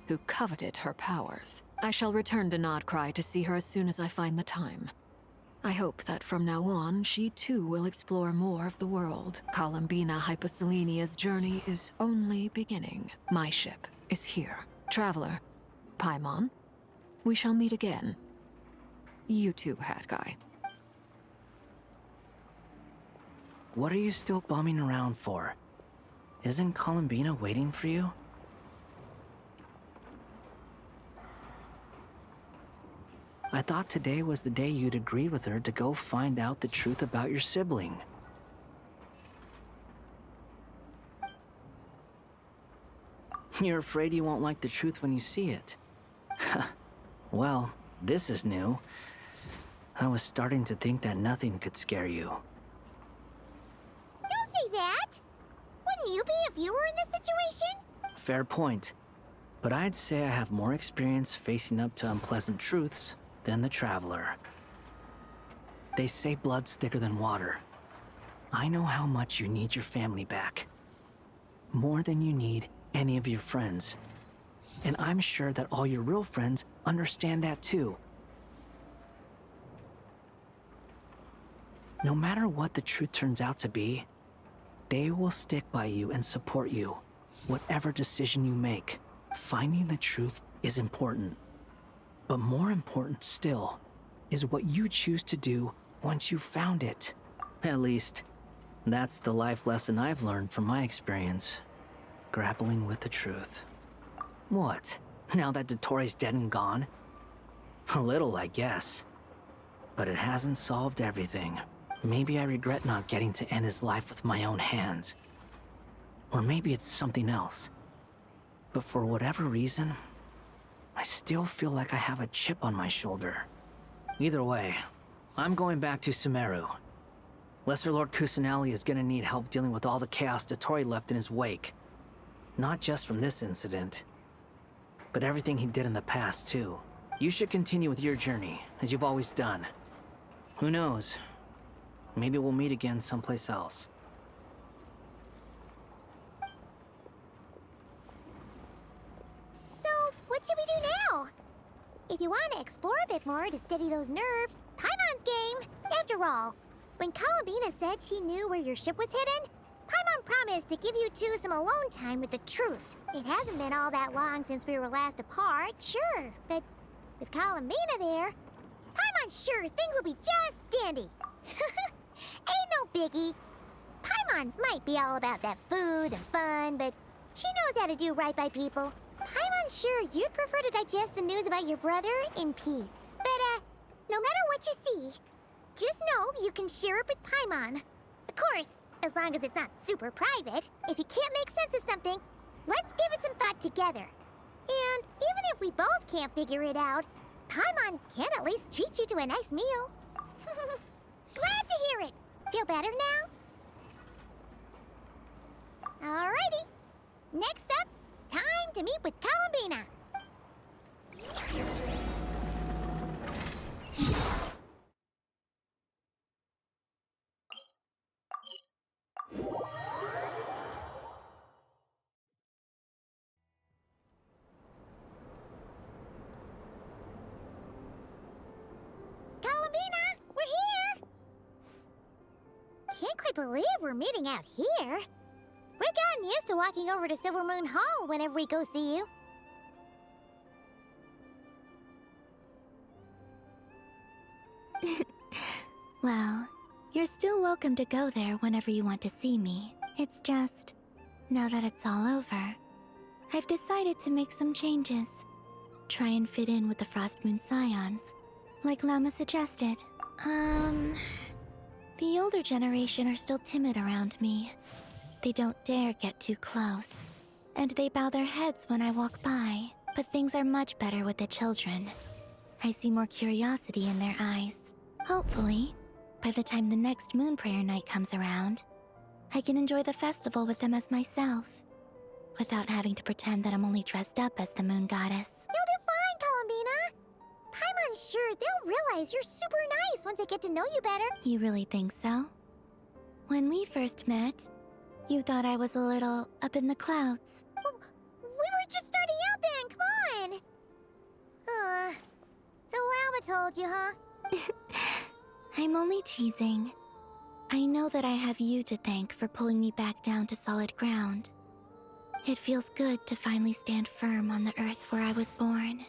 who coveted her powers. I shall return to Nodcry to see her as soon as I find the time. I hope that from now on, she too will explore more of the world. Columbina Hyposelenia's journey is only beginning. My ship is here. Traveler, Paimon, we shall meet again. You too, Hat Guy. What are you still bumming around for? Isn't Columbina waiting for you? I thought today was the day you'd agreed with her to go find out the truth about your sibling. You're afraid you won't like the truth when you see it. Well, this is new. I was starting to think that nothing could scare you. Don't say that! Wouldn't you be if you were in this situation? Fair point. But I'd say I have more experience facing up to unpleasant truths than the Traveler. They say blood's thicker than water. I know how much you need your family back. More than you need any of your friends. And I'm sure that all your real friends understand that too. No matter what the truth turns out to be, they will stick by you and support you, whatever decision you make. Finding the truth is important. But more important still is what you choose to do once you've found it. At least, that's the life lesson I've learned from my experience. Grappling with the truth. What? Now that Dottore's dead and gone? A little, I guess. But it hasn't solved everything. Maybe I regret not getting to end his life with my own hands. Or maybe it's something else. But for whatever reason, I still feel like I have a chip on my shoulder. Either way, I'm going back to Sumeru. Lesser Lord Kusanali is gonna need help dealing with all the chaos Dottore left in his wake. Not just from this incident, but everything he did in the past, too. You should continue with your journey, as you've always done. Who knows? Maybe we'll meet again someplace else. So, what should we do now? If you want to explore a bit more to steady those nerves, Paimon's game. After all, when Columbina said she knew where your ship was hidden, Paimon promised to give you two some alone time with the truth. It hasn't been all that long since we were last apart, sure, but with Columbina there, Paimon's sure things will be just dandy. Ain't no biggie. Paimon might be all about that food and fun, but she knows how to do right by people. Paimon's sure you'd prefer to digest the news about your brother in peace. But, no matter what you see, just know you can share it with Paimon. Of course, as long as it's not super private. If you can't make sense of something, let's give it some thought together. And even if we both can't figure it out, Paimon can at least treat you to a nice meal. Glad to hear it. Feel better now? Alrighty. Next up, time to meet with Columbina. Columbina, we're here! Can't quite believe we're meeting out here. We've gotten used to walking over to Silver Moon Hall whenever we go see you. Well, you're still welcome to go there whenever you want to see me. It's just, now that it's all over, I've decided to make some changes. Try and fit in with the Frost Moon Scions, like Lama suggested. The older generation are still timid around me. They don't dare get too close, and they bow their heads when I walk by. But things are much better with the children. I see more curiosity in their eyes. Hopefully, by the time the next Moon Prayer night comes around, I can enjoy the festival with them as myself, without having to pretend that I'm only dressed up as the Moon Goddess. You'll do fine, Columbina. Paimon's sure they'll realize you're super nice once they get to know you better. You really think so? When we first met, you thought I was a little up in the clouds. Well, we were just starting out then, come on. So Lama told you, huh? I'm only teasing. I know that I have you to thank for pulling me back down to solid ground. It feels good to finally stand firm on the earth where I was born.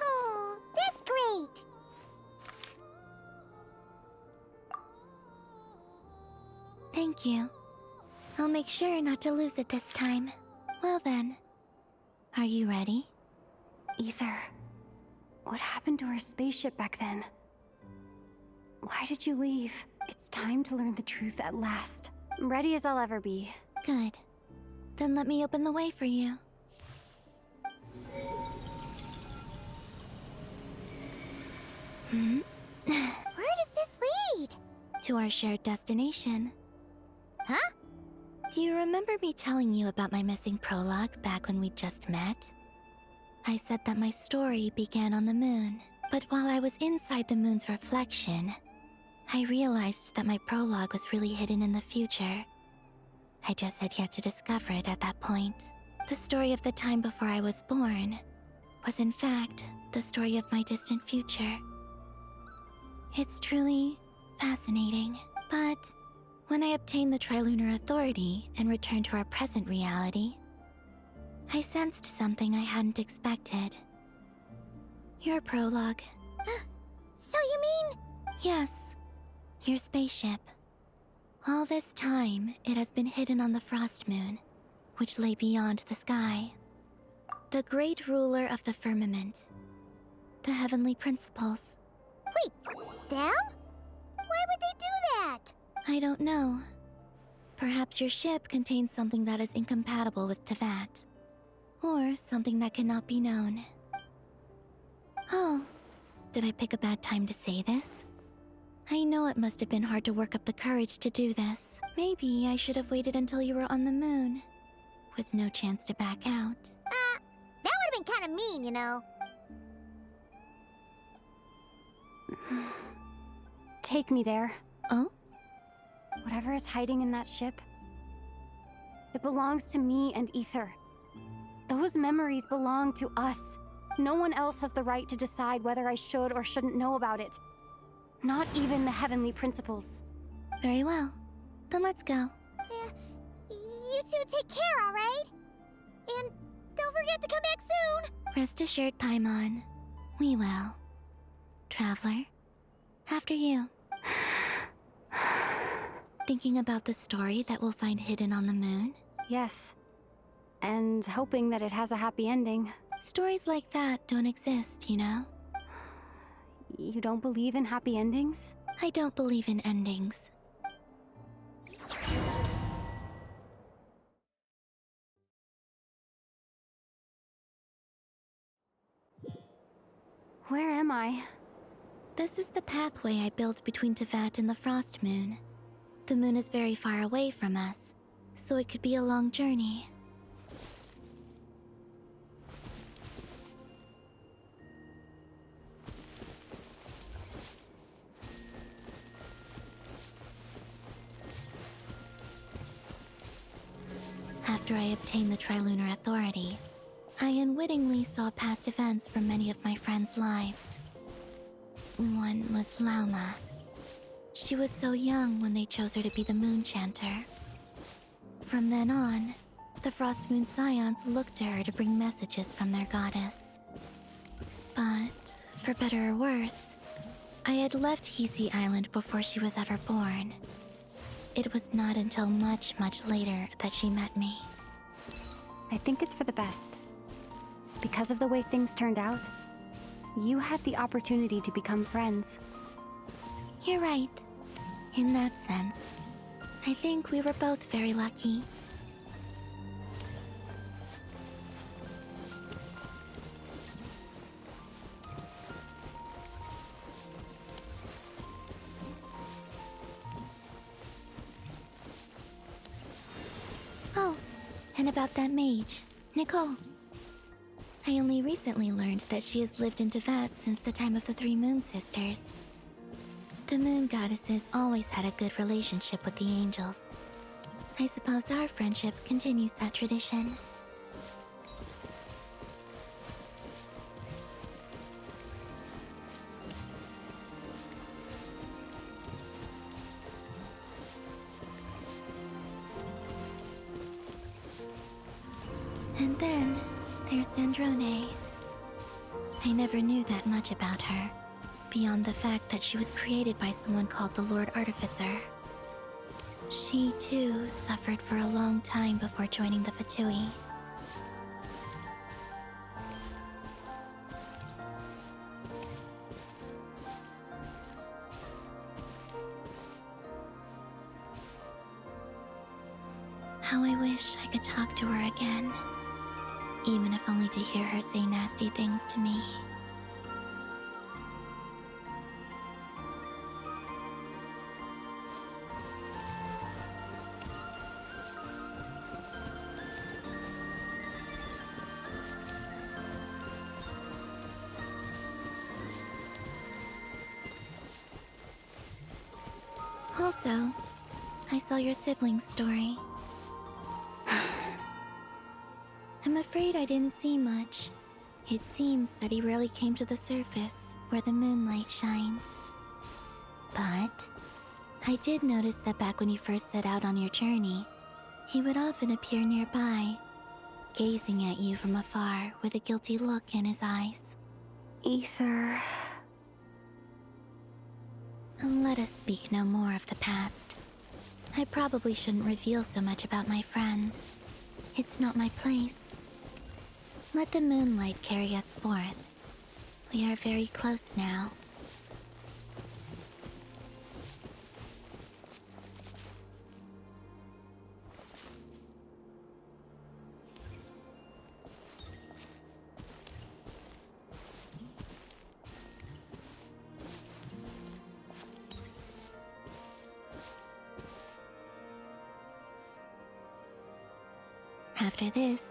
Oh, that's great. Thank you. I'll make sure not to lose it this time. Well then, are you ready? Ether, what happened to our spaceship back then? Why did you leave? It's time to learn the truth at last. I'm ready as I'll ever be. Good. Then let me open the way for you. Where does this lead? To our shared destination. Huh? Do you remember me telling you about my missing prologue back when we just met? I said that my story began on the moon, but while I was inside the moon's reflection, I realized that my prologue was really hidden in the future. I just had yet to discover it at that point. The story of the time before I was born was in fact the story of my distant future. It's truly fascinating, but when I obtained the Trilunar Authority and returned to our present reality, I sensed something I hadn't expected. Your prologue. So you mean? Yes, your spaceship. All this time, it has been hidden on the Frost Moon, which lay beyond the sky. The great ruler of the firmament. The heavenly principles. Wait, them? Why would they do that? I don't know. Perhaps your ship contains something that is incompatible with Tevat. Or something that cannot be known. Oh, did I pick a bad time to say this? I know it must have been hard to work up the courage to do this. Maybe I should have waited until you were on the moon, with no chance to back out. That would have been kind of mean, you know. Take me there. Oh? Whatever is hiding in that ship, it belongs to me and Ether. Those memories belong to us. No one else has the right to decide whether I should or shouldn't know about it. Not even the heavenly principles. Very well. Then let's go. Yeah, you two take care, alright? And don't forget to come back soon! Rest assured, Paimon. We will. Traveler, after you. Thinking about the story that we'll find hidden on the moon? Yes. And hoping that it has a happy ending. Stories like that don't exist, you know? You don't believe in happy endings? I don't believe in endings. Where am I? This is the pathway I built between Tevat and the Frost Moon. The moon is very far away from us, so it could be a long journey. After I obtained the Trilunar Authority, I unwittingly saw past events from many of my friends' lives. One was Lauma. She was so young when they chose her to be the Moon Chanter. From then on, the Frost Moon Scions looked to her to bring messages from their goddess. But, for better or worse, I had left Hisi Island before she was ever born. It was not until much, much later that she met me. I think it's for the best. Because of the way things turned out, you had the opportunity to become friends. You're right. In that sense, I think we were both very lucky. Oh, and about that mage, Nicole. I only recently learned that she has lived in VIII since the time of the Three Moon Sisters. The Moon Goddesses always had a good relationship with the angels. I suppose our friendship continues that tradition. And then, there's Sandrone. I never knew that much about her, beyond the fact that she was created by someone called the Lord Artificer. She, too, suffered for a long time before joining the VIII. How I wish I could talk to her again. Even if only to hear her say nasty things to me. Also, I saw your sibling's story. I'm afraid I didn't see much. It seems that he rarely came to the surface, where the moonlight shines. But I did notice that back when you first set out on your journey, he would often appear nearby, gazing at you from afar with a guilty look in his eyes. Ether... Let us speak no more of the past. I probably shouldn't reveal so much about my friends. It's not my place. Let the moonlight carry us forth. We are very close now. After this,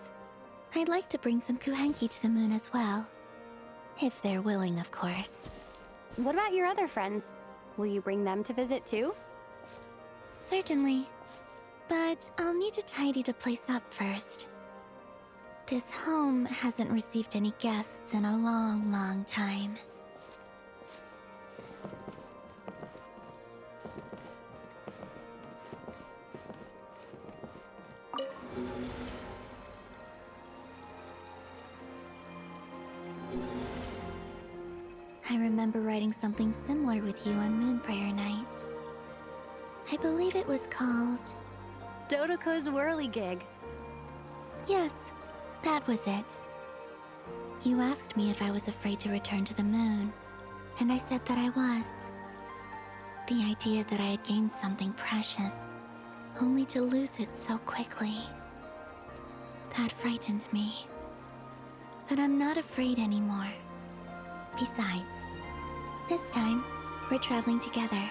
I'd like to bring some Kuhenki to the moon as well. If they're willing, of course. What about your other friends? Will you bring them to visit too? Certainly. But I'll need to tidy the place up first. This home hasn't received any guests in a long, long time. I remember writing something similar with you on Moon Prayer Night. I believe it was called... Dodoko's Whirligig. Yes, that was it. You asked me if I was afraid to return to the moon, and I said that I was. The idea that I had gained something precious, only to lose it so quickly. That frightened me. But I'm not afraid anymore. Besides, this time, we're traveling together.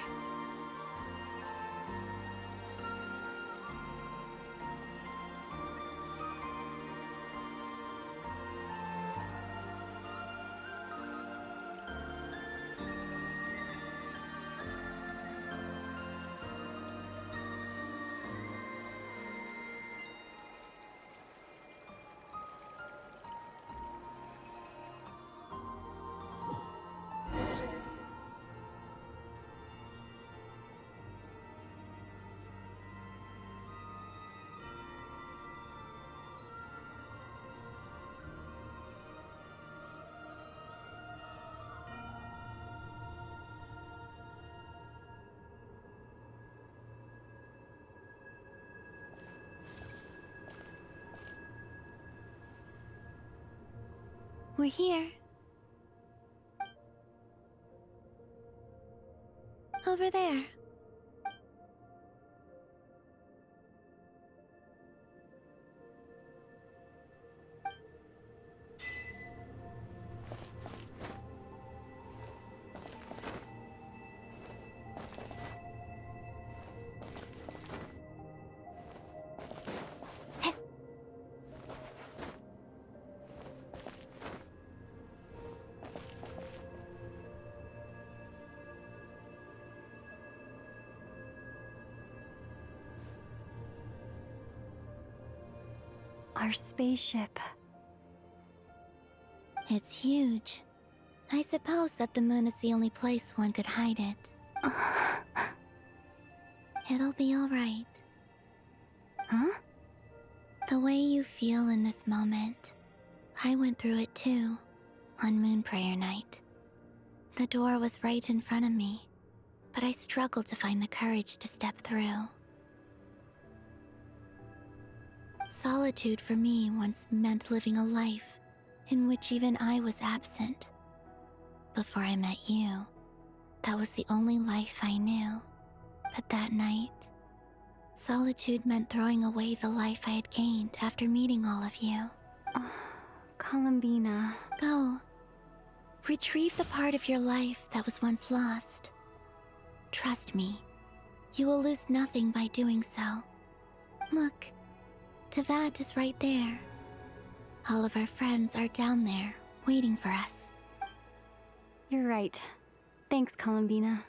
We're here. Over there. Our spaceship. It's huge. I suppose that the moon is the only place one could hide it. It'll be alright. Huh? The way you feel in this moment, I went through it too, on Moon Prayer Night. The door was right in front of me, but I struggled to find the courage to step through. Solitude for me once meant living a life in which even I was absent. Before I met you, that was the only life I knew. But that night, solitude meant throwing away the life I had gained after meeting all of you. Columbina. Go. Retrieve the part of your life that was once lost. Trust me, you will lose nothing by doing so. Look, Tevat is right there. All of our friends are down there, waiting for us. You're right. Thanks, Columbina.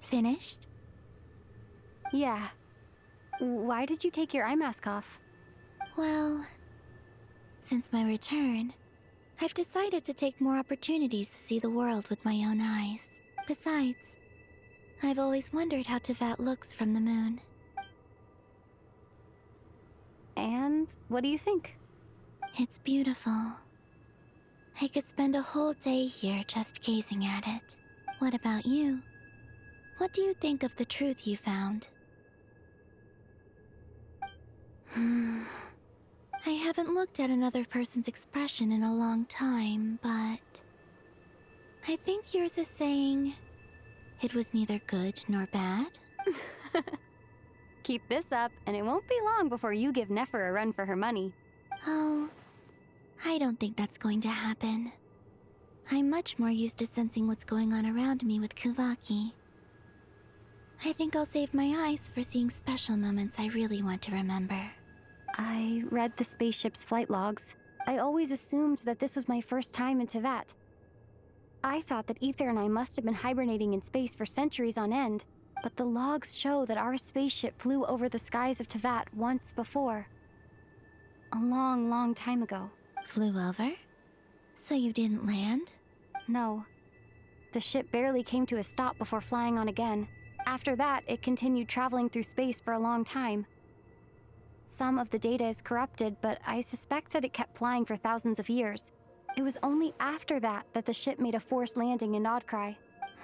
Finished? Yeah. Why did you take your eye mask off? Well, since my return, I've decided to take more opportunities to see the world with my own eyes. Besides, I've always wondered how Tevat looks from the moon. And what do you think? It's beautiful. I could spend a whole day here just gazing at it. What about you? What do you think of the truth you found? I haven't looked at another person's expression in a long time, but I think yours is saying it was neither good nor bad. Keep this up, and it won't be long before you give Nefer a run for her money. Oh, I don't think that's going to happen. I'm much more used to sensing what's going on around me with Kuvaki. I think I'll save my eyes for seeing special moments I really want to remember. I read the spaceship's flight logs. I always assumed that this was my first time in Tevat. I thought that Ether and I must have been hibernating in space for centuries on end, but the logs show that our spaceship flew over the skies of Tevat once before. A long, long time ago. Flew over? So you didn't land? No. The ship barely came to a stop before flying on again. After that, it continued traveling through space for a long time. Some of the data is corrupted, but I suspect that it kept flying for thousands of years. It was only after that that the ship made a forced landing in Nodcry.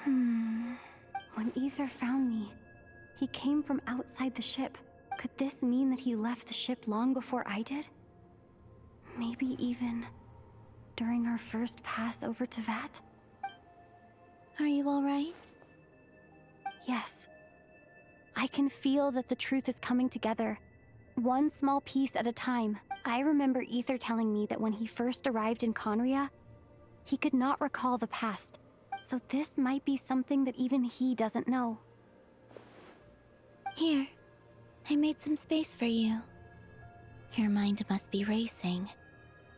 When Ether found me, he came from outside the ship. Could this mean that he left the ship long before I did? Maybe even during our first pass over Tevat? Are you alright? Yes. I can feel that the truth is coming together. One small piece at a time. I remember Ether telling me that when he first arrived in Conria, he could not recall the past. So this might be something that even he doesn't know. Here, I made some space for you. Your mind must be racing.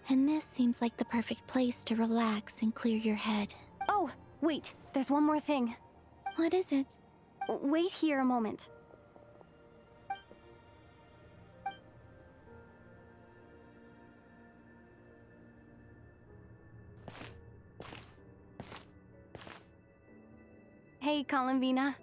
And this seems like the perfect place to relax and clear your head. Oh, wait, there's one more thing. What is it? Wait here a moment. Hey, Columbina.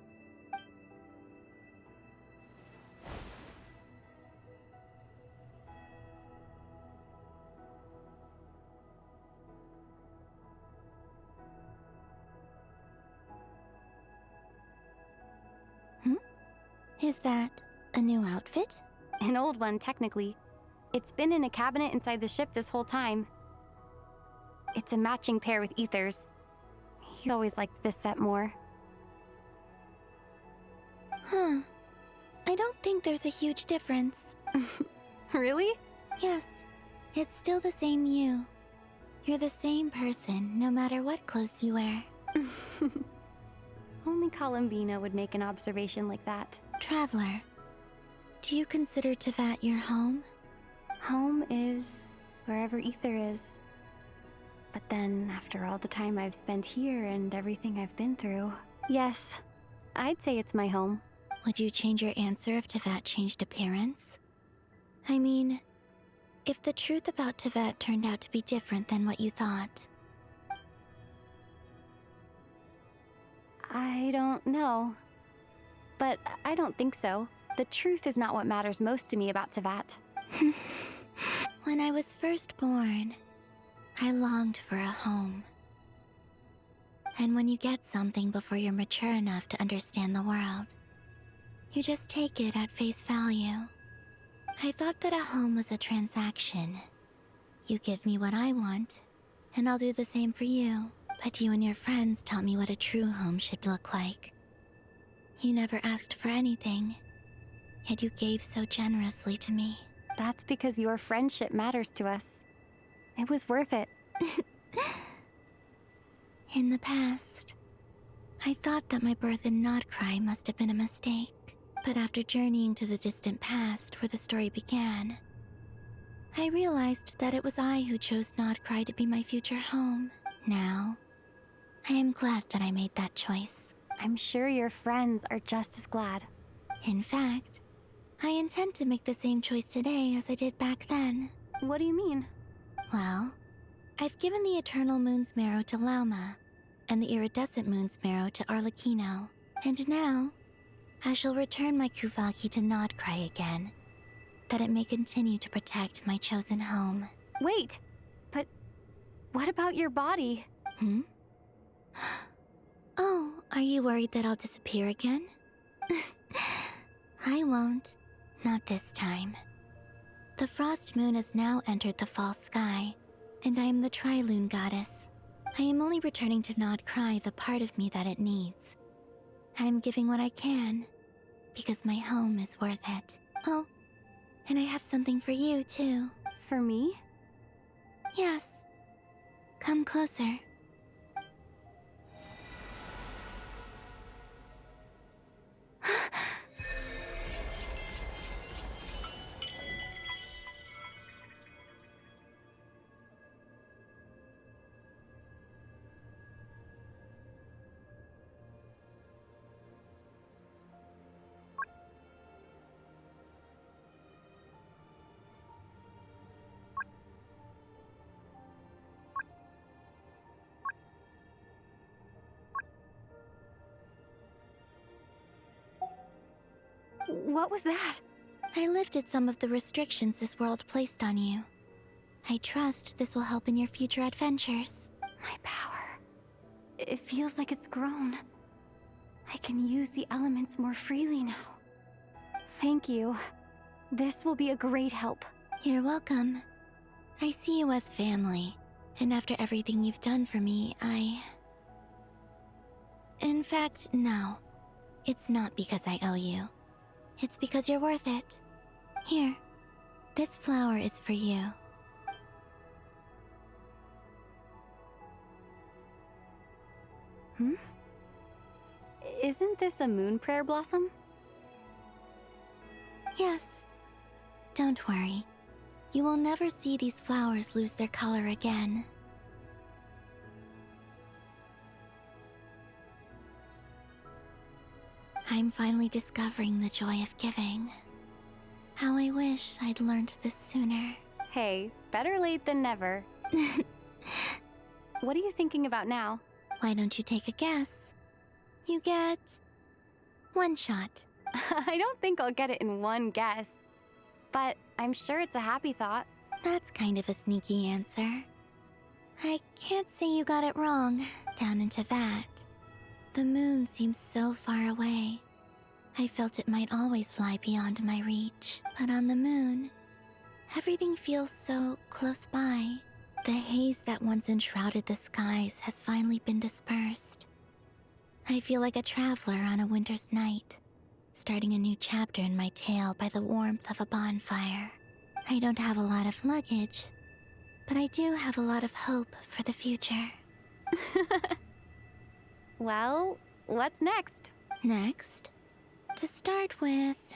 Is that a new outfit? An old one, technically. It's been in a cabinet inside the ship this whole time. It's a matching pair with Ether's. He always liked this set more. Huh. I don't think there's a huge difference. Really? Yes. It's still the same you. You're the same person, no matter what clothes you wear. Only Columbina would make an observation like that. Traveler, do you consider Tevat your home? Home is wherever Ether is. But then, after all the time I've spent here and everything I've been through, yes, I'd say it's my home. Would you change your answer if Tevat changed appearance? I mean, if the truth about Tevat turned out to be different than what you thought. I don't know. But I don't think so. The truth is not what matters most to me about Tevat. When I was first born, I longed for a home. And when you get something before you're mature enough to understand the world, you just take it at face value. I thought that a home was a transaction. You give me what I want, and I'll do the same for you. But you and your friends taught me what a true home should look like. You never asked for anything, yet you gave so generously to me. That's because your friendship matters to us. It was worth it. In the past, I thought that my birth in Nodcry must have been a mistake. But after journeying to the distant past where the story began, I realized that it was I who chose Nodcry to be my future home. Now, I am glad that I made that choice. I'm sure your friends are just as glad. In fact, I intend to make the same choice today as I did back then. What do you mean? Well, I've given the Eternal Moon's Marrow to Lauma, and the Iridescent Moon's Marrow to Arlecchino. And now, I shall return my Kuvagi to Nodcry again, that it may continue to protect my chosen home. Wait, but what about your body? Oh, are you worried that I'll disappear again? I won't. Not this time. The Frost Moon has now entered the false sky, and I am the Trilune Goddess. I am only returning to Nodcry the part of me that it needs. I am giving what I can, because my home is worth it. Oh, and I have something for you, too. For me? Yes. Come closer. What was that? I lifted some of the restrictions this world placed on you. I trust this will help in your future adventures. My power. It feels like it's grown. I can use the elements more freely now. Thank you. This will be a great help. You're welcome. I see you as family, and after everything you've done for me, In fact, no. It's not because I owe you. It's because you're worth it. Here, this flower is for you. Isn't this a moon prayer blossom? Yes. Don't worry. You will never see these flowers lose their color again. I'm finally discovering the joy of giving. How I wish I'd learned this sooner. Hey, better late than never. What are you thinking about now? Why don't you take a guess? You get one shot. I don't think I'll get it in one guess, but I'm sure it's a happy thought. That's kind of a sneaky answer. I can't say you got it wrong. Down into that. The moon seems so far away. I felt it might always lie beyond my reach. But on the moon, everything feels so close by. The haze that once enshrouded the skies has finally been dispersed. I feel like a traveler on a winter's night, starting a new chapter in my tale by the warmth of a bonfire. I don't have a lot of luggage, but I do have a lot of hope for the future. Well, what's next? Next? To start with,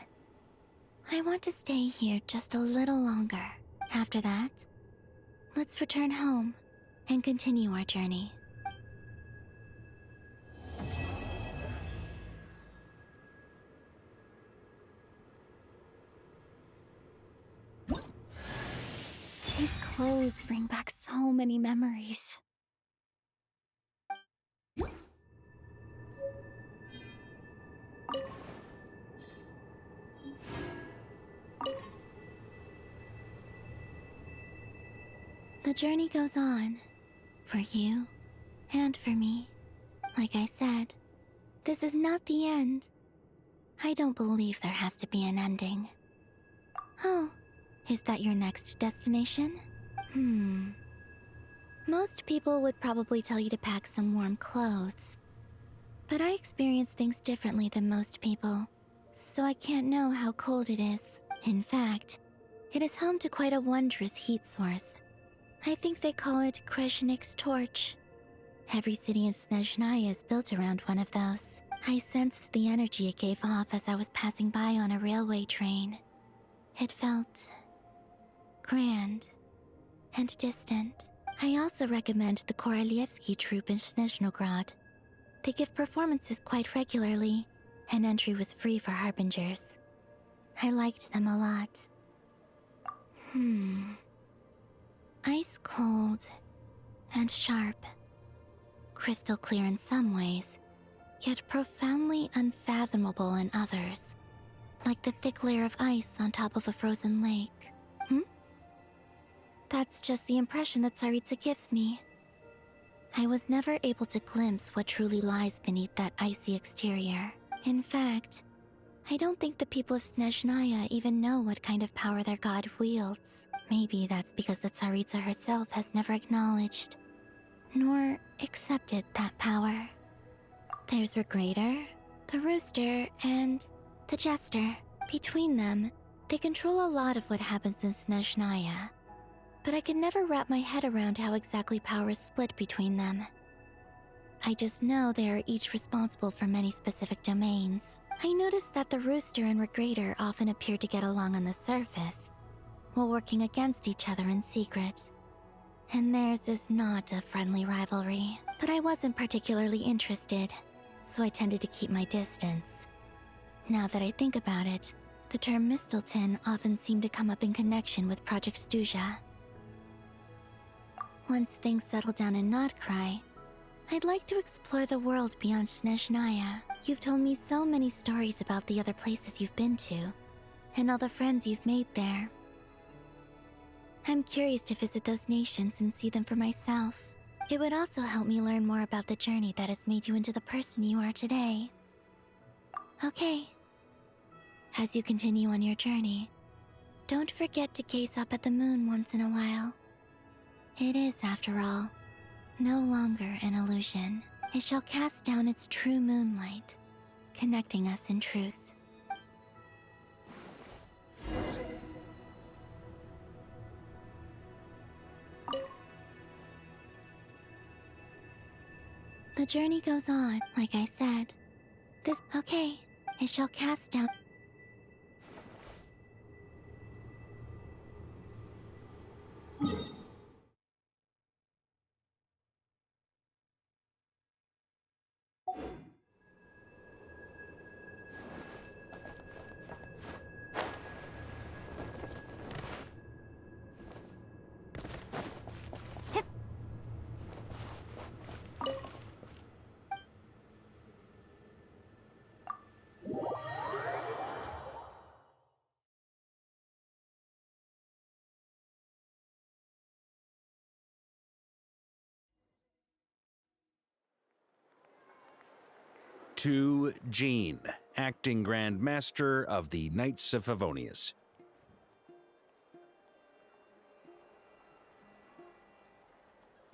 I want to stay here just a little longer. After that, let's return home and continue our journey. These clothes bring back so many memories. The journey goes on, for you and for me. Like I said, this is not the end. I don't believe there has to be an ending. Oh, is that your next destination? Most people would probably tell you to pack some warm clothes. But I experience things differently than most people, so I can't know how cold it is. In fact, it is home to quite a wondrous heat source. I think they call it Kreshnik's torch. Every city in Snezhnaya is built around one of those. I sensed the energy it gave off as I was passing by on a railway train. It felt grand and distant. I also recommend the Korolievsky troupe in Snezhnograd. They give performances quite regularly, and entry was free for harbingers. I liked them a lot. Ice cold and sharp. Crystal clear in some ways, yet profoundly unfathomable in others. Like the thick layer of ice on top of a frozen lake. That's just the impression that Tsaritsa gives me. I was never able to glimpse what truly lies beneath that icy exterior. In fact, I don't think the people of Snezhnaya even know what kind of power their god wields. Maybe that's because the Tsaritsa herself has never acknowledged, nor accepted that power. There's Regrator, the Rooster, and the Jester. Between them, they control a lot of what happens in Snezhnaya. But I can never wrap my head around how exactly power is split between them. I just know they are each responsible for many specific domains. I noticed that the Rooster and Regrator often appear to get along on the surface, while working against each other in secret. And theirs is not a friendly rivalry. But I wasn't particularly interested, so I tended to keep my distance. Now that I think about it, the term Mistelton often seemed to come up in connection with Project Stuja. Once things settle down in Nodcry, I'd like to explore the world beyond Snezhnaya. You've told me so many stories about the other places you've been to, and all the friends you've made there. I'm curious to visit those nations and see them for myself. It would also help me learn more about the journey that has made you into the person you are today. Okay. As you continue on your journey, don't forget to gaze up at the moon once in a while. It is, after all, no longer an illusion. It shall cast down its true moonlight, connecting us in truth. The journey goes on, like I said. Okay, it shall cast down... to Jean, Acting Grand Master of the Knights of Favonius.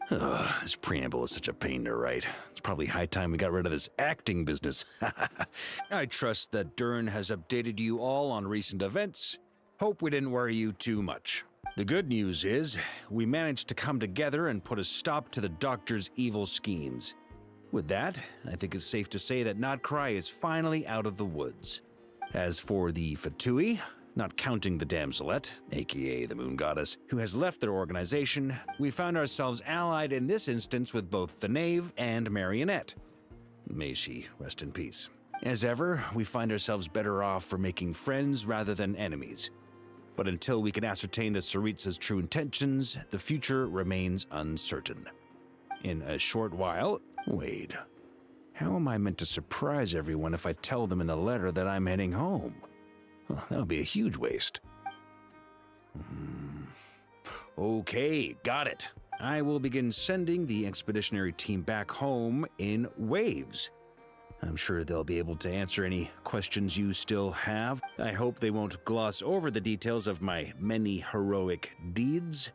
Ugh, this preamble is such a pain to write. It's probably high time we got rid of this acting business. I trust that Dern has updated you all on recent events. Hope we didn't worry you too much. The good news is, we managed to come together and put a stop to the Doctor's evil schemes. With that, I think it's safe to say that Nodcry is finally out of the woods. As for the Fatui, not counting the Damselette, aka the Moon Goddess, who has left their organization, we found ourselves allied in this instance with both the Knave and Marionette. May she rest in peace. As ever, we find ourselves better off for making friends rather than enemies. But until we can ascertain the Tsaritsa's true intentions, the future remains uncertain. In a short while, wait, how am I meant to surprise everyone if I tell them in a letter that I'm heading home? Well, that would be a huge waste. Okay, got it. I will begin sending the expeditionary team back home in waves. I'm sure they'll be able to answer any questions you still have. I hope they won't gloss over the details of my many heroic deeds.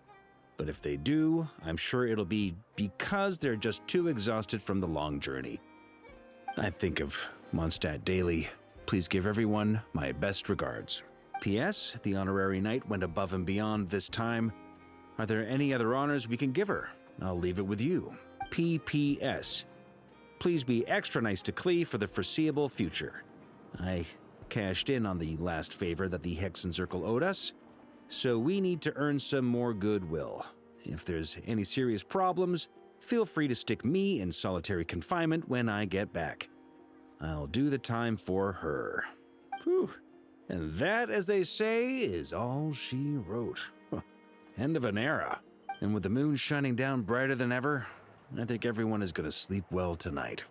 But if they do, I'm sure it'll be because they're just too exhausted from the long journey. I think of Mondstadt daily. Please give everyone my best regards. P.S. The honorary knight went above and beyond this time. Are there any other honors we can give her? I'll leave it with you. P.P.S. Please be extra nice to Klee for the foreseeable future. I cashed in on the last favor that the Hexen Circle owed us, so we need to earn some more goodwill. If there's any serious problems, feel free to stick me in solitary confinement when I get back. I'll do the time for her. Whew. And that, as they say, is all she wrote. End of an era. And with the moon shining down brighter than ever, I think everyone is going to sleep well tonight.